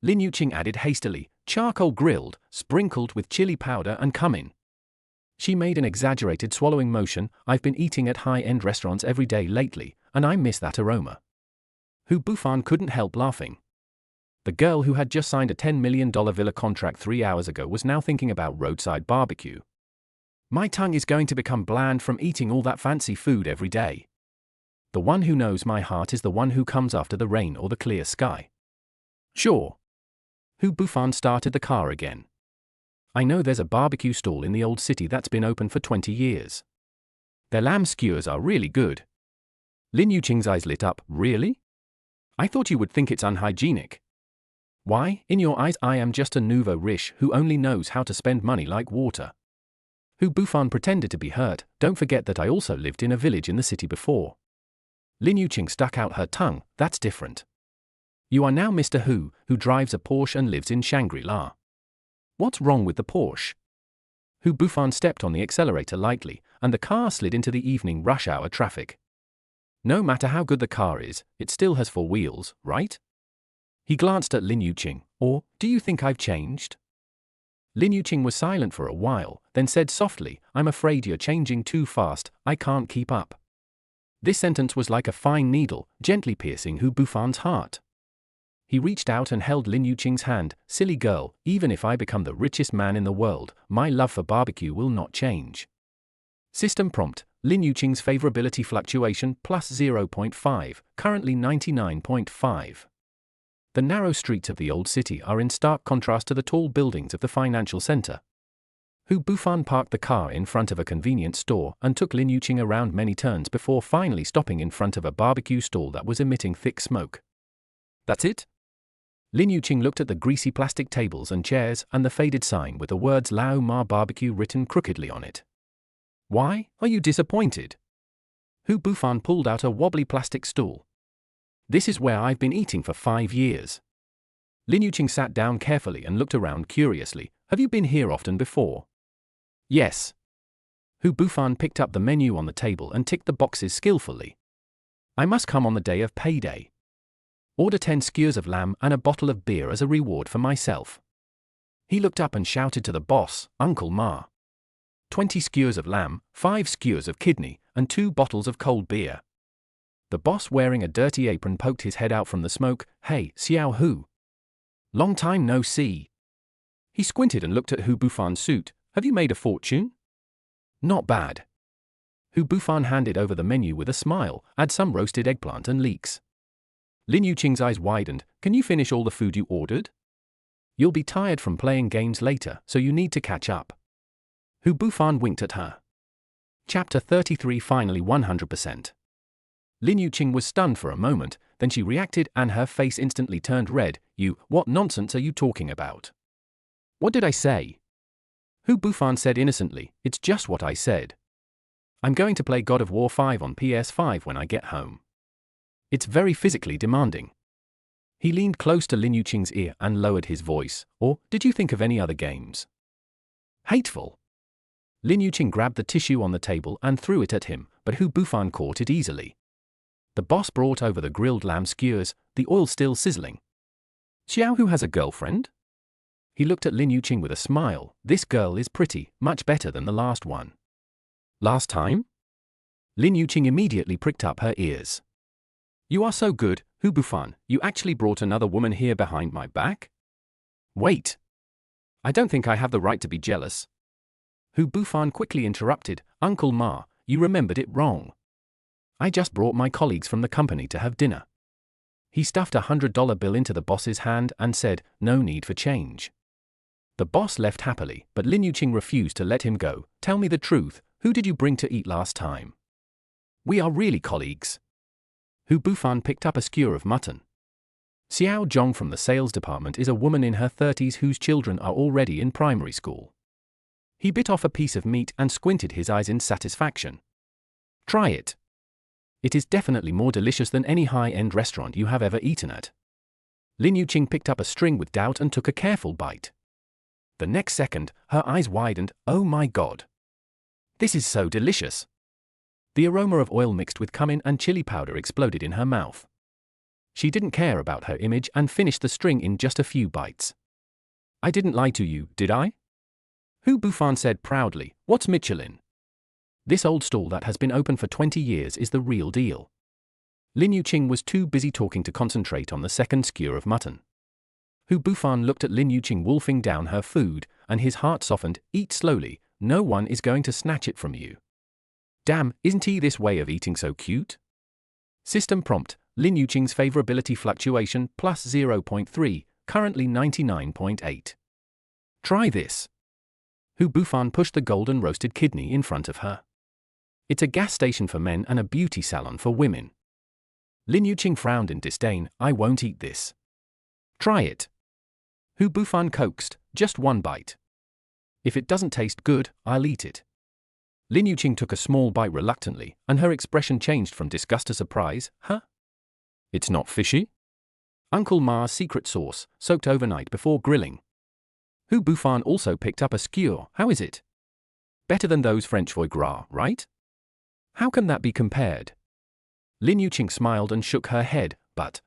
[SPEAKER 1] Lin Yuqing added hastily, charcoal grilled, sprinkled with chili powder and cumin. She made an exaggerated swallowing motion. I've been eating at high-end restaurants every day lately, and I miss that aroma. Hu Bufan couldn't help laughing. The girl who had just signed a $10 million villa contract 3 hours ago was now thinking about roadside barbecue. My tongue is going to become bland from eating all that fancy food every day. The one who knows my heart is the one who comes after the rain or the clear sky. Sure. Hu Bufan started the car again. I know there's a barbecue stall in the old city that's been open for 20 years. Their lamb skewers are really good. Lin Yuqing's eyes lit up. Really? I thought you would think it's unhygienic. Why, in your eyes I am just a nouveau riche who only knows how to spend money like water. Hu Bufan pretended to be hurt. Don't forget that I also lived in a village in the city before. Lin Yuqing stuck out her tongue. That's different. You are now Mr. Hu, who drives a Porsche and lives in Shangri-La. What's wrong with the Porsche? Hu Bufan stepped on the accelerator lightly, and the car slid into the evening rush hour traffic. No matter how good the car is, it still has 4 wheels, right? He glanced at Lin Yuqing. Or, do you think I've changed? Lin Yuqing was silent for a while, then said softly, I'm afraid you're changing too fast, I can't keep up. This sentence was like a fine needle, gently piercing Hu Bufan's heart. He reached out and held Lin Yuqing's hand. Silly girl, even if I become the richest man in the world, my love for barbecue will not change. System prompt, Lin Yuqing's favorability fluctuation plus 0.5, currently 99.5. The narrow streets of the old city are in stark contrast to the tall buildings of the financial center. Hu Bufan parked the car in front of a convenience store and took Lin Yuqing around many turns before finally stopping in front of a barbecue stall that was emitting thick smoke. That's it? Lin Yuqing looked at the greasy plastic tables and chairs and the faded sign with the words Lao Ma Barbecue written crookedly on it. Why are you disappointed? Hu Bufan pulled out a wobbly plastic stool. This is where I've been eating for 5 years. Lin Yuqing sat down carefully and looked around curiously. Have you been here often before? Yes. Hu Bufan picked up the menu on the table and ticked the boxes skillfully. I must come on the day of payday. Order 10 skewers of lamb and a bottle of beer as a reward for myself. He looked up and shouted to the boss, Uncle Ma. 20 skewers of lamb, 5 skewers of kidney, and 2 bottles of cold beer. The boss, wearing a dirty apron, poked his head out from the smoke. Hey, Xiao Hu. Long time no see. He squinted and looked at Hu Bufan's suit. Have you made a fortune? Not bad. Hu Bufan handed over the menu with a smile. Add some roasted eggplant and leeks. Lin Yuqing's eyes widened. Can you finish all the food you ordered? You'll be tired from playing games later, so you need to catch up. Hu Bufan winked at her. Chapter 33. Finally 100%. Lin Yuqing was stunned for a moment, then she reacted and her face instantly turned red. What nonsense are you talking about? What did I say? Hu Bufan said innocently, it's just what I said. I'm going to play God of War 5 on PS5 when I get home. It's very physically demanding. He leaned close to Lin Yuqing's ear and lowered his voice. Or, did you think of any other games? Hateful. Lin Yuqing grabbed the tissue on the table and threw it at him, but Hu Bufan caught it easily. The boss brought over the grilled lamb skewers, the oil still sizzling. Xiao Hu has a girlfriend? He looked at Lin Yuqing with a smile. This girl is pretty, much better than the last one. Last time? Lin Yuqing immediately pricked up her ears. You are so good, Hu Bufan, you actually brought another woman here behind my back? Wait.
[SPEAKER 2] I don't think I have the right to be jealous.
[SPEAKER 1] Hu Bufan quickly interrupted, Uncle Ma, you remembered it wrong. I just brought my colleagues from the company to have dinner. He stuffed a $100 bill into the boss's hand and said, no need for change. The boss left happily, but Lin Yuqing refused to let him go. Tell me the truth, who did you bring to eat last time? We are really colleagues. Hu Bufan picked up a skewer of mutton. Xiao Zhong from the sales department is a woman in her 30s whose children are already in primary school. He bit off a piece of meat and squinted his eyes in satisfaction. Try it. It is definitely more delicious than any high-end restaurant you have ever eaten at. Lin Yuqing picked up a string with doubt and took a careful bite. The next second, her eyes widened. Oh my God! This is so delicious! The aroma of oil mixed with cumin and chili powder exploded in her mouth. She didn't care about her image and finished the string in just a few bites. I didn't lie to you, did I? Hu Bufan said proudly, what's Michelin? This old stall that has been open for 20 years is the real deal. Lin Yuqing was too busy talking to concentrate on the second skewer of mutton. Hu Bufan looked at Lin Yuqing wolfing down her food, and his heart softened. Eat slowly, no one is going to snatch it from you. Damn, isn't he this way of eating so cute? System prompt, Lin Yuqing's favorability fluctuation plus 0.3, currently 99.8. Try this. Hu Bufan pushed the golden roasted kidney in front of her. It's a gas station for men and a beauty salon for women. Lin Yuqing frowned in disdain. I won't eat this. Try it. Hu Bufan coaxed, just one bite. If it doesn't taste good, I'll eat it. Lin Yuqing took a small bite reluctantly, and her expression changed from disgust to surprise. Huh? It's not fishy? Uncle Ma's secret sauce, soaked overnight before grilling. Hu Bufan also picked up a skewer. How is it? Better than those French foie gras, right? How can that be compared? Lin Yuqing smiled and shook her head, but...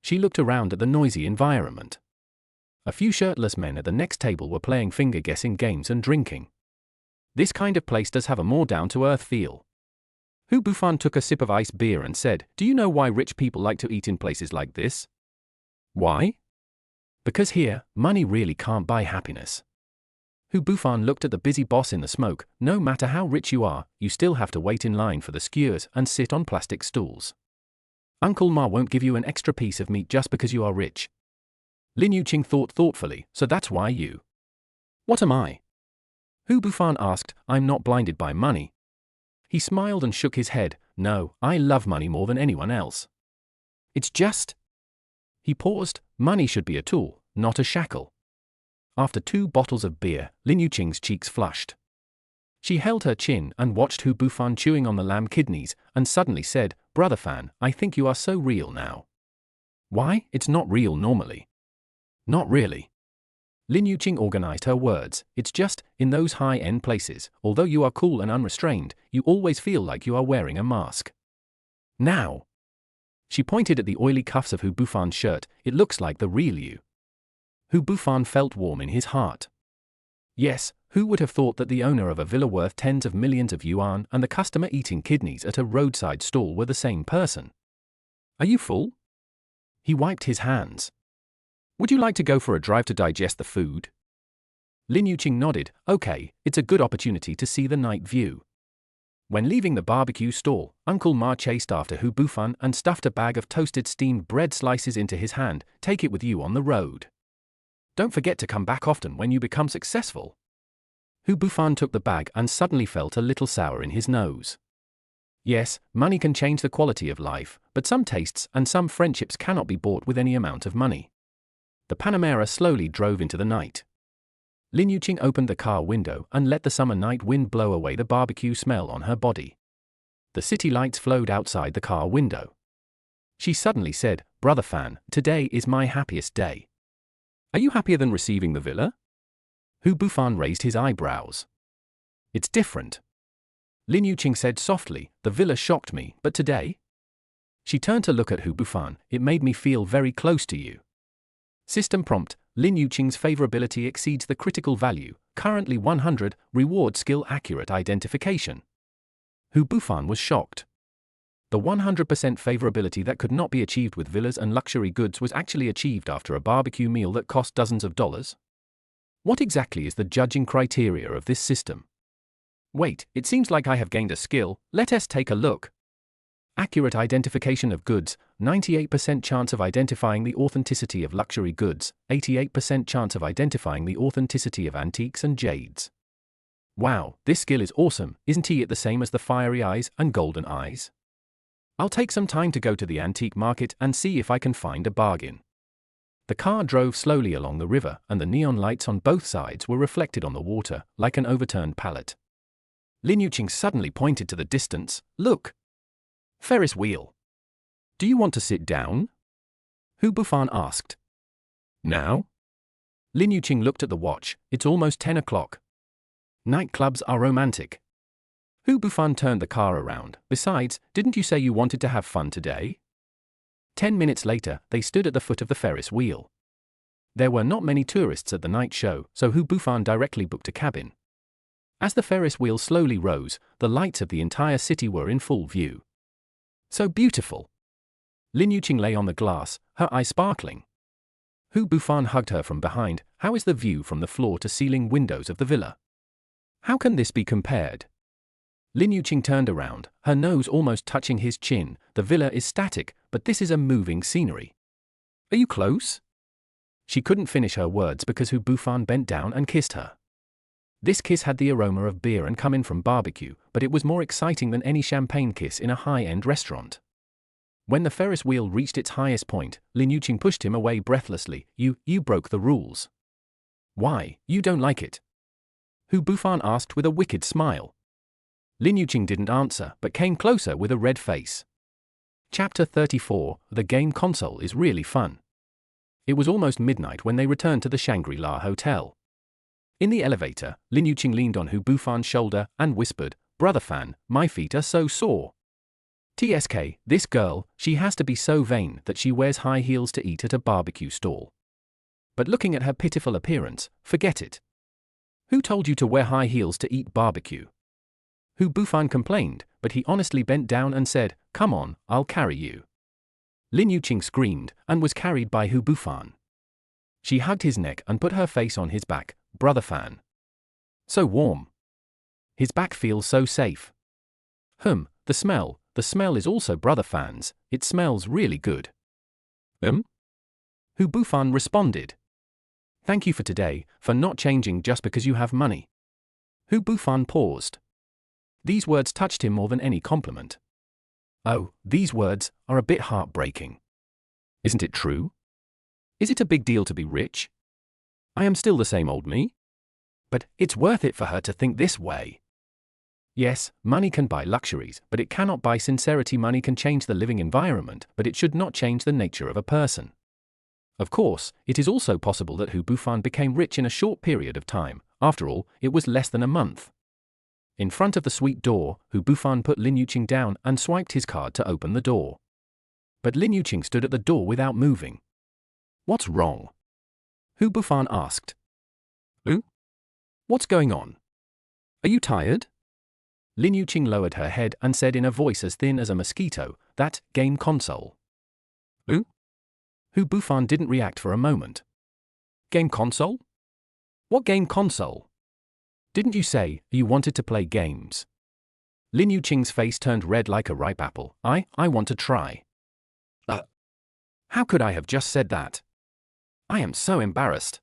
[SPEAKER 1] She looked around at the noisy environment. A few shirtless men at the next table were playing finger-guessing games and drinking. This kind of place does have a more down-to-earth feel. Hu Bufan took a sip of iced beer and said, do you know why rich people like to eat in places like this? Why? Because here, money really can't buy happiness. Hu Bufan looked at the busy boss in the smoke. No matter how rich you are, you still have to wait in line for the skewers and sit on plastic stools. Uncle Ma won't give you an extra piece of meat just because you are rich. Lin Yuqing thought thoughtfully, so that's why you... What am I? Hu Bufan asked. I'm not blinded by money. He smiled and shook his head. No, I love money more than anyone else. It's just... He paused. Money should be a tool, not a shackle. After 2 bottles of beer, Lin Yuqing's cheeks flushed. She held her chin and watched Hu Bufan chewing on the lamb kidneys, and suddenly said, Brother Fan, I think you are so real now. Why? It's not real normally. Not really. Lin Yuqing organized her words. It's just, in those high-end places, although you are cool and unrestrained, you always feel like you are wearing a mask. Now. She pointed at the oily cuffs of Hu Bufan's shirt. It looks like the real you. Hu Bufan felt warm in his heart. Yes, who would have thought that the owner of a villa worth tens of millions of yuan and the customer eating kidneys at a roadside stall were the same person? Are you full? He wiped his hands. Would you like to go for a drive to digest the food? Lin Yuqing nodded. Okay, it's a good opportunity to see the night view. When leaving the barbecue stall, Uncle Ma chased after Hu Bufan and stuffed a bag of toasted steamed bread slices into his hand. Take it with you on the road. Don't forget to come back often when you become successful. Hu Bufan took the bag and suddenly felt a little sour in his nose. Yes, money can change the quality of life, but some tastes and some friendships cannot be bought with any amount of money. The Panamera slowly drove into the night. Lin Yuqing opened the car window and let the summer night wind blow away the barbecue smell on her body. The city lights flowed outside the car window. She suddenly said, Brother Fan, today is my happiest day. Are you happier than receiving the villa? Hu Bufan raised his eyebrows. It's different. Lin Yuqing said softly, the villa shocked me, but today? She turned to look at Hu Bufan. It made me feel very close to you. System prompt, Lin Yuqing's favorability exceeds the critical value, currently 100, reward skill accurate identification. Hu Bufan was shocked. The 100% favorability that could not be achieved with villas and luxury goods was actually achieved after a barbecue meal that cost dozens of dollars. What exactly is the judging criteria of this system? Wait, it seems like I have gained a skill. Let us take a look. Accurate identification of goods, 98% chance of identifying the authenticity of luxury goods, 88% chance of identifying the authenticity of antiques and jades. Wow, this skill is awesome, isn't it the same as the fiery eyes and golden eyes? I'll take some time to go to the antique market and see if I can find a bargain. The car drove slowly along the river, and the neon lights on both sides were reflected on the water, like an overturned pallet. Lin Yuqing suddenly pointed to the distance. Look! Ferris wheel. Do you want to sit down? Hu Bufan asked. Now? Lin Yuqing looked at the watch. It's almost 10 o'clock. Nightclubs are romantic. Hu Bufan turned the car around. Besides, didn't you say you wanted to have fun today? 10 minutes later, they stood at the foot of the Ferris wheel. There were not many tourists at the night show, so Hu Bufan directly booked a cabin. As the Ferris wheel slowly rose, the lights of the entire city were in full view. So beautiful. Lin Yuqing lay on the glass, her eyes sparkling. Hu Bufan hugged her from behind. How is the view from the floor-to-ceiling windows of the villa? How can this be compared? Lin Yuqing turned around, her nose almost touching his chin. The villa is static, but this is a moving scenery. Are you close? She couldn't finish her words because Hu Bufan bent down and kissed her. This kiss had the aroma of beer and cumin from barbecue, but it was more exciting than any champagne kiss in a high-end restaurant. When the Ferris wheel reached its highest point, Lin Yuqing pushed him away breathlessly. You broke the rules. Why, you don't like it? Hu Bufan asked with a wicked smile. Lin Yuqing didn't answer, but came closer with a red face. Chapter 34, The game console is really fun. It was almost midnight when they returned to the Shangri-La Hotel. In the elevator, Lin Yuqing leaned on Hu Bufan's shoulder and whispered, Brother Fan, my feet are so sore. TSK, this girl, she has to be so vain that she wears high heels to eat at a barbecue stall. But looking at her pitiful appearance, forget it. Who told you to wear high heels to eat barbecue? Hu Bufan complained, but he honestly bent down and said, Come on, I'll carry you. Lin Yuqing screamed and was carried by Hu Bufan. She hugged his neck and put her face on his back. Brother Fan. So warm. His back feels so safe. The smell is also Brother Fan's. It smells really good. Hu Bufan responded. Thank you for today, for not changing just because you have money. Hu Bufan paused. These words touched him more than any compliment. Oh, these words are a bit heartbreaking. Isn't it true? Is it a big deal to be rich? I am still the same old me. But it's worth it for her to think this way. Yes, money can buy luxuries, but it cannot buy sincerity. Money can change the living environment, but it should not change the nature of a person. Of course, it is also possible that Hu Bufan became rich in a short period of time. After all, it was less than a month. In front of the suite door, Hu Bufan put Lin Yuqing down and swiped his card to open the door. But Lin Yuqing stood at the door without moving. What's wrong? Hu Bufan asked. What's going on? Are you tired? Lin Yuqing lowered her head and said in a voice as thin as a mosquito, that game console. Hu Bufan didn't react for a moment. Game console? What game console? Didn't you say you wanted to play games? Lin Yuqing's face turned red like a ripe apple. I want to try. How could I have just said that? I am so embarrassed.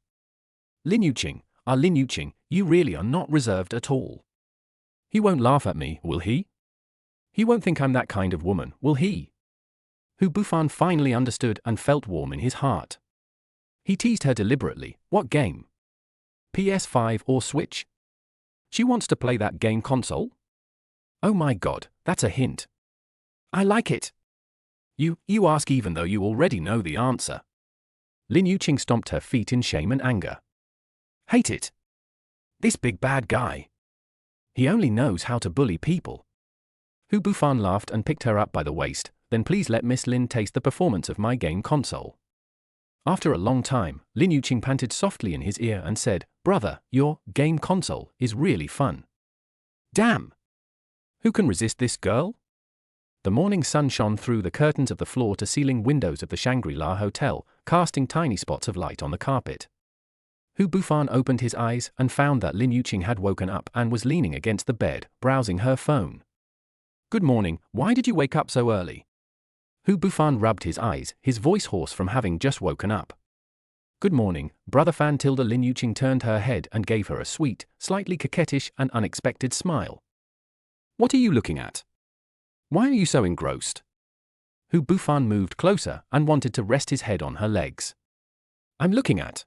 [SPEAKER 1] Lin Yuqing, you really are not reserved at all. He won't laugh at me, will he? He won't think I'm that kind of woman, will he? Hu Bufan finally understood and felt warm in his heart. He teased her deliberately. What game? PS5 or Switch? She wants to play that game console? Oh my god, that's a hint. I like it. You ask even though you already know the answer. Lin Yuqing stomped her feet in shame and anger. Hate it. This big bad guy. He only knows how to bully people. Hu Bufan laughed and picked her up by the waist. Then please let Miss Lin taste the performance of my game console. After a long time, Lin Yuqing panted softly in his ear and said, Brother, your game console is really fun. Damn! Who can resist this girl? The morning sun shone through the curtains of the floor-to-ceiling windows of the Shangri-La Hotel, casting tiny spots of light on the carpet. Hu Bufan opened his eyes and found that Lin Yuqing had woken up and was leaning against the bed, browsing her phone.
[SPEAKER 2] Good morning, why did you wake up so early?
[SPEAKER 1] Hu Bufan rubbed his eyes, his voice hoarse from having just woken up. Good morning, Brother Fan. Lin Yuqing turned her head and gave her a sweet, slightly coquettish and unexpected smile.
[SPEAKER 2] What are you looking at? Why are you so engrossed?
[SPEAKER 1] Hu Bufan moved closer and wanted to rest his head on her legs.
[SPEAKER 2] I'm looking at.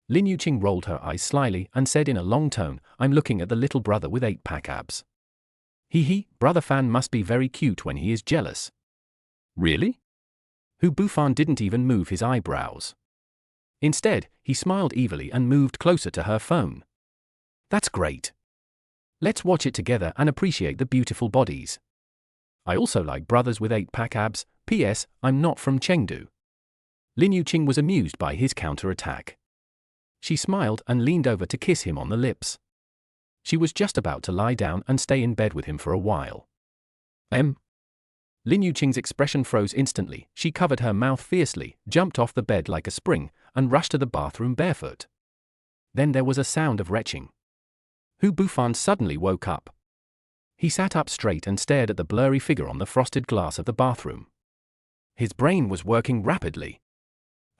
[SPEAKER 1] Lin Yuqing rolled her eyes slyly and said in a long tone, I'm looking at the little brother with 8-pack abs. Brother Fan must be very cute when he is jealous.
[SPEAKER 2] Really?
[SPEAKER 1] Hu Bufan didn't even move his eyebrows. Instead, he smiled evilly and moved closer to her phone. That's great. Let's watch it together and appreciate the beautiful bodies. I also like brothers with 8-pack abs. P.S. I'm not from Chengdu. Lin Yuqing was amused by his counterattack. She smiled and leaned over to kiss him on the lips. She was just about to lie down and stay in bed with him for a while.
[SPEAKER 2] Lin
[SPEAKER 1] Yuqing's expression froze instantly. She covered her mouth fiercely, jumped off the bed like a spring, and rushed to the bathroom barefoot. Then there was a sound of retching. Hu Bufan suddenly woke up. He sat up straight and stared at the blurry figure on the frosted glass of the bathroom. His brain was working rapidly.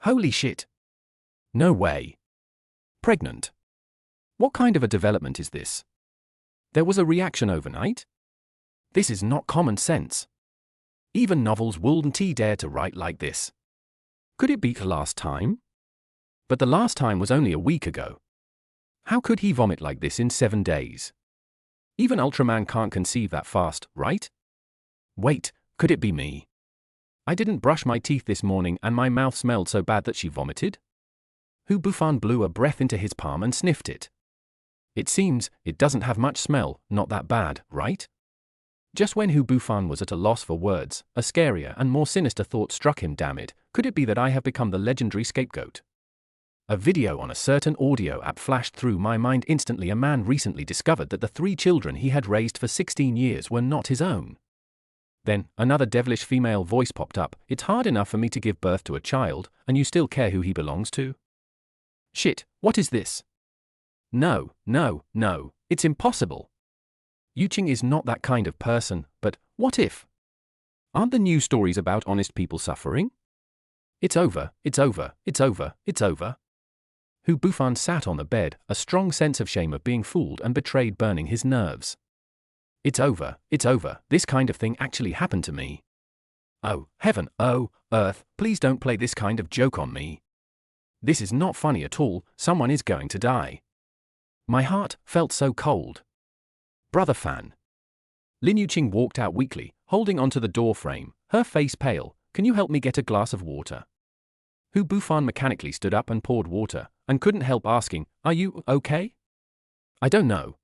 [SPEAKER 1] Holy shit! No way! Pregnant? What kind of a development is this? There was a reaction overnight? This is not common sense. Even novels wouldn't dare to write like this. Could it be the last time? But the last time was only a week ago. How could he vomit like this in 7 days? Even Ultraman can't conceive that fast, right? Wait, could it be me? I didn't brush my teeth this morning and my mouth smelled so bad that she vomited? Hu Bufan blew a breath into his palm and sniffed it. It seems, it doesn't have much smell, not that bad, right? Just when Hu Bufan was at a loss for words, a scarier and more sinister thought struck him. Damn it, could it be that I have become the legendary scapegoat? A video on a certain audio app flashed through my mind instantly. A man recently discovered that the 3 children he had raised for 16 years were not his own. Then, another devilish female voice popped up. It's hard enough for me to give birth to a child, and you still care who he belongs to? Shit, what is this? No, it's impossible. Yuqing is not that kind of person, but what if? Aren't the news stories about honest people suffering? It's over. Hu Bufan sat on the bed, a strong sense of shame of being fooled and betrayed burning his nerves. It's over, this kind of thing actually happened to me. Oh, heaven, oh, earth, please don't play this kind of joke on me. This is not funny at all, someone is going to die. My heart felt so cold. Brother Fan. Lin Yuqing walked out weakly, holding onto the door frame, her face pale. Can you help me get a glass of water? Hu Bufan mechanically stood up and poured water, and couldn't help asking, are you okay? I don't know.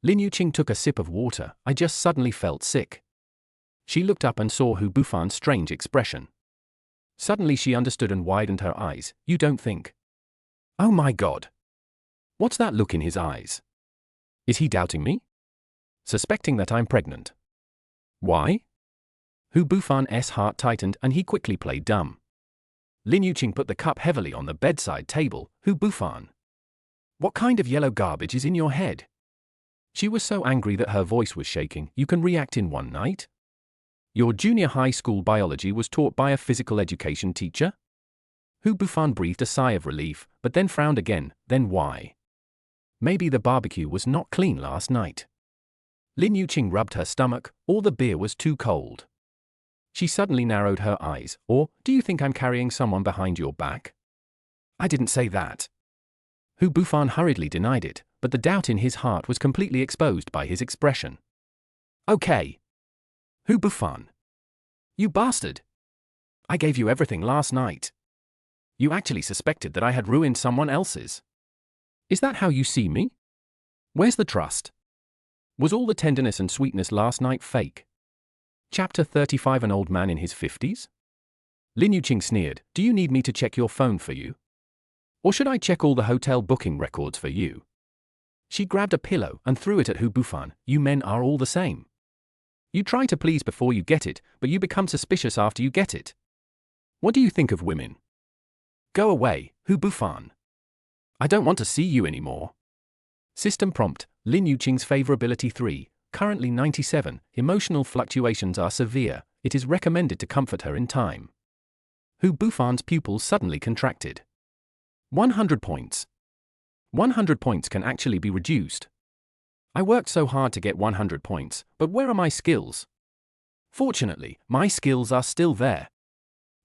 [SPEAKER 1] Lin Yuqing took a sip of water. I just suddenly felt sick. She looked up and saw Hu Bufan's strange expression. Suddenly she understood and widened her eyes. You don't think? Oh my God. What's that look in his eyes? Is he doubting me? Suspecting that I'm pregnant? Why? Hu Bufan's heart tightened and he quickly played dumb. Lin Yuqing put the cup heavily on the bedside table. Hu Bufan. What kind of yellow garbage is in your head? She was so angry that her voice was shaking. You can react in one night? Your junior high school biology was taught by a physical education teacher? Hu Bufan breathed a sigh of relief, but then frowned again. Then why? Maybe the barbecue was not clean last night. Lin Yuqing rubbed her stomach, or the beer was too cold. She suddenly narrowed her eyes. Or, do you think I'm carrying someone behind your back? I didn't say that. Hu Bufan hurriedly denied it, but the doubt in his heart was completely exposed by his expression. Okay. Hu Bufan. You bastard. I gave you everything last night. You actually suspected that I had ruined someone else's. Is that how you see me? Where's the trust? Was all the tenderness and sweetness last night fake? Chapter 35. An old man in his 50s? Lin Yuqing sneered. Do you need me to check your phone for you? Or should I check all the hotel booking records for you? She grabbed a pillow and threw it at Hu Bufan. You men are all the same. You try to please before you get it, but you become suspicious after you get it. What do you think of women? Go away, Hu Bufan. I don't want to see you anymore. System prompt, Lin Yuqing's favorability 3, currently 97, emotional fluctuations are severe, it is recommended to comfort her in time. Hu Bufan's pupils suddenly contracted. 100 points. 100 points can actually be reduced. I worked so hard to get 100 points, but where are my skills? Fortunately, my skills are still there.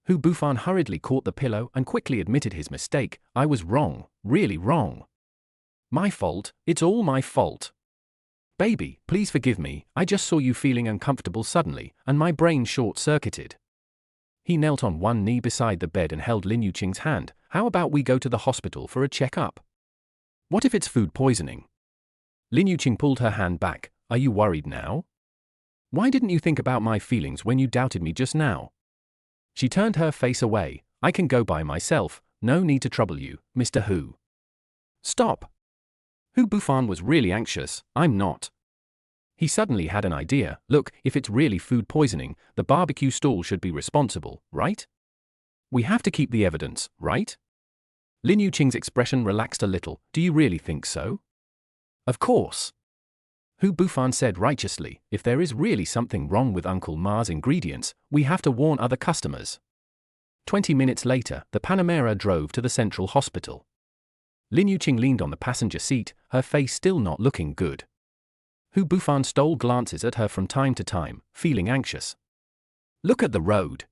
[SPEAKER 1] Hu Bufan hurriedly caught the pillow and quickly admitted his mistake. I was wrong, really wrong. My fault, it's all my fault. Baby, please forgive me, I just saw you feeling uncomfortable suddenly, and my brain short-circuited. He knelt on one knee beside the bed and held Lin Yuqing's hand. How about we go to the hospital for a checkup? What if it's food poisoning? Lin Yuqing pulled her hand back. Are you worried now? Why didn't you think about my feelings when you doubted me just now? She turned her face away. I can go by myself, no need to trouble you, Mr. Hu. Stop. Hu Bufan was really anxious. I'm not. He suddenly had an idea. Look, if it's really food poisoning, the barbecue stall should be responsible, right? We have to keep the evidence, right? Lin Yuqing's expression relaxed a little. Do you really think so? Of course. Hu Bufan said righteously, if there is really something wrong with Uncle Ma's ingredients, we have to warn other customers. 20 minutes later, the Panamera drove to the central hospital. Lin Yuqing leaned on the passenger seat, her face still not looking good. Hu Bufan stole glances at her from time to time, feeling anxious. Look at the road.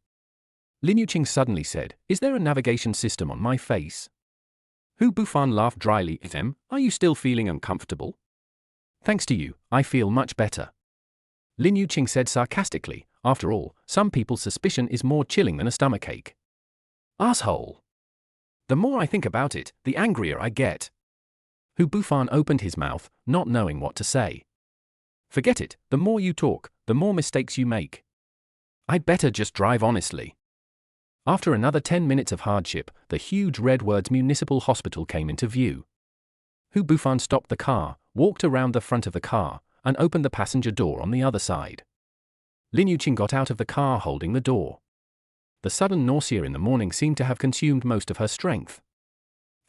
[SPEAKER 1] Lin Yuqing suddenly said, is there a navigation system on my face? Hu Bufan laughed dryly. Are you still feeling uncomfortable? Thanks to you, I feel much better. Lin Yuqing said sarcastically, after all, some people's suspicion is more chilling than a stomachache. Asshole. The more I think about it, the angrier I get. Hu Bufan opened his mouth, not knowing what to say. Forget it, the more you talk, the more mistakes you make. I'd better just drive honestly. After another 10 minutes of hardship, the huge Redwoods Municipal Hospital came into view. Hu Bufan stopped the car, walked around the front of the car, and opened the passenger door on the other side. Lin Yuqing got out of the car holding the door. The sudden nausea in the morning seemed to have consumed most of her strength.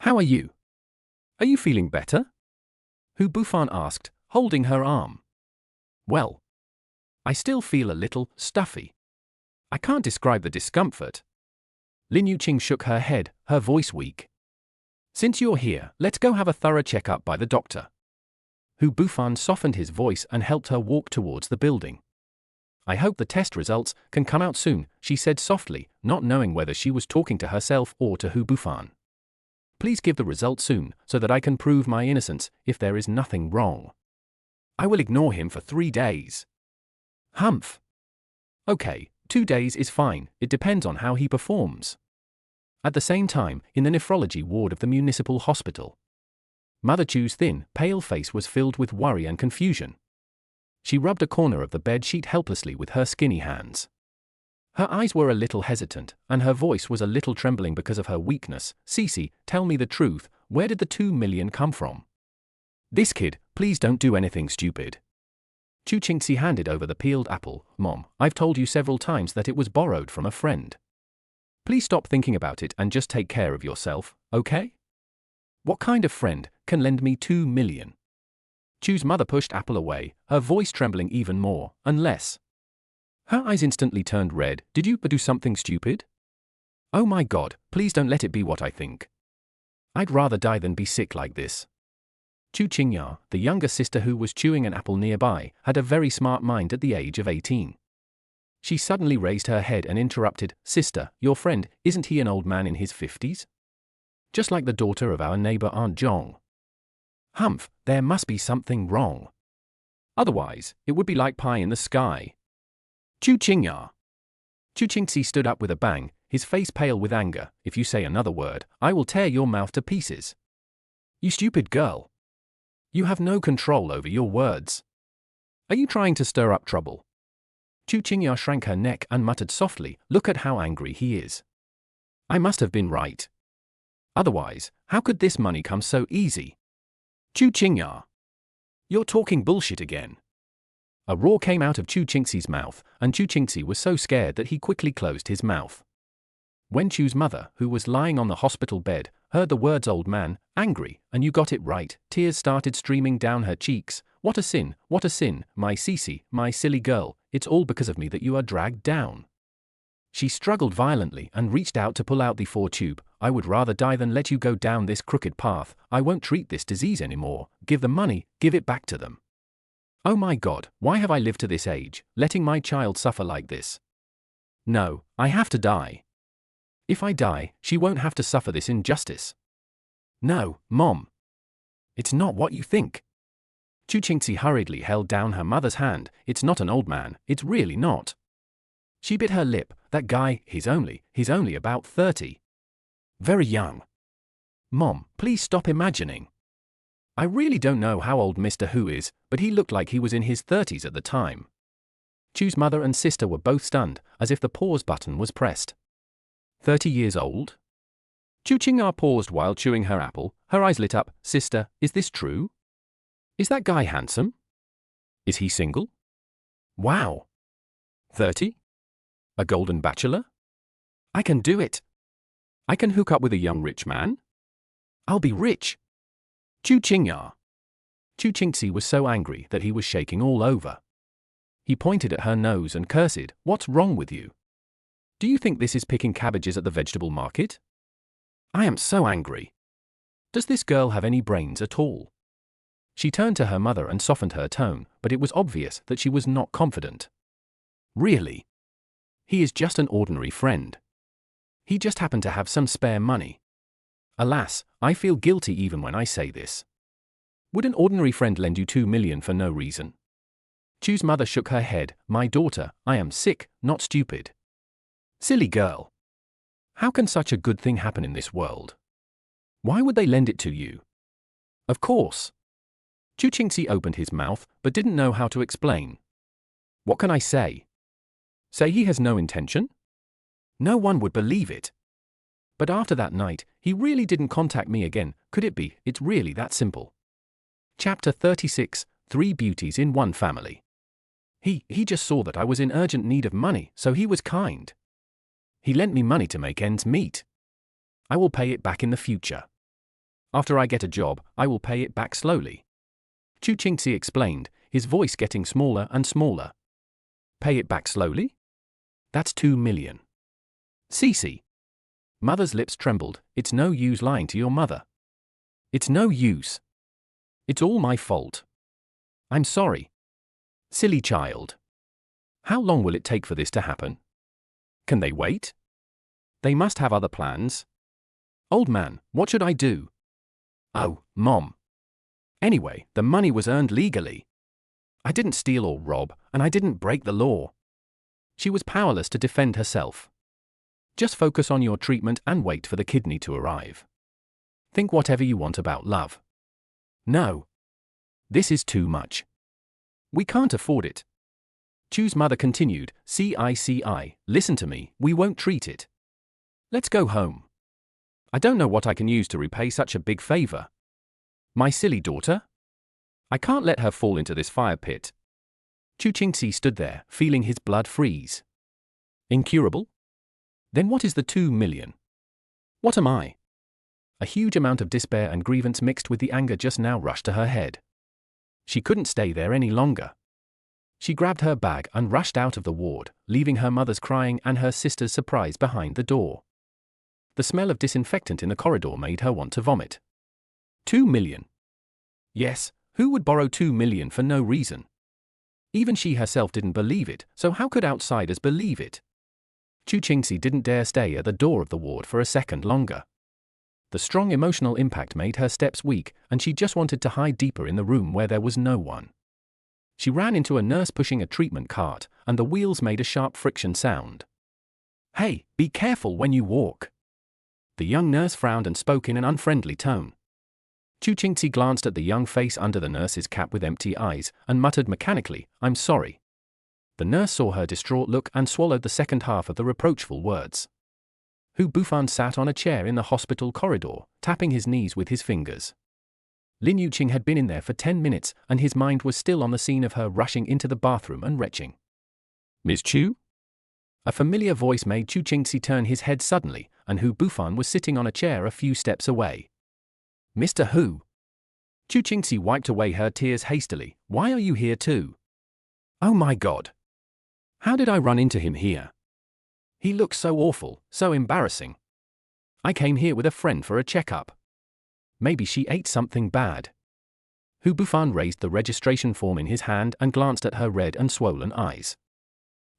[SPEAKER 1] How are you? Are you feeling better? Hu Bufan asked, holding her arm. Well, I still feel a little stuffy. I can't describe the discomfort. Lin Yuqing shook her head, her voice weak. Since you're here, let's go have a thorough checkup by the doctor. Hu Bufan softened his voice and helped her walk towards the building. I hope the test results can come out soon, she said softly, not knowing whether she was talking to herself or to Hu Bufan. Please give the results soon, so that I can prove my innocence if there is nothing wrong. I will ignore him for 3 days. Humph. Okay, 2 days is fine, it depends on how he performs. At the same time, in the nephrology ward of the municipal hospital, Mother Chu's thin, pale face was filled with worry and confusion. She rubbed a corner of the bed sheet helplessly with her skinny hands. Her eyes were a little hesitant, and her voice was a little trembling because of her weakness. Cece, tell me the truth, where did the 2 million come from? This kid, please don't do anything stupid. Chu Qingxi handed over the peeled apple. Mom, I've told you several times that it was borrowed from a friend. Please stop thinking about it and just take care of yourself, okay? What kind of friend can lend me 2 million? Chu's mother pushed apple away, her voice trembling even more, unless. Her eyes instantly turned red. Did you do something stupid? Oh my God, please don't let it be what I think. I'd rather die than be sick like this. Chu Qingya, the younger sister who was chewing an apple nearby, had a very smart mind at the age of 18. She suddenly raised her head and interrupted, Sister, your friend, isn't he an old man in his 50s? Just like the daughter of our neighbor Aunt Zhong. Humph, there must be something wrong. Otherwise, it would be like pie in the sky. Chu Qingya. Chu Qingxi stood up with a bang, his face pale with anger. If you say another word, I will tear your mouth to pieces. You stupid girl. You have no control over your words. Are you trying to stir up trouble? Chu Qingya shrank her neck and muttered softly, look at how angry he is. I must have been right. Otherwise, how could this money come so easy? Chu Qingya. You're talking bullshit again. A roar came out of Chu Qingxi's mouth, and Chu Qingxi was so scared that he quickly closed his mouth. When Chu's mother, who was lying on the hospital bed, heard the words old man, angry, and you got it right. Tears started streaming down her cheeks. What a sin, my Cece, my silly girl, it's all because of me that you are dragged down. She struggled violently and reached out to pull out the 4-tube. I would rather die than let you go down this crooked path. I won't treat this disease anymore. Give the money, give it back to them. Oh my God, why have I lived to this age, letting my child suffer like this? No, I have to die. If I die, she won't have to suffer this injustice. No, Mom. It's not what you think. Chuchingzi hurriedly held down her mother's hand. It's not an old man, it's really not. She bit her lip. That guy, he's only about 30. Very young. Mom, please stop imagining. I really don't know how old Mr. Hu is, but he looked like he was in his 30s at the time. Chu's mother and sister were both stunned, as if the pause button was pressed. 30 years old? Chu Qing'er paused while chewing her apple. Her eyes lit up. Sister, is this true? Is that guy handsome? Is he single? Wow. 30? A golden bachelor? I can do it. I can hook up with a young rich man. I'll be rich. Chu Qing'er. Chu Qingxi was so angry that he was shaking all over. He pointed at her nose and cursed. What's wrong with you? Do you think this is picking cabbages at the vegetable market? I am so angry. Does this girl have any brains at all? She turned to her mother and softened her tone, but it was obvious that she was not confident. Really? He is just an ordinary friend. He just happened to have some spare money. Alas, I feel guilty even when I say this. Would an ordinary friend lend you 2 million for no reason? Chu's mother shook her head. My daughter, I am sick, not stupid. Silly girl. How can such a good thing happen in this world? Why would they lend it to you? Of course. Chu Qingxi opened his mouth, but didn't know how to explain. What can I say? Say he has no intention? No one would believe it. But after that night, he really didn't contact me again. Could it be? It's really that simple. Chapter 36, 3 Beauties in One Family. He just saw that I was in urgent need of money, so he was kind. He lent me money to make ends meet. I will pay it back in the future. After I get a job, I will pay it back slowly. Chu Qingxi explained, his voice getting smaller and smaller. Pay it back slowly? That's 2 million. Cece. Mother's lips trembled. It's no use lying to your mother. It's no use. It's all my fault. I'm sorry. Silly child. How long will it take for this to happen? Can they wait? They must have other plans. Old man, what should I do? Oh, Mom. Anyway, the money was earned legally. I didn't steal or rob, and I didn't break the law. She was powerless to defend herself. Just focus on your treatment and wait for the kidney to arrive. Think whatever you want about love. No. This is too much. We can't afford it. Chu's mother continued, CICI, listen to me, we won't treat it. Let's go home. I don't know what I can use to repay such a big favor. My silly daughter? I can't let her fall into this fire pit. Chu Qingxi stood there, feeling his blood freeze. Incurable? Then what is the 2 million? What am I? A huge amount of despair and grievance mixed with the anger just now rushed to her head. She couldn't stay there any longer. She grabbed her bag and rushed out of the ward, leaving her mother's crying and her sister's surprise behind the door. The smell of disinfectant in the corridor made her want to vomit. 2 million. Yes, who would borrow 2 million for no reason? Even she herself didn't believe it, so how could outsiders believe it? Chu Qingxi didn't dare stay at the door of the ward for a second longer. The strong emotional impact made her steps weak, and she just wanted to hide deeper in the room where there was no one. She ran into a nurse pushing a treatment cart, and the wheels made a sharp friction sound. Hey, be careful when you walk. The young nurse frowned and spoke in an unfriendly tone. Chu Qingxi glanced at the young face under the nurse's cap with empty eyes, and muttered mechanically, I'm sorry. The nurse saw her distraught look and swallowed the second half of the reproachful words. Hu Bufan sat on a chair in the hospital corridor, tapping his knees with his fingers. Lin Yuqing had been in there for 10 minutes, and his mind was still on the scene of her rushing into the bathroom and retching. Ms. Chu? A familiar voice made Chu Qingxi turn his head suddenly, and Hu Bufan was sitting on a chair a few steps away. Mr. Hu. Chu Qingxi wiped away her tears hastily. Why are you here too? Oh my God. How did I run into him here? He looks so awful, so embarrassing. I came here with a friend for a checkup. Maybe she ate something bad. Hu Bufan raised the registration form in his hand and glanced at her red and swollen eyes.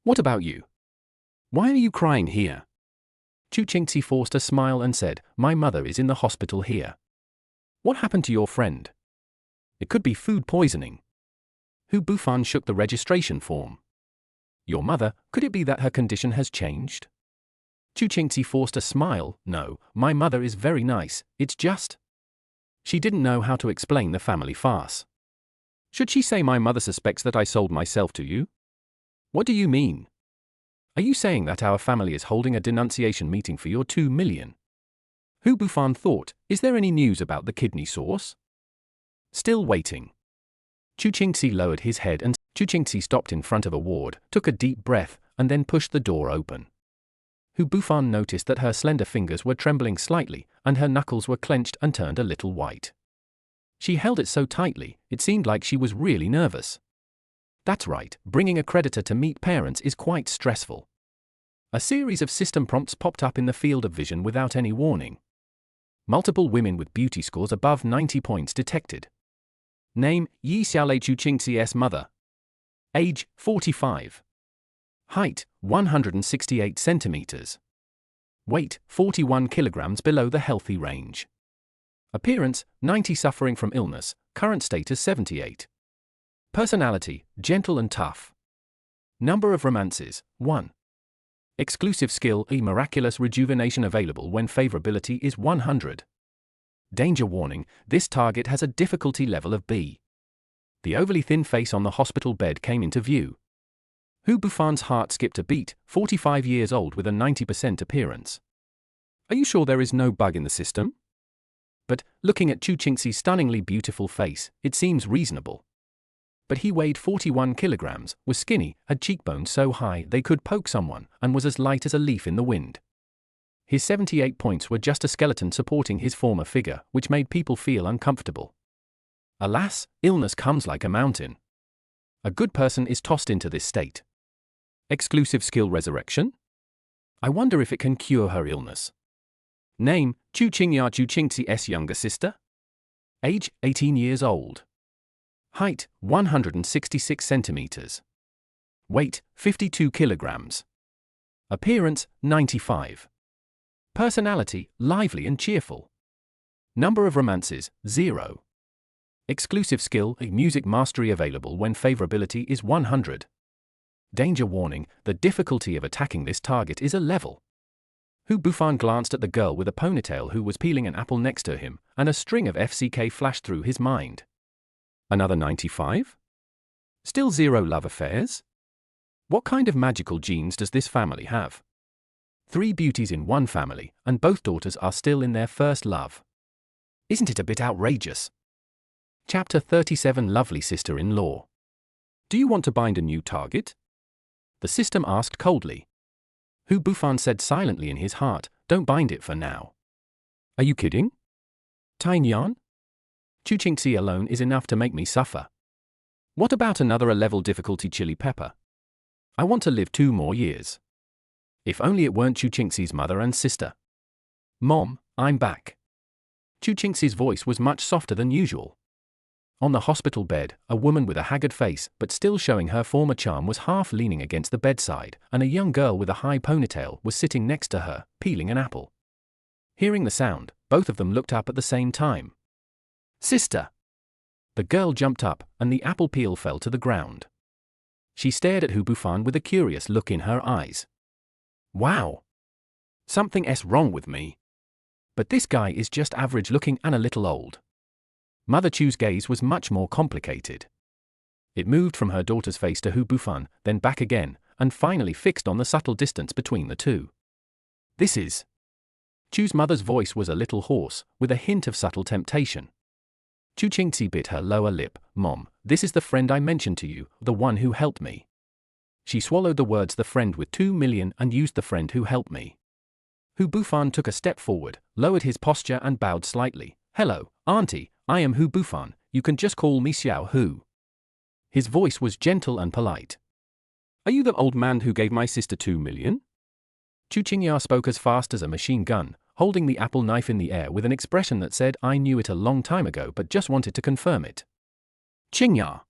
[SPEAKER 1] What about you? Why are you crying here? Chu Qingxi forced a smile and said, My mother is in the hospital here. What happened to your friend? It could be food poisoning. Hu Bufan shook the registration form. Your mother, could it be that her condition has changed? Chu Qingxi forced a smile. No, my mother is very nice, it's just. She didn't know how to explain the family farce. Should she say my mother suspects that I sold myself to you? What do you mean? Are you saying that our family is holding a denunciation meeting for your 2 million? Hu Bufan thought, is there any news about the kidney source? Still waiting. Chu Qingxi lowered his head and Chu Qingxi stopped in front of a ward, took a deep breath, and then pushed the door open. Hu Bufan noticed that her slender fingers were trembling slightly, and her knuckles were clenched and turned a little white. She held it so tightly, it seemed like she was really nervous. That's right, bringing a creditor to meet parents is quite stressful. A series of system prompts popped up in the field of vision without any warning. Multiple women with beauty scores above 90 points detected. Name, Yi Xiaolei Chu Qingxi's mother. Age, 45. Height, 168 centimeters. Weight, 41 kilograms below the healthy range. Appearance, 90 suffering from illness, current status 78. Personality, gentle and tough. Number of romances, 1. Exclusive skill, a miraculous rejuvenation available when favorability is 100. Danger warning, this target has a difficulty level of B. The overly thin face on the hospital bed came into view. Hu Bufan's heart skipped a beat, 45 years old with a 90% appearance. Are you sure there is no bug in the system? But, looking at Chu Qingxi's stunningly beautiful face, it seems reasonable. But he weighed 41 kilograms, was skinny, had cheekbones so high they could poke someone, and was as light as a leaf in the wind. His 78 points were just a skeleton supporting his former figure, which made people feel uncomfortable. Alas, illness comes like a mountain. A good person is tossed into this state. Exclusive skill resurrection? I wonder if it can cure her illness. Name, Chu Qingya Chu Qingxi's younger sister. Age, 18 years old. Height, 166 centimeters. Weight, 52 kilograms. Appearance, 95. Personality, lively and cheerful. Number of romances, 0. Exclusive skill, a music mastery available when favorability is 100. Danger warning, the difficulty of attacking this target is a level. Hu Bufan glanced at the girl with a ponytail who was peeling an apple next to him, and a string of FCK flashed through his mind. Another 95? Still 0 love affairs? What kind of magical genes does this family have? 3 beauties in one family, and both daughters are still in their first love. Isn't it a bit outrageous? Chapter 37 Lovely Sister-in-Law. Do you want to bind a new target? The system asked coldly. Hu Bufan said silently in his heart, don't bind it for now. Are you kidding? Tying yarn? Chu Qingxi alone is enough to make me suffer. What about another level difficulty chili pepper? I want to live 2 more years. If only it weren't Chu Qingxi's mother and sister. Mom, I'm back. Chu Qingxi's voice was much softer than usual. On the hospital bed, a woman with a haggard face but still showing her former charm was half leaning against the bedside, and a young girl with a high ponytail was sitting next to her, peeling an apple. Hearing the sound, both of them looked up at the same time. Sister! The girl jumped up, and the apple peel fell to the ground. She stared at Hu Bufan with a curious look in her eyes. Wow! Something's wrong with me. But this guy is just average looking and a little old. Mother Chu's gaze was much more complicated. It moved from her daughter's face to Hu Bufan, then back again, and finally fixed on the subtle distance between the two. This is... Chu's mother's voice was a little hoarse, with a hint of subtle temptation. Chu Qingxi bit her lower lip. Mom, this is the friend I mentioned to you, the one who helped me. She swallowed the words the friend with 2 million and used the friend who helped me. Hu Bufan took a step forward, lowered his posture and bowed slightly. "Hello, Auntie, I am Hu Bufan, you can just call me Xiao Hu." His voice was gentle and polite.
[SPEAKER 2] Are you the old man who gave my sister 2 million?
[SPEAKER 1] Chu Qingya spoke as fast as a machine gun, holding the apple knife in the air with an expression that said, "I knew it a long time ago but just wanted to confirm it."
[SPEAKER 2] Qingya.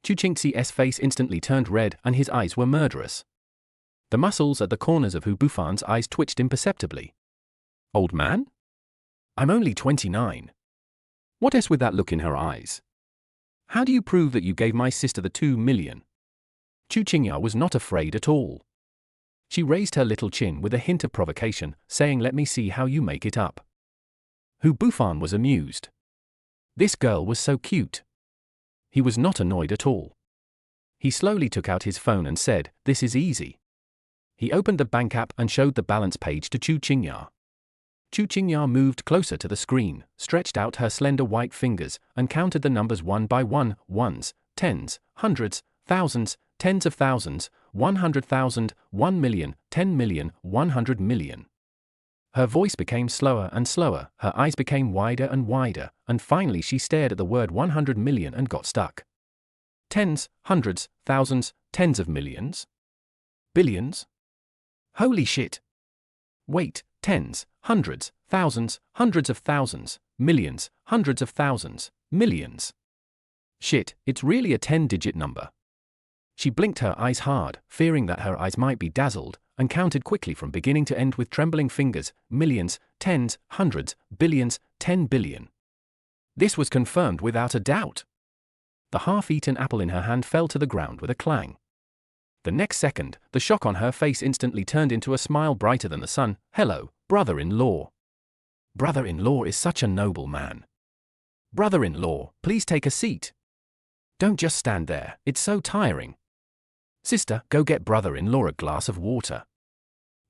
[SPEAKER 1] Chu Qingxi's face instantly turned red and his eyes were murderous. The muscles at the corners of Hu Bufan's eyes twitched imperceptibly.
[SPEAKER 2] Old man?
[SPEAKER 1] I'm only 29.
[SPEAKER 2] What is with that look in her eyes? How do you prove that you gave my sister the 2 million?
[SPEAKER 1] Chu Qingya was not afraid at all. She raised her little chin with a hint of provocation, saying, "Let me see how you make it up." Hu Bufan was amused. This girl was so cute. He was not annoyed at all. He slowly took out his phone and said, "This is easy." He opened the bank app and showed the balance page to Chu Qingya. Chu Qingya moved closer to the screen, stretched out her slender white fingers, and counted the numbers one by one: ones, tens, hundreds, thousands, tens of thousands, 100,000, 1 million, 10 million, 100 million. Her voice became slower and slower, her eyes became wider and wider, and finally she stared at the word 100 million and got stuck. Tens, hundreds, thousands, tens of millions? Billions? Holy shit! Wait, tens, hundreds, thousands, hundreds of thousands, millions, hundreds of thousands, millions. Shit, it's really a 10-digit number. She blinked her eyes hard, fearing that her eyes might be dazzled, and counted quickly from beginning to end with trembling fingers: millions, tens, hundreds, billions, 10 billion. This was confirmed without a doubt. The half-eaten apple in her hand fell to the ground with a clang. The next second, the shock on her face instantly turned into a smile brighter than the sun. "Hello, brother-in-law." Brother-in-law is such a noble man. Brother-in-law, please take a seat. Don't just stand there, it's so tiring. Sister, go get brother-in-law a glass of water.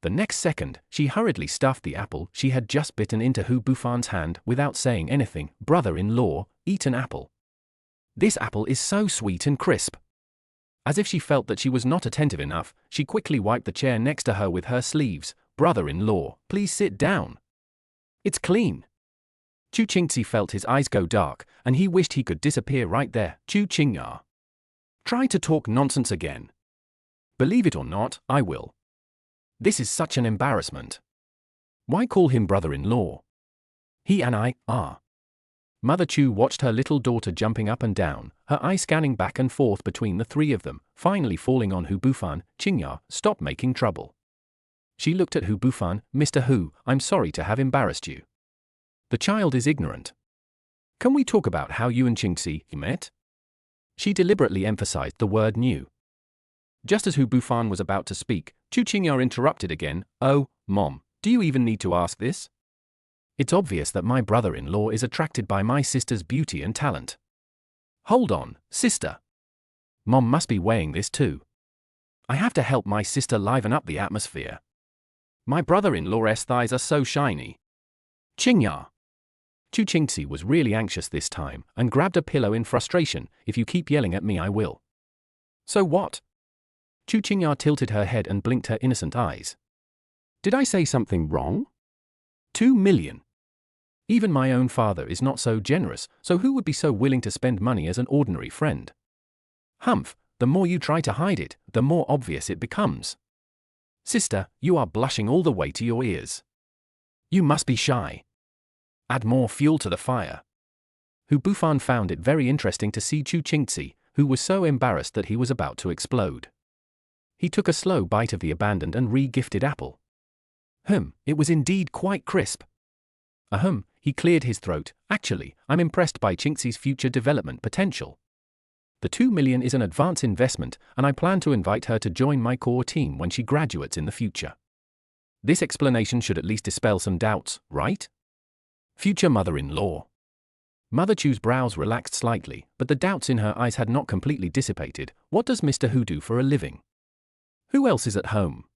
[SPEAKER 1] The next second, she hurriedly stuffed the apple she had just bitten into Hu Bufan's hand without saying anything. "Brother-in-law, eat an apple. This apple is so sweet and crisp." As if she felt that she was not attentive enough, she quickly wiped the chair next to her with her sleeves. "Brother-in-law, please sit down. It's clean." Chu Qingxi felt his eyes go dark, and he wished he could disappear right there. "Chu Qingya, try to talk nonsense again. Believe it or not, I will. This is such an embarrassment. Why call him brother-in-law? He and I are." Mother Chu watched her little daughter jumping up and down, her eyes scanning back and forth between the three of them, finally falling on Hu Bufan. "Qingya, stop making trouble." She looked at Hu Bufan. "Mr. Hu, I'm sorry to have embarrassed you. The child is ignorant. Can we talk about how you and Qingxi met?" She deliberately emphasized the word "new." Just as Hu Bufan was about to speak, Chu Qingya interrupted again. "Oh, Mom, do you even need to ask this? It's obvious that my brother-in-law is attracted by my sister's beauty and talent." "Hold on, sister. Mom must be weighing this too. I have to help my sister liven up the atmosphere. My brother-in-law's thighs are so shiny." "Qingya." Chu Qingxi was really anxious this time and grabbed a pillow in frustration. "If you keep yelling at me, I will." "So what?" Chu Qingya tilted her head and blinked her innocent eyes. "Did I say something wrong? 2 million. Even my own father is not so generous, so who would be so willing to spend money as an ordinary friend? Humph, the more you try to hide it, the more obvious it becomes. Sister, you are blushing all the way to your ears. You must be shy. Add more fuel to the fire." Hu Bufan found it very interesting to see Chu Qingxi, who was so embarrassed that he was about to explode. He took a slow bite of the abandoned and re-gifted apple. It was indeed quite crisp. He cleared his throat. "Actually, I'm impressed by Qingxi's future development potential. The 2 million is an advance investment, and I plan to invite her to join my core team when she graduates in the future. This explanation should at least dispel some doubts, right? Future mother-in-law." Mother Chu's brows relaxed slightly, but the doubts in her eyes had not completely dissipated. "What does Mr. Hu do for a living? Who else is at home?"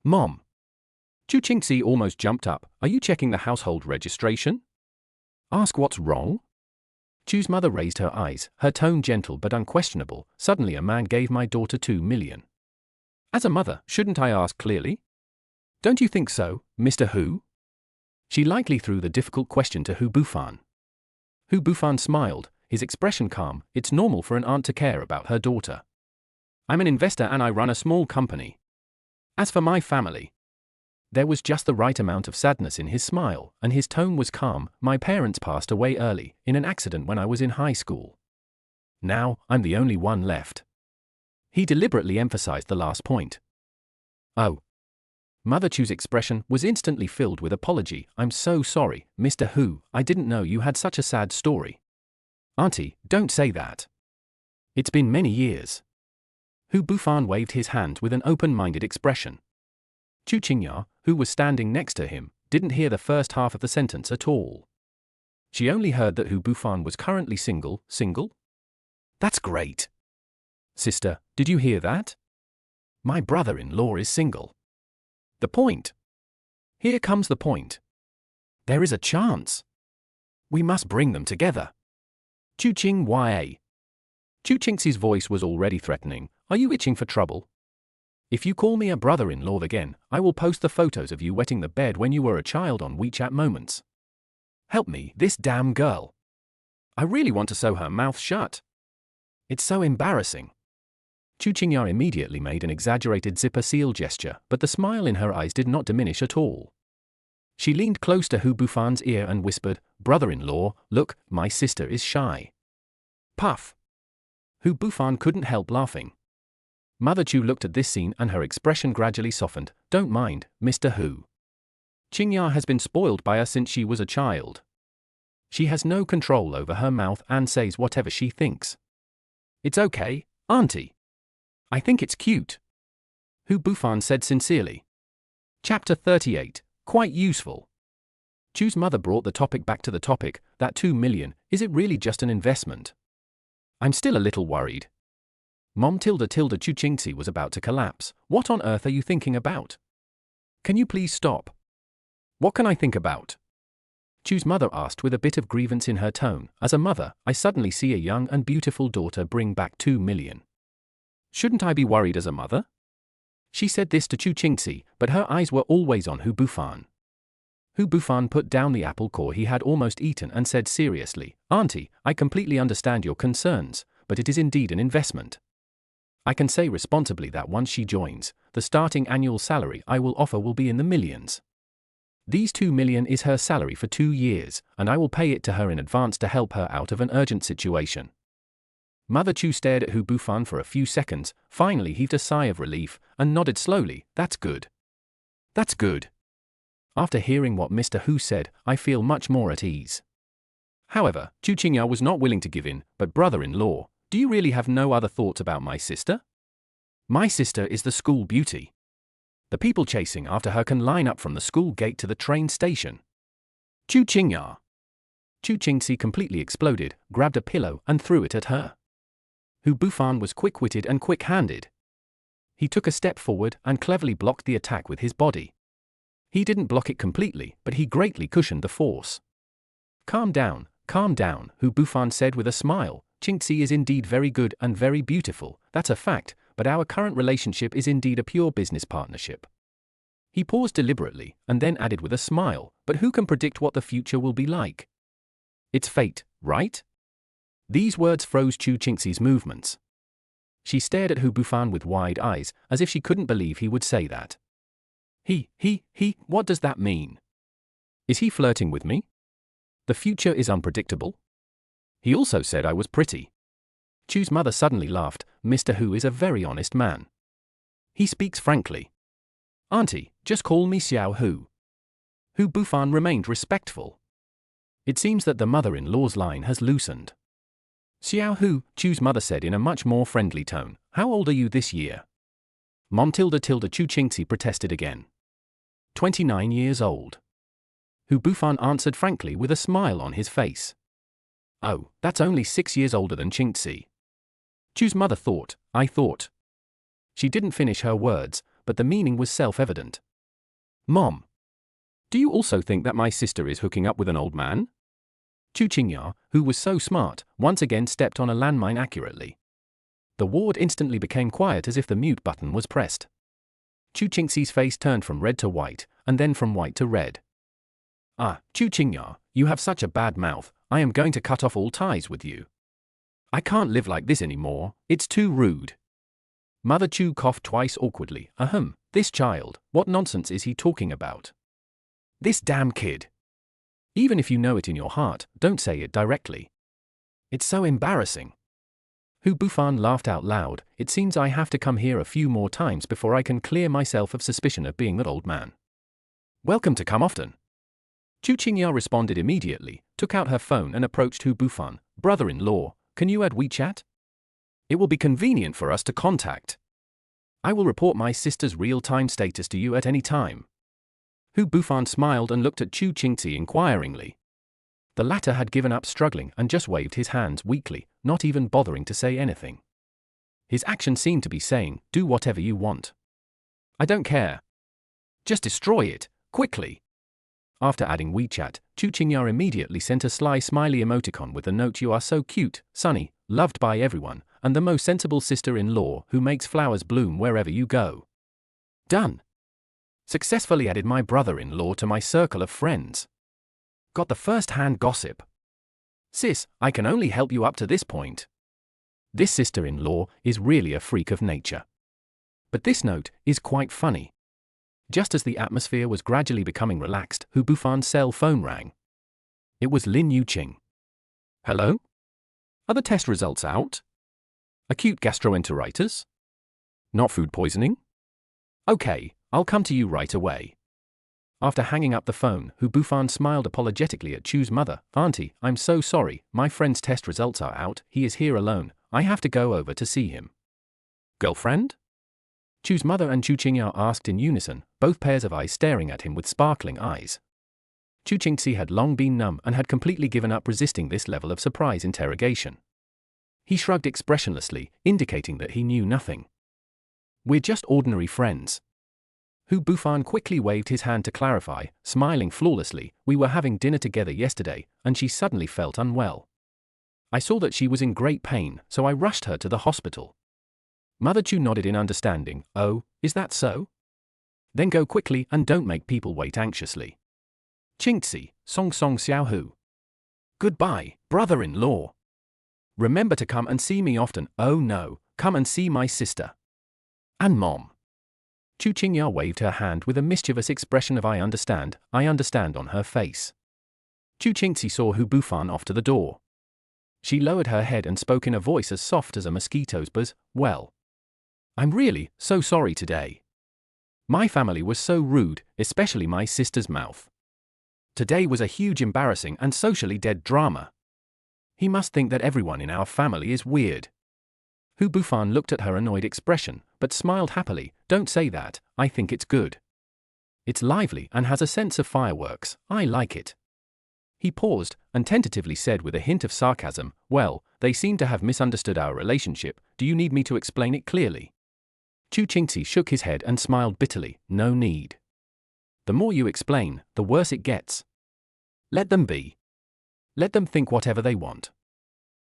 [SPEAKER 1] "Mom." Chu Qingxi almost jumped up. "Are you checking the household registration? Ask what's wrong?" Chu's mother raised her eyes, her tone gentle but unquestionable. "Suddenly a man gave my daughter 2 million. As a mother, shouldn't I ask clearly? Don't you think so, Mr. Hu? She lightly threw the difficult question to Hu Bufan. Hu Bufan smiled, his expression calm. It's normal for an aunt to care about her daughter. I'm an investor and I run a small company. As for my family, there was just the right amount of sadness in his smile, and his tone was calm. My parents passed away early, in an accident when I was in high school. Now, I'm the only one left. He deliberately emphasized the last point. Oh. Mother Chu's expression was instantly filled with apology. I'm so sorry, Mr. Hu, I didn't know you had such a sad story. Auntie, don't say that. It's been many years. Hu Bufan waved his hand with an open-minded expression. Chu Qingya, who was standing next to him, didn't hear the first half of the sentence at all. She only heard that Hu Bufan was currently single. That's great. Sister, did you hear that? My brother-in-law is single. The point. Here comes the point. There is a chance. We must bring them together. Chu Qingya. Chu Qingxi's voice was already threatening. Are you itching for trouble? If you call me a brother-in-law again, I will post the photos of you wetting the bed when you were a child on WeChat Moments. Help me, this damn girl. I really want to sew her mouth shut. It's so embarrassing. Chu Qingya immediately made an exaggerated zipper seal gesture, but the smile in her eyes did not diminish at all. She leaned close to Hu Bufan's ear and whispered, Brother-in-law, look, my sister is shy. Puff. Hu Bufan couldn't help laughing. Mother Chu looked at this scene and her expression gradually softened. Don't mind, Mr. Hu. Qingya has been spoiled by us since she was a child. She has no control over her mouth and says whatever she thinks. It's okay, Auntie. I think it's cute. Hu Bufan said sincerely. Chapter 38, quite useful. Chu's mother brought the topic back to the topic, that 2 million, is it really just an investment? I'm still a little worried. Mom Chu Qingxi was about to collapse. What on earth are you thinking about? Can you please stop? What can I think about? Chu's mother asked with a bit of grievance in her tone. As a mother, I suddenly see a young and beautiful daughter bring back 2 million. Shouldn't I be worried as a mother? She said this to Chu Qingxi, but her eyes were always on Hu Bufan. Hu Bufan put down the apple core he had almost eaten and said seriously, Auntie, I completely understand your concerns, but it is indeed an investment. I can say responsibly that once she joins, the starting annual salary I will offer will be in the millions. These 2 million is her salary for 2 years, and I will pay it to her in advance to help her out of an urgent situation. Mother Chu stared at Hu Bufan for a few seconds, finally heaved a sigh of relief, and nodded slowly. That's good. That's good. After hearing what Mr. Hu said, I feel much more at ease. However, Chu Qingya was not willing to give in, but brother-in-law, do you really have no other thoughts about my sister? My sister is the school beauty. The people chasing after her can line up from the school gate to the train station. Chu Qingya. Chu Qingxi completely exploded, grabbed a pillow and threw it at her. Hu Bufan was quick-witted and quick-handed. He took a step forward and cleverly blocked the attack with his body. He didn't block it completely, but he greatly cushioned the force. Calm down, Hu Bufan said with a smile. Qingxi is indeed very good and very beautiful, that's a fact, but our current relationship is indeed a pure business partnership. He paused deliberately, and then added with a smile, but who can predict what the future will be like? It's fate, right? These words froze Chu Qingxi's movements. She stared at Hu Bufan with wide eyes, as if she couldn't believe he would say that. What does that mean? Is he flirting with me? The future is unpredictable. He also said I was pretty. Chu's mother suddenly laughed. Mr. Hu is a very honest man. He speaks frankly. Auntie, just call me Xiao Hu. Hu Bufan remained respectful. It seems that the mother-in-law's line has loosened. Xiao Hu, Chu's mother said in a much more friendly tone. How old are you this year? Mom Chu Qingxi protested again. 29 years old. Hu Bufan answered frankly with a smile on his face. Oh, that's only 6 years older than Qingxi. Chu's mother thought, I thought. She didn't finish her words, but the meaning was self-evident. Mom. Do you also think that my sister is hooking up with an old man? Chu Qingya, who was so smart, once again stepped on a landmine accurately. The ward instantly became quiet as if the mute button was pressed. Chu Qingxi's face turned from red to white, and then from white to red. Ah, Chu Qingya, you have such a bad mouth, I am going to cut off all ties with you. I can't live like this anymore, it's too rude. Mother Chu coughed twice awkwardly. Ahem, this child, what nonsense is he talking about? This damn kid. Even if you know it in your heart, don't say it directly. It's so embarrassing. Hu Bufan laughed out loud. It seems I have to come here a few more times before I can clear myself of suspicion of being that old man. Welcome to come often. Chu Qingya responded immediately, took out her phone and approached Hu Bufan. Brother-in-law, can you add WeChat? It will be convenient for us to contact. I will report my sister's real-time status to you at any time. Hu Bufan smiled and looked at Chu Qingxi inquiringly. The latter had given up struggling and just waved his hands weakly, not even bothering to say anything. His action seemed to be saying, do whatever you want. I don't care. Just destroy it, quickly. After adding WeChat, Chu Qingya immediately sent a sly smiley emoticon with the note, you are so cute, sunny, loved by everyone, and the most sensible sister-in-law who makes flowers bloom wherever you go. Done. Successfully added my brother-in-law to my circle of friends. Got the first-hand gossip. Sis, I can only help you up to this point. This sister-in-law is really a freak of nature. But this note is quite funny. Just as the atmosphere was gradually becoming relaxed, Hu Bufan's cell phone rang. It was Lin Yuqing. Hello? Are the test results out? Acute gastroenteritis? Not food poisoning? Okay, I'll come to you right away. After hanging up the phone, Hu Bufan smiled apologetically at Chu's mother. Auntie, I'm so sorry, my friend's test results are out, he is here alone, I have to go over to see him. Girlfriend? Chu's mother and Chu Qingya asked in unison, both pairs of eyes staring at him with sparkling eyes. Chu Qingxi had long been numb and had completely given up resisting this level of surprise interrogation. He shrugged expressionlessly, indicating that he knew nothing. We're just ordinary friends. Hu Bufan quickly waved his hand to clarify, smiling flawlessly. We were having dinner together yesterday, and she suddenly felt unwell. I saw that she was in great pain, so I rushed her to the hospital. Mother Chu nodded in understanding. Oh, is that so? Then go quickly and don't make people wait anxiously. Qingxi, Song Song Xiao Hu. Goodbye, brother-in-law. Remember to come and see me often. Oh no, come and see my sister. And mom. Chu Qingya waved her hand with a mischievous expression of I understand on her face. Chu Qingxi saw Hu Bufan off to the door. She lowered her head and spoke in a voice as soft as a mosquito's buzz. Well, I'm really so sorry today. My family was so rude, especially my sister's mouth. Today was a huge embarrassing and socially dead drama. He must think that everyone in our family is weird. Hu Bufan looked at her annoyed expression, but smiled happily. Don't say that, I think it's good. It's lively and has a sense of fireworks, I like it. He paused, and tentatively said with a hint of sarcasm, well, they seem to have misunderstood our relationship, do you need me to explain it clearly? Chu Qingxi shook his head and smiled bitterly, no need. The more you explain, the worse it gets. Let them be. Let them think whatever they want.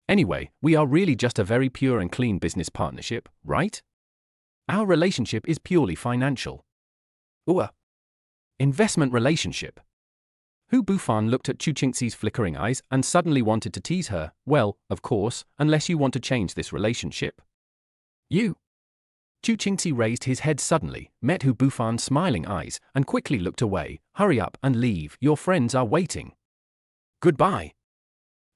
[SPEAKER 1] Anyway, we are really just a very pure and clean business partnership, right? Our relationship is purely financial. Investment relationship. Hu Bufan looked at Chu Qingxi's flickering eyes and suddenly wanted to tease her. Well, of course, unless you want to change this relationship. You. Chu Qingxi raised his head suddenly, met Hu Bufan's smiling eyes, and quickly looked away. Hurry up and leave, your friends are waiting. Goodbye.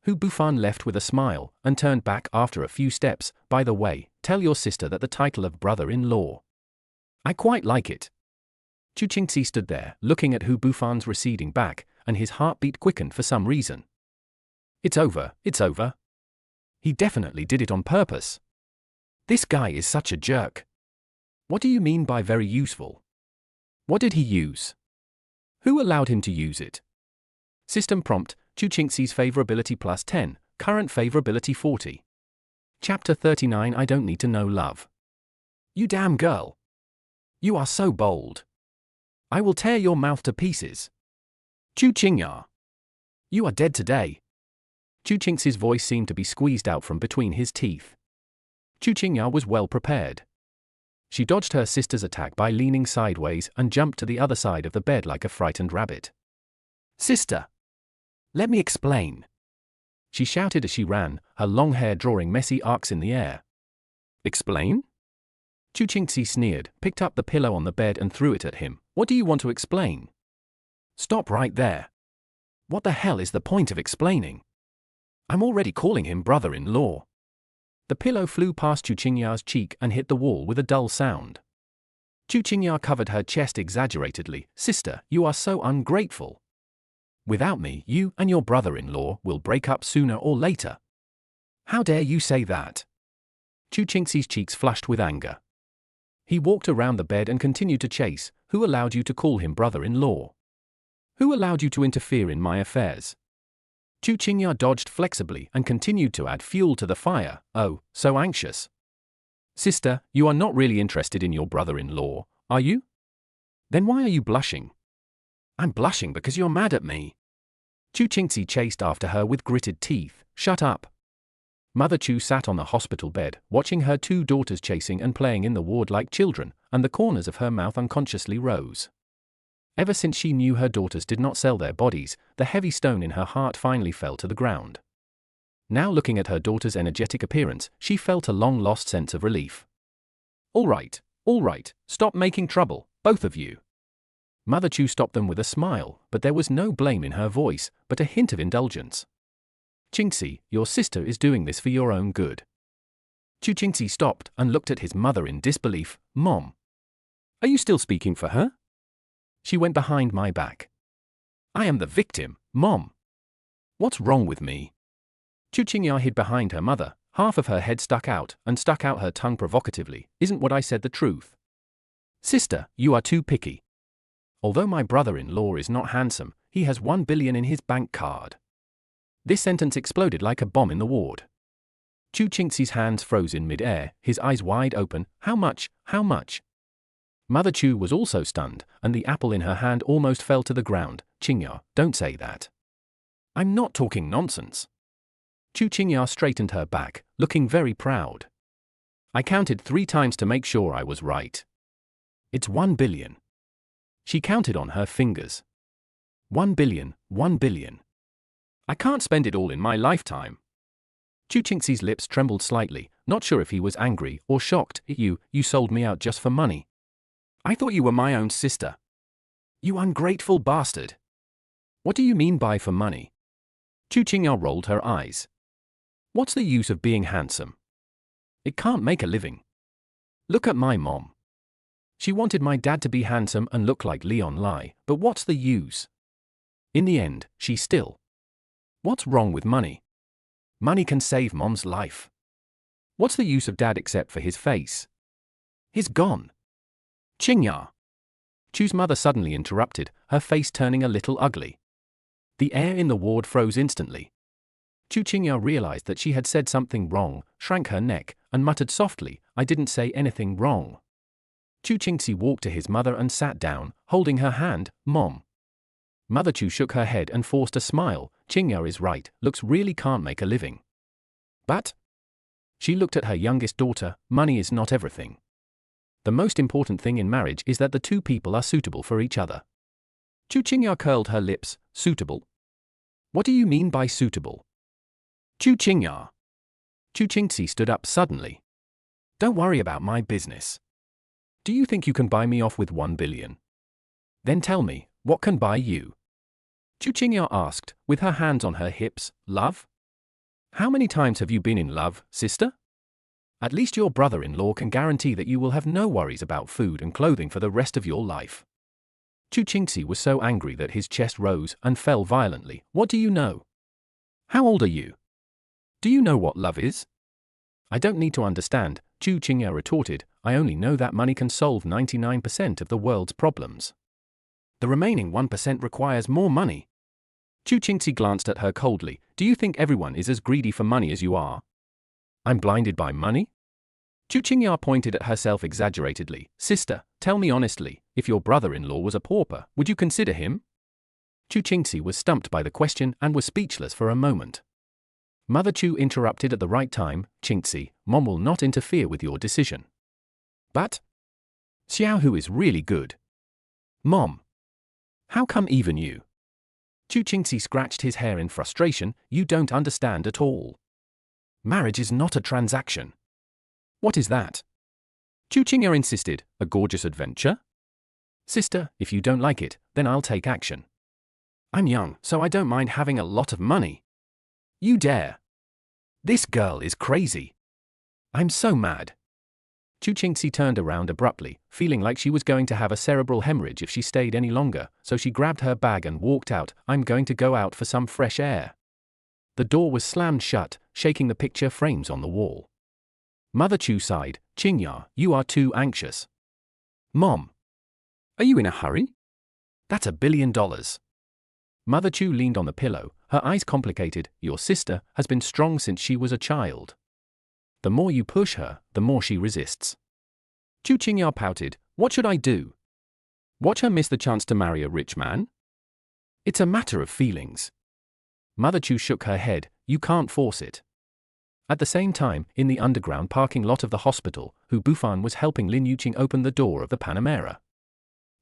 [SPEAKER 1] Hu Bufan left with a smile, and turned back after a few steps. By the way, tell your sister that the title of brother-in-law. I quite like it. Chu Qingxi stood there, looking at Hu Bufan's receding back, and his heartbeat quickened for some reason. It's over, it's over. He definitely did it on purpose. This guy is such a jerk. What do you mean by very useful? What did he use? Who allowed him to use it? System prompt, Chu Qingxi's favorability plus 10, current favorability 40. Chapter 39 I don't need to know love. You damn girl. You are so bold. I will tear your mouth to pieces. Chu Qingya. You are dead today. Chu Qingxi's voice seemed to be squeezed out from between his teeth. Chu Qingya was well prepared. She dodged her sister's attack by leaning sideways and jumped to the other side of the bed like a frightened rabbit.
[SPEAKER 2] Sister! Let me explain.
[SPEAKER 1] She shouted as she ran, her long hair drawing messy arcs in the air.
[SPEAKER 2] Explain?
[SPEAKER 1] Chu Qingxi sneered, picked up the pillow on the bed and threw it at him. What do you want to explain?
[SPEAKER 2] Stop right there. What the hell is the point of explaining? I'm already calling him brother-in-law.
[SPEAKER 1] The pillow flew past Chu Qingya's cheek and hit the wall with a dull sound. Chu Qingya covered her chest exaggeratedly. Sister, you are so ungrateful. Without me, you and your brother-in-law will break up sooner or later.
[SPEAKER 2] How dare you say that?
[SPEAKER 1] Chu Qingxi's cheeks flushed with anger. He walked around the bed and continued to chase. Who allowed you to call him brother-in-law? Who allowed you to interfere in my affairs? Chu Qingya dodged flexibly and continued to add fuel to the fire. Oh, so anxious. Sister, you are not really interested in your brother-in-law, are you? Then why are you blushing?
[SPEAKER 2] I'm blushing because you're mad at me.
[SPEAKER 1] Chu Qingxi chased after her with gritted teeth. Shut up. Mother Chu sat on the hospital bed, watching her two daughters chasing and playing in the ward like children, and the corners of her mouth unconsciously rose. Ever since she knew her daughters did not sell their bodies, the heavy stone in her heart finally fell to the ground. Now looking at her daughter's energetic appearance, she felt a long-lost sense of relief. All right, stop making trouble, both of you. Mother Chu stopped them with a smile, but there was no blame in her voice, but a hint of indulgence. Qingxi, your sister is doing this for your own good. Chu Qingxi stopped and looked at his mother in disbelief. Mom.
[SPEAKER 2] Are you still speaking for her?
[SPEAKER 1] She went behind my back. I am the victim, Mom. What's wrong with me? Chu Qingya hid behind her mother, half of her head stuck out her tongue provocatively. Isn't what I said the truth? Sister, you are too picky. Although my brother-in-law is not handsome, he has 1 billion in his bank card. This sentence exploded like a bomb in the ward. Chu Qingxi's hands froze in mid-air, his eyes wide open. How much? How much? Mother Chu was also stunned, and the apple in her hand almost fell to the ground. Qingya, don't say that. I'm not talking nonsense. Chu Qingya straightened her back, looking very proud. I counted 3 times to make sure I was right. It's 1 billion. She counted on her fingers. 1 billion, 1 billion. I can't spend it all in my lifetime. Chu Qingxi's lips trembled slightly, not sure if he was angry or shocked. You sold me out just for money. I thought you were my own sister. You ungrateful bastard. What do you mean by for money? Chu Qingya rolled her eyes. What's the use of being handsome? It can't make a living. Look at my mom. She wanted my dad to be handsome and look like Leon Lai, but what's the use? In the end, she still. What's wrong with money? Money can save mom's life. What's the use of dad except for his face? He's gone. Qingya. Chu's mother suddenly interrupted, her face turning a little ugly. The air in the ward froze instantly. Chu Qingya realized that she had said something wrong, shrank her neck, and muttered softly, I didn't say anything wrong. Chu Qingxi walked to his mother and sat down, holding her hand. Mom. Mother Chu shook her head and forced a smile. Qingya is right, looks really can't make a living. But? She looked at her youngest daughter. Money is not everything. The most important thing in marriage is that the two people are suitable for each other. Chu Qingya curled her lips. Suitable? What do you mean by suitable? Chu Qingya. Chu Qingxi stood up suddenly. Don't worry about my business. Do you think you can buy me off with 1 billion? Then tell me, what can buy you? Chu Qingya asked, with her hands on her hips. Love? How many times have you been in love, sister? At least your brother-in-law can guarantee that you will have no worries about food and clothing for the rest of your life. Chu Qingxi was so angry that his chest rose and fell violently. What do you know? How old are you? Do you know what love is? I don't need to understand, Chu Qingya retorted. I only know that money can solve 99% of the world's problems. The remaining 1% requires more money. Chu Qingxi glanced at her coldly. Do you think everyone is as greedy for money as you are? I'm blinded by money? Chu Qingya pointed at herself exaggeratedly. Sister, tell me honestly, if your brother-in-law was a pauper, would you consider him? Chu Qingxi was stumped by the question and was speechless for a moment. Mother Chu interrupted at the right time. Qingxi, Mom will not interfere with your decision. But?
[SPEAKER 2] Xiao Hu is really good. Mom. How come even you? Chu Qingxi scratched his hair in frustration. You don't understand at all. Marriage is not a transaction. What is that? Chu Qingya insisted. A gorgeous adventure? Sister, if you don't like it, then I'll take action. I'm young, so I don't mind having a lot of money. You dare. This girl is crazy. I'm so mad. Chu Qingxi turned around abruptly, feeling like she was going to have a cerebral hemorrhage if she stayed any longer, so she grabbed her bag and walked out. I'm going to go out for some fresh air. The door was slammed shut, shaking the picture frames on the wall. Mother Chu sighed. Qingya, you are too anxious. Mom. Are you in a hurry? That's $1 billion. Mother Chu leaned on the pillow, her eyes complicated. Your sister has been strong since she was a child. The more you push her, the more she resists. Chu Qingya pouted. What should I do? Watch her miss the chance to marry a rich man? It's a matter of feelings. Mother Chu shook her head. You can't force it. At the same time, in the underground parking lot of the hospital, Hu Bufan was helping Lin Yuqing open the door of the Panamera.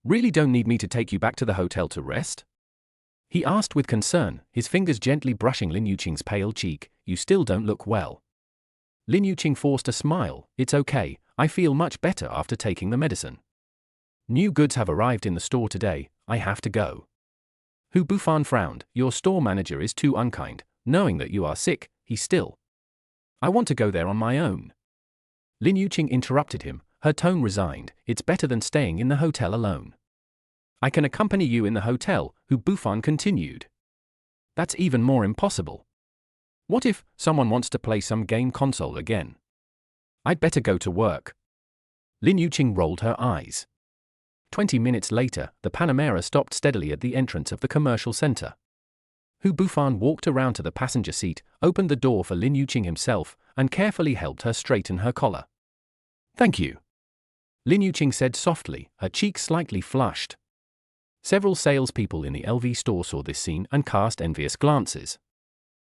[SPEAKER 2] Really don't need me to take you back to the hotel to rest? He asked with concern, his fingers gently brushing Lin Yuqing's pale cheek. You still don't look well. Lin Yuqing forced a smile. It's okay, I feel much better after taking the medicine. New goods have arrived in the store today, I have to go. Hu Bufan frowned. Your store manager is too unkind, knowing that you are sick, I want to go there on my own. Lin Yuqing interrupted him, her tone resigned. It's better than staying in the hotel alone. I can accompany you in the hotel, Hu Bufan continued. That's even more impossible. What if someone wants to play some game console again? I'd better go to work. Lin Yuqing rolled her eyes. 20 minutes later, the Panamera stopped steadily at the entrance of the commercial center. Hu Bufan walked around to the passenger seat, opened the door for Lin Yuqing himself, and carefully helped her straighten her collar. Thank you. Lin Yuqing said softly, her cheeks slightly flushed. Several salespeople in the LV store saw this scene and cast envious glances.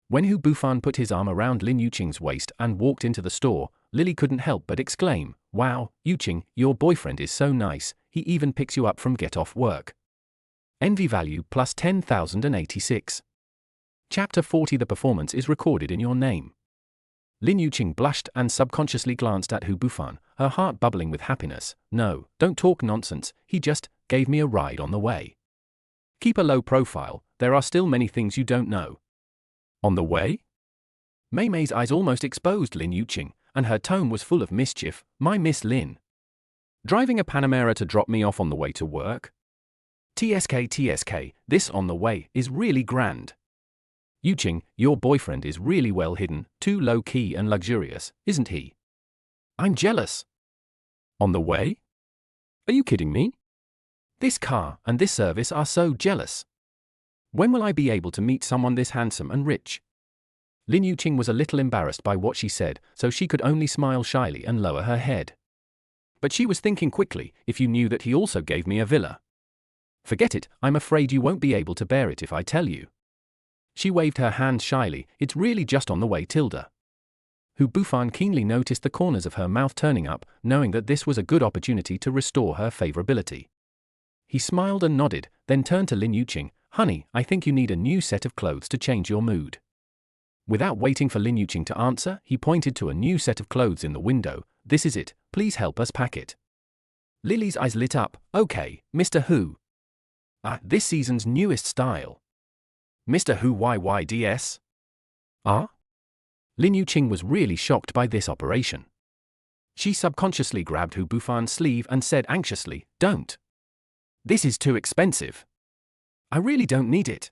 [SPEAKER 2] When Hu Bufan put his arm around Lin Yuqing's waist and walked into the store, Lily couldn't help but exclaim, Wow, Yuqing, your boyfriend is so nice, he even picks you up from get off work. Envy value plus 10,086. Chapter 40. The performance is recorded in your name. Lin Yuqing blushed and subconsciously glanced at Hu Bufan, her heart bubbling with happiness. No, don't talk nonsense, he just gave me a ride on the way. Keep a low profile, there are still many things you don't know. On the way? Mei Mei's eyes almost exposed Lin Yuqing, and her tone was full of mischief. My Miss Lin. Driving a Panamera to drop me off on the way to work? TSK, this on the way is really grand. Yuqing, your boyfriend is really well hidden, too low-key and luxurious, isn't he? I'm jealous. On the way? Are you kidding me? This car and this service are so jealous. When will I be able to meet someone this handsome and rich? Lin Yuqing was a little embarrassed by what she said, so she could only smile shyly and lower her head. But she was thinking quickly, if you knew that he also gave me a villa. Forget it, I'm afraid you won't be able to bear it if I tell you. She waved her hand shyly. It's really just on the way, Tilda. Hu Bufan keenly noticed the corners of her mouth turning up, knowing that this was a good opportunity to restore her favorability. He smiled and nodded, then turned to Lin Yuqing. Honey, I think you need a new set of clothes to change your mood. Without waiting for Lin Yuqing to answer, he pointed to a new set of clothes in the window. This is it, please help us pack it. Lily's eyes lit up. Okay, Mr. Hu. This season's newest style. Mr. Hu YYDS? Lin Yuqing was really shocked by this operation. She subconsciously grabbed Hu Bufan's sleeve and said anxiously, Don't. This is too expensive. I really don't need it.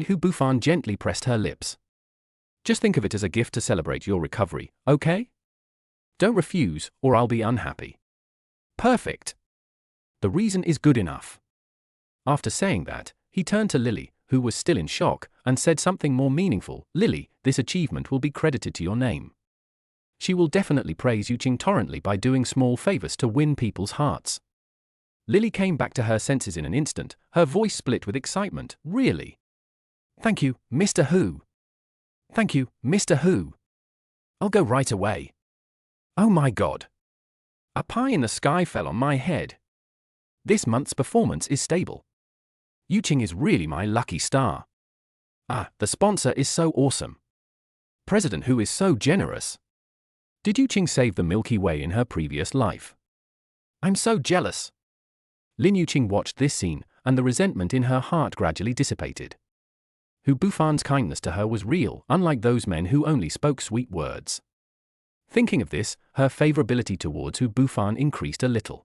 [SPEAKER 2] Hu Bufan gently pressed her lips. Just think of it as a gift to celebrate your recovery, okay? Don't refuse, or I'll be unhappy. Perfect. The reason is good enough. After saying that, he turned to Lily, who was still in shock, and said something more meaningful. Lily, this achievement will be credited to your name. She will definitely praise Yuqing torrently by doing small favors to win people's hearts. Lily came back to her senses in an instant, her voice split with excitement. Really? Thank you, Mr. Hu. Thank you, Mr. Hu. I'll go right away. Oh my God. A pie in the sky fell on my head. This month's performance is stable. Yuqing is really my lucky star. Ah, the sponsor is so awesome. President Hu is so generous. Did Yuqing save the Milky Way in her previous life? I'm so jealous. Lin Yuqing watched this scene, and the resentment in her heart gradually dissipated. Hu Bufan's kindness to her was real, unlike those men who only spoke sweet words. Thinking of this, her favorability towards Hu Bufan increased a little.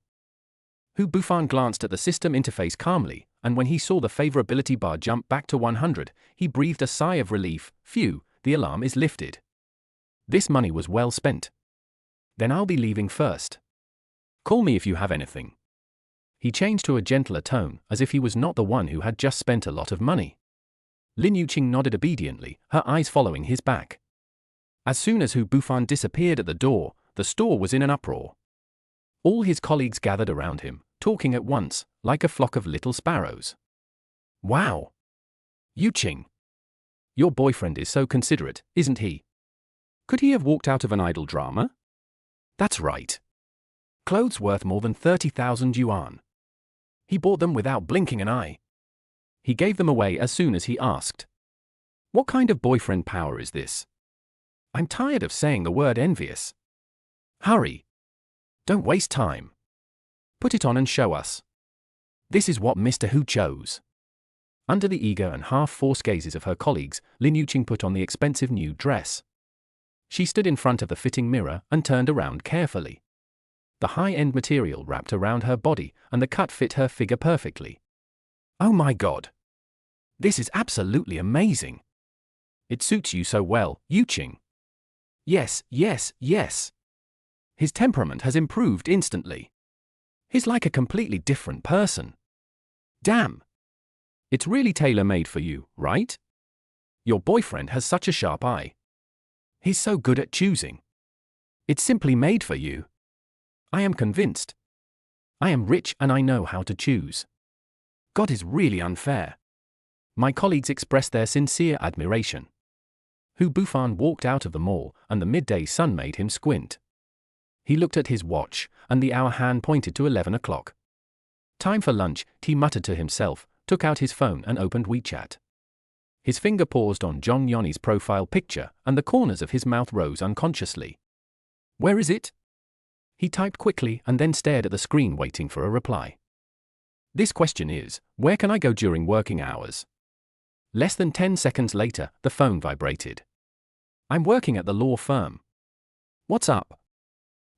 [SPEAKER 2] Hu Bufan glanced at the system interface calmly, and when he saw the favorability bar jump back to 100, he breathed a sigh of relief. Phew, the alarm is lifted. This money was well spent. Then I'll be leaving first. Call me if you have anything. He changed to a gentler tone, as if he was not the one who had just spent a lot of money. Lin Yuqing nodded obediently, her eyes following his back. As soon as Hu Bufan disappeared at the door, the store was in an uproar. All his colleagues gathered around him, talking at once, like a flock of little sparrows. Wow! Yuqing! Your boyfriend is so considerate, isn't he? Could he have walked out of an idol drama? That's right. Clothes worth more than 30,000 yuan. He bought them without blinking an eye. He gave them away as soon as he asked. What kind of boyfriend power is this? I'm tired of saying the word envious. Hurry. Don't waste time. Put it on and show us. This is what Mr. Hu chose. Under the eager and half-forced gazes of her colleagues, Lin Yuqing put on the expensive new dress. She stood in front of the fitting mirror and turned around carefully. The high-end material wrapped around her body, and the cut fit her figure perfectly. Oh my God! This is absolutely amazing! It suits you so well, Yuqing. Yes, yes, yes. His temperament has improved instantly. He's like a completely different person. Damn! It's really tailor-made for you, right? Your boyfriend has such a sharp eye. He's so good at choosing. It's simply made for you. I am convinced. I am rich and I know how to choose. God is really unfair. My colleagues expressed their sincere admiration. Hu Bufan walked out of the mall, and the midday sun made him squint. He looked at his watch, and the hour hand pointed to 11 o'clock. Time for lunch, he muttered to himself, took out his phone and opened WeChat. His finger paused on Zhong Yoni's profile picture, and the corners of his mouth rose unconsciously. Where is it? He typed quickly and then stared at the screen waiting for a reply. This question is, where can I go during working hours? Less than 10 seconds later, the phone vibrated. I'm working at the law firm. What's up?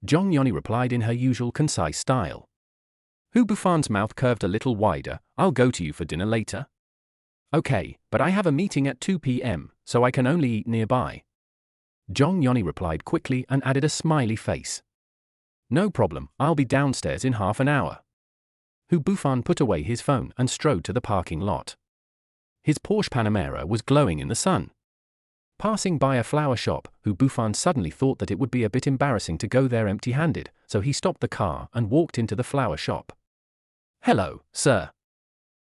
[SPEAKER 2] Zhong Yoni replied in her usual concise style. Hu Bufan's mouth curved a little wider. I'll go to you for dinner later. Okay, but I have a meeting at 2 p.m., so I can only eat nearby. Zhong Yoni replied quickly and added a smiley face. No problem, I'll be downstairs in half an hour. Hu Bufan put away his phone and strode to the parking lot. His Porsche Panamera was glowing in the sun. Passing by a flower shop, Hu Bufan suddenly thought that it would be a bit embarrassing to go there empty-handed, so he stopped the car and walked into the flower shop. Hello, sir.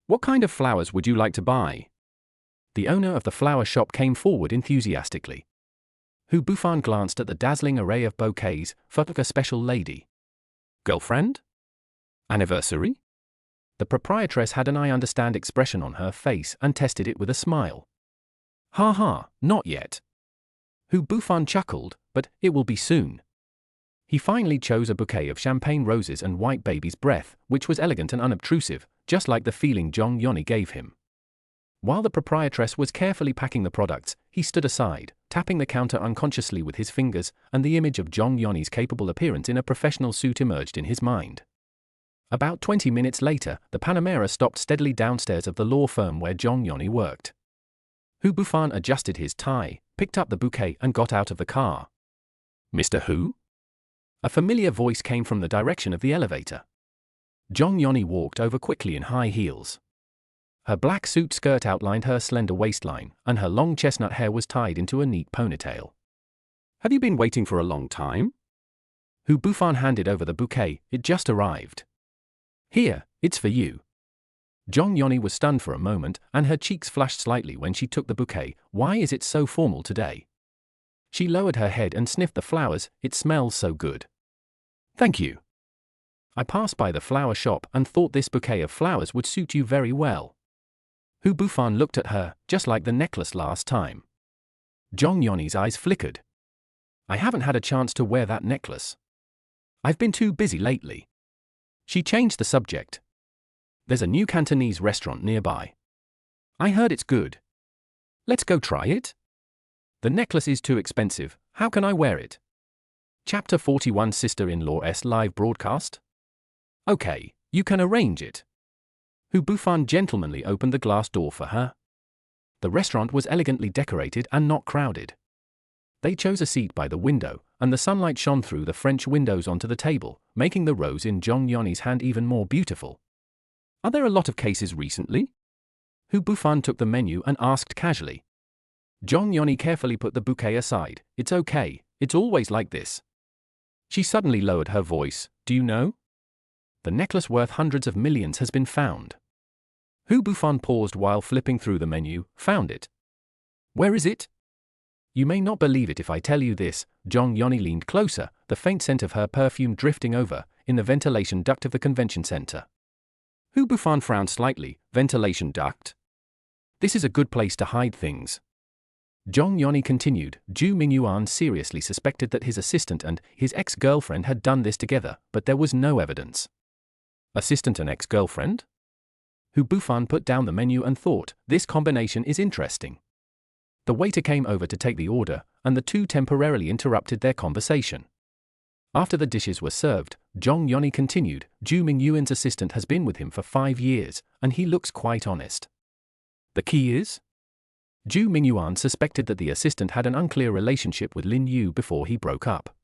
[SPEAKER 2] What kind of flowers would you like to buy? The owner of the flower shop came forward enthusiastically. Hu Bufan glanced at the dazzling array of bouquets, for a special lady. Girlfriend? Anniversary? The proprietress had an I understand expression on her face and tested it with a smile. Ha ha, not yet. Hu Bufan chuckled, but it will be soon. He finally chose a bouquet of champagne roses and white baby's breath, which was elegant and unobtrusive, just like the feeling Zhong Yoni gave him. While the proprietress was carefully packing the products, he stood aside, tapping the counter unconsciously with his fingers, and the image of Zhong Yoni's capable appearance in a professional suit emerged in his mind. About 20 minutes later, the Panamera stopped steadily downstairs of the law firm where Zhong Yoni worked. Hu Bufan adjusted his tie, picked up the bouquet and got out of the car. Mr. Hu? A familiar voice came from the direction of the elevator. Zhong Yoni walked over quickly in high heels. Her black suit skirt outlined her slender waistline, and her long chestnut hair was tied into a neat ponytail. Have you been waiting for a long time? Hu Bufan handed over the bouquet. It just arrived. Here, it's for you. Zhong Yoni was stunned for a moment, and her cheeks flushed slightly when she took the bouquet. Why is it so formal today? She lowered her head and sniffed the flowers. It smells so good. Thank you.
[SPEAKER 1] I passed by the flower shop and thought this bouquet of flowers would suit you very well. Hu Bufan looked at her, just like the necklace last time. Zhong Yoni's eyes flickered. I haven't had a chance to wear that necklace. I've been too busy lately. She changed the subject. There's a new Cantonese restaurant nearby. I heard it's good. Let's go try it? The necklace is too expensive, how can I wear it? Chapter 41 Sister-in-law's live broadcast? Okay, you can arrange it. Hu Bufan gentlemanly opened the glass door for her. The restaurant was elegantly decorated and not crowded. They chose a seat by the window, and the sunlight shone through the French windows onto the table, making the rose in Zhong Yoni's hand even more beautiful. Are there a lot of cases recently? Hu Bufan took the menu and asked casually. Zhong Yoni carefully put the bouquet aside. It's okay, it's always like this. She suddenly lowered her voice. Do you know? The necklace worth hundreds of millions has been found. Hu Bufan paused while flipping through the menu. Found it. Where is it? You may not believe it if I tell you this. Zhong Yoni leaned closer, the faint scent of her perfume drifting over, in the ventilation duct of the convention center. Hu Bufan frowned slightly. Ventilation duct? This is a good place to hide things. Zhong Yoni continued. Zhu Mingyuan seriously suspected that his assistant and his ex-girlfriend had done this together, but there was no evidence. Assistant and ex-girlfriend? Hu Bufan put down the menu and thought, this combination is interesting. The waiter came over to take the order, and the two temporarily interrupted their conversation. After the dishes were served, Zhong Yoni continued, Zhu Mingyuan's assistant has been with him for 5 years, and he looks quite honest. The key is? Zhu Mingyuan suspected that the assistant had an unclear relationship with Lin Yu before he broke up.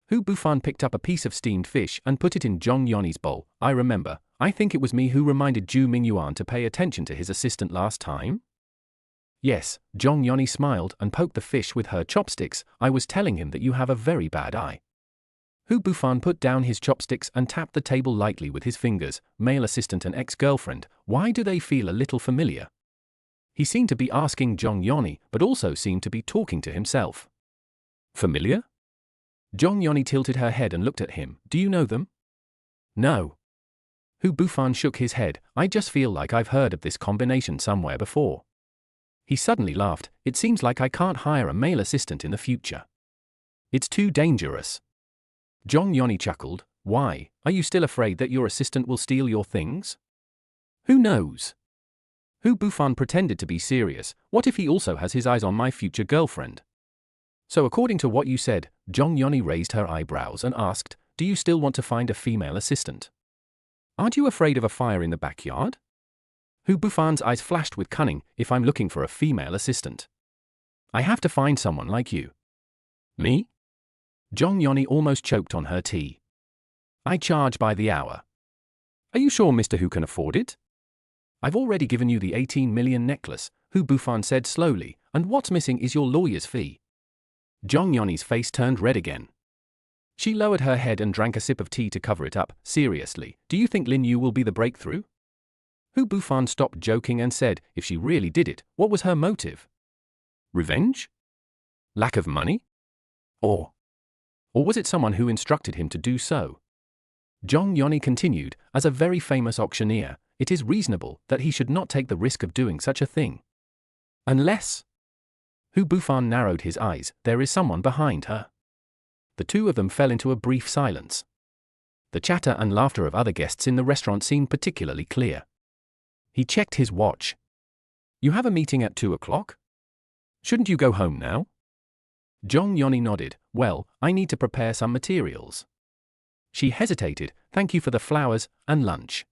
[SPEAKER 1] Hu Bufan picked up a piece of steamed fish and put it in Zhong Yoni's bowl. I remember, I think it was me who reminded Zhu Mingyuan to pay attention to his assistant last time? Yes, Zhong Yoni smiled and poked the fish with her chopsticks. I was telling him that you have a very bad eye. Hu Bufan put down his chopsticks and tapped the table lightly with his fingers. Male assistant and ex-girlfriend, why do they feel a little familiar? He seemed to be asking Zhong Yoni, but also seemed to be talking to himself. Familiar? Zhong Yoni tilted her head and looked at him. Do you know them? No. Hu Bufan shook his head. I just feel like I've heard of this combination somewhere before. He suddenly laughed. It seems like I can't hire a male assistant in the future. It's too dangerous. Zhong Yoni chuckled. Why, are you still afraid that your assistant will steal your things? Who knows? Hu Bufan pretended to be serious. What if he also has his eyes on my future girlfriend? So according to what you said, Zhong Yoni raised her eyebrows and asked, do you still want to find a female assistant? Aren't you afraid of a fire in the backyard? Hu Bufan's eyes flashed with cunning. If I'm looking for a female assistant, I have to find someone like you. Me? Zhong Yoni almost choked on her tea. I charge by the hour. Are you sure Mr. Hu can afford it? I've already given you the 18 million necklace, Hu Bufan said slowly, and what's missing is your lawyer's fee. Zhong Yoni's face turned red again. She lowered her head and drank a sip of tea to cover it up. Seriously, do you think Lin Yu will be the breakthrough? Hu Bufan stopped joking and said, if she really did it, what was her motive? Revenge? Lack of money? Or was it someone who instructed him to do so? Zhong Yoni continued, as a very famous auctioneer, it is reasonable that he should not take the risk of doing such a thing. Unless... Hu Bufan narrowed his eyes. There is someone behind her. The two of them fell into a brief silence. The chatter and laughter of other guests in the restaurant seemed particularly clear. He checked his watch. You have a meeting at 2 o'clock? Shouldn't you go home now? Zhong Yoni nodded. Well, I need to prepare some materials. She hesitated. Thank you for the flowers and lunch.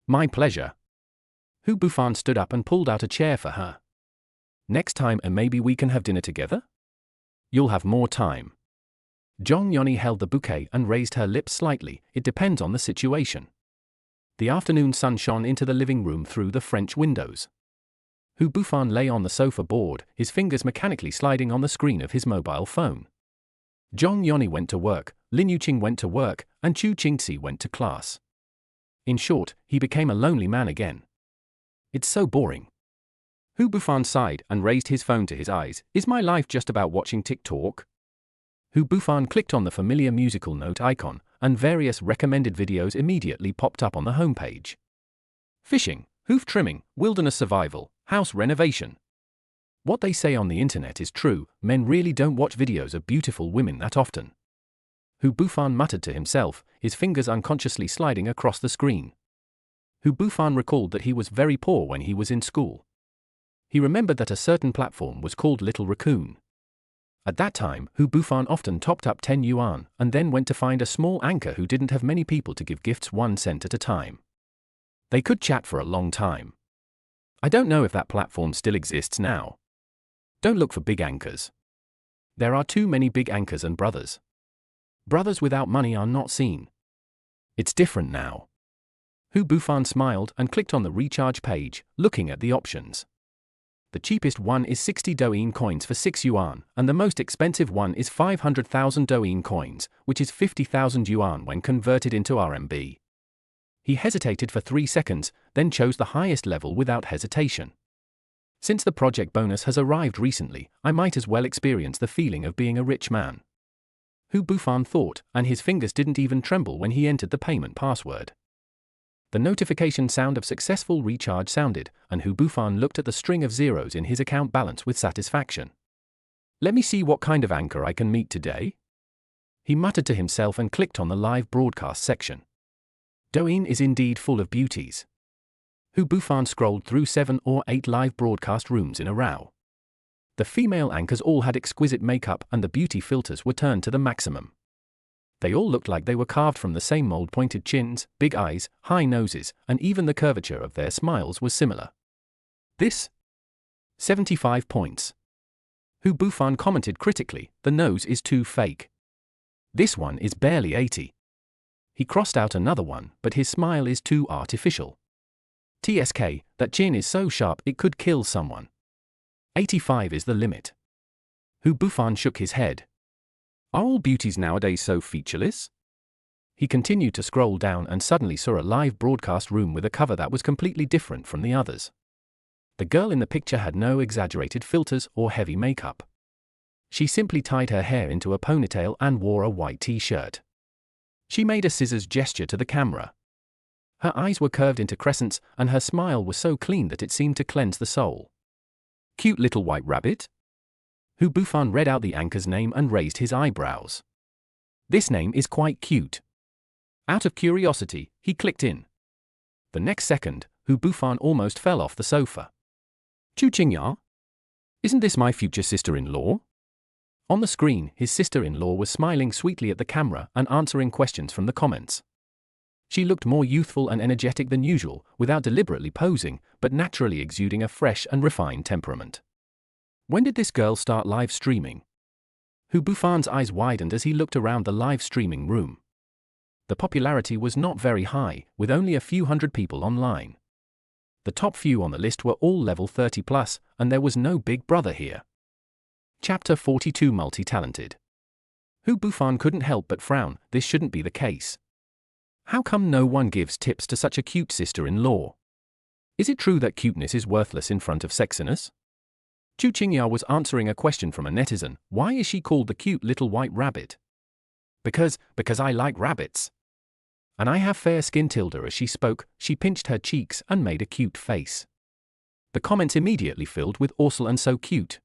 [SPEAKER 1] My pleasure. Hu Bufan stood up and pulled out a chair for her. Next time maybe we can have dinner together? You'll have more time. Zhong Yoni held the bouquet and raised her lips slightly. It depends on the situation. The afternoon sun shone into the living room through the French windows. Hu Bufan lay on the sofa bored, his fingers mechanically sliding on the screen of his mobile phone. Zhong Yoni went to work, Lin Yuqing went to work, and Chu Qingxi went to class. In short, he became a lonely man again. It's so boring. Hu Bufan sighed and raised his phone to his eyes. Is my life just about watching TikTok? Hu Bufan clicked on the familiar musical note icon, and various recommended videos immediately popped up on the homepage. Fishing, hoof trimming, wilderness survival, house renovation. What they say on the internet is true, men really don't watch videos of beautiful women that often. Hu Bufan muttered to himself, his fingers unconsciously sliding across the screen. Hu Bufan recalled that he was very poor when he was in school. He remembered that a certain platform was called Little Raccoon. At that time, Hu Bufan often topped up 10 yuan and then went to find a small anchor who didn't have many people to give gifts 1 cent at a time. They could chat for a long time. I don't know if that platform still exists now. Don't look for big anchors. There are too many big anchors and brothers. Brothers without money are not seen. It's different now. Hu Bufan smiled and clicked on the recharge page, looking at the options. The cheapest one is 60 douyin coins for 6 yuan, and the most expensive one is 500,000 douyin coins, which is 50,000 yuan when converted into RMB. He hesitated for 3 seconds, then chose the highest level without hesitation. Since the project bonus has arrived recently, I might as well experience the feeling of being a rich man. Hu Bufan thought, and his fingers didn't even tremble when he entered the payment password. The notification sound of successful recharge sounded, and Hu Bufan looked at the string of zeros in his account balance with satisfaction. Let me see what kind of anchor I can meet today. He muttered to himself and clicked on the live broadcast section. Douyin is indeed full of beauties. Hu Bufan scrolled through 7 or 8 live broadcast rooms in a row. The female anchors all had exquisite makeup and the beauty filters were turned to the maximum. They all looked like they were carved from the same mold. Pointed chins, big eyes, high noses, and even the curvature of their smiles was similar. This? 75 points. Hu Bufan commented critically, the nose is too fake. This one is barely 80. He crossed out another one, but his smile is too artificial. TSK, that chin is so sharp it could kill someone. 85 is the limit. Hu Bufan shook his head. Are all beauties nowadays so featureless? He continued to scroll down and suddenly saw a live broadcast room with a cover that was completely different from the others. The girl in the picture had no exaggerated filters or heavy makeup. She simply tied her hair into a ponytail and wore a white t-shirt. She made a scissors gesture to the camera. Her eyes were curved into crescents and her smile was so clean that it seemed to cleanse the soul. Cute little white rabbit? Hu Bufan read out the anchor's name and raised his eyebrows. This name is quite cute. Out of curiosity, he clicked in. The next second, Hu Bufan almost fell off the sofa. Chu Qingya? Isn't this my future sister-in-law? On the screen, his sister-in-law was smiling sweetly at the camera and answering questions from the comments. She looked more youthful and energetic than usual, without deliberately posing, but naturally exuding a fresh and refined temperament. When did this girl start live streaming? Hu Bufan's eyes widened as he looked around the live streaming room. The popularity was not very high, with only a few hundred people online. The top few on the list were all level 30 plus, and there was no big brother here. Chapter 42 Multi-talented. Hu Bufan couldn't help but frown, this shouldn't be the case. How come no one gives tips to such a cute sister-in-law? Is it true that cuteness is worthless in front of sexiness? Chu Qingya was answering a question from a netizen. Why is she called the cute little white rabbit? Because I like rabbits. And I have fair skin. As she spoke, she pinched her cheeks and made a cute face. The comments immediately filled with awesome and so cute.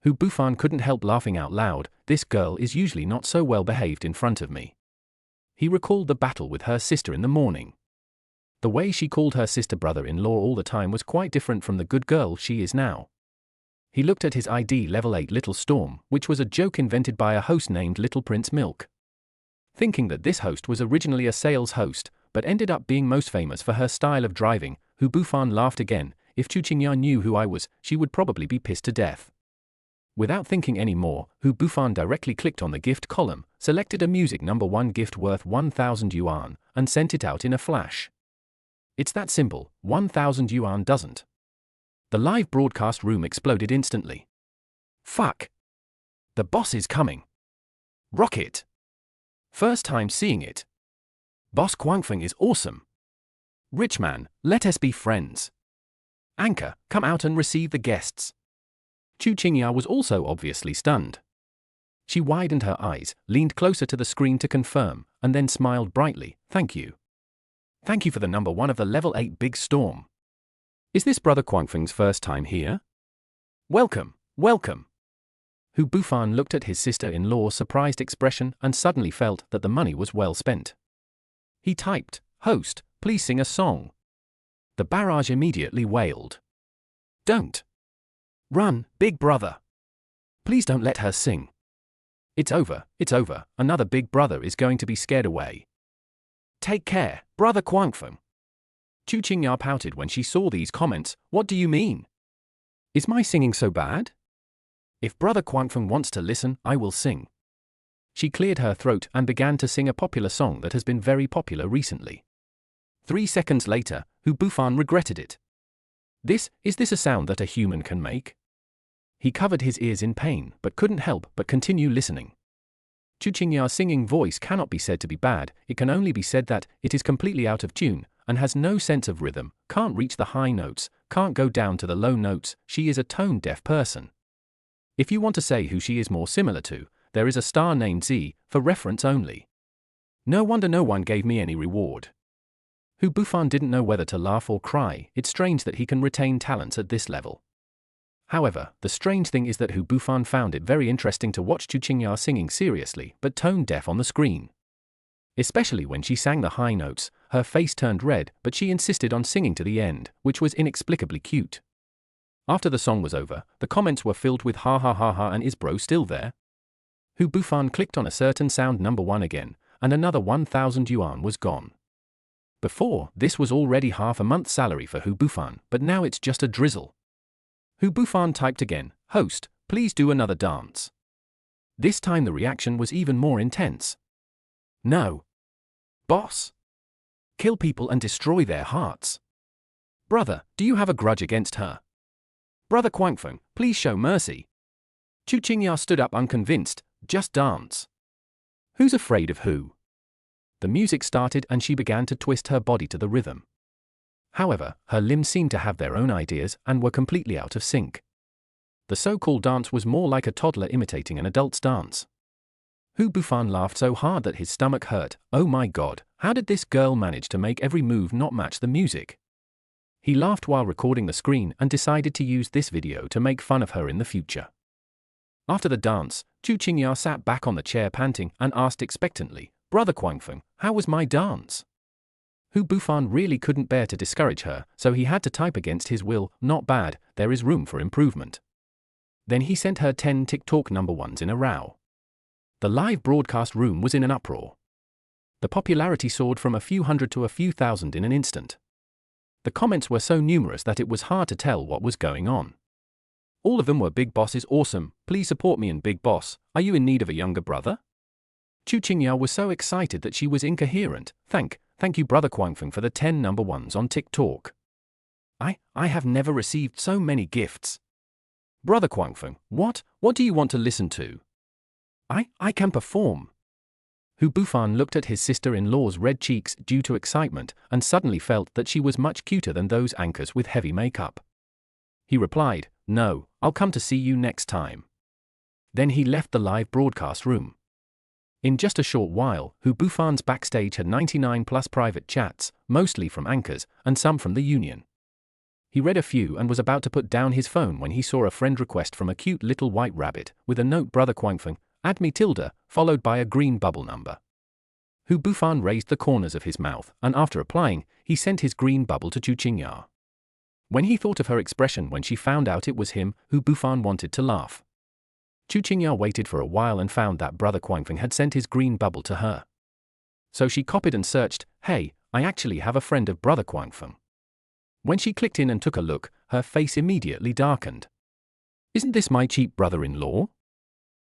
[SPEAKER 1] Hu Bufan couldn't help laughing out loud. This girl is usually not so well behaved in front of me. He recalled the battle with her sister in the morning. The way she called her sister brother-in-law all the time was quite different from the good girl she is now. He looked at his ID level 8 Little Storm, which was a joke invented by a host named Little Prince Milk. Thinking that this host was originally a sales host, but ended up being most famous for her style of driving, Hu Bufan laughed again. If Chu Qingya knew who I was, she would probably be pissed to death. Without thinking any more, Hu Bufan directly clicked on the gift column, selected a music number 1 gift worth 1,000 yuan, and sent it out in a flash. It's that simple, 1,000 yuan doesn't. The live broadcast room exploded instantly. Fuck! The boss is coming. Rocket! First time seeing it. Boss Guangfeng is awesome. Rich man, let us be friends. Anchor, come out and receive the guests. Chu Qingya was also obviously stunned. She widened her eyes, leaned closer to the screen to confirm, and then smiled brightly. Thank you. Thank you for the number 1 of the level 8 big storm. Is this Brother Guangfeng's first time here? Welcome, welcome. Hu Bufan looked at his sister-in-law's surprised expression and suddenly felt that the money was well spent. He typed, "Host, please sing a song." The barrage immediately wailed. "Don't. Run, big brother. Please don't let her sing. It's over, another big brother is going to be scared away. Take care, Brother Guangfeng." Chu Qingya pouted when she saw these comments. What do you mean? Is my singing so bad? If Brother Guangfeng wants to listen, I will sing. She cleared her throat and began to sing a popular song that has been very popular recently. 3 seconds later, Hu Bufan regretted it. Is this a sound that a human can make? He covered his ears in pain, but couldn't help but continue listening. Chu Qingya's singing voice cannot be said to be bad, it can only be said that it is completely out of tune, and has no sense of rhythm, can't reach the high notes, can't go down to the low notes. She is a tone-deaf person. If you want to say who she is more similar to, there is a star named Z, for reference only. No wonder no one gave me any reward. Hu Bufan didn't know whether to laugh or cry. It's strange that he can retain talents at this level. However, the strange thing is that Hu Bufan found it very interesting to watch Chu Qingya singing seriously but tone-deaf on the screen. Especially when she sang the high notes, her face turned red, but she insisted on singing to the end, which was inexplicably cute. After the song was over, the comments were filled with ha ha ha ha and is bro still there? Hu Bufan clicked on a certain sound number 1 again, and another 1,000 yuan was gone. Before, this was already half a month's salary for Hu Bufan, but now it's just a drizzle. Hu Bufan typed again, "Host, please do another dance." This time the reaction was even more intense. "No. Boss. Kill people and destroy their hearts. Brother, do you have a grudge against her? Brother Guangfeng, please show mercy." Chu Qingya stood up unconvinced. "Just dance. Who's afraid of who?" The music started and she began to twist her body to the rhythm. However, her limbs seemed to have their own ideas and were completely out of sync. The so-called dance was more like a toddler imitating an adult's dance. Hu Bufan laughed so hard that his stomach hurt. Oh my god, how did this girl manage to make every move not match the music? He laughed while recording the screen and decided to use this video to make fun of her in the future. After the dance, Chu Qingya sat back on the chair panting and asked expectantly, "Brother Guangfeng, how was my dance?" Hu Bufan really couldn't bear to discourage her, so he had to type against his will, "Not bad, there is room for improvement." Then he sent her 10 TikTok number 1s in a row. The live broadcast room was in an uproar. The popularity soared from a few hundred to a few thousand in an instant. The comments were so numerous that it was hard to tell what was going on. All of them were "Big Boss is awesome, please support me," and "Big Boss, are you in need of a younger brother?" Chu Qingya was so excited that she was incoherent. Thank you Brother Guangfeng for the 10 number 1s on TikTok. I have never received so many gifts. Brother Guangfeng, what do you want to listen to? I can perform. Hu Bufan looked at his sister-in-law's red cheeks due to excitement and suddenly felt that she was much cuter than those anchors with heavy makeup. He replied, "No, I'll come to see you next time." Then he left the live broadcast room. In just a short while, Hu Bufan's backstage had 99 plus private chats, mostly from anchors, and some from the union. He read a few and was about to put down his phone when he saw a friend request from a cute little white rabbit, with a note, "Brother Guangfeng, add me tilde," followed by a green bubble number. Hu Bufan raised the corners of his mouth, and after replying, he sent his green bubble to Chu Qingya. When he thought of her expression when she found out it was him, Hu Bufan wanted to laugh. Chu Qingya waited for a while and found that Brother Guangfeng had sent his green bubble to her. So she copied and searched, "Hey, I actually have a friend of Brother Guangfeng." When she clicked in and took a look, her face immediately darkened. "Isn't this my cheap brother-in-law?"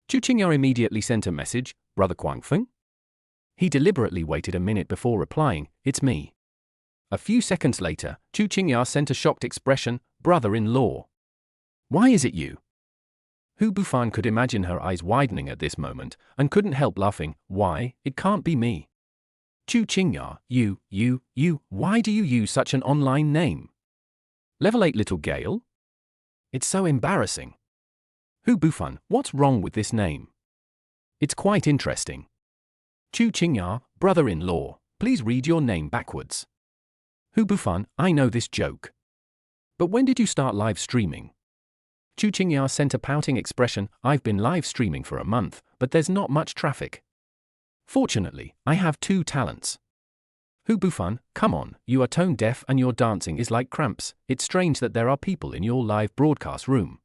[SPEAKER 1] Chu Qingya immediately sent a message, "Brother Guangfeng?" He deliberately waited a minute before replying, "It's me." A few seconds later, Chu Qingya sent a shocked expression, "Brother-in-law. Why is it you?" Hu Bufan could imagine her eyes widening at this moment, and couldn't help laughing. "Why, it can't be me. Chu Qingya, you, why do you use such an online name? Level 8 little Gale? It's so embarrassing. Hu Bufan, what's wrong with this name? It's quite interesting. Chu Qingya, brother-in-law, please read your name backwards. Hu Bufan, I know this joke. But when did you start live streaming? Chu Qingya sent a pouting expression. I've been live streaming for a month, but there's not much traffic. Fortunately, I have 2 talents. Hu Bufan, come on, you are tone deaf and your dancing is like cramps. It's strange that there are people in your live broadcast room.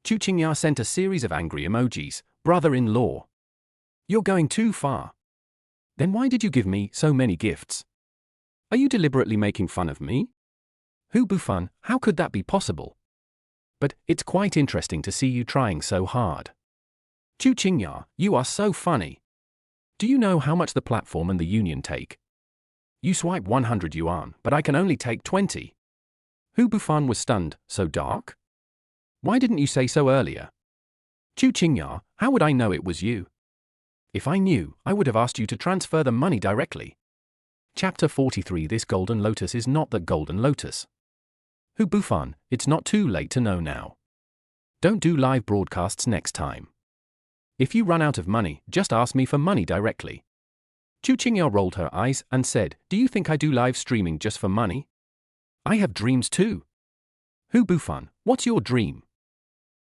[SPEAKER 1] Chu Qingya sent a series of angry emojis. Brother-in-law, you're going too far. Then why did you give me so many gifts? Are you deliberately making fun of me? Hu Bufan, how could that be possible? But it's quite interesting to see you trying so hard. Chu Qingya, you are so funny. Do you know how much the platform and the union take? You swipe 100 yuan, but I can only take 20. Hu Bufan was stunned. So dark? Why didn't you say so earlier? Chu Qingya, how would I know it was you? If I knew, I would have asked you to transfer the money directly. Chapter 43. This golden lotus is not the golden lotus. Hu Bufan, it's not too late to know now. Don't do live broadcasts next time. If you run out of money, just ask me for money directly. Chu Qingya rolled her eyes and said, do you think I do live streaming just for money? I have dreams too. Hu Bufan, what's your dream?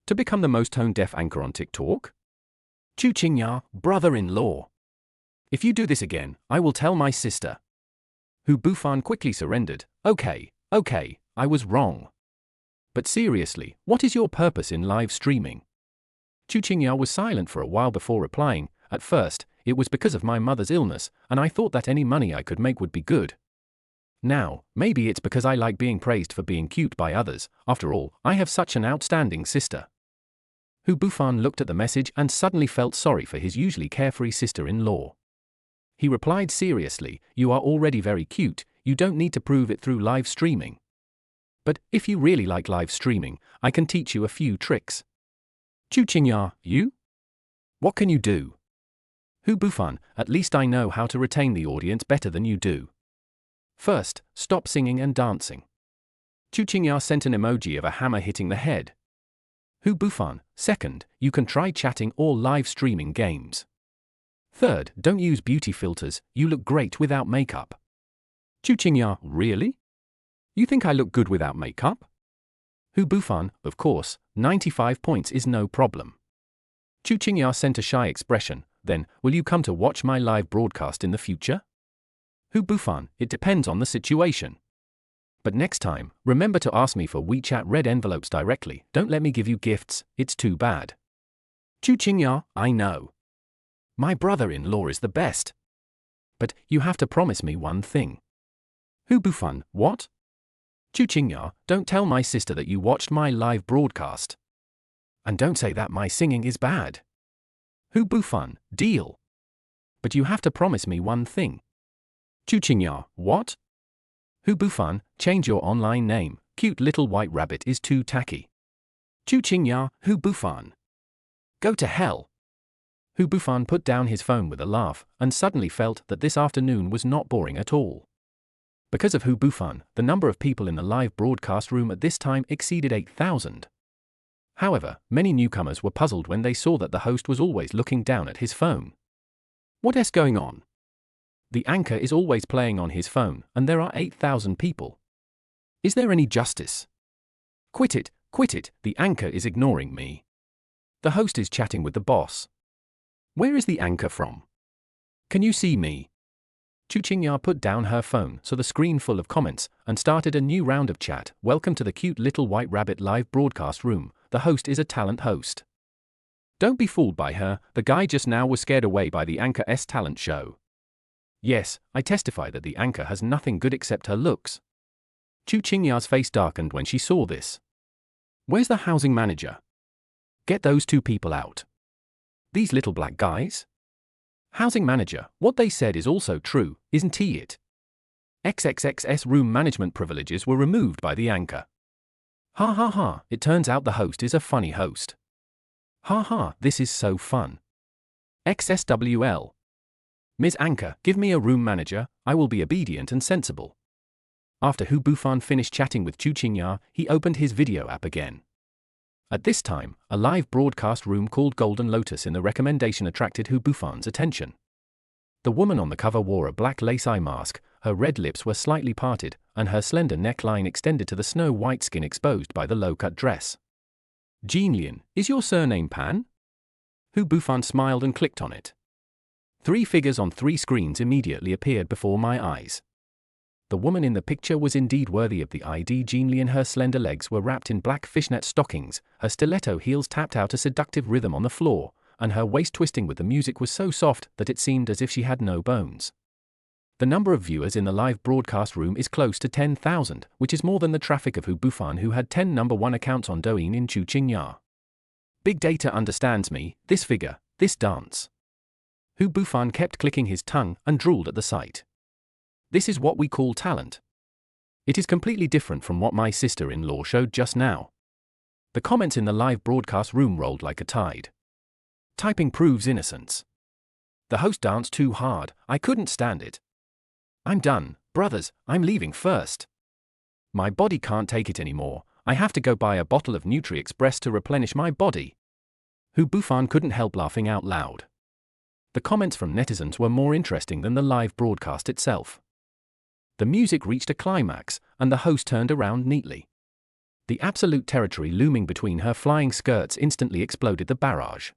[SPEAKER 1] To become the most tone-deaf anchor on TikTok? Chu Qingya, brother-in-law. If you do this again, I will tell my sister. Hu Bufan quickly surrendered. Okay, I was wrong. But seriously, what is your purpose in live streaming? Chu Qingya was silent for a while before replying. At first, it was because of my mother's illness, and I thought that any money I could make would be good. Now, maybe it's because I like being praised for being cute by others. After all, I have such an outstanding sister. Hu Bufan looked at the message and suddenly felt sorry for his usually carefree sister-in-law. He replied seriously, you are already very cute, you don't need to prove it through live streaming. But if you really like live streaming, I can teach you a few tricks. Chu Qingya, you? What can you do? Hu Bufan, at least I know how to retain the audience better than you do. First, stop singing and dancing. Chu Qingya sent an emoji of a hammer hitting the head. Hu Bufan, second, you can try chatting or live streaming games. Third, don't use beauty filters, you look great without makeup. Chu Qingya, really? You think I look good without makeup? Hu Bufan, of course, 95 points is no problem. Chu Qingya sent a shy expression. Then, will you come to watch my live broadcast in the future? Hu Bufan, it depends on the situation. But next time, remember to ask me for WeChat red envelopes directly. Don't let me give you gifts, it's too bad. Chu Qingya, I know. My brother-in-law is the best. But you have to promise me one thing. Hu Bufan, what? Chu Qingya, don't tell my sister that you watched my live broadcast. And don't say that my singing is bad. Hu Bufan, deal. But you have to promise me one thing. Chu Qingya, what? Hu Bufan, change your online name. Cute little white rabbit is too tacky. Chu Qingya, Hu Bufan. Go to hell. Hu Bufan put down his phone with a laugh and suddenly felt that this afternoon was not boring at all. Because of Hu Bufan, the number of people in the live broadcast room at this time exceeded 8,000. However, many newcomers were puzzled when they saw that the host was always looking down at his phone. What is going on? The anchor is always playing on his phone, and there are 8,000 people. Is there any justice? Quit it, the anchor is ignoring me. The host is chatting with the boss. Where is the anchor from? Can you see me? Chu Qingya put down her phone, saw the screen full of comments, and started a new round of chat. Welcome to the cute little white rabbit live broadcast room. The host is a talent host. Don't be fooled by her, the guy just now was scared away by the anchor's talent show. Yes, I testify that the anchor has nothing good except her looks. Chu Qingya's face darkened when she saw this. Where's the housing manager? Get those 2 people out. These little black guys? Housing manager, what they said is also true, isn't he it? XXX's room management privileges were removed by the anchor. Ha ha ha, it turns out the host is a funny host. Ha ha, this is so fun. XSWL. Ms. Anchor, give me a room manager, I will be obedient and sensible. After Hu Bufan finished chatting with Chu Qingya, he opened his video app again. At this time, a live broadcast room called Golden Lotus in the recommendation attracted Hu Bufan's attention. The woman on the cover wore a black lace eye mask, her red lips were slightly parted, and her slender neckline extended to the snow-white skin exposed by the low-cut dress. Jean Lian, is your surname Pan? Hu Bufan smiled and clicked on it. 3 figures on 3 screens immediately appeared before my eyes. The woman in the picture was indeed worthy of the ID. Jean Lian. Her slender legs were wrapped in black fishnet stockings, her stiletto heels tapped out a seductive rhythm on the floor, and her waist twisting with the music was so soft that it seemed as if she had no bones. The number of viewers in the live broadcast room is close to 10,000, which is more than the traffic of Hu Bufan, who had 10 number 1 accounts on Douyin in Chuqingya. Big data understands me, this figure, this dance. Hu Bufan kept clicking his tongue and drooled at the sight. This is what we call talent. It is completely different from what my sister-in-law showed just now. The comments in the live broadcast room rolled like a tide. Typing proves innocence. The host danced too hard, I couldn't stand it. I'm done, brothers, I'm leaving first. My body can't take it anymore, I have to go buy a bottle of Nutri-Express to replenish my body. Hu Bufan couldn't help laughing out loud. The comments from netizens were more interesting than the live broadcast itself. The music reached a climax, and the host turned around neatly. The absolute territory looming between her flying skirts instantly exploded the barrage.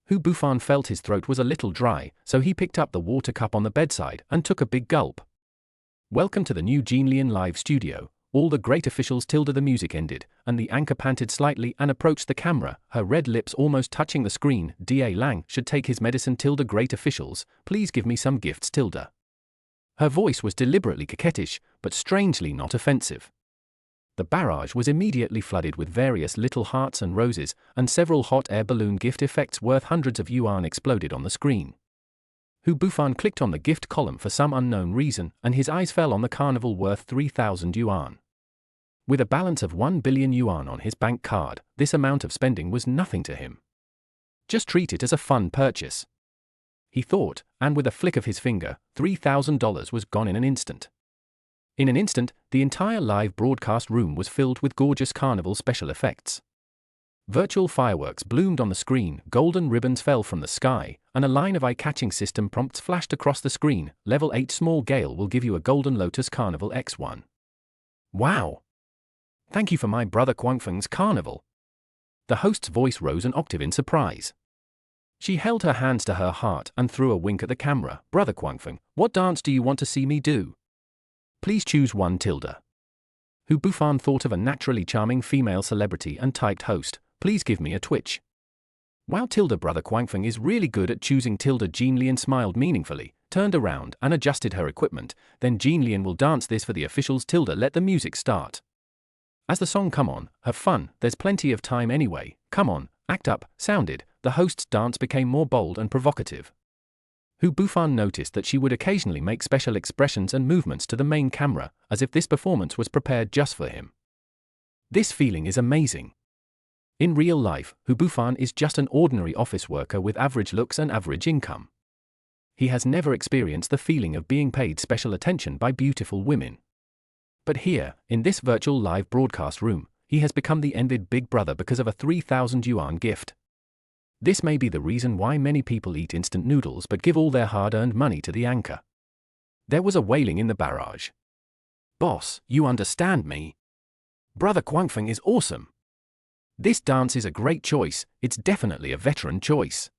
[SPEAKER 1] Hu Bufan felt his throat was a little dry, so he picked up the water cup on the bedside and took a big gulp. Welcome to the new Jean Lian live studio. All the great officials. The music ended, and the anchor panted slightly and approached the camera, her red lips almost touching the screen. Da Lang should take his medicine. Great officials, please give me some gifts. Her voice was deliberately coquettish, but strangely not offensive. The barrage was immediately flooded with various little hearts and roses, and several hot air balloon gift effects worth hundreds of yuan exploded on the screen. Hu Bufan clicked on the gift column for some unknown reason, and his eyes fell on the carnival worth 3,000 yuan. With a balance of 1 billion yuan on his bank card, this amount of spending was nothing to him. Just treat it as a fun purchase, he thought, and with a flick of his finger, $3,000 was gone in an instant. In an instant, the entire live broadcast room was filled with gorgeous carnival special effects. Virtual fireworks bloomed on the screen, golden ribbons fell from the sky, and a line of eye-catching system prompts flashed across the screen. Level 8 small gale will give you a Golden Lotus Carnival X1. Wow! Thank you for my brother Guangfeng's carnival. The host's voice rose an octave in surprise. She held her hands to her heart and threw a wink at the camera. Brother Guangfeng, what dance do you want to see me do? Please choose one. Hu Bufan thought of a naturally charming female celebrity and typed host, please give me a twitch. Wow. Brother Guangfeng is really good at choosing. Jean Lian smiled meaningfully, turned around and adjusted her equipment. Then Jean Lian will dance this for the officials. Let the music start. As the song come on, have fun, there's plenty of time anyway, come on, act up, sounded. The host's dance became more bold and provocative. Hu Bufan noticed that she would occasionally make special expressions and movements to the main camera, as if this performance was prepared just for him. This feeling is amazing. In real life, Hu Bufan is just an ordinary office worker with average looks and average income. He has never experienced the feeling of being paid special attention by beautiful women. But here, in this virtual live broadcast room, he has become the envied big brother because of a 3,000 yuan gift. This may be the reason why many people eat instant noodles but give all their hard-earned money to the anchor. There was a wailing in the barrage. Boss, you understand me? Brother Guangfeng is awesome. This dance is a great choice, it's definitely a veteran choice.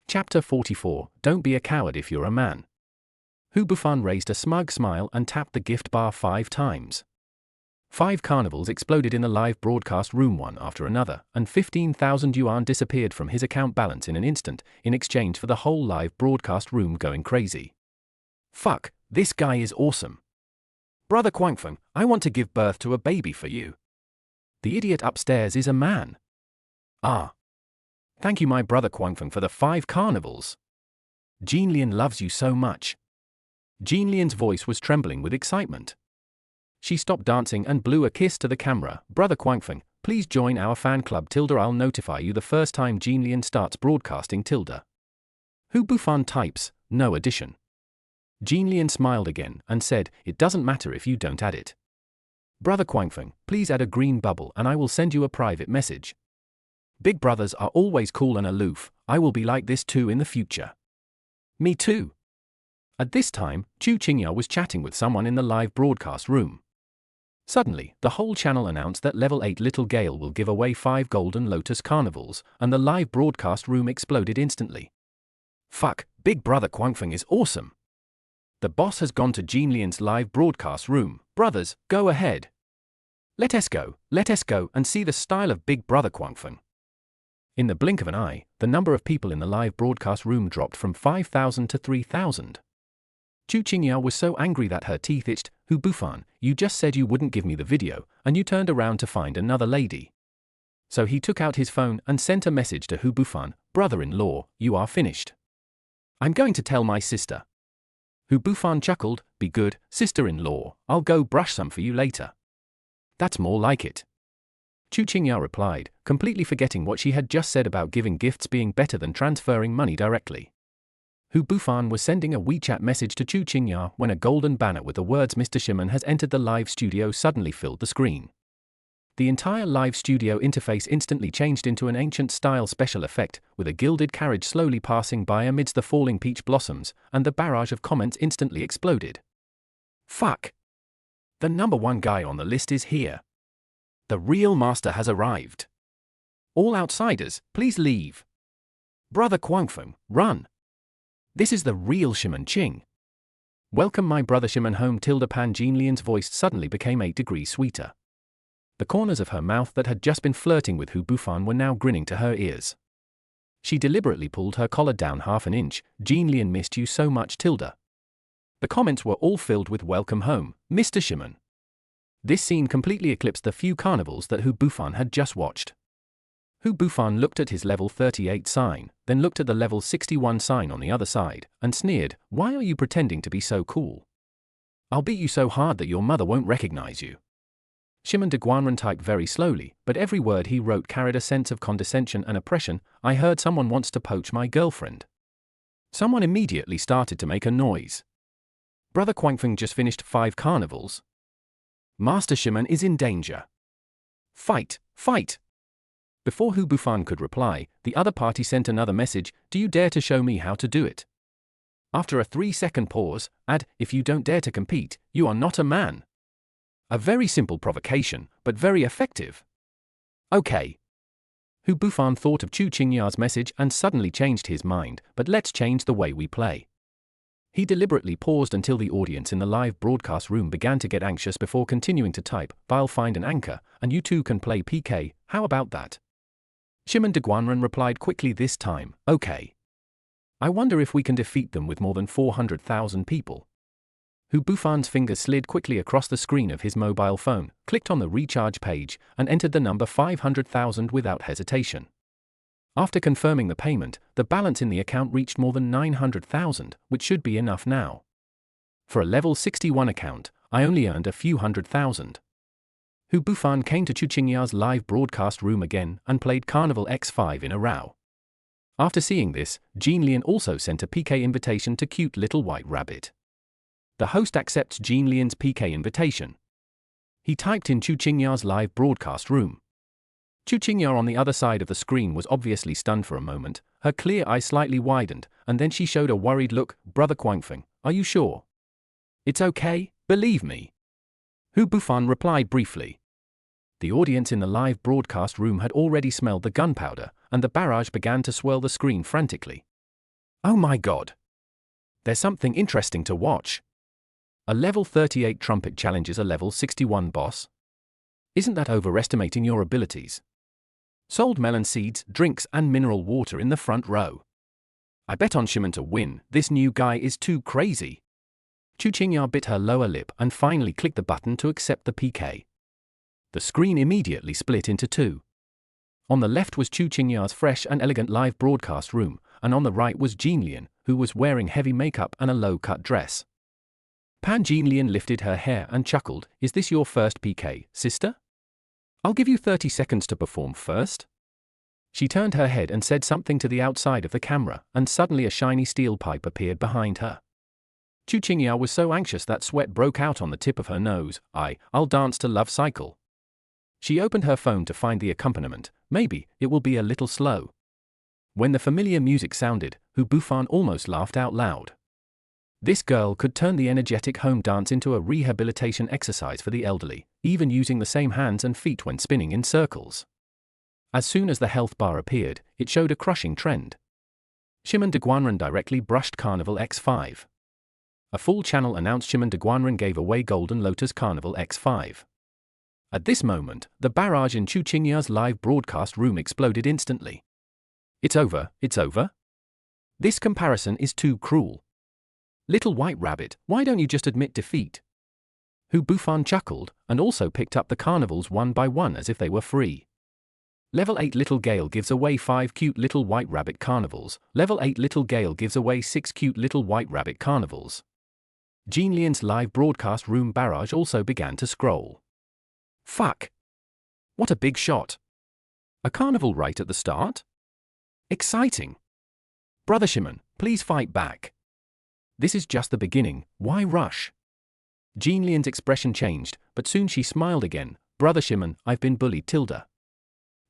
[SPEAKER 1] Chapter 44, Don't be a coward if you're a man. Hu Bufan raised a smug smile and tapped the gift bar 5 times. 5 carnivals exploded in the live broadcast room one after another, and 15,000 yuan disappeared from his account balance in an instant, in exchange for the whole live broadcast room going crazy. Fuck, this guy is awesome. Brother Guangfeng, I want to give birth to a baby for you. The idiot upstairs is a man. Ah. Thank you my brother Guangfeng for the 5 carnivals. Jean Lian loves you so much. Jean Lian's voice was trembling with excitement. She stopped dancing and blew a kiss to the camera. Brother Guangfeng, please join our fan club. I'll notify you the first time Jean Lian starts broadcasting. Hu Bufan types, no addition. Jean Lian smiled again and said, it doesn't matter if you don't add it. Brother Guangfeng, please add a green bubble and I will send you a private message. Big brothers are always cool and aloof, I will be like this too in the future. Me too. At this time, Chu Qingya was chatting with someone in the live broadcast room. Suddenly, the whole channel announced that Level 8 Little Gale will give away 5 Golden Lotus Carnivals, and the live broadcast room exploded instantly. Fuck, Big Brother Guangfeng is awesome. The boss has gone to Jean Lian's live broadcast room. Brothers, go ahead. Let us go and see the style of Big Brother Guangfeng. In the blink of an eye, the number of people in the live broadcast room dropped from 5,000 to 3,000. Chu Qingya was so angry that her teeth itched. Hu Bufan, you just said you wouldn't give me the video, and you turned around to find another lady. So he took out his phone and sent a message to Hu Bufan, brother-in-law, you are finished. I'm going to tell my sister. Hu Bufan chuckled, be good, sister-in-law, I'll go brush some for you later. That's more like it. Chu Qingya replied, completely forgetting what she had just said about giving gifts being better than transferring money directly. Hu Bufan was sending a WeChat message to Chu Qingya when a golden banner with the words Mr. Shimon has entered the live studio suddenly filled the screen. The entire live studio interface instantly changed into an ancient-style special effect, with a gilded carriage slowly passing by amidst the falling peach blossoms, and the barrage of comments instantly exploded. Fuck! The number 1 guy on the list is here. The real master has arrived. All outsiders, please leave. Brother Guangfeng, run! This is the real Shimon Qing. Welcome my brother Shimon home. Pan Jean Lian's voice suddenly became 8 degrees sweeter. The corners of her mouth that had just been flirting with Hu Bufan were now grinning to her ears. She deliberately pulled her collar down half an inch. Jean Lian missed you so much. The comments were all filled with welcome home, Mr. Shimon. This scene completely eclipsed the few carnivals that Hu Bufan had just watched. Hu Bufan looked at his level 38 sign, then looked at the level 61 sign on the other side, and sneered, why are you pretending to be so cool? I'll beat you so hard that your mother won't recognize you. Shimon de Guanren typed very slowly, but every word he wrote carried a sense of condescension and oppression. I heard someone wants to poach my girlfriend. Someone immediately started to make a noise. Brother Guangfeng just finished 5 carnivals. Master Shimon is in danger. Fight, fight! Before Hu Bufan could reply, the other party sent another message, do you dare to show me how to do it? After a 3-second pause, add, if you don't dare to compete, you are not a man. A very simple provocation, but very effective. Okay. Hu Bufan thought of Chu Qingya's message and suddenly changed his mind, but let's change the way we play. He deliberately paused until the audience in the live broadcast room began to get anxious before continuing to type, I'll find an anchor, and you two can play PK, how about that? Shimon de Guanren replied quickly this time, okay. I wonder if we can defeat them with more than 400,000 people. Hu Bufan's fingers slid quickly across the screen of his mobile phone, clicked on the recharge page, and entered the number 500,000 without hesitation. After confirming the payment, the balance in the account reached more than 900,000, which should be enough now. For a level 61 account, I only earned a few 100,000. Hu Bufan came to Chu Qingya's live broadcast room again and played Carnival X5 in a row. After seeing this, Jean Lian also sent a PK invitation to Cute Little White Rabbit. The host accepts Jean Lian's PK invitation. He typed in Chu Qingya's live broadcast room. Chu Qingya on the other side of the screen was obviously stunned for a moment, her clear eyes slightly widened, and then she showed a worried look, Brother Guangfeng, are you sure? It's okay, believe me. Hu Bufan replied briefly. The audience in the live broadcast room had already smelled the gunpowder, and the barrage began to swirl the screen frantically. Oh my god! There's something interesting to watch. A level 38 trumpet challenges a level 61 boss? Isn't that overestimating your abilities? Sold melon seeds, drinks and mineral water in the front row. I bet on Shimon to win, this new guy is too crazy. Chu Qingya bit her lower lip and finally clicked the button to accept the PK. The screen immediately split into 2. On the left was Chu Qingya's fresh and elegant live broadcast room, and on the right was Jean Lian, who was wearing heavy makeup and a low-cut dress. Pan Jean Lian lifted her hair and chuckled, is this your first PK, sister? I'll give you 30 seconds to perform first. She turned her head and said something to the outside of the camera, and suddenly a shiny steel pipe appeared behind her. Chu Qingya was so anxious that sweat broke out on the tip of her nose. I'll dance to Love Cycle. She opened her phone to find the accompaniment. Maybe it will be a little slow. When the familiar music sounded, Hu Bufan almost laughed out loud. This girl could turn the energetic home dance into a rehabilitation exercise for the elderly, even using the same hands and feet when spinning in circles. As soon as the health bar appeared, it showed a crushing trend. Shimon de Guanren directly brushed Carnival X5. A full channel announced Shimon de Guanren gave away Golden Lotus Carnival X5. At this moment, the barrage in Chu Qingya's live broadcast room exploded instantly. It's over, it's over? This comparison is too cruel. Little White Rabbit, why don't you just admit defeat? Hu Bufan chuckled, and also picked up the carnivals one by one as if they were free. Level 8 Little Gale gives away 5 cute Little White Rabbit carnivals. Level 8 Little Gale gives away 6 cute Little White Rabbit carnivals. Jean Lian's live broadcast room barrage also began to scroll. Fuck! What a big shot! A carnival right at the start? Exciting! Brother Shimon, please fight back. This is just the beginning, why rush? Jean Lian's expression changed, but soon she smiled again. Brother Shimon, I've been bullied tilde.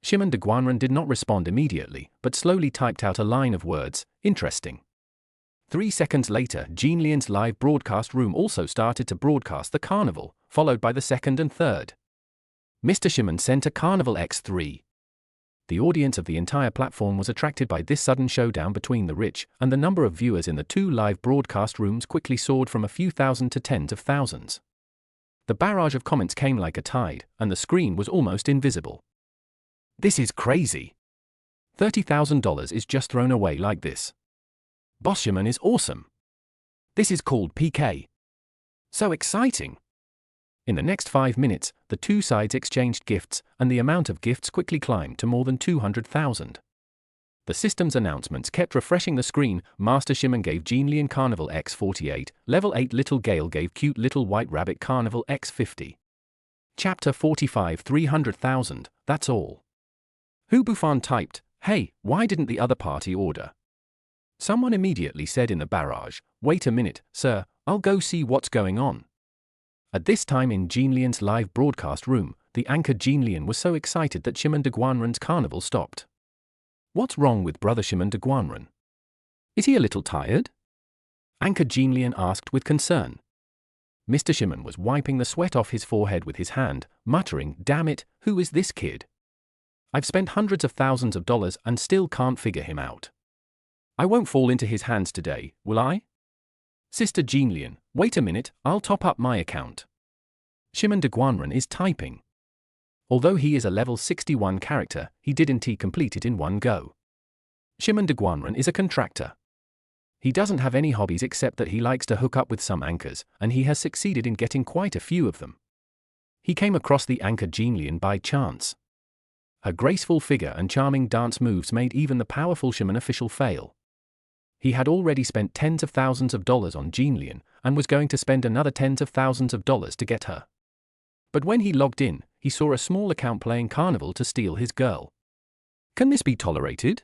[SPEAKER 1] Shimon de Guanren did not respond immediately, but slowly typed out a line of words, interesting. 3 seconds later, Jean Lian's live broadcast room also started to broadcast the carnival, followed by the second and third. Mr. Shimon sent a Carnival X3. The audience of the entire platform was attracted by this sudden showdown between the rich, and the number of viewers in the 2 live broadcast rooms quickly soared from a few thousand to tens of thousands. The barrage of comments came like a tide, and the screen was almost invisible. This is crazy. $30,000 is just thrown away like this. Boss Shimon is awesome. This is called PK. So exciting. In the next 5 minutes, the 2 sides exchanged gifts, and the amount of gifts quickly climbed to more than 200,000. The system's announcements kept refreshing the screen. Master Shimon gave Jean Lian Carnival X48, Level 8 Little Gale gave Cute Little White Rabbit Carnival X50. Chapter 45 300,000, that's all. Hu Bufan typed, hey, why didn't the other party order? Someone immediately said in the barrage, wait a minute, sir, I'll go see what's going on. At this time in Jean Lian's live broadcast room, the anchor Jean Lian was so excited that Shimon de Guanren's carnival stopped. What's wrong with Brother Shimon de Guanren? Is he a little tired? Anchor Jean Lian asked with concern. Mr. Shimon was wiping the sweat off his forehead with his hand, muttering, damn it, who is this kid? I've spent hundreds of thousands of dollars and still can't figure him out. I won't fall into his hands today, will I? Sister Jean Lian, wait a minute, I'll top up my account. Shimon de Guanren is typing. Although he is a level 61 character, he didn't complete it in one go. Shimon de Guanren is a contractor. He doesn't have any hobbies except that he likes to hook up with some anchors, and he has succeeded in getting quite a few of them. He came across the anchor Jean Lian by chance. Her graceful figure and charming dance moves made even the powerful Shimon official fail. He had already spent tens of thousands of dollars on Jean Lian, and was going to spend another tens of thousands of dollars to get her. But when he logged in, he saw a small account playing Carnival to steal his girl. Can this be tolerated?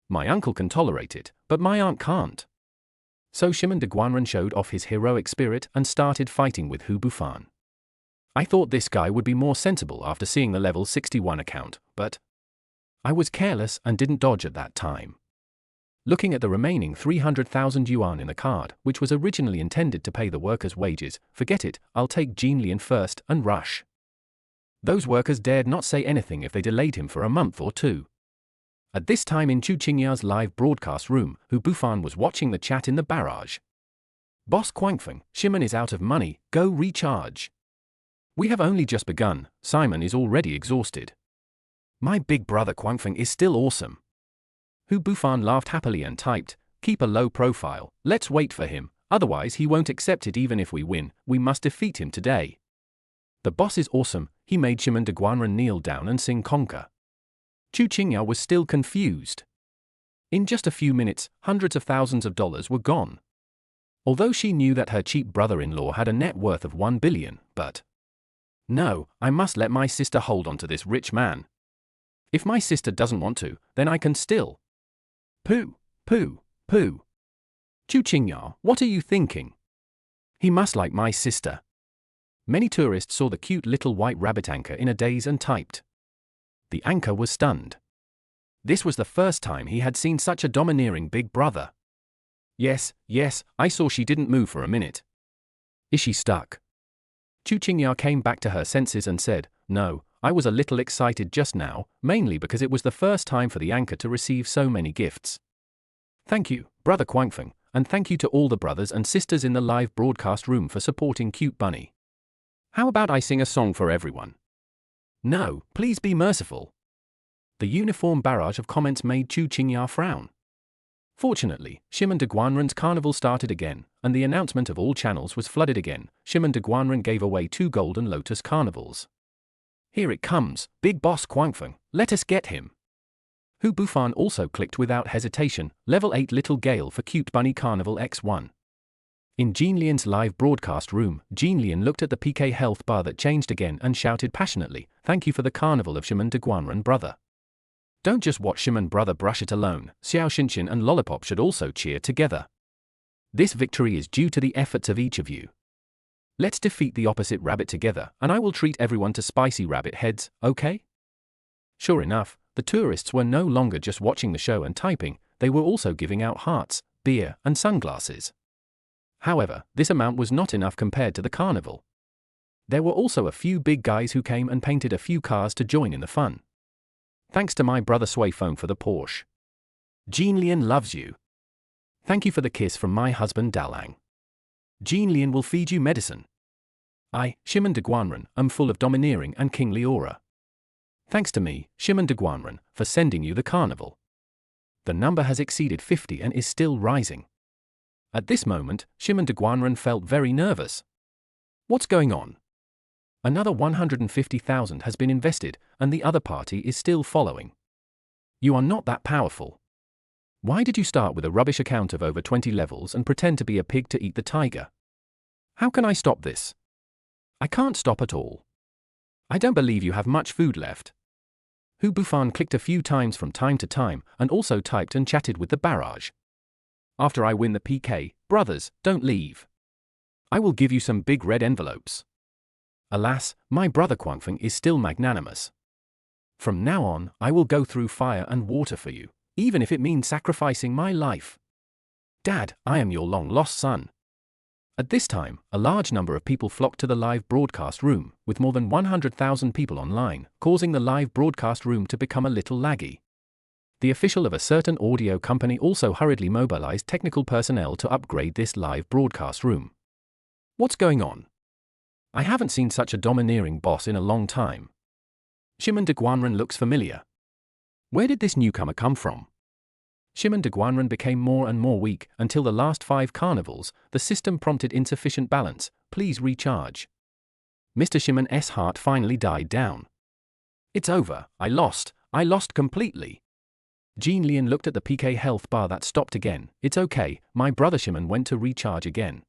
[SPEAKER 1] My uncle can tolerate it, but my aunt can't. So Shimon de Guanren showed off his heroic spirit and started fighting with Hu Bufan. I thought this guy would be more sensible after seeing the level 61 account, but I was careless and didn't dodge at that time. Looking at the remaining 300,000 yuan in the card, which was originally intended to pay the workers' wages, forget it, I'll take Jean Lian first and rush. Those workers dared not say anything if they delayed him for a month or 2. At this time in Chu Qingya's live broadcast room, Hu Bufan was watching the chat in the barrage. Boss Quangfeng, Shimon is out of money, go recharge. We have only just begun, Simon is already exhausted. My big brother Quangfeng is still awesome. Hu Bufan laughed happily and typed, keep a low profile, let's wait for him, otherwise he won't accept it even if we win, we must defeat him today. The boss is awesome, he made Shimon de Guanren kneel down and sing conquer. Chu Qingya was still confused. In just a few minutes, hundreds of thousands of dollars were gone. Although she knew that her cheap brother-in-law had a net worth of 1 billion, but no, I must let my sister hold on to this rich man. If my sister doesn't want to, then I can still. Pooh, pooh, pooh. Chu Qingya, what are you thinking? He must like my sister. Many tourists saw the cute little white rabbit anchor in a daze and typed. The anchor was stunned. This was the first time he had seen such a domineering big brother.
[SPEAKER 2] Yes, I saw she didn't move for a minute. Is she stuck? Chu Qingya came back to her senses and said, No, I was a little excited just now, mainly because it was the first time for the anchor to receive so many gifts. Thank you, Brother Guangfeng, and thank you to all the brothers and sisters in the live broadcast room for supporting Cute Bunny. How about I sing a song for everyone? No, please be merciful. The uniform barrage of comments made Chu Qingya frown. Fortunately, Shimon de Guanren's carnival started again, and the announcement of all channels was flooded again. Shimon de Guanren gave away 2 Golden Lotus carnivals. Here it comes, Big Boss Guangfeng, let us get him. Hu Bufan also clicked without hesitation, level 8 Little Gale for Cute Bunny Carnival X1. In Jean Lian's live broadcast room, Jean Lian looked at the PK health bar that changed again and shouted passionately, Thank you for the carnival of Shimon de Guanren, brother. Don't just watch Shimon brother brush it alone, Xiao Xinshin and Lollipop should also cheer together. This victory is due to the efforts of each of you. Let's defeat the opposite rabbit together, and I will treat everyone to spicy rabbit heads, okay? Sure enough, the tourists were no longer just watching the show and typing, they were also giving out hearts, beer, and sunglasses. However, this amount was not enough compared to the carnival. There were also a few big guys who came and painted a few cars to join in the fun. Thanks to my brother Sui Feng for the Porsche. Jean Lian loves you. Thank you for the kiss from my husband Dalang. Jean Lian will feed you medicine. I, Shimon de Guanren, am full of domineering and kingly aura. Thanks to me, Shimon de Guanren, for sending you the carnival. The number has exceeded 50 and is still rising. At this moment, Shimon de Guanren felt very nervous. What's going on? Another 150,000 has been invested, and the other party is still following. You are not that powerful. Why did you start with a rubbish account of over 20 levels and pretend to be a pig to eat the tiger? How can I stop this? I can't stop at all. I don't believe you have much food left. Hu Bufan clicked a few times from time to time and also typed and chatted with the barrage. After I win the PK, brothers, don't leave. I will give you some big red envelopes. Alas, my brother Guangfeng is still magnanimous. From now on, I will go through fire and water for you, even if it means sacrificing my life. Dad, I am your long-lost son. At this time, a large number of people flocked to the live broadcast room, with more than 100,000 people online, causing the live broadcast room to become a little laggy. The official of a certain audio company also hurriedly mobilized technical personnel to upgrade this live broadcast room. What's going on? I haven't seen such a domineering boss in a long time. Shimon de Guanren looks familiar. Where did this newcomer come from? Shimon de Guanren became more and more weak until the last 5 carnivals, the system prompted insufficient balance, please recharge. Mr. Shimon's heart finally died down. It's over, I lost completely. Jean Lian looked at the PK health bar that stopped again. It's okay, my brother Shimon went to recharge again.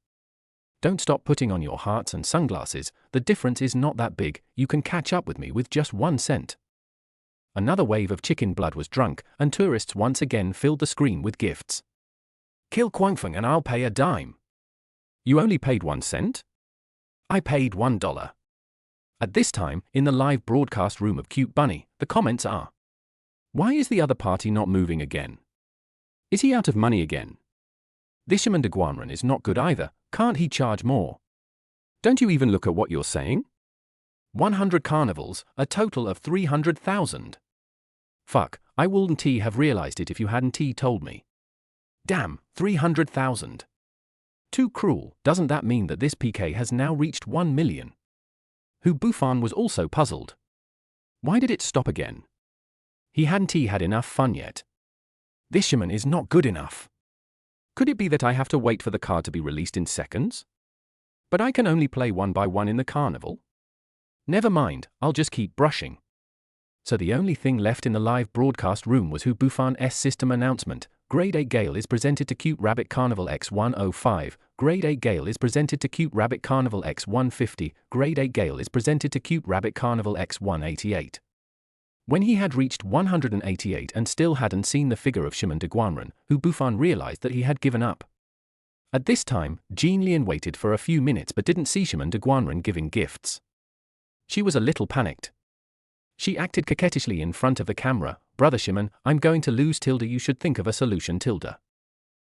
[SPEAKER 2] Don't stop putting on your hearts and sunglasses, the difference is not that big, you can catch up with me with just 1 cent. Another wave of chicken blood was drunk, and tourists once again filled the screen with gifts. Kill Guangfeng and I'll pay a dime. You only paid 1 cent? I paid $1. At this time, in the live broadcast room of Cute Bunny, the comments are, why is the other party not moving again? Is he out of money again? This Shimon de Guanren is not good either, can't he charge more? Don't you even look at what you're saying? 100 carnivals, a total of 300,000. Fuck, I wouldn't have realized it if you hadn't told me. Damn, 300,000. Too cruel, doesn't that mean that this PK has now reached 1 million? Hu Bufan was also puzzled. Why did it stop again? He hadn't had enough fun yet. This Shimon is not good enough. Could it be that I have to wait for the card to be released in seconds? But I can only play 1 by 1 in the carnival? Never mind, I'll just keep brushing. So the only thing left in the live broadcast room was Hu Bufan's system announcement. Grade 8 Gale is presented to Cute Rabbit Carnival X105. Grade 8 Gale is presented to Cute Rabbit Carnival X150. Grade 8 Gale is presented to Cute Rabbit Carnival X188. When he had reached 188 and still hadn't seen the figure of Shimon de Guanren, Hu Bufan realized that he had given up. At this time, Jean Lian waited for a few minutes but didn't see Shimon de Guanren giving gifts. She was a little panicked. She acted coquettishly in front of the camera. Brother Shimon, I'm going to lose tilde, you should think of a solution tilde.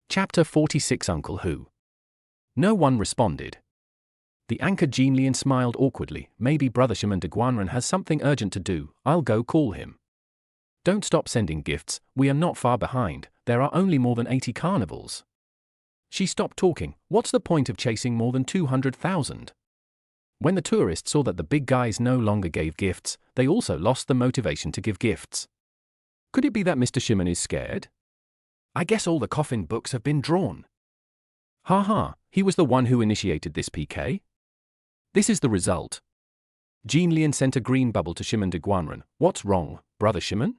[SPEAKER 1] Chapter 46 Uncle Who? No one responded. The anchor Jean Lian smiled awkwardly. Maybe Brother Shimon de Guanren has something urgent to do, I'll go call him. Don't stop sending gifts, we are not far behind, there are only more than 80 carnivals. She stopped talking. What's the point of chasing more than 200,000? When the tourists saw that the big guys no longer gave gifts, they also lost the motivation to give gifts. Could it be that Mr. Shimon is scared? I guess all the coffin books have been drawn. He was the one who initiated this PK? This is the result. Jean Lian sent a green bubble to Shimon de Guanren. What's wrong, Brother Shimon?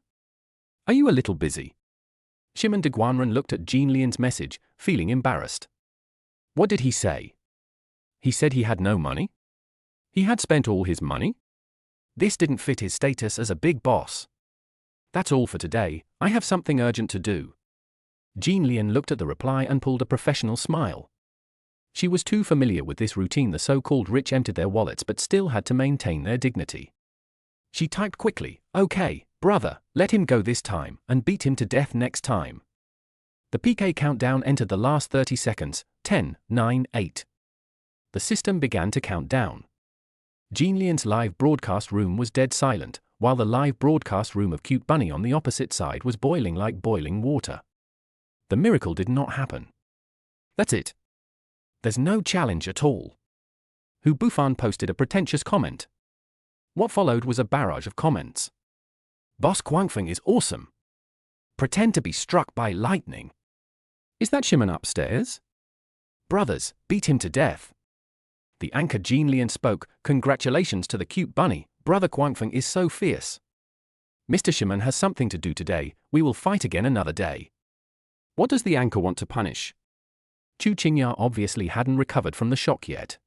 [SPEAKER 1] Are you a little busy? Shimon de Guanren looked at Jean Lian's message, feeling embarrassed. What did he say? He said he had no money? He had spent all his money? This didn't fit his status as a big boss. That's all for today, I have something urgent to do. Jean Lian looked at the reply and pulled a professional smile. She was too familiar with this routine. The so-called rich emptied their wallets but still had to maintain their dignity. She typed quickly, okay, brother, let him go this time, and beat him to death next time. The PK countdown entered the last 30 seconds, 10, 9, 8. The system began to count down. Jean Lian's live broadcast room was dead silent, while the live broadcast room of Cute Bunny on the opposite side was boiling like boiling water. The miracle did not happen. That's it. There's no challenge at all. Hu Bufan posted a pretentious comment. What followed was a barrage of comments. Boss Guangfeng is awesome. Pretend to be struck by lightning. Is that Shimon upstairs? Brothers, beat him to death. The anchor Jean Lian spoke. Congratulations to the Cute Bunny, Brother Guangfeng is so fierce. Mr. Shimon has something to do today, we will fight again another day. What does the anchor want to punish? Chu Qingya obviously hadn't recovered from the shock yet.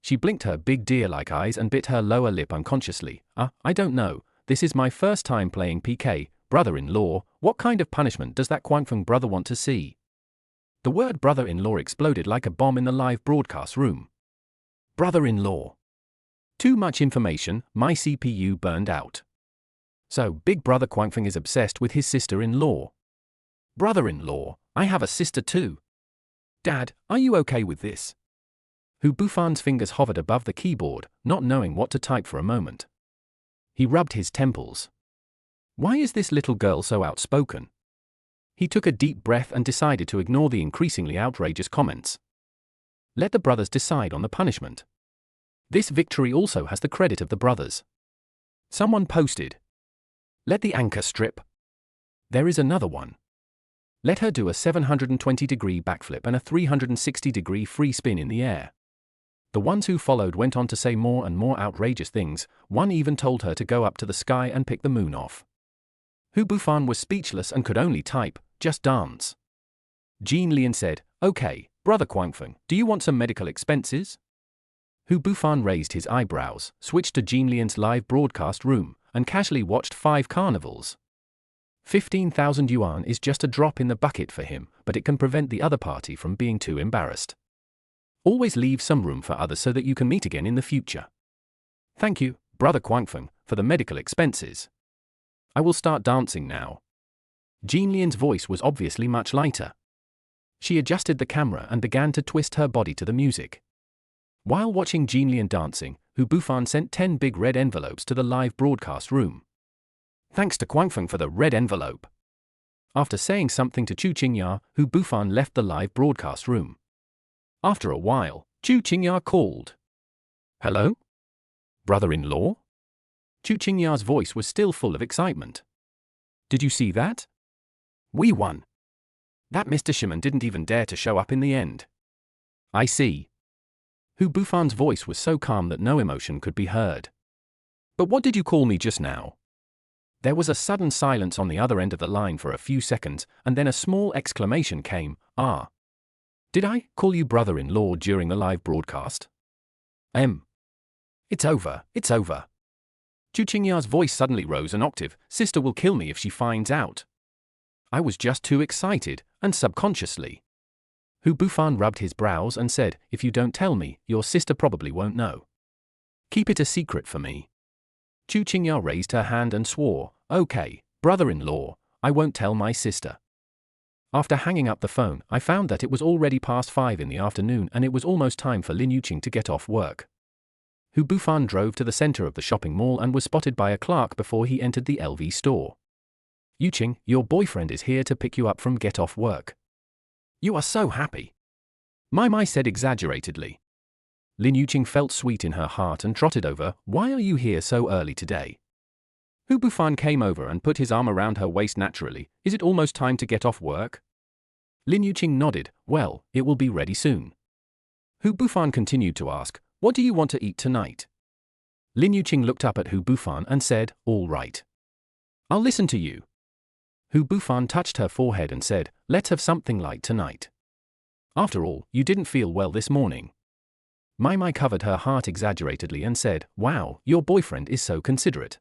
[SPEAKER 1] She blinked her big deer-like eyes and bit her lower lip unconsciously. I don't know, this is my first time playing PK, brother-in-law, what kind of punishment does that Guangfeng brother want to see? The word brother-in-law exploded like a bomb in the live broadcast room. Brother-in-law. Too much information, my CPU burned out. So, Big Brother Guangfeng is obsessed with his sister-in-law. Brother-in-law, I have a sister too. Dad, are you okay with this? Hu Bufan's fingers hovered above the keyboard, not knowing what to type for a moment. He rubbed his temples. Why is this little girl so outspoken? He took a deep breath and decided to ignore the increasingly outrageous comments. Let the brothers decide on the punishment. This victory also has the credit of the brothers. Someone posted. Let the anchor strip. There is another one. Let her do a 720-degree backflip and a 360-degree free spin in the air. The ones who followed went on to say more and more outrageous things. One even told her to go up to the sky and pick the moon off. Hu Bufan was speechless and could only type, just dance. Jean Lian said, okay, Brother Guangfeng, do you want some medical expenses? Hu Bufan raised his eyebrows, switched to Jean Lian's live broadcast room, and casually watched 5 carnivals. 15,000 yuan is just a drop in the bucket for him, but it can prevent the other party from being too embarrassed. Always leave some room for others so that you can meet again in the future. Thank you, Brother Guangfeng, for the medical expenses. I will start dancing now. Jean Lian's voice was obviously much lighter. She adjusted the camera and began to twist her body to the music. While watching Jean Lian dancing, Hu Bufan sent 10 big red envelopes to the live broadcast room. Thanks to Guangfeng for the red envelope. After saying something to Chu Qingya, Hu Bufan left the live broadcast room. After a while, Chu Qingya called. Hello? Brother-in-law? Chu Qingya's voice was still full of excitement. Did you see that? We won. That Mr. Shimon didn't even dare to show up in the end. I see. Hu Bufan's voice was so calm that no emotion could be heard. But what did you call me just now? There was a sudden silence on the other end of the line for a few seconds, and then a small exclamation came, ah. Did I call you brother-in-law during the live broadcast? It's over, it's over. Chu Qingya's voice suddenly rose an octave. Sister will kill me if she finds out. I was just too excited, and subconsciously. Hu Bufan rubbed his brows and said, if you don't tell me, your sister probably won't know. Keep it a secret for me. Chu Qingya raised her hand and swore, okay, brother-in-law, I won't tell my sister. After hanging up the phone, I found that it was already past 5 in the afternoon and it was almost time for Lin Yuqing to get off work. Hu Bufan drove to the center of the shopping mall and was spotted by a clerk before he entered the LV store. Yuqing, your boyfriend is here to pick you up from get off work.
[SPEAKER 2] You are so happy.
[SPEAKER 1] Mai said exaggeratedly. Lin Yuqing felt sweet in her heart and trotted over. Why are you here so early today? Hu Bufan came over and put his arm around her waist naturally. Is it almost time to get off work? Lin Yuqing nodded. Well, it will be ready soon. Hu Bufan continued to ask, what do you want to eat tonight? Lin Yuqing looked up at Hu Bufan and said, all right. I'll listen to you. Hu Bufan touched her forehead and said, let's have something light tonight. After all, you didn't feel well this morning. Mai covered her heart exaggeratedly and said, wow, your boyfriend is so considerate.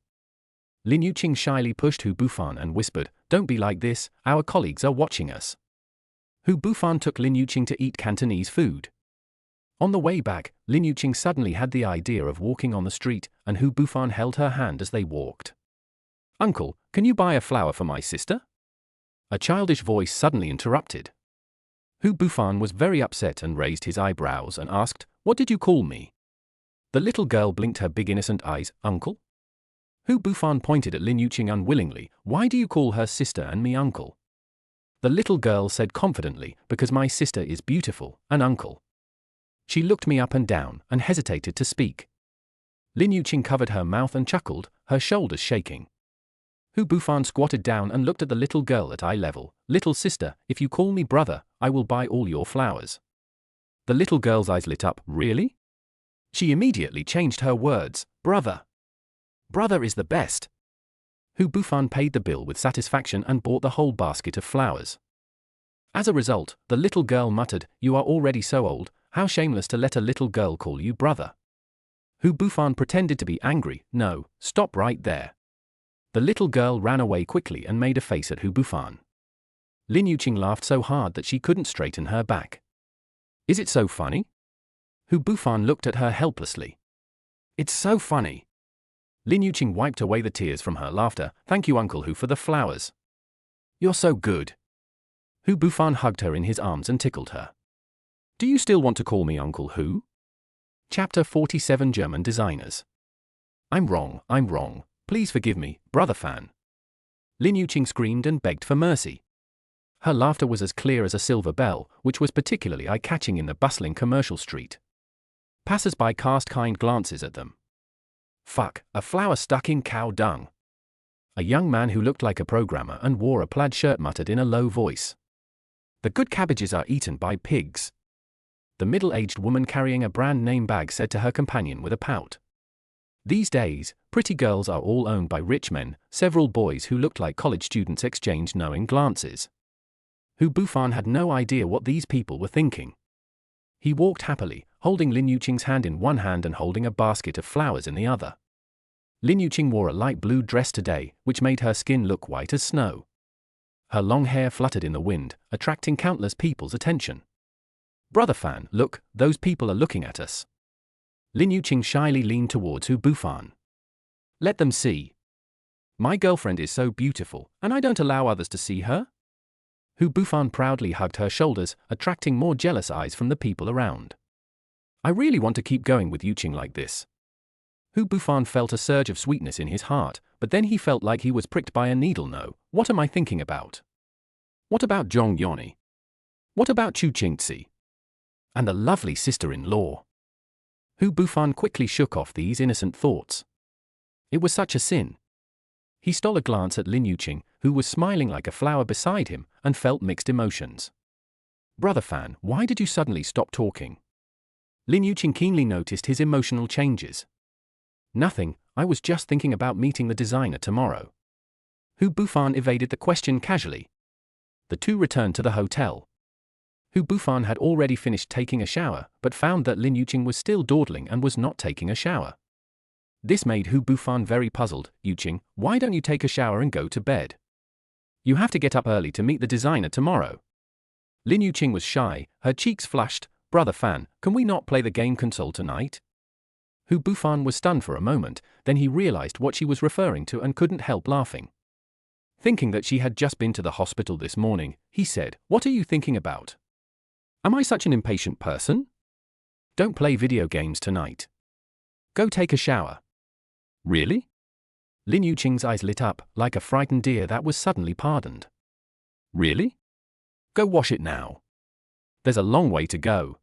[SPEAKER 1] Lin Yuqing shyly pushed Hu Bufan and whispered, don't be like this, our colleagues are watching us. Hu Bufan took Lin Yuqing to eat Cantonese food. On the way back, Lin Yuqing suddenly had the idea of walking on the street, and Hu Bufan held her hand as they walked. Uncle, can you buy a flower for my sister? A childish voice suddenly interrupted. Hu Bufan was very upset and raised his eyebrows and asked, what did you call me? The little girl blinked her big innocent eyes. Uncle? Hu Bufan pointed at Lin Yuqing unwillingly. Why do you call her sister and me uncle? The little girl said confidently, because my sister is beautiful, and uncle. She looked me up and down and hesitated to speak. Lin Yuqing covered her mouth and chuckled, her shoulders shaking. Hu Bufan squatted down and looked at the little girl at eye level. Little sister, if you call me brother, I will buy all your flowers. The little girl's eyes lit up. Really? She immediately changed her words. Brother. Brother is the best. Hu Bufan paid the bill with satisfaction and bought the whole basket of flowers. As a result, the little girl muttered, you are already so old, how shameless to let a little girl call you brother. Hu Bufan pretended to be angry. No, stop right there. The little girl ran away quickly and made a face at Hu Bufan. Lin Yuqing laughed so hard that she couldn't straighten her back. Is it so funny? Hu Bufan looked at her helplessly. It's so funny. Lin Yuqing wiped away the tears from her laughter. Thank you, Uncle Hu, for the flowers. You're so good. Hu Bufan hugged her in his arms and tickled her. Do you still want to call me Uncle Hu? Chapter 47 German Designers. I'm wrong. Please forgive me, brother fan. Lin Yuqing screamed and begged for mercy. Her laughter was as clear as a silver bell, which was particularly eye-catching in the bustling commercial street. Passers-by cast kind glances at them. Fuck, a flower stuck in cow dung. A young man who looked like a programmer and wore a plaid shirt muttered in a low voice. The good cabbages are eaten by pigs. The middle-aged woman carrying a brand-name bag said to her companion with a pout. These days, pretty girls are all owned by rich men. Several boys who looked like college students exchanged knowing glances. Hu Bufan had no idea what these people were thinking. He walked happily, holding Lin Yuqing's hand in one hand and holding a basket of flowers in the other. Lin Yuqing wore a light blue dress today, which made her skin look white as snow. Her long hair fluttered in the wind, attracting countless people's attention. Brother fan, look, those people are looking at us. Lin Yuqing shyly leaned towards Hu Bufan. Let them see. My girlfriend is so beautiful, and I don't allow others to see her? Hu Bufan proudly hugged her shoulders, attracting more jealous eyes from the people around. I really want to keep going with Yuqing like this. Hu Bufan felt a surge of sweetness in his heart, but then he felt like he was pricked by a needle. No, what am I thinking about? What about Zhong Yoni? What about Chu Qingzi? And the lovely sister-in-law? Hu Bufan quickly shook off these innocent thoughts. It was such a sin. He stole a glance at Lin Yuqing, who was smiling like a flower beside him, and felt mixed emotions. Brother fan, why did you suddenly stop talking? Lin Yuqing keenly noticed his emotional changes. Nothing, I was just thinking about meeting the designer tomorrow. Hu Bufan evaded the question casually. The two returned to the hotel. Hu Bufan had already finished taking a shower, but found that Lin Yuqing was still dawdling and was not taking a shower. This made Hu Bufan very puzzled. Yuqing, why don't you take a shower and go to bed? You have to get up early to meet the designer tomorrow. Lin Yuqing was shy, her cheeks flushed. Brother fan, can we not play the game console tonight? Hu Bufan was stunned for a moment, then he realized what she was referring to and couldn't help laughing. Thinking that she had just been to the hospital this morning, he said, "What are you thinking about? Am I such an impatient person? Don't play video games tonight. Go take a shower." "Really?" Lin Yuqing's eyes lit up, like a frightened deer that was suddenly pardoned. "Really? Go wash it now. There's a long way to go.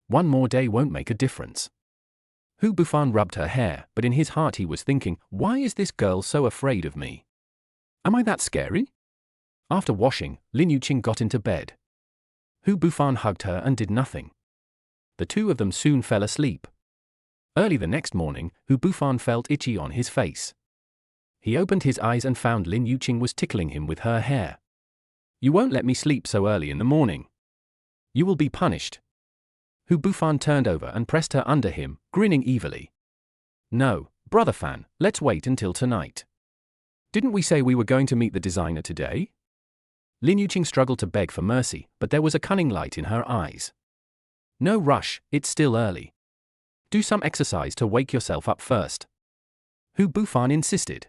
[SPEAKER 1] One more day won't make a difference." Hu Bufan rubbed her hair, but in his heart he was thinking, why is this girl so afraid of me? Am I that scary? After washing, Lin Yuqing got into bed. Hu Bufan hugged her and did nothing. The two of them soon fell asleep. Early the next morning, Hu Bufan felt itchy on his face. He opened his eyes and found Lin Yuqing was tickling him with her hair. "You won't let me sleep so early in the morning. You will be punished." Hu Bufan turned over and pressed her under him, grinning evilly. "No, brother Fan, let's wait until tonight. Didn't we say we were going to meet the designer today?" Lin Yuqing struggled to beg for mercy, but there was a cunning light in her eyes. "No rush, it's still early. Do some exercise to wake yourself up first." Hu Bufan insisted.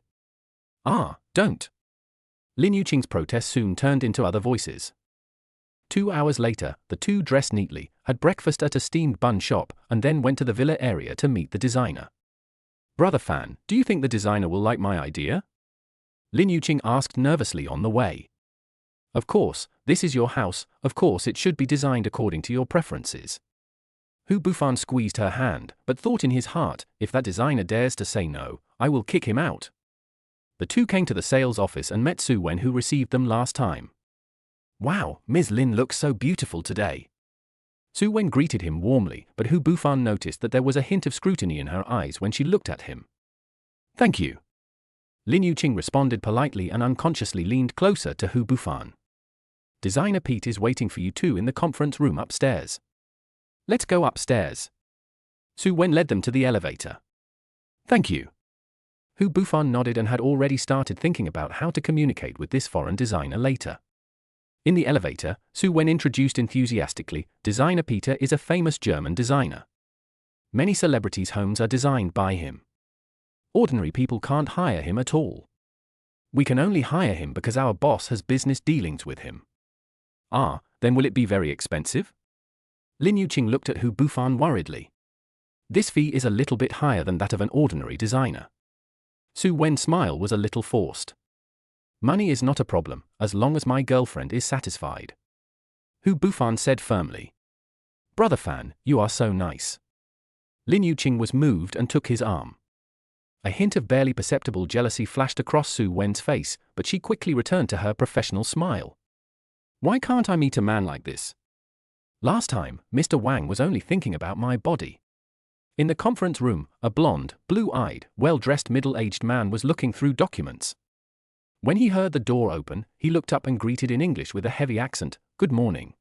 [SPEAKER 1] "Ah, don't." Lin Yuqing's protest soon turned into other voices. 2 hours later, the two dressed neatly, had breakfast at a steamed bun shop, and then went to the villa area to meet the designer. "Brother Fan, do you think the designer will like my idea?" Lin Yuqing asked nervously on the way. "Of course, this is your house, of course it should be designed according to your preferences." Hu Bufan squeezed her hand, but thought in his heart, if that designer dares to say no, I will kick him out. The two came to the sales office and met Su Wen, who received them last time. "Wow, Ms. Lin looks so beautiful today." Su Wen greeted him warmly, but Hu Bufan noticed that there was a hint of scrutiny in her eyes when she looked at him. "Thank you." Lin Yuqing responded politely and unconsciously leaned closer to Hu Bufan. "Designer Pete is waiting for you two in the conference room upstairs. Let's go upstairs." Su Wen led them to the elevator. "Thank you." Hu Bufan nodded and had already started thinking about how to communicate with this foreign designer later. In the elevator, Su Wen introduced enthusiastically, "Designer Peter is a famous German designer. Many celebrities' homes are designed by him. Ordinary people can't hire him at all. We can only hire him because our boss has business dealings with him." "Ah, then will it be very expensive?" Lin Yuqing looked at Hu Bufan worriedly. "This fee is a little bit higher than that of an ordinary designer." Su Wen's smile was a little forced. "Money is not a problem, as long as my girlfriend is satisfied," Hu Bufan said firmly. "Brother Fan, you are so nice." Lin Yuqing was moved and took his arm. A hint of barely perceptible jealousy flashed across Su Wen's face, but she quickly returned to her professional smile. "Why can't I meet a man like this? Last time, Mr. Wang was only thinking about my body." In the conference room, a blonde, blue-eyed, well-dressed middle-aged man was looking through documents. When he heard the door open, he looked up and greeted in English with a heavy accent, "Good morning."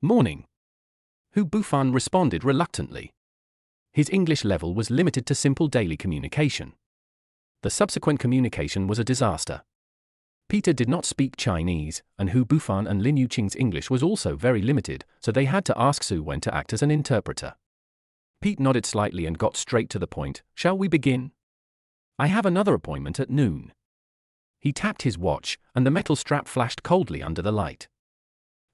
[SPEAKER 1] "Morning." Hu Bufan responded reluctantly. His English level was limited to simple daily communication. The subsequent communication was a disaster. Peter did not speak Chinese, and Hu Bufan and Lin Yuqing's English was also very limited, so they had to ask Su Wen to act as an interpreter. Pete nodded slightly and got straight to the point. "Shall we begin? I have another appointment at noon." He tapped his watch, and the metal strap flashed coldly under the light.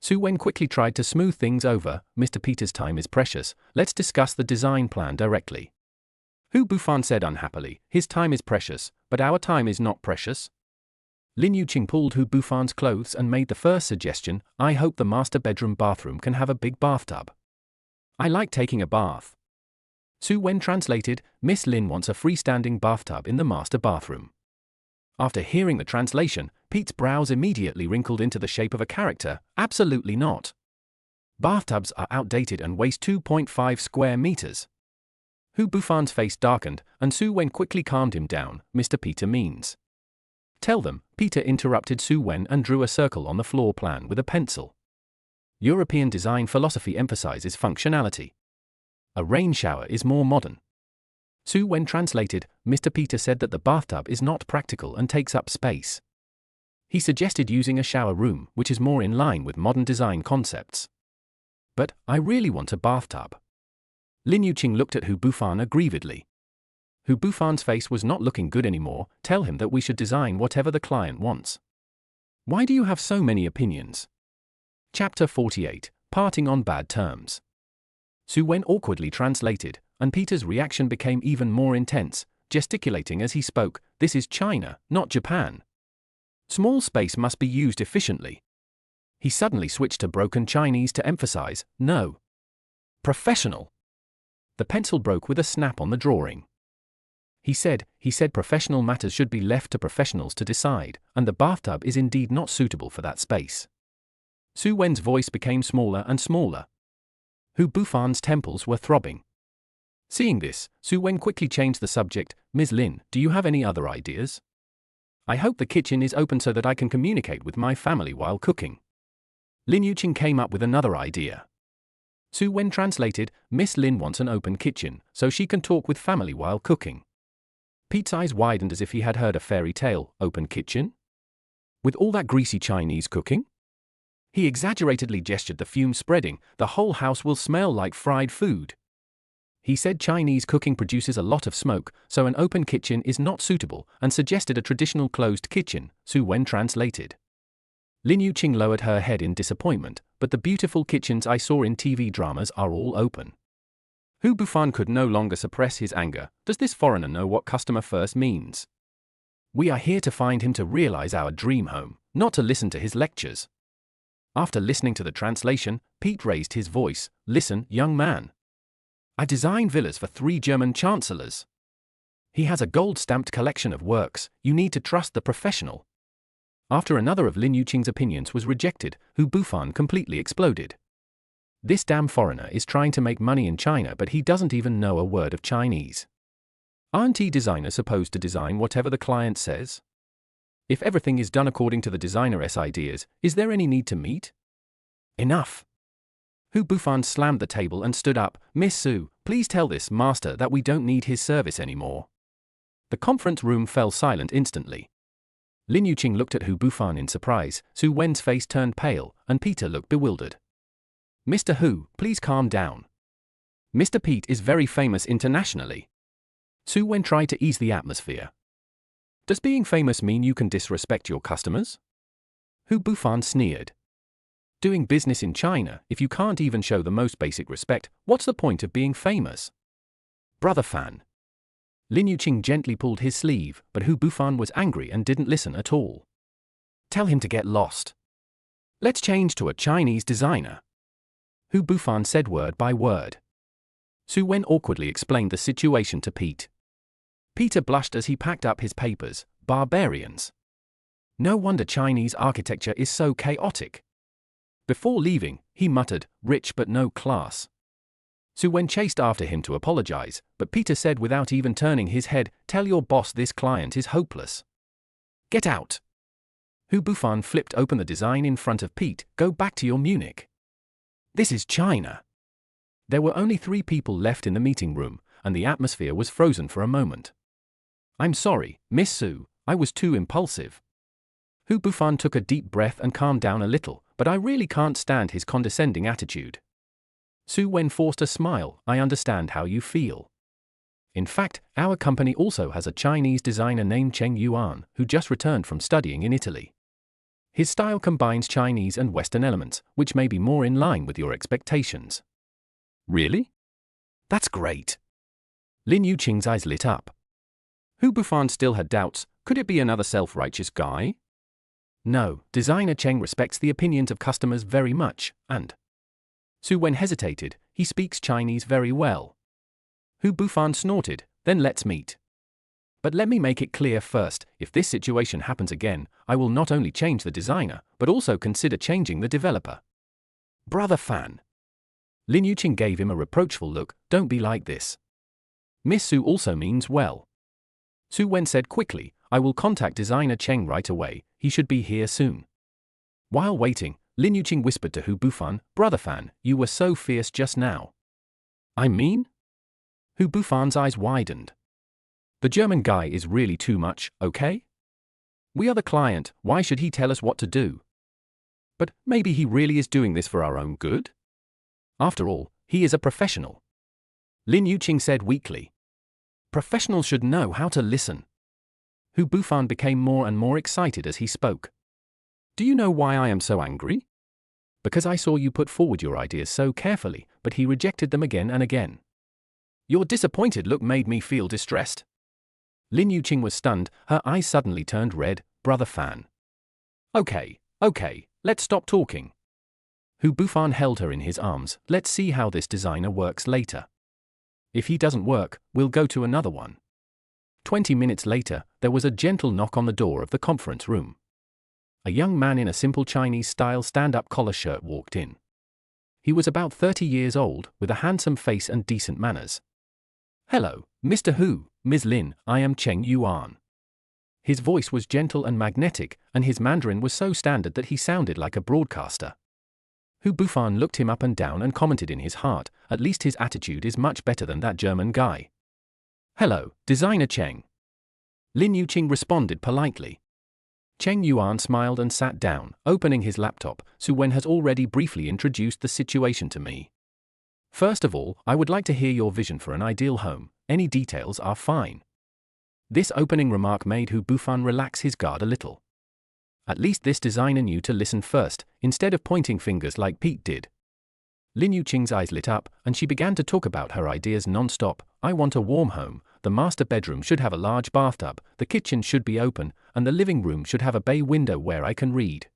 [SPEAKER 1] Su Wen quickly tried to smooth things over. "Mr. Peter's time is precious, let's discuss the design plan directly." Hu Bufan said unhappily, "His time is precious, but our time is not precious." Lin Yuqing pulled Hu Bufan's clothes and made the first suggestion, "I hope the master bedroom bathroom can have a big bathtub. I like taking a bath." Su Wen translated, "Miss Lin wants a freestanding bathtub in the master bathroom." After hearing the translation, Pete's brows immediately wrinkled into the shape of a character. "Absolutely not. Bathtubs are outdated and waste 2.5 square meters." Hu Bufan's face darkened, and Su Wen quickly calmed him down. "Mr. Peter means." "Tell them," Peter interrupted Su Wen and drew a circle on the floor plan with a pencil. "European design philosophy emphasizes functionality. A rain shower is more modern." Su Wen translated, "Mr. Peter said that the bathtub is not practical and takes up space. He suggested using a shower room, which is more in line with modern design concepts." "But I really want a bathtub." Lin Yuqing looked at Hu Bufan aggrievedly. Hu Bufan's face was not looking good anymore. Tell him that we should design whatever the client wants. Why do you have so many opinions? Chapter 48, Parting on Bad Terms. Su Wen awkwardly translated, and Peter's reaction became even more intense, gesticulating as he spoke. This is China, not Japan. Small space must be used efficiently. He suddenly switched to broken Chinese to emphasize, no. Professional. The pencil broke with a snap on the drawing. He said professional matters should be left to professionals to decide, and the bathtub is indeed not suitable for that space. Su Wen's voice became smaller and smaller. Hu Bufan's temples were throbbing. Seeing this, Su Wen quickly changed the subject. Ms. Lin, do you have any other ideas? I hope the kitchen is open so that I can communicate with my family while cooking. Lin Yuqing came up with another idea. Su Wen translated, Miss Lin wants an open kitchen, so she can talk with family while cooking. Pete's eyes widened as if he had heard a fairy tale. Open kitchen? With all that greasy Chinese cooking? He exaggeratedly gestured, the fumes spreading. The whole house will smell like fried food. He said Chinese cooking produces a lot of smoke, so an open kitchen is not suitable, and suggested a traditional closed kitchen. Su Wen translated. Lin Yuqing lowered her head in disappointment, but the beautiful kitchens I saw in TV dramas are all open. Hu Bufan could no longer suppress his anger. Does this foreigner know what customer first means? We are here to find him to realize our dream home, not to listen to his lectures. After listening to the translation, Pete raised his voice. Listen, young man. I design villas for 3 German chancellors. He has a gold-stamped collection of works. You need to trust the professional. After another of Lin Yuqing's opinions was rejected, Hu Bufan completely exploded. This damn foreigner is trying to make money in China, but he doesn't even know a word of Chinese. Aren't designers supposed to design whatever the client says? If everything is done according to the designer's ideas, is there any need to meet? Enough. Hu Bufan slammed the table and stood up. Miss Su, please tell this master that we don't need his service anymore. The conference room fell silent instantly. Lin Yuqing looked at Hu Bufan in surprise. Su Wen's face turned pale, and Peter looked bewildered. Mr. Hu, please calm down. Mr. Pete is very famous internationally. Su Wen tried to ease the atmosphere. Does being famous mean you can disrespect your customers? Hu Bufan sneered. Doing business in China, if you can't even show the most basic respect, what's the point of being famous? Brother Fan. Lin Yuqing gently pulled his sleeve, but Hu Bufan was angry and didn't listen at all. Tell him to get lost. Let's change to a Chinese designer. Hu Bufan said word by word. Su Wen awkwardly explained the situation to Pete. Peter blushed as he packed up his papers. Barbarians. No wonder Chinese architecture is so chaotic. Before leaving, he muttered, rich but no class. Su Wen chased after him to apologize, but Peter said without even turning his head, tell your boss this client is hopeless. Get out. Hu Bufan flipped open the design in front of Pete. Go back to your Munich. This is China. There were only 3 people left in the meeting room, and the atmosphere was frozen for a moment. I'm sorry, Miss Su, I was too impulsive. Hu Bufan took a deep breath and calmed down a little, but I really can't stand his condescending attitude. Su Wen forced a smile. I understand how you feel. In fact, our company also has a Chinese designer named Cheng Yuan, who just returned from studying in Italy. His style combines Chinese and Western elements, which may be more in line with your expectations. Really? That's great. Lin Yuqing's eyes lit up. Hu Bufan still had doubts. Could it be another self-righteous guy? No, designer Cheng respects the opinions of customers very much, and... Su Wen hesitated. He speaks Chinese very well. Hu Bufan snorted. Then let's meet. But let me make it clear first, if this situation happens again, I will not only change the designer, but also consider changing the developer. Brother Fan. Lin Yuqing gave him a reproachful look. Don't be like this. Miss Su also means well. Su Wen said quickly, I will contact designer Cheng right away. He should be here soon. While waiting, Lin Yuqing whispered to Hu Bufan, Brother Fan, you were so fierce just now. I mean? Hu Bufan's eyes widened. The German guy is really too much, okay? We are the client, why should he tell us what to do? But maybe he really is doing this for our own good? After all, he is a professional. Lin Yuqing said weakly.
[SPEAKER 2] Professionals should know how to listen. Hu Bufan became more and more excited as he spoke. Do you know why I am so angry? Because I saw you put forward your ideas so carefully, but he rejected them again and again. Your disappointed look made me feel distressed. Lin Yuqing was stunned, her eyes suddenly turned red. Brother Fan. Okay, let's stop talking. Hu Bufan held her in his arms. Let's see how this designer works later. If he doesn't work, we'll go to another one. 20 minutes later, there was a gentle knock on the door of the conference room. A young man in a simple Chinese-style stand-up collar shirt walked in. He was about 30 years old, with a handsome face and decent manners. Hello, Mr. Hu, Ms. Lin, I am Cheng Yuan. His voice was gentle and magnetic, and his Mandarin was so standard that he sounded like a broadcaster. Hu Bufan looked him up and down and commented in his heart, at least his attitude is much better than that German guy. Hello, Designer Cheng. Lin Yuqing responded politely. Cheng Yuan smiled and sat down, opening his laptop. Su Wen has already briefly introduced the situation to me. First of all, I would like to hear your vision for an ideal home. Any details are fine. This opening remark made Hu Bufan relax his guard a little. At least this designer knew to listen first, instead of pointing fingers like Pete did. Lin Yuqing's eyes lit up, and she began to talk about her ideas non-stop. I want a warm home, the master bedroom should have a large bathtub, the kitchen should be open, and the living room should have a bay window where I can read.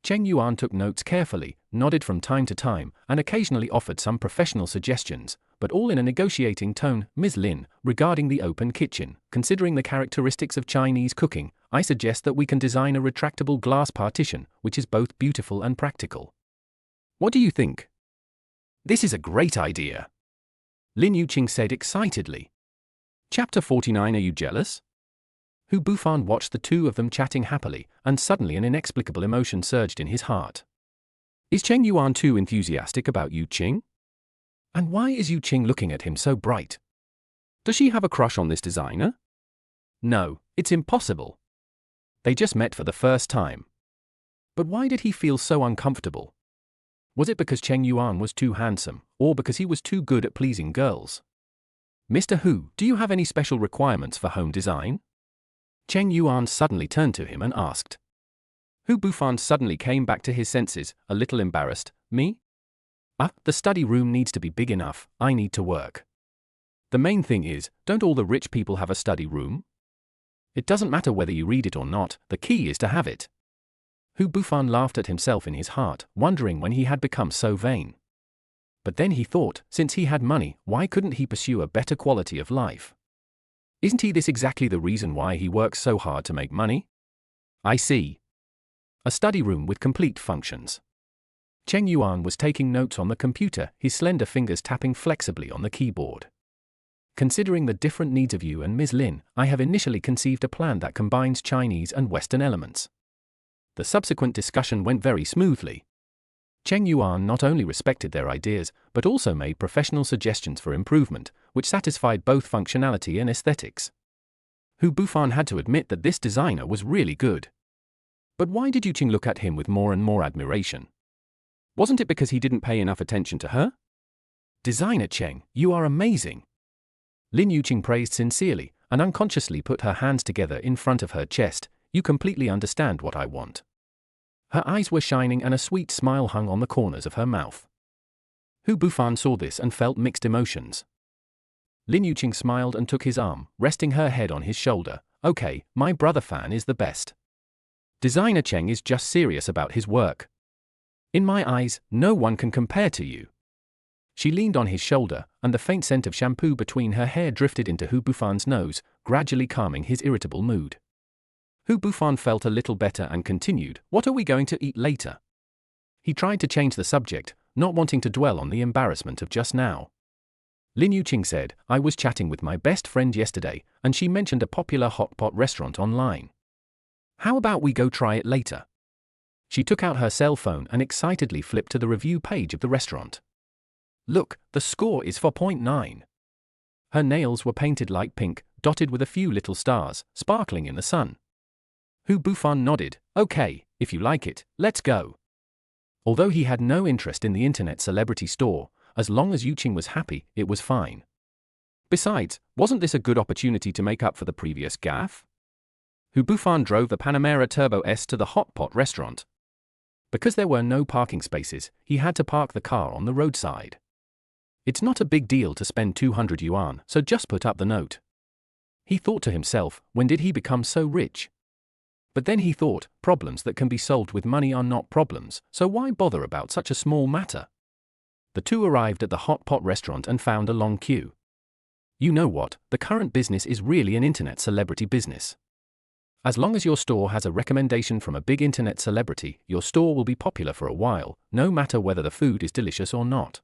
[SPEAKER 2] Cheng Yuan took notes carefully, nodded from time to time, and occasionally offered some professional suggestions, but all in a negotiating tone. Ms. Lin, regarding the open kitchen, considering the characteristics of Chinese cooking, I suggest that we can design a retractable glass partition, which is both beautiful and practical. What do you think? This is a great idea. Lin Yuqing said excitedly. Chapter 49. Are you jealous? Hu Bufan watched the two of them chatting happily, and suddenly an inexplicable emotion surged in his heart. Is Cheng Yuan too enthusiastic about Yuqing? And why is Yuqing looking at him so bright? Does she have a crush on this designer? No, it's impossible. They just met for the first time. But why did he feel so uncomfortable? Was it because Cheng Yuan was too handsome, or because he was too good at pleasing girls? Mr. Hu, do you have any special requirements for home design? Cheng Yuan suddenly turned to him and asked. Hu Bufan suddenly came back to his senses, a little embarrassed. Me? The study room needs to be big enough, I need to work. The main thing is, don't all the rich people have a study room? It doesn't matter whether you read it or not, the key is to have it. Hu Bufan laughed at himself in his heart, wondering when he had become so vain. But then he thought, since he had money, why couldn't he pursue a better quality of life? Isn't this exactly the reason why he works so hard to make money? I see. A study room with complete functions. Cheng Yuan was taking notes on the computer, his slender fingers tapping flexibly on the keyboard. Considering the different needs of you and Ms. Lin, I have initially conceived a plan that combines Chinese and Western elements. The subsequent discussion went very smoothly. Cheng Yuan not only respected their ideas, but also made professional suggestions for improvement, which satisfied both functionality and aesthetics. Hu Bufan had to admit that this designer was really good. But why did Yuqing look at him with more and more admiration? Wasn't it because he didn't pay enough attention to her? Designer Cheng, you are amazing. Lin Yuqing praised sincerely, and unconsciously put her hands together in front of her chest. You completely understand what I want. Her eyes were shining and a sweet smile hung on the corners of her mouth. Hu Bufan saw this and felt mixed emotions. Lin Yuqing smiled and took his arm, resting her head on his shoulder. Okay, my brother Fan is the best. Designer Cheng is just serious about his work. In my eyes, no one can compare to you. She leaned on his shoulder, and the faint scent of shampoo between her hair drifted into Hu Bufan's nose, gradually calming his irritable mood. Hu Bufan felt a little better and continued, what are we going to eat later? He tried to change the subject, not wanting to dwell on the embarrassment of just now. Lin Yuqing said, I was chatting with my best friend yesterday, and she mentioned a popular hot pot restaurant online. How about we go try it later? She took out her cell phone and excitedly flipped to the review page of the restaurant. Look, the score is 4.9. Her nails were painted light pink, dotted with a few little stars, sparkling in the sun. Hu Bufan nodded, okay, if you like it, let's go. Although he had no interest in the internet celebrity store, as long as Yuqing was happy, it was fine.
[SPEAKER 1] Besides, wasn't this a good opportunity to make up for the previous gaffe? Hu Bufan drove the Panamera Turbo S to the hot pot restaurant. Because there were no parking spaces, he had to park the car on the roadside. It's not a big deal to spend 200 yuan, so just put up the note. He thought to himself, when did he become so rich? But then he thought, problems that can be solved with money are not problems, so why bother about such a small matter? The two arrived at the hot pot restaurant and found a long queue. You know what, the current business is really an internet celebrity business. As long as your store has a recommendation from a big internet celebrity, your store will be popular for a while, no matter whether the food is delicious or not.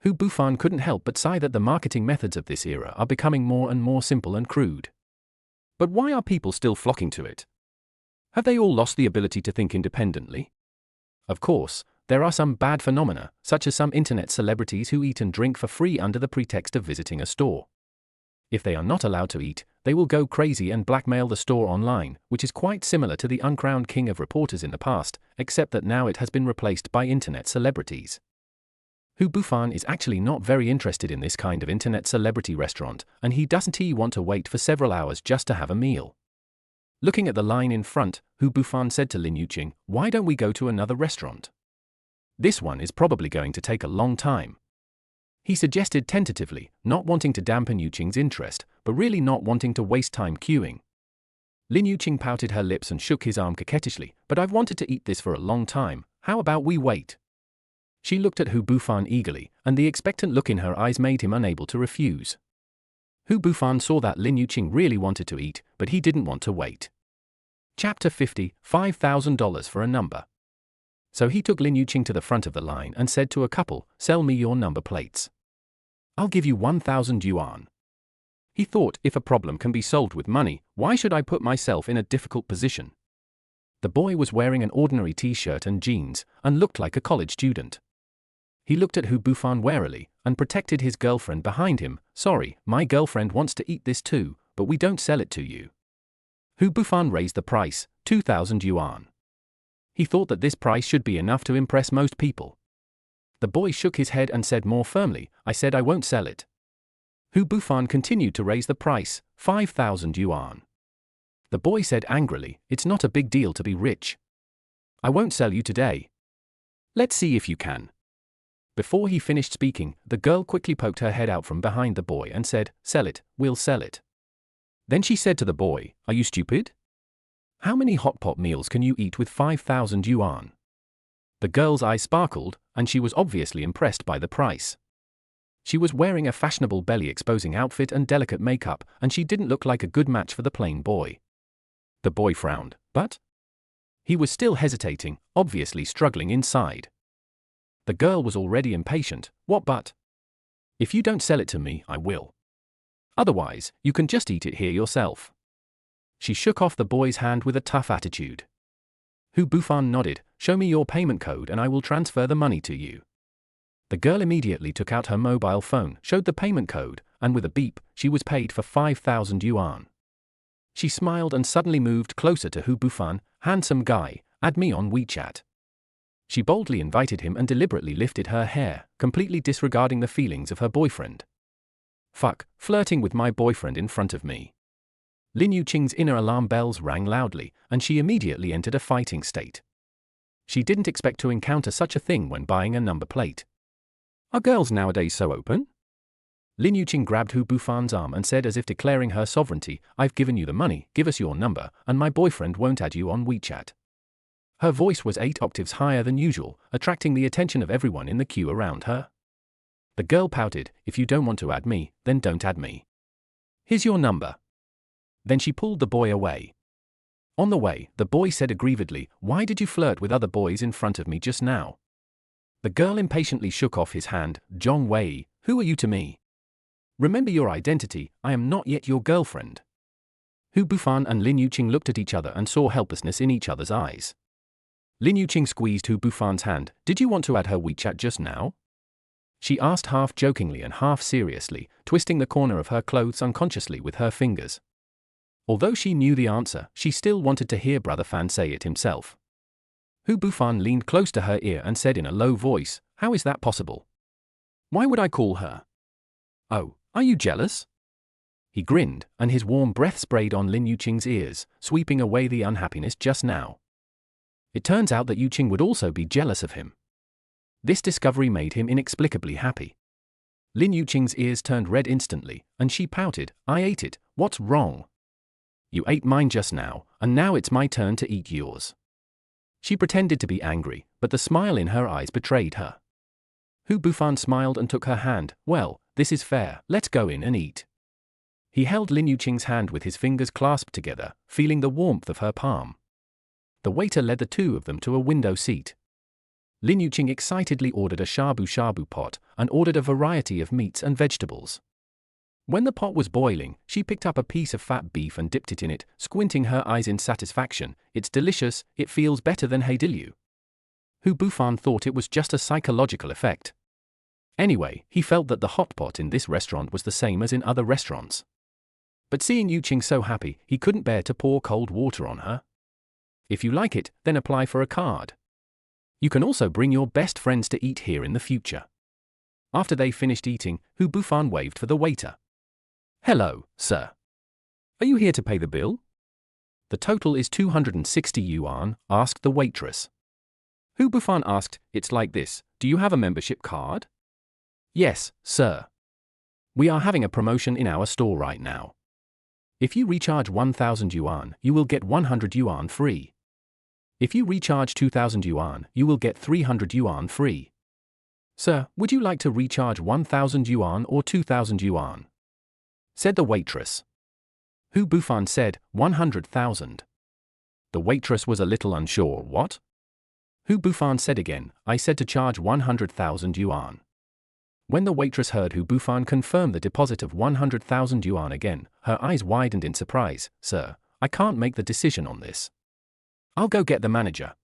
[SPEAKER 1] Hu Bufan couldn't help but sigh that the marketing methods of this era are becoming more and more simple and crude. But why are people still flocking to it? Have they all lost the ability to think independently? Of course, there are some bad phenomena, such as some internet celebrities who eat and drink for free under the pretext of visiting a store. If they are not allowed to eat, they will go crazy and blackmail the store online, which is quite similar to the uncrowned king of reporters in the past, except that now it has been replaced by internet celebrities. Hu Bufan is actually not very interested in this kind of internet celebrity restaurant, and he doesn't want to wait for several hours just to have a meal. Looking at the line in front, Hu Bufan said to Lin Yuqing, "Why don't we go to another restaurant? This one is probably going to take a long time." He suggested tentatively, not wanting to dampen Yuqing's interest, but really not wanting to waste time queuing. Lin Yuqing pouted her lips and shook his arm coquettishly, "But I've wanted to eat this for a long time, how about we wait?" She looked at Hu Bufan eagerly, and the expectant look in her eyes made him unable to refuse. Hu Bufan saw that Lin Yuqing really wanted to eat, but he didn't want to wait. Chapter 50, $5,000 for a number. So he took Lin Yuqing to the front of the line and said to a couple, "Sell me your number plates. I'll give you 1,000 yuan. He thought, if a problem can be solved with money, why should I put myself in a difficult position? The boy was wearing an ordinary t-shirt and jeans, and looked like a college student. He looked at Hu Bufan warily, and protected his girlfriend behind him. "Sorry, my girlfriend wants to eat this too, but we don't sell it to you." Hu Bufan raised the price, 2,000 yuan. He thought that this price should be enough to impress most people. The boy shook his head and said more firmly, "I said I won't sell it." Hu Bufan continued to raise the price, 5,000 yuan. The boy said angrily, "It's not a big deal to be rich. I won't sell you today. Let's see if you can." Before he finished speaking, the girl quickly poked her head out from behind the boy and said, "Sell it, we'll sell it." Then she said to the boy, "Are you stupid? How many hot pot meals can you eat with 5,000 yuan? The girl's eyes sparkled, and she was obviously impressed by the price. She was wearing a fashionable belly-exposing outfit and delicate makeup, and she didn't look like a good match for the plain boy. The boy frowned, but he was still hesitating, obviously struggling inside. The girl was already impatient. "What but? If you don't sell it to me, I will. Otherwise, you can just eat it here yourself." She shook off the boy's hand with a tough attitude. Hu Bufan nodded, "Show me your payment code and I will transfer the money to you." The girl immediately took out her mobile phone, showed the payment code, and with a beep, she was paid for 5,000 yuan. She smiled and suddenly moved closer to Hu Bufan. "Handsome guy, add me on WeChat." She boldly invited him and deliberately lifted her hair, completely disregarding the feelings of her boyfriend. "Fuck, flirting with my boyfriend in front of me." Lin Yuqing's inner alarm bells rang loudly, and she immediately entered a fighting state. She didn't expect to encounter such a thing when buying a number plate. Are girls nowadays so open? Lin Yuqing grabbed Hu Bufan's arm and said as if declaring her sovereignty, "I've given you the money, give us your number, and my boyfriend won't add you on WeChat." Her voice was 8 octaves higher than usual, attracting the attention of everyone in the queue around her. The girl pouted, "If you don't want to add me, then don't add me. Here's your number." Then she pulled the boy away. On the way, the boy said aggrievedly, "Why did you flirt with other boys in front of me just now?" The girl impatiently shook off his hand. "Zhong Wei, who are you to me? Remember your identity, I am not yet your girlfriend." Hu Bufan and Lin Yuqing looked at each other and saw helplessness in each other's eyes. Lin Yuqing squeezed Hu Bufan's hand. "Did you want to add her WeChat just now?" She asked half jokingly and half seriously, twisting the corner of her clothes unconsciously with her fingers. Although she knew the answer, she still wanted to hear Brother Fan say it himself. Hu Bufan leaned close to her ear and said in a low voice, "How is that possible? Why would I call her? Oh, Are you jealous? He grinned, and his warm breath sprayed on Lin Yuqing's ears, sweeping away the unhappiness just now. It turns out that Yuqing would also be jealous of him. This discovery made him inexplicably happy. Lin Yuqing's ears turned red instantly, and she pouted, I ate it, what's wrong? You ate mine just now, and now it's my turn to eat yours. She pretended to be angry, but the smile in her eyes betrayed her. Hu Bufan smiled and took her hand. Well, this is fair, let's go in and eat. He held Lin Yuqing's hand with his fingers clasped together, feeling the warmth of her palm. The waiter led the two of them to a window seat. Lin Yuqing excitedly ordered a shabu-shabu pot and ordered a variety of meats and vegetables. When the pot was boiling, she picked up a piece of fat beef and dipped it in it, squinting her eyes in satisfaction. It's delicious, it feels better than Heidilyu. Hu Bufan thought it was just a psychological effect. Anyway, he felt that the hot pot in this restaurant was the same as in other restaurants. But seeing Yuqing so happy, he couldn't bear to pour cold water on her. If you like it, then apply for a card. You can also bring your best friends to eat here in the future. After they finished eating, Hu Bufan waved for the waiter. Hello, sir. Are you here to pay the bill? The total is 260 yuan, asked the waitress. Hu Bufan asked, it's like this, do you have a membership card? Yes, sir. We are having a promotion in our store right now. If you recharge 1,000 yuan, you will get 100 yuan free. If you recharge 2,000 yuan, you will get 300 yuan free. Sir, would you like to recharge 1,000 yuan or 2,000 yuan? Said the waitress. Hu Bufan said, 100,000. The waitress was a little unsure. What? Hu Bufan said again, I said to charge 100,000 yuan. When the waitress heard Hu Bufan confirm the deposit of 100,000 yuan again, her eyes widened in surprise. Sir, I can't make the decision on this. I'll go get the manager.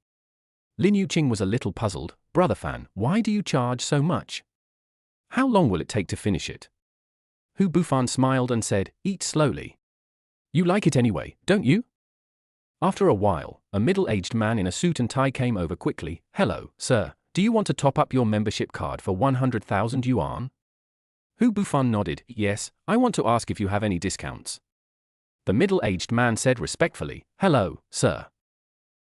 [SPEAKER 1] Lin Yuqing was a little puzzled. Brother Fan, why do you charge so much? How long will it take to finish it? Hu Bufan smiled and said, eat slowly. You like it anyway, don't you? After a while, a middle-aged man in a suit and tie came over quickly. Hello, sir, do you want to top up your membership card for 100,000 yuan? Hu Bufan nodded. Yes, I want to ask if you have any discounts. The middle-aged man said respectfully, hello, sir.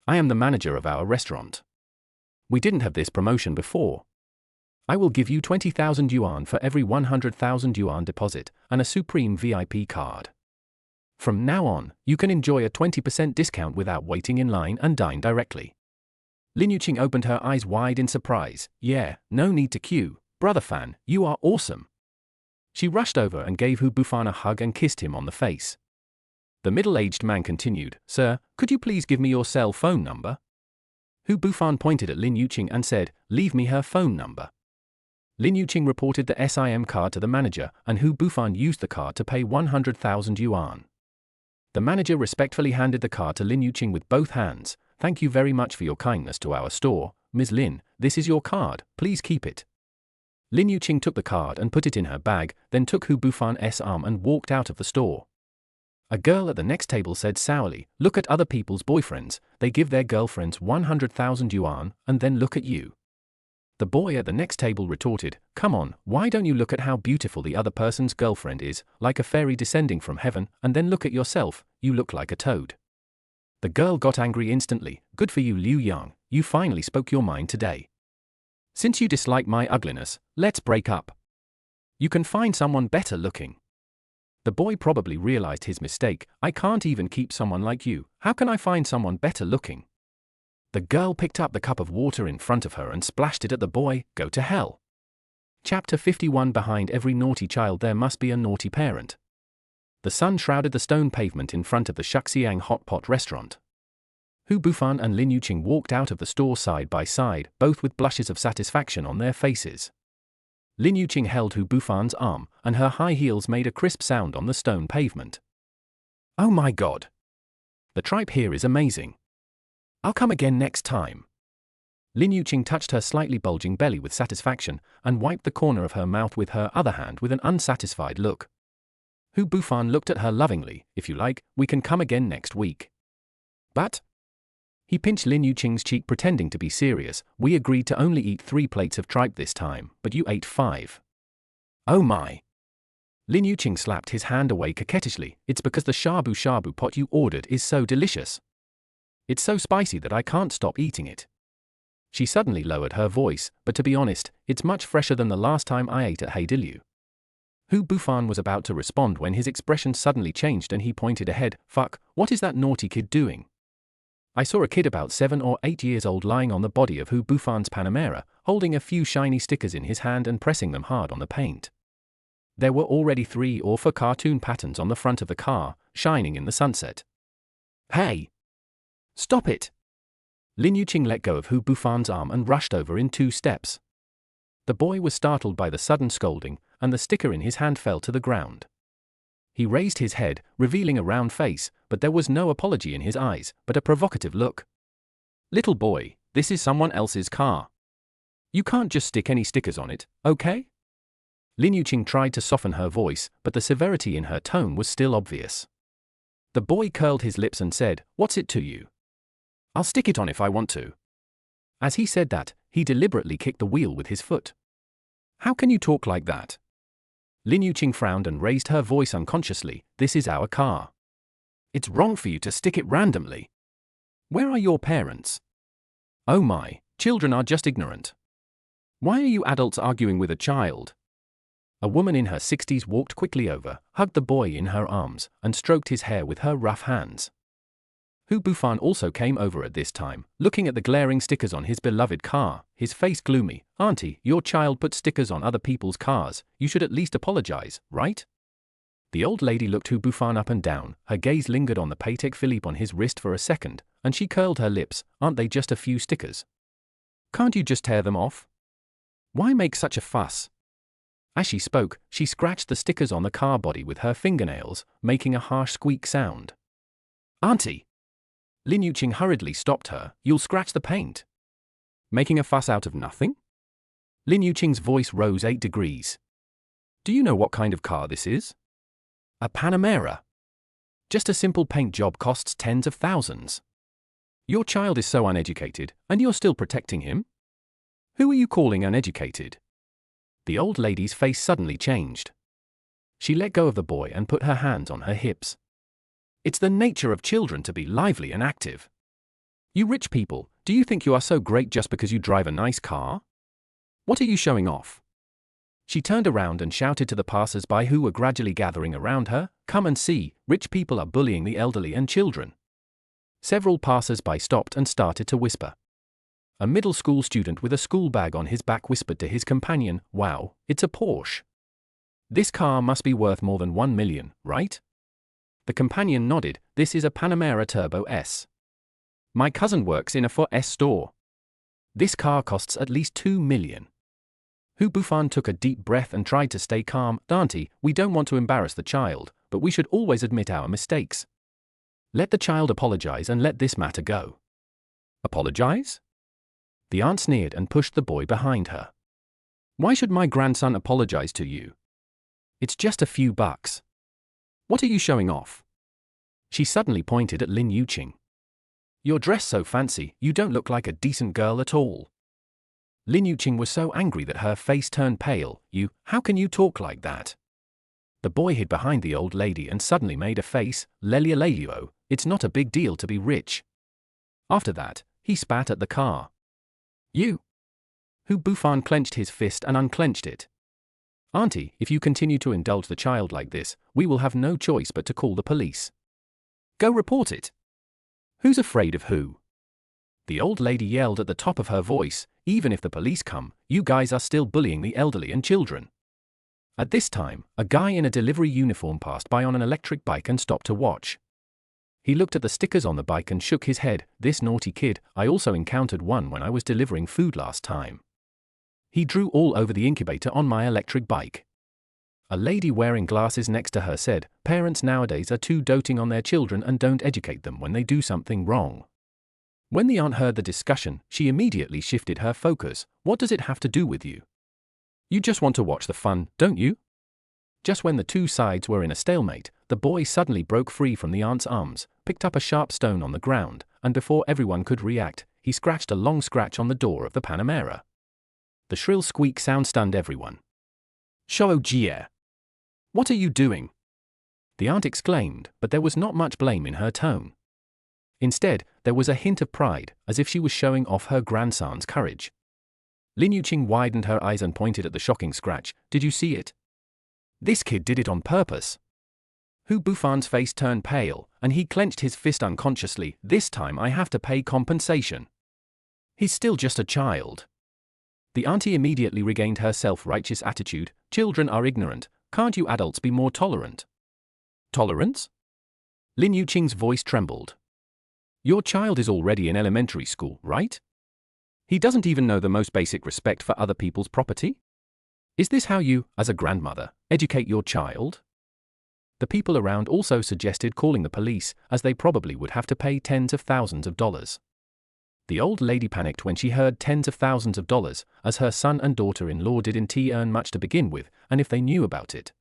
[SPEAKER 1] I am the manager of our restaurant. We didn't have this promotion before. I will give you 20,000 yuan for every 100,000 yuan deposit and a Supreme VIP card. From now on, you can enjoy a 20% discount without waiting in line and dine directly. Lin Yuqing opened her eyes wide in surprise. Yeah, no need to queue. Brother Fan, you are awesome. She rushed over and gave Hu Bufan a hug and kissed him on the face. The middle-aged man continued, Sir, could you please give me your cell phone number? Hu Bufan pointed at Lin Yuqing and said, leave me her phone number. Lin Yuqing reported the SIM card to the manager, and Hu Bufan used the card to pay 100,000 yuan. The manager respectfully handed the card to Lin Yuqing with both hands. Thank you very much for your kindness to our store, Ms. Lin, this is your card, please keep it. Lin Yuqing took the card and put it in her bag, then took Hu Bufan's arm and walked out of the store. A girl at the next table said sourly, look at other people's boyfriends, they give their girlfriends 100,000 yuan, and then look at you. The boy at the next table retorted, come on, why don't you look at how beautiful the other person's girlfriend is, like a fairy descending from heaven, and then look at yourself, you look like a toad. The girl got angry instantly. Good for you, Liu Yang, you finally spoke your mind today. Since you dislike my ugliness, let's break up. You can find someone better looking. The boy probably realized his mistake. I can't even keep someone like you. How can I find someone better looking? The girl picked up the cup of water in front of her and splashed it at the boy. Go to hell. Chapter 51. Behind every naughty child there must be a naughty parent. The sun shrouded the stone pavement in front of the Shuxiang hot pot restaurant. Hu Bufan and Lin Yuqing walked out of the store side by side, both with blushes of satisfaction on their faces. Lin Yuqing held Hu Bufan's arm, and her high heels made a crisp sound on the stone pavement. Oh my god! The tripe here is amazing. I'll come again next time. Lin Yuqing touched her slightly bulging belly with satisfaction, and wiped the corner of her mouth with her other hand with an unsatisfied look. Hu Bufan looked at her lovingly. If you like, we can come again next week. But? He pinched Lin Yuqing's cheek pretending to be serious. We agreed to only eat 3 plates of tripe this time, but you ate 5. Oh my! Lin Yuqing slapped his hand away coquettishly. It's because the shabu shabu pot you ordered is so delicious. It's so spicy that I can't stop eating it. She suddenly lowered her voice, but to be honest, it's much fresher than the last time I ate at Heidilyu. Hu Bufan was about to respond when his expression suddenly changed and he pointed ahead. Fuck, what is that naughty kid doing? I saw a kid about 7 or 8 years old lying on the body of Hu Bufan's Panamera, holding a few shiny stickers in his hand and pressing them hard on the paint. There were already 3 or 4 cartoon patterns on the front of the car, shining in the sunset. Hey! Stop it! Lin Yuqing let go of Hu Bufan's arm and rushed over in 2 steps. The boy was startled by the sudden scolding, and the sticker in his hand fell to the ground. He raised his head, revealing a round face, but there was no apology in his eyes, but a provocative look. Little boy, this is someone else's car. You can't just stick any stickers on it, okay? Lin Yuqing tried to soften her voice, but the severity in her tone was still obvious. The boy curled his lips and said, "What's it to you? I'll stick it on if I want to." As he said that, he deliberately kicked the wheel with his foot. How can you talk like that? Lin Yuqing frowned and raised her voice unconsciously. This is our car. It's wrong for you to stick it randomly. Where are your parents? Oh my, children are just ignorant. Why are you adults arguing with a child? A woman in her 60s walked quickly over, hugged the boy in her arms, and stroked his hair with her rough hands. Hu Bufan also came over at this time, looking at the glaring stickers on his beloved car, his face gloomy. Auntie, your child put stickers on other people's cars, you should at least apologize, right? The old lady looked Hu Bufan up and down, her gaze lingered on the Patek Philippe on his wrist for a second, and she curled her lips. Aren't they just a few stickers? Can't you just tear them off? Why make such a fuss? As she spoke, she scratched the stickers on the car body with her fingernails, making a harsh squeak sound. Auntie! Lin Yuqing hurriedly stopped her. You'll scratch the paint. Making a fuss out of nothing? Lin Yuqing's voice rose 8 degrees. Do you know what kind of car this is? A Panamera. Just a simple paint job costs tens of thousands. Your child is so uneducated, and you're still protecting him? Who are you calling uneducated? The old lady's face suddenly changed. She let go of the boy and put her hands on her hips. It's the nature of children to be lively and active. You rich people, do you think you are so great just because you drive a nice car? What are you showing off? She turned around and shouted to the passers-by who were gradually gathering around her, "Come and see, rich people are bullying the elderly and children." Several passers-by stopped and started to whisper. A middle school student with a school bag on his back whispered to his companion, "Wow, it's a Porsche. This car must be worth more than 1 million, right?" The companion nodded. "This is a Panamera Turbo S. My cousin works in a 4S store. This car costs at least 2 million. Hu Bufan took a deep breath and tried to stay calm. "Auntie, we don't want to embarrass the child, but we should always admit our mistakes. Let the child apologize and let this matter go." Apologize? The aunt sneered and pushed the boy behind her. "Why should my grandson apologize to you? It's just a few bucks. What are you showing off?" She suddenly pointed at Lin Yuqing. "You're dressed so fancy, you don't look like a decent girl at all." Lin Yuqing was so angry that her face turned pale. How can you talk like that?" The boy hid behind the old lady and suddenly made a face. "Lelia Leluo, it's not a big deal to be rich." After that, he spat at the car. "You!" Hu Bufan clenched his fist and unclenched it. "Auntie, if you continue to indulge the child like this, we will have no choice but to call the police. Go report it." "Who's afraid of who?" The old lady yelled at the top of her voice. "Even if the police come, you guys are still bullying the elderly and children." At this time, a guy in a delivery uniform passed by on an electric bike and stopped to watch. He looked at the stickers on the bike and shook his head. "This naughty kid, I also encountered one when I was delivering food last time. He drew all over the incubator on my electric bike." A lady wearing glasses next to her said, "Parents nowadays are too doting on their children and don't educate them when they do something wrong." When the aunt heard the discussion, she immediately shifted her focus. "What does it have to do with you? You just want to watch the fun, don't you?" Just when the two sides were in a stalemate, the boy suddenly broke free from the aunt's arms, picked up a sharp stone on the ground, and before everyone could react, he scratched a long scratch on the door of the Panamera. The shrill squeak sound stunned everyone. "Shou Jie!"
[SPEAKER 2] What are you doing? The aunt exclaimed, but there was not much blame in her tone. Instead, there was a hint of pride, as if she was showing off her grandson's courage. Lin Yuqing widened her eyes and pointed at the shocking scratch. Did you see it? This kid did it on purpose. Hu Bufan's face turned pale, and he clenched his fist unconsciously. This time I have to pay compensation. He's still just a child. The auntie immediately regained her self-righteous attitude. Children are ignorant. Can't you adults be more tolerant? Tolerance? Lin Yuqing's voice trembled. Your child is already in elementary school, right? He doesn't even know the most basic respect for other people's property? Is this how you, as a grandmother, educate your child? The people around also suggested calling the police, as they probably would have to pay tens of thousands of dollars. The old lady panicked when she heard tens of thousands of dollars, as her son and daughter-in-law didn't earn much to begin with, and if they knew about it.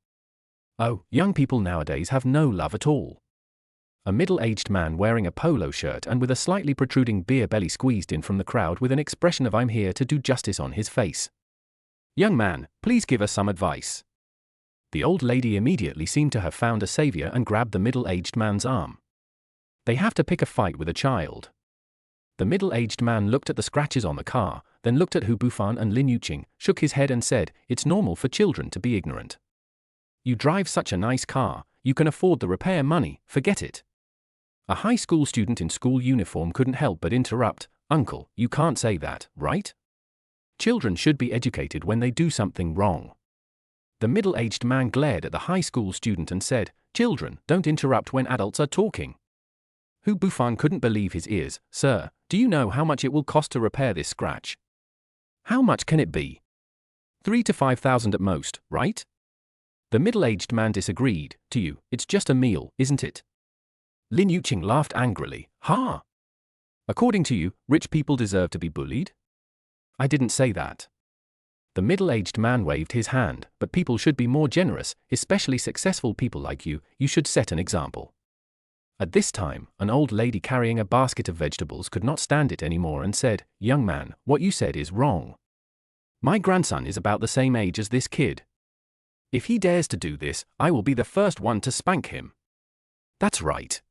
[SPEAKER 2] Oh, young people nowadays have no love at all. A middle-aged man wearing a polo shirt and with a slightly protruding beer belly squeezed in from the crowd with an expression of "I'm here to do justice" on his face. Young man, please give us some advice. The old lady immediately seemed to have found a savior and grabbed the middle-aged man's arm. They have to pick a fight with a child. The middle-aged man looked at the scratches on the car, then looked at Hu Bufan and Lin Yuqing, shook his head and said, "It's normal for children to be ignorant. You drive such a nice car, you can afford the repair money, forget it." A high school student in school uniform couldn't help but interrupt. "Uncle, you can't say that, right? Children should be educated when they do something wrong." The middle-aged man glared at the high school student and said, "Children, don't interrupt when adults are talking." Hu Bufan couldn't believe his ears. "Sir, do you know how much it will cost to repair this scratch?" "How much can it be?" 3,000 to 5,000 at most, right?" The middle-aged man disagreed. "To you, it's just a meal, isn't it?" Lin Yuqing laughed angrily. "Ha! According to you, rich people deserve to be bullied?" "I didn't say that." The middle-aged man waved his hand. "But people should be more generous, especially successful people like you. You should set an example." At this time, an old lady carrying a basket of vegetables could not stand it anymore and said, "Young man, what you said is wrong. My grandson is about the same age as this kid. If he dares to do this, I will be the first one to spank him." "That's right."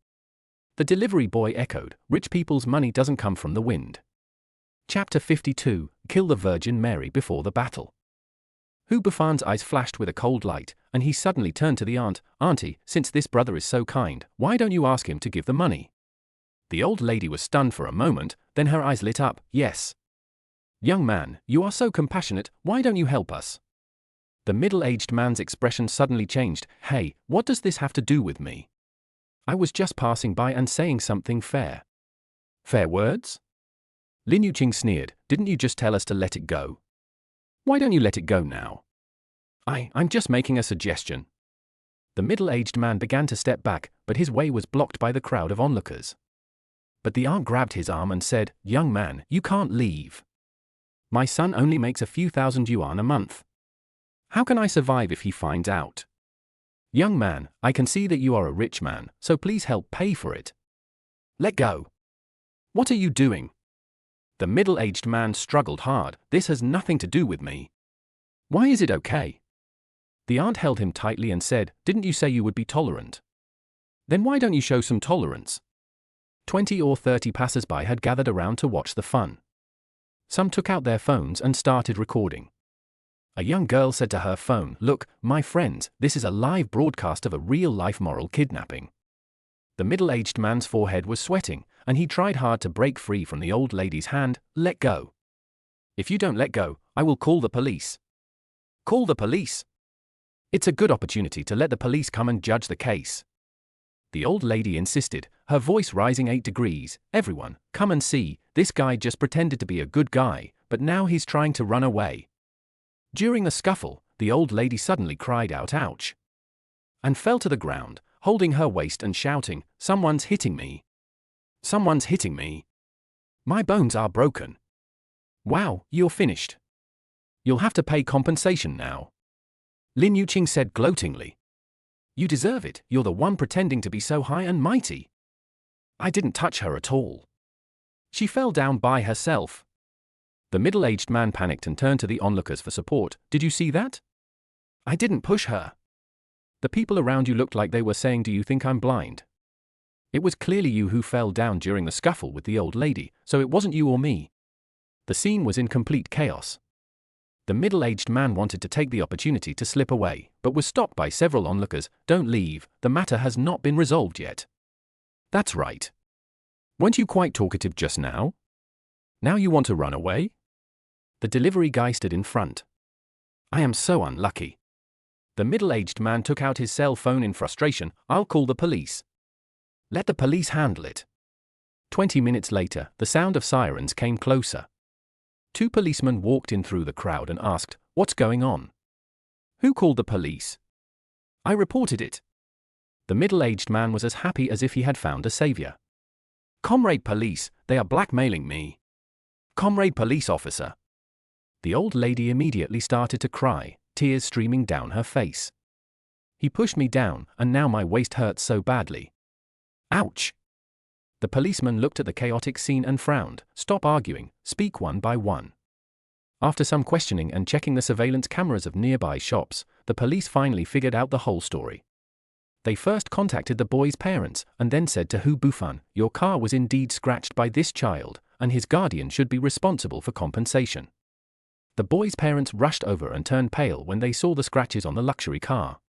[SPEAKER 2] The delivery boy echoed, "Rich people's money doesn't come from the wind." Chapter 52, Kill the Virgin Mary before the battle. Hu Bufan's eyes flashed with a cold light, and he suddenly turned to the aunt. "Auntie, since this brother is so kind, why don't you ask him to give the money?" The old lady was stunned for a moment, then her eyes lit up. "Yes. Young man, you are so compassionate, why don't you help us?" The middle-aged man's expression suddenly changed. "Hey, what does this have to do with me? I was just passing by and saying something fair." "Fair words?" Lin Yuqing sneered. "Didn't you just tell us to let it go? Why don't you let it go now?" I'm just making a suggestion." The middle-aged man began to step back, but his way was blocked by the crowd of onlookers. But the aunt grabbed his arm and said, "Young man, you can't leave. My son only makes a few thousand yuan a month. How can I survive if he finds out? Young man, I can see that you are a rich man, so please help pay for it. Let go." "What are you doing?" The middle-aged man struggled hard. "This has nothing to do with me. Why is it okay?" The aunt held him tightly and said, "Didn't you say you would be tolerant? Then why don't you show some tolerance?" 20 or 30 passers-by had gathered around to watch the fun. Some took out their phones and started recording. A young girl said to her phone, "Look, my friends, this is a live broadcast of a real-life moral kidnapping." The middle-aged man's forehead was sweating, and he tried hard to break free from the old lady's hand. "Let go. If you don't let go, I will call the police." "Call the police? It's a good opportunity to let the police come and judge the case." The old lady insisted, her voice rising 8 degrees. "Everyone, come and see, this guy just pretended to be a good guy, but now he's trying to run away." During the scuffle, the old lady suddenly cried out, "Ouch!" and fell to the ground, holding her waist and shouting, "Someone's hitting me! Someone's hitting me! My bones are broken! Wow, you're finished. You'll have to pay compensation now." Lin Yuqing said gloatingly. "You deserve it, you're the one pretending to be so high and mighty." "I didn't touch her at all. She fell down by herself." The middle-aged man panicked and turned to the onlookers for support. "Did you see that? I didn't push her."
[SPEAKER 1] The people around you looked like they were saying, "Do you think I'm blind?" It was clearly you who fell down during the scuffle with the old lady, so it wasn't you or me. The scene was in complete chaos. The middle-aged man wanted to take the opportunity to slip away, but was stopped by several onlookers. "Don't leave, the matter has not been resolved yet." That's right. Weren't you quite talkative just now? Now you want to run away? The delivery guy stood in front. I am so unlucky. The middle-aged man took out his cell phone in frustration. "I'll call the police." "Let the police handle it." 20 minutes later, the sound of sirens came closer. 2 policemen walked in through the crowd and asked, "What's going on?" "Who called the police?" "I reported it." The middle-aged man was as happy as if he had found a savior. "Comrade police, they are blackmailing me." "Comrade police officer." The old lady immediately started to cry, tears streaming down her face. "He pushed me down, and now my waist hurts so badly." "Ouch!" The policeman looked at the chaotic scene and frowned. "Stop arguing, speak one by one." After some questioning and checking the surveillance cameras of nearby shops, the police finally figured out the whole story. They first contacted the boy's parents and then said to Hu Bufan, "Your car was indeed scratched by this child, and his guardian should be responsible for compensation." The boy's parents rushed over and turned pale when they saw the scratches on the luxury car.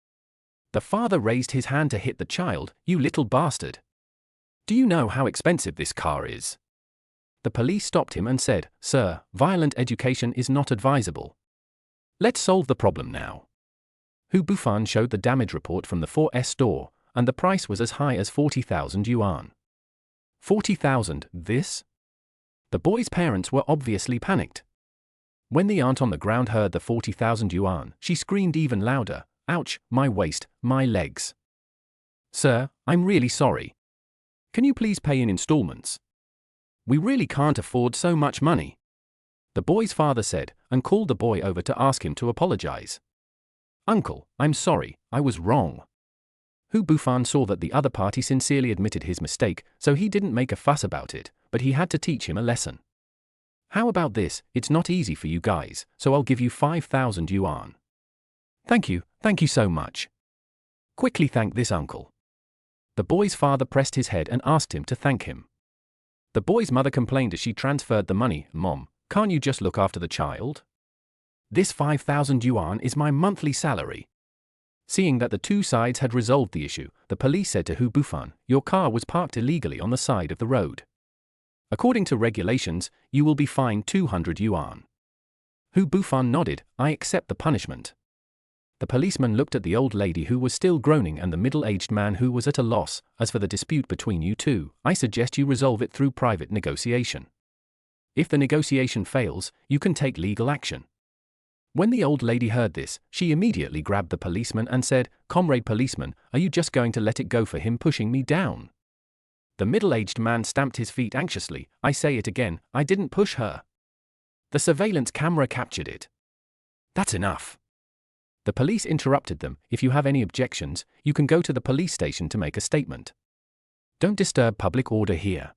[SPEAKER 1] The father raised his hand to hit the child. "You little bastard! Do you know how expensive this car is?" The police stopped him and said, "Sir, violent education is not advisable. Let's solve the problem now." Hu Bufan showed the damage report from the 4S store, and the price was as high as 40,000 yuan. 40,000, this? The boy's parents were obviously panicked. When the aunt on the ground heard the 40,000 yuan, she screamed even louder, "Ouch, my waist, my legs. Sir, I'm really sorry. Can you please pay in installments? We really can't afford so much money." The boy's father said, and called the boy over to ask him to apologize. "Uncle, I'm sorry, I was wrong." Hu Bufan saw that the other party sincerely admitted his mistake, so he didn't make a fuss about it, but he had to teach him a lesson. "How about this? It's not easy for you guys, so I'll give you 5,000 yuan. Thank you so much. Quickly thank this uncle." The boy's father pressed his head and asked him to thank him. The boy's mother complained as she transferred the money. "Mom, can't you just look after the child? This 5,000 yuan is my monthly salary." Seeing that the two sides had resolved the issue, the police said to Hu Bufan, "Your car was parked illegally on the side of the road. According to regulations, you will be fined 200 yuan. Hu Bufan nodded. "I accept the punishment." The policeman looked at the old lady who was still groaning and the middle-aged man who was at a loss. "As for the dispute between you two, I suggest you resolve it through private negotiation. If the negotiation fails, you can take legal action." When the old lady heard this, she immediately grabbed the policeman and said, "Comrade policeman, are you just going to let it go for him pushing me down?" The middle-aged man stamped his feet anxiously. "I say it again, I didn't push her. The surveillance camera captured it." "That's enough." The police interrupted them. "If you have any objections, you can go to the police station to make a statement. Don't disturb public order here."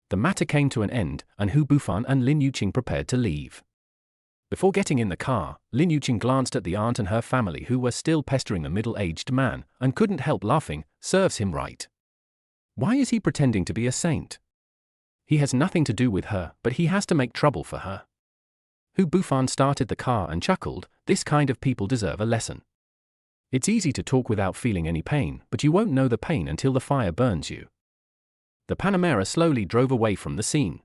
[SPEAKER 1] The matter came to an end, and Hu Bufan and Lin Yuqing prepared to leave. Before getting in the car, Lin Yuqing glanced at the aunt and her family who were still pestering the middle-aged man, and couldn't help laughing. "Serves him right. Why is he pretending to be a saint? He has nothing to do with her, but he has to make trouble for her." Hu Bufan started the car and chuckled. "This kind of people deserve a lesson. It's easy to talk without feeling any pain, but you won't know the pain until the fire burns you." The Panamera slowly drove away from the scene.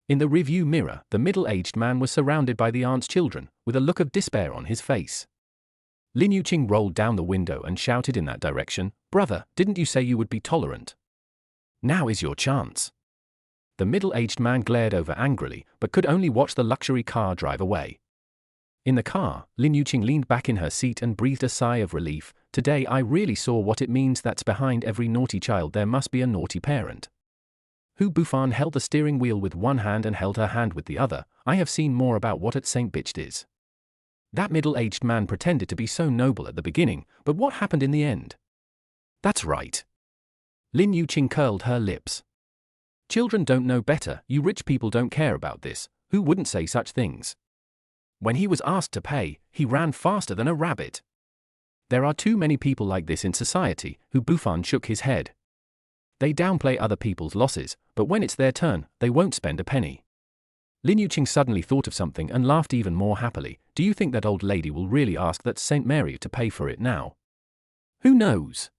[SPEAKER 1] In the rearview mirror, the middle-aged man was surrounded by the aunt's children, with a look of despair on his face. Lin Yuqing rolled down the window and shouted in that direction, "Brother, didn't you say you would be tolerant? Now is your chance." The middle-aged man glared over angrily, but could only watch the luxury car drive away. In the car, Lin Yuqing leaned back in her seat and breathed a sigh of relief. "Today I really saw what it means that's behind every naughty child there must be a naughty parent." Hu Bufan held the steering wheel with one hand and held her hand with the other. "I have seen more about what a Saint bitched is. That middle-aged man pretended to be so noble at the beginning, but what happened in the end?" "That's right." Lin Yuqing curled her lips. "Children don't know better. You rich people don't care about this. Who wouldn't say such things?" When he was asked to pay, he ran faster than a rabbit. There are too many people like this in society, Hu Bufan shook his head. They downplay other people's losses, but when it's their turn, they won't spend a penny. Lin Yuqing suddenly thought of something and laughed even more happily. Do you think that old lady will really ask that Saint Mary to pay for it now? Who knows?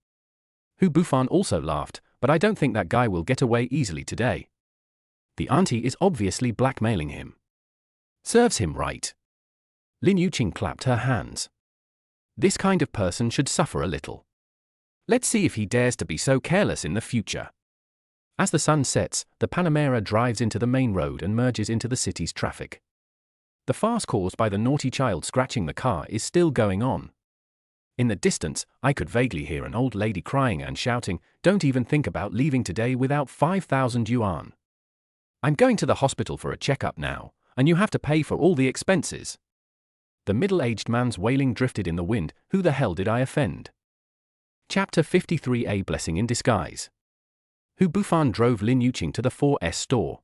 [SPEAKER 1] Hu Bufan also laughed, but I don't think that guy will get away easily today. The auntie is obviously blackmailing him. Serves him right. Lin Yuqing clapped her hands. This kind of person should suffer a little. Let's see if he dares to be so careless in the future. As the sun sets, the Panamera drives into the main road and merges into the city's traffic. The farce caused by the naughty child scratching the car is still going on. In the distance, I could vaguely hear an old lady crying and shouting, "Don't even think about leaving today without 5,000 yuan. I'm going to the hospital for a checkup now, and you have to pay for all the expenses." The middle-aged man's wailing drifted in the wind. Who the hell did I offend? Chapter 53. A Blessing in Disguise. Hu Bufan drove Lin Yuqing to the 4S store.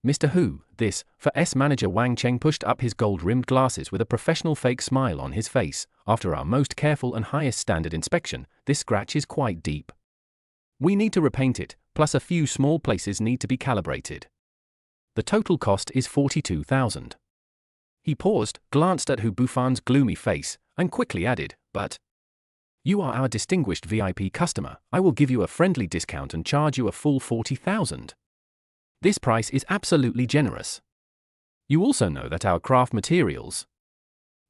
[SPEAKER 1] Mr. Hu, this, for S manager Wang Cheng pushed up his gold-rimmed glasses with a professional fake smile on his face. After our most careful and highest standard inspection, this scratch is quite deep. We need to repaint it, plus a few small places need to be calibrated. The total cost is 42,000. He paused, glanced at Hu Bufan's gloomy face, and quickly added, "But you are our distinguished VIP customer. I will give you a friendly discount and charge you a full 40,000. This price is absolutely generous. You also know that our craft materials..."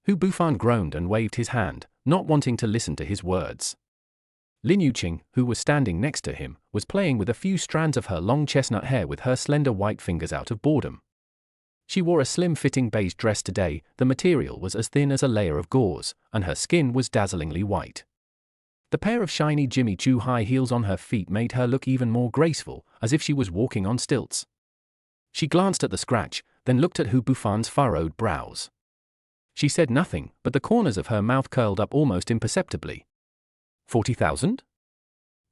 [SPEAKER 1] Hu Bufan groaned and waved his hand, not wanting to listen to his words. Lin Yuqing, who was standing next to him, was playing with a few strands of her long chestnut hair with her slender white fingers out of boredom. She wore a slim-fitting beige dress today. The material was as thin as a layer of gauze, and her skin was dazzlingly white. The pair of shiny Jimmy Choo high heels on her feet made her look even more graceful, as if she was walking on stilts. She glanced at the scratch, then looked at Hu Bufan's furrowed brows. She said nothing, but the corners of her mouth curled up almost imperceptibly. 40,000?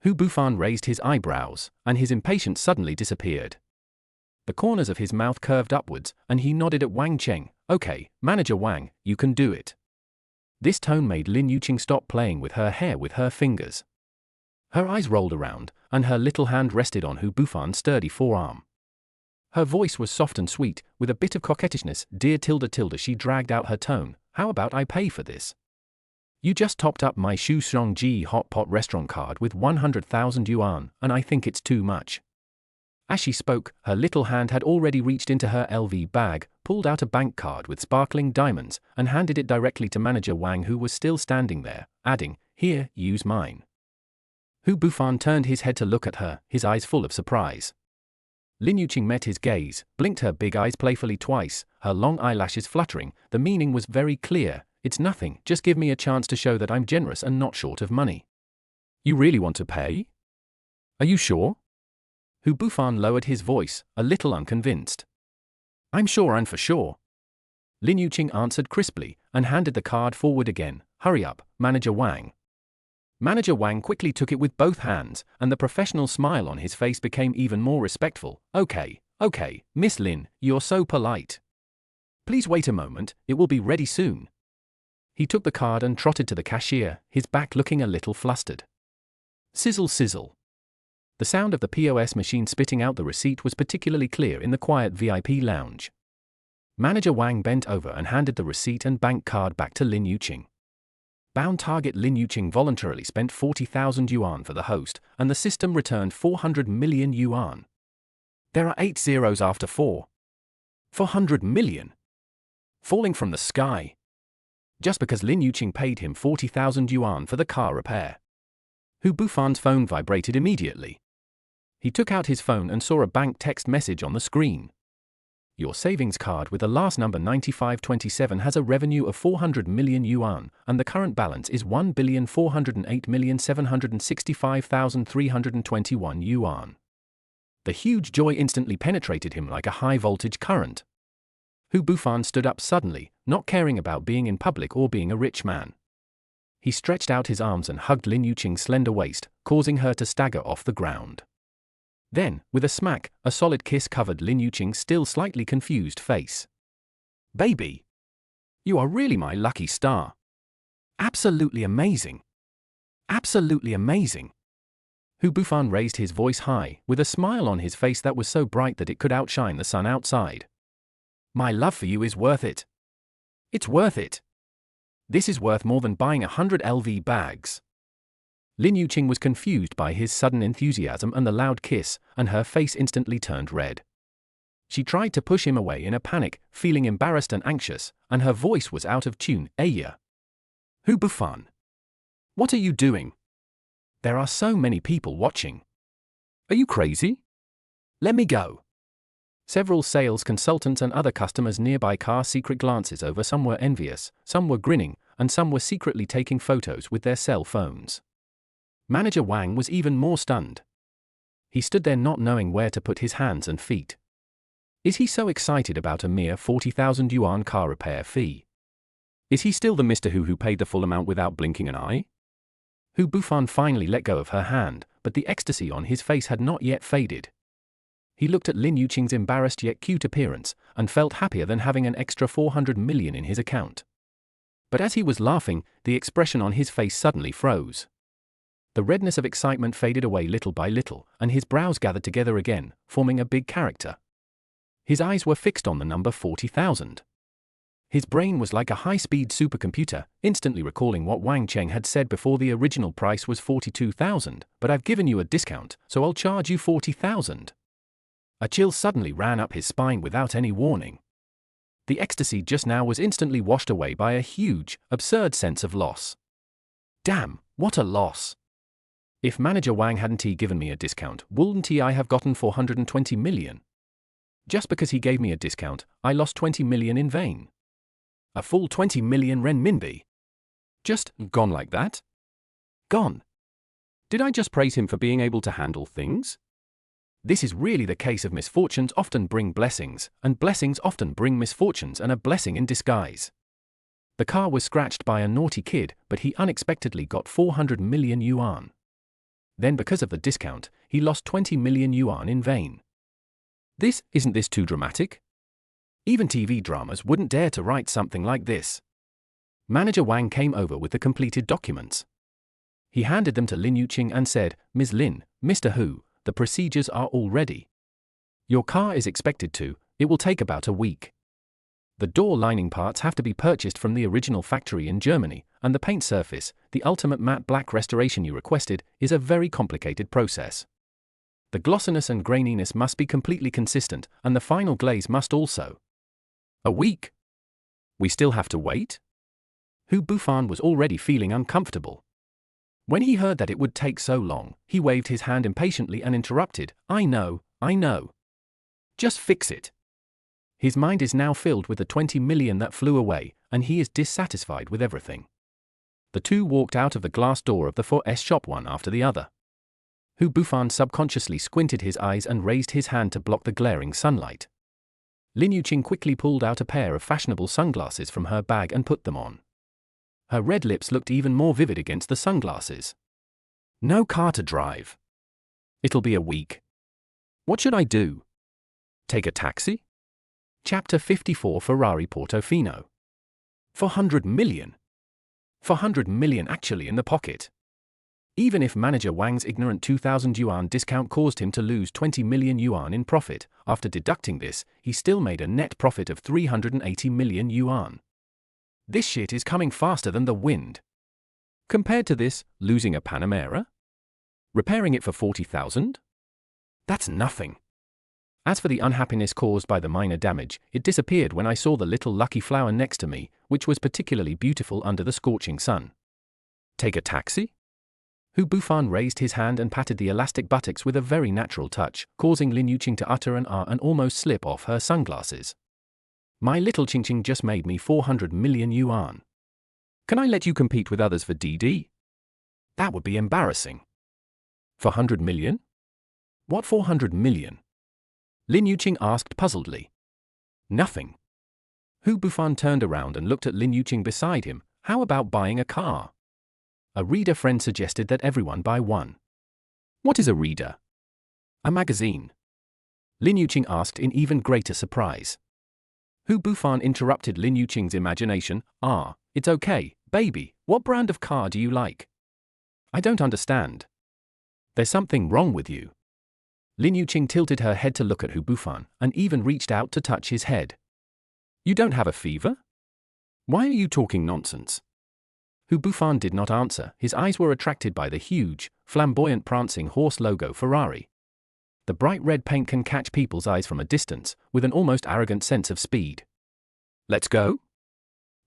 [SPEAKER 1] Hu Bufan raised his eyebrows, and his impatience suddenly disappeared. The corners of his mouth curved upwards, and he nodded at Wang Cheng. "Okay, Manager Wang, you can do it." This tone made Lin Yuqing stop playing with her hair with her fingers. Her eyes rolled around, and her little hand rested on Hu Bufan's sturdy forearm. Her voice was soft and sweet, with a bit of coquettishness. "Dear tilde," she dragged out her tone. "How about I pay for this? You just topped up my Shu Xiongji hot pot restaurant card with 100,000 yuan, and I think it's too much." As she spoke, her little hand had already reached into her LV bag, pulled out a bank card with sparkling diamonds, and handed it directly to Manager Wang, who was still standing there, adding, "Here, use mine." Hu Bufan turned his head to look at her, his eyes full of surprise. Lin Yuqing met his gaze, blinked her big eyes playfully twice, her long eyelashes fluttering. The meaning was very clear. "It's nothing, just give me a chance to show that I'm generous and not short of money." "You really want to pay? Are you sure?" Hu Bufan lowered his voice, a little unconvinced. "I'm sure and for sure." Lin Yuqing answered crisply, and handed the card forward again. "Hurry up, Manager Wang." Manager Wang quickly took it with both hands, and the professional smile on his face became even more respectful. Okay, Miss Lin, you're so polite. Please wait a moment, it will be ready soon." He took the card and trotted to the cashier, his back looking a little flustered. Sizzle sizzle. The sound of the POS machine spitting out the receipt was particularly clear in the quiet VIP lounge. Manager Wang bent over and handed the receipt and bank card back to Lin Yuqing. Bound target Lin Yuqing voluntarily spent 40,000 yuan for the host, and the system returned 400 million yuan. There are 8 zeros after 4. 400 million. Falling from the sky. Just because Lin Yuqing paid him 40,000 yuan for the car repair. Hu Bufan's phone vibrated immediately. He took out his phone and saw a bank text message on the screen. "Your savings card with the last number 9527 has a revenue of 400 million yuan, and the current balance is 1,408,765,321 yuan. The huge joy instantly penetrated him like a high-voltage current. Hu Bufan stood up suddenly, not caring about being in public or being a rich man. He stretched out his arms and hugged Lin Yuqing's slender waist, causing her to stagger off the ground. Then, with a smack, a solid kiss covered Lin Yuqing's still slightly confused face. "Baby! You are really my lucky star.
[SPEAKER 2] Absolutely amazing. Absolutely amazing.
[SPEAKER 1] Hu Bufan raised his voice high, with a smile on his face that was so bright that it could outshine the sun outside.
[SPEAKER 2] My love for you is worth it. It's worth it. This is worth more than buying 100 LV bags.
[SPEAKER 1] Lin Yuqing was confused by his sudden enthusiasm and the loud kiss, and her face instantly turned red. She tried to push him away in a panic, feeling embarrassed and anxious, and her voice was out of tune. Aya.
[SPEAKER 2] Hu Bufan. What are you doing?
[SPEAKER 1] There are so many people watching.
[SPEAKER 2] Are you crazy? Let me go.
[SPEAKER 1] Several sales consultants and other customers nearby cast secret glances over. Some were envious, some were grinning, and some were secretly taking photos with their cell phones. Manager Wang was even more stunned. He stood there not knowing where to put his hands and feet. Is he so excited about a mere 40,000 yuan car repair fee? Is he still the Mr. Who paid the full amount without blinking an eye? Hu Bufan finally let go of her hand, but the ecstasy on his face had not yet faded. He looked at Lin Yuqing's embarrassed yet cute appearance, and felt happier than having an extra 400 million in his account. But as he was laughing, the expression on his face suddenly froze. The redness of excitement faded away little by little, and his brows gathered together again, forming a big character. His eyes were fixed on the number 40,000. His brain was like a high-speed supercomputer, instantly recalling what Wang Cheng had said before. The original price was 42,000, but I've given you a discount, so I'll charge you 40,000. A chill suddenly ran up his spine without any warning. The ecstasy just now was instantly washed away by a huge, absurd sense of loss. Damn, what a loss! If Manager Wang hadn't given me a discount, wouldn't I have gotten 420 million? Just because he gave me a discount, I lost 20 million in vain. A full 20 million renminbi. Just gone like that? Gone. Did I just praise him for being able to handle things? This is really the case of misfortunes often bring blessings, and blessings often bring misfortunes, and a blessing in disguise. The car was scratched by a naughty kid, but he unexpectedly got 400 million yuan. Then because of the discount, he lost 20 million yuan in vain. Isn't this too dramatic? Even TV dramas wouldn't dare to write something like this. Manager Wang came over with the completed documents. He handed them to Lin Yuqing and said, Ms. Lin, Mr. Hu, the procedures are all ready. Your car is expected it will take about a week. The door lining parts have to be purchased from the original factory in Germany, and the paint surface, the ultimate matte black restoration you requested, is a very complicated process. The glossiness and graininess must be completely consistent, and the final glaze must also. A week? We still have to wait? Hu Bufan was already feeling uncomfortable. When he heard that it would take so long, he waved his hand impatiently and interrupted, I know. Just fix it. His mind is now filled with the 20 million that flew away, and he is dissatisfied with everything. The two walked out of the glass door of the 4S shop one after the other. Hu Bufan subconsciously squinted his eyes and raised his hand to block the glaring sunlight. Lin Yuqing quickly pulled out a pair of fashionable sunglasses from her bag and put them on. Her red lips looked even more vivid against the sunglasses. No car to drive. It'll be a week. What should I do? Take a taxi? Chapter 54 Ferrari Portofino. 400 million. 400 million actually in the pocket. Even if Manager Wang's ignorant 2,000 yuan discount caused him to lose 20 million yuan in profit, after deducting this, he still made a net profit of 380 million yuan. This shit is coming faster than the wind. Compared to this, losing a Panamera? Repairing it for 40,000? That's nothing. As for the unhappiness caused by the minor damage, it disappeared when I saw the little lucky flower next to me, which was particularly beautiful under the scorching sun. Take a taxi? Hu Bufan raised his hand and patted the elastic buttocks with a very natural touch, causing Lin Yuqing to utter an ah and almost slip off her sunglasses. My little Qingqing just made me 400 million yuan. Can I let you compete with others for DD? That would be embarrassing. 400 million? What 400 million? Lin Yuqing asked puzzledly. Nothing. Hu Bufan turned around and looked at Lin Yuqing beside him. How about buying a car? A reader friend suggested that everyone buy one. What is a reader? A magazine. Lin Yuqing asked in even greater surprise. Hu Bufan interrupted Lin Yuqing's imagination. It's okay, baby, What brand of car do you like? I don't understand. There's something wrong with you. Lin Yuqing tilted her head to look at Hu Bufan and even reached out to touch his head. You don't have a fever? Why are you talking nonsense? Hu Bufan did not answer. His eyes were attracted by the huge, flamboyant prancing horse logo Ferrari. The bright red paint can catch people's eyes from a distance, with an almost arrogant sense of speed. Let's go?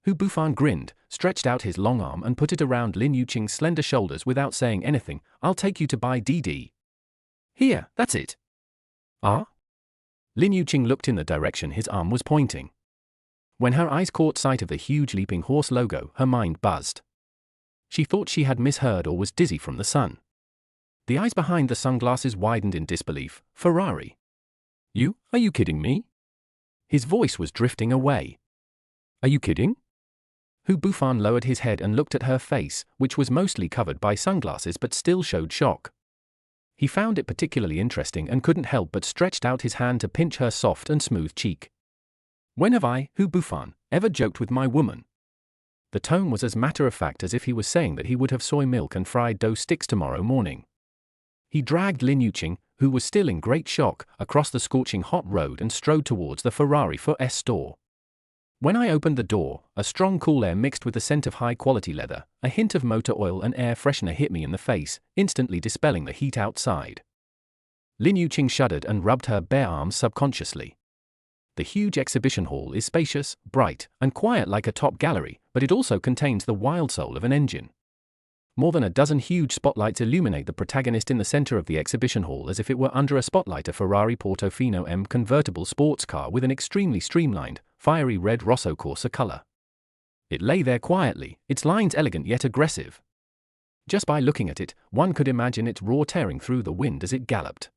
[SPEAKER 1] Hu Bufan grinned, stretched out his long arm and put it around Lin Yuqing's slender shoulders without saying anything. I'll take you to buy DD. Here, that's it. Ah? Lin Yuqing looked in the direction his arm was pointing. When her eyes caught sight of the huge leaping horse logo, her mind buzzed. She thought she had misheard or was dizzy from the sun. The eyes behind the sunglasses widened in disbelief. Ferrari? Are you kidding me? His voice was drifting away. Are you kidding? Hu Bufan lowered his head and looked at her face, which was mostly covered by sunglasses but still showed shock. He found it particularly interesting and couldn't help but stretched out his hand to pinch her soft and smooth cheek. When have I, Hu Bufan, ever joked with my woman? The tone was as matter-of-fact as if he was saying that he would have soy milk and fried dough sticks tomorrow morning. He dragged Lin Yuqing, who was still in great shock, across the scorching hot road and strode towards the Ferrari 4S store. When I opened the door, a strong cool air mixed with the scent of high-quality leather, a hint of motor oil and air freshener hit me in the face, instantly dispelling the heat outside. Lin Yuqing shuddered and rubbed her bare arms subconsciously. The huge exhibition hall is spacious, bright, and quiet like a top gallery, but it also contains the wild soul of an engine. More than a dozen huge spotlights illuminate the protagonist in the center of the exhibition hall as if it were under a spotlight, a Ferrari Portofino M convertible sports car with an extremely streamlined, fiery red Rosso Corsa color. It lay there quietly, its lines elegant yet aggressive. Just by looking at it, one could imagine its roar tearing through the wind as it galloped.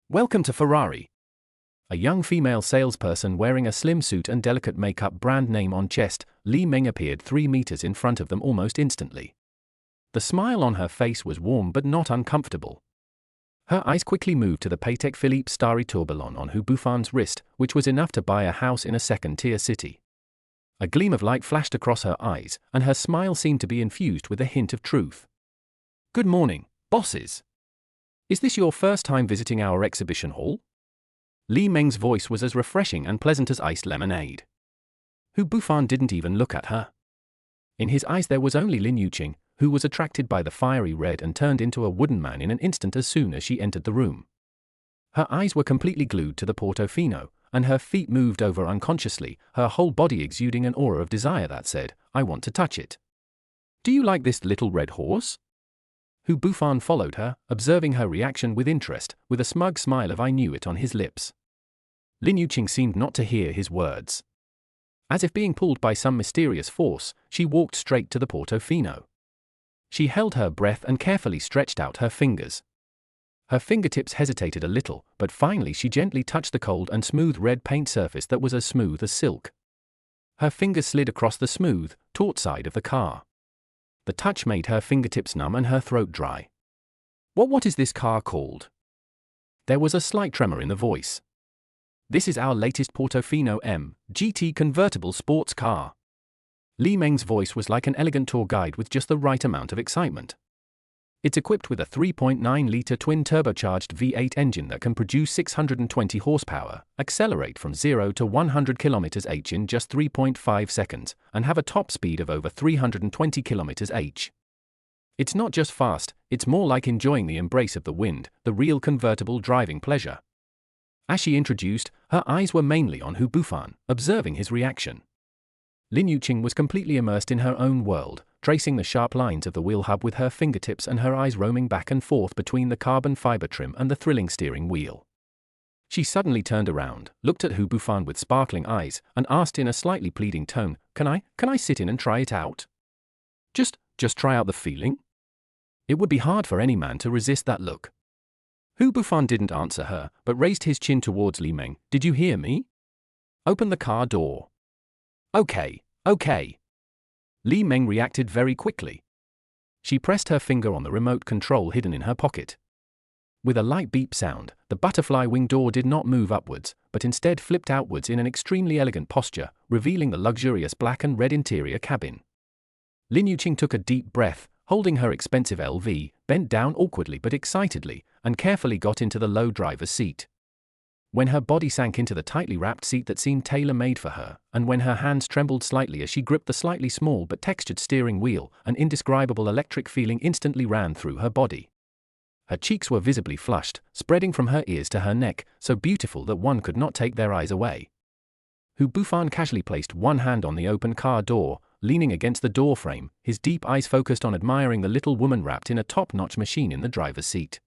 [SPEAKER 1] Welcome to Ferrari. A young female salesperson wearing a slim suit and delicate makeup, brand name on chest, Li Meng, appeared 3 meters in front of them almost instantly. The smile on her face was warm but not uncomfortable. Her eyes quickly moved to the Patek Philippe starry tourbillon on Hu Bufan's wrist, which was enough to buy a house in a second-tier city. A gleam of light flashed across her eyes, and her smile seemed to be infused with a hint of truth. Good morning, bosses. Is this your first time visiting our exhibition hall? Li Meng's voice was as refreshing and pleasant as iced lemonade. Hu Bufan didn't even look at her. In his eyes there was only Lin Yuqing, who was attracted by the fiery red and turned into a wooden man in an instant as soon as she entered the room. Her eyes were completely glued to the Portofino, and her feet moved over unconsciously, her whole body exuding an aura of desire that said, I want to touch it. Do you like this little red horse? Hu Bufan followed her, observing her reaction with interest, with a smug smile of I knew it on his lips. Lin Yuqing seemed not to hear his words. As if being pulled by some mysterious force, she walked straight to the Portofino. She held her breath and carefully stretched out her fingers. Her fingertips hesitated a little, but finally she gently touched the cold and smooth red paint surface that was as smooth as silk. Her fingers slid across the smooth, taut side of the car. The touch made her fingertips numb and her throat dry. What is this car called? There was a slight tremor in the voice. This is our latest Portofino M GT convertible sports car. Li Meng's voice was like an elegant tour guide with just the right amount of excitement. It's equipped with a 3.9-liter twin-turbocharged V8 engine that can produce 620 horsepower, accelerate from 0 to 100 km/h in just 3.5 seconds, and have a top speed of over 320 km/h. It's not just fast, it's more like enjoying the embrace of the wind, the real convertible driving pleasure. As she introduced, her eyes were mainly on Hu Bufan, observing his reaction. Lin Yuqing was completely immersed in her own world, tracing the sharp lines of the wheel hub with her fingertips and her eyes roaming back and forth between the carbon fiber trim and the thrilling steering wheel. She suddenly turned around, looked at Hu Bufan with sparkling eyes, and asked in a slightly pleading tone, Can I sit in and try it out? Just try out the feeling? It would be hard for any man to resist that look. Hu Bufan didn't answer her, but raised his chin towards Li Meng. Did you hear me? Open the car door. Okay. Li Meng reacted very quickly. She pressed her finger on the remote control hidden in her pocket. With a light beep sound, the butterfly wing door did not move upwards, but instead flipped outwards in an extremely elegant posture, revealing the luxurious black and red interior cabin. Lin Yuqing took a deep breath, holding her expensive LV, bent down awkwardly but excitedly, and carefully got into the low driver's seat. When her body sank into the tightly wrapped seat that seemed tailor-made for her, and when her hands trembled slightly as she gripped the slightly small but textured steering wheel, an indescribable electric feeling instantly ran through her body. Her cheeks were visibly flushed, spreading from her ears to her neck, so beautiful that one could not take their eyes away. Hu Bufan casually placed one hand on the open car door, leaning against the door frame, his deep eyes focused on admiring the little woman wrapped in a top-notch machine in the driver's seat.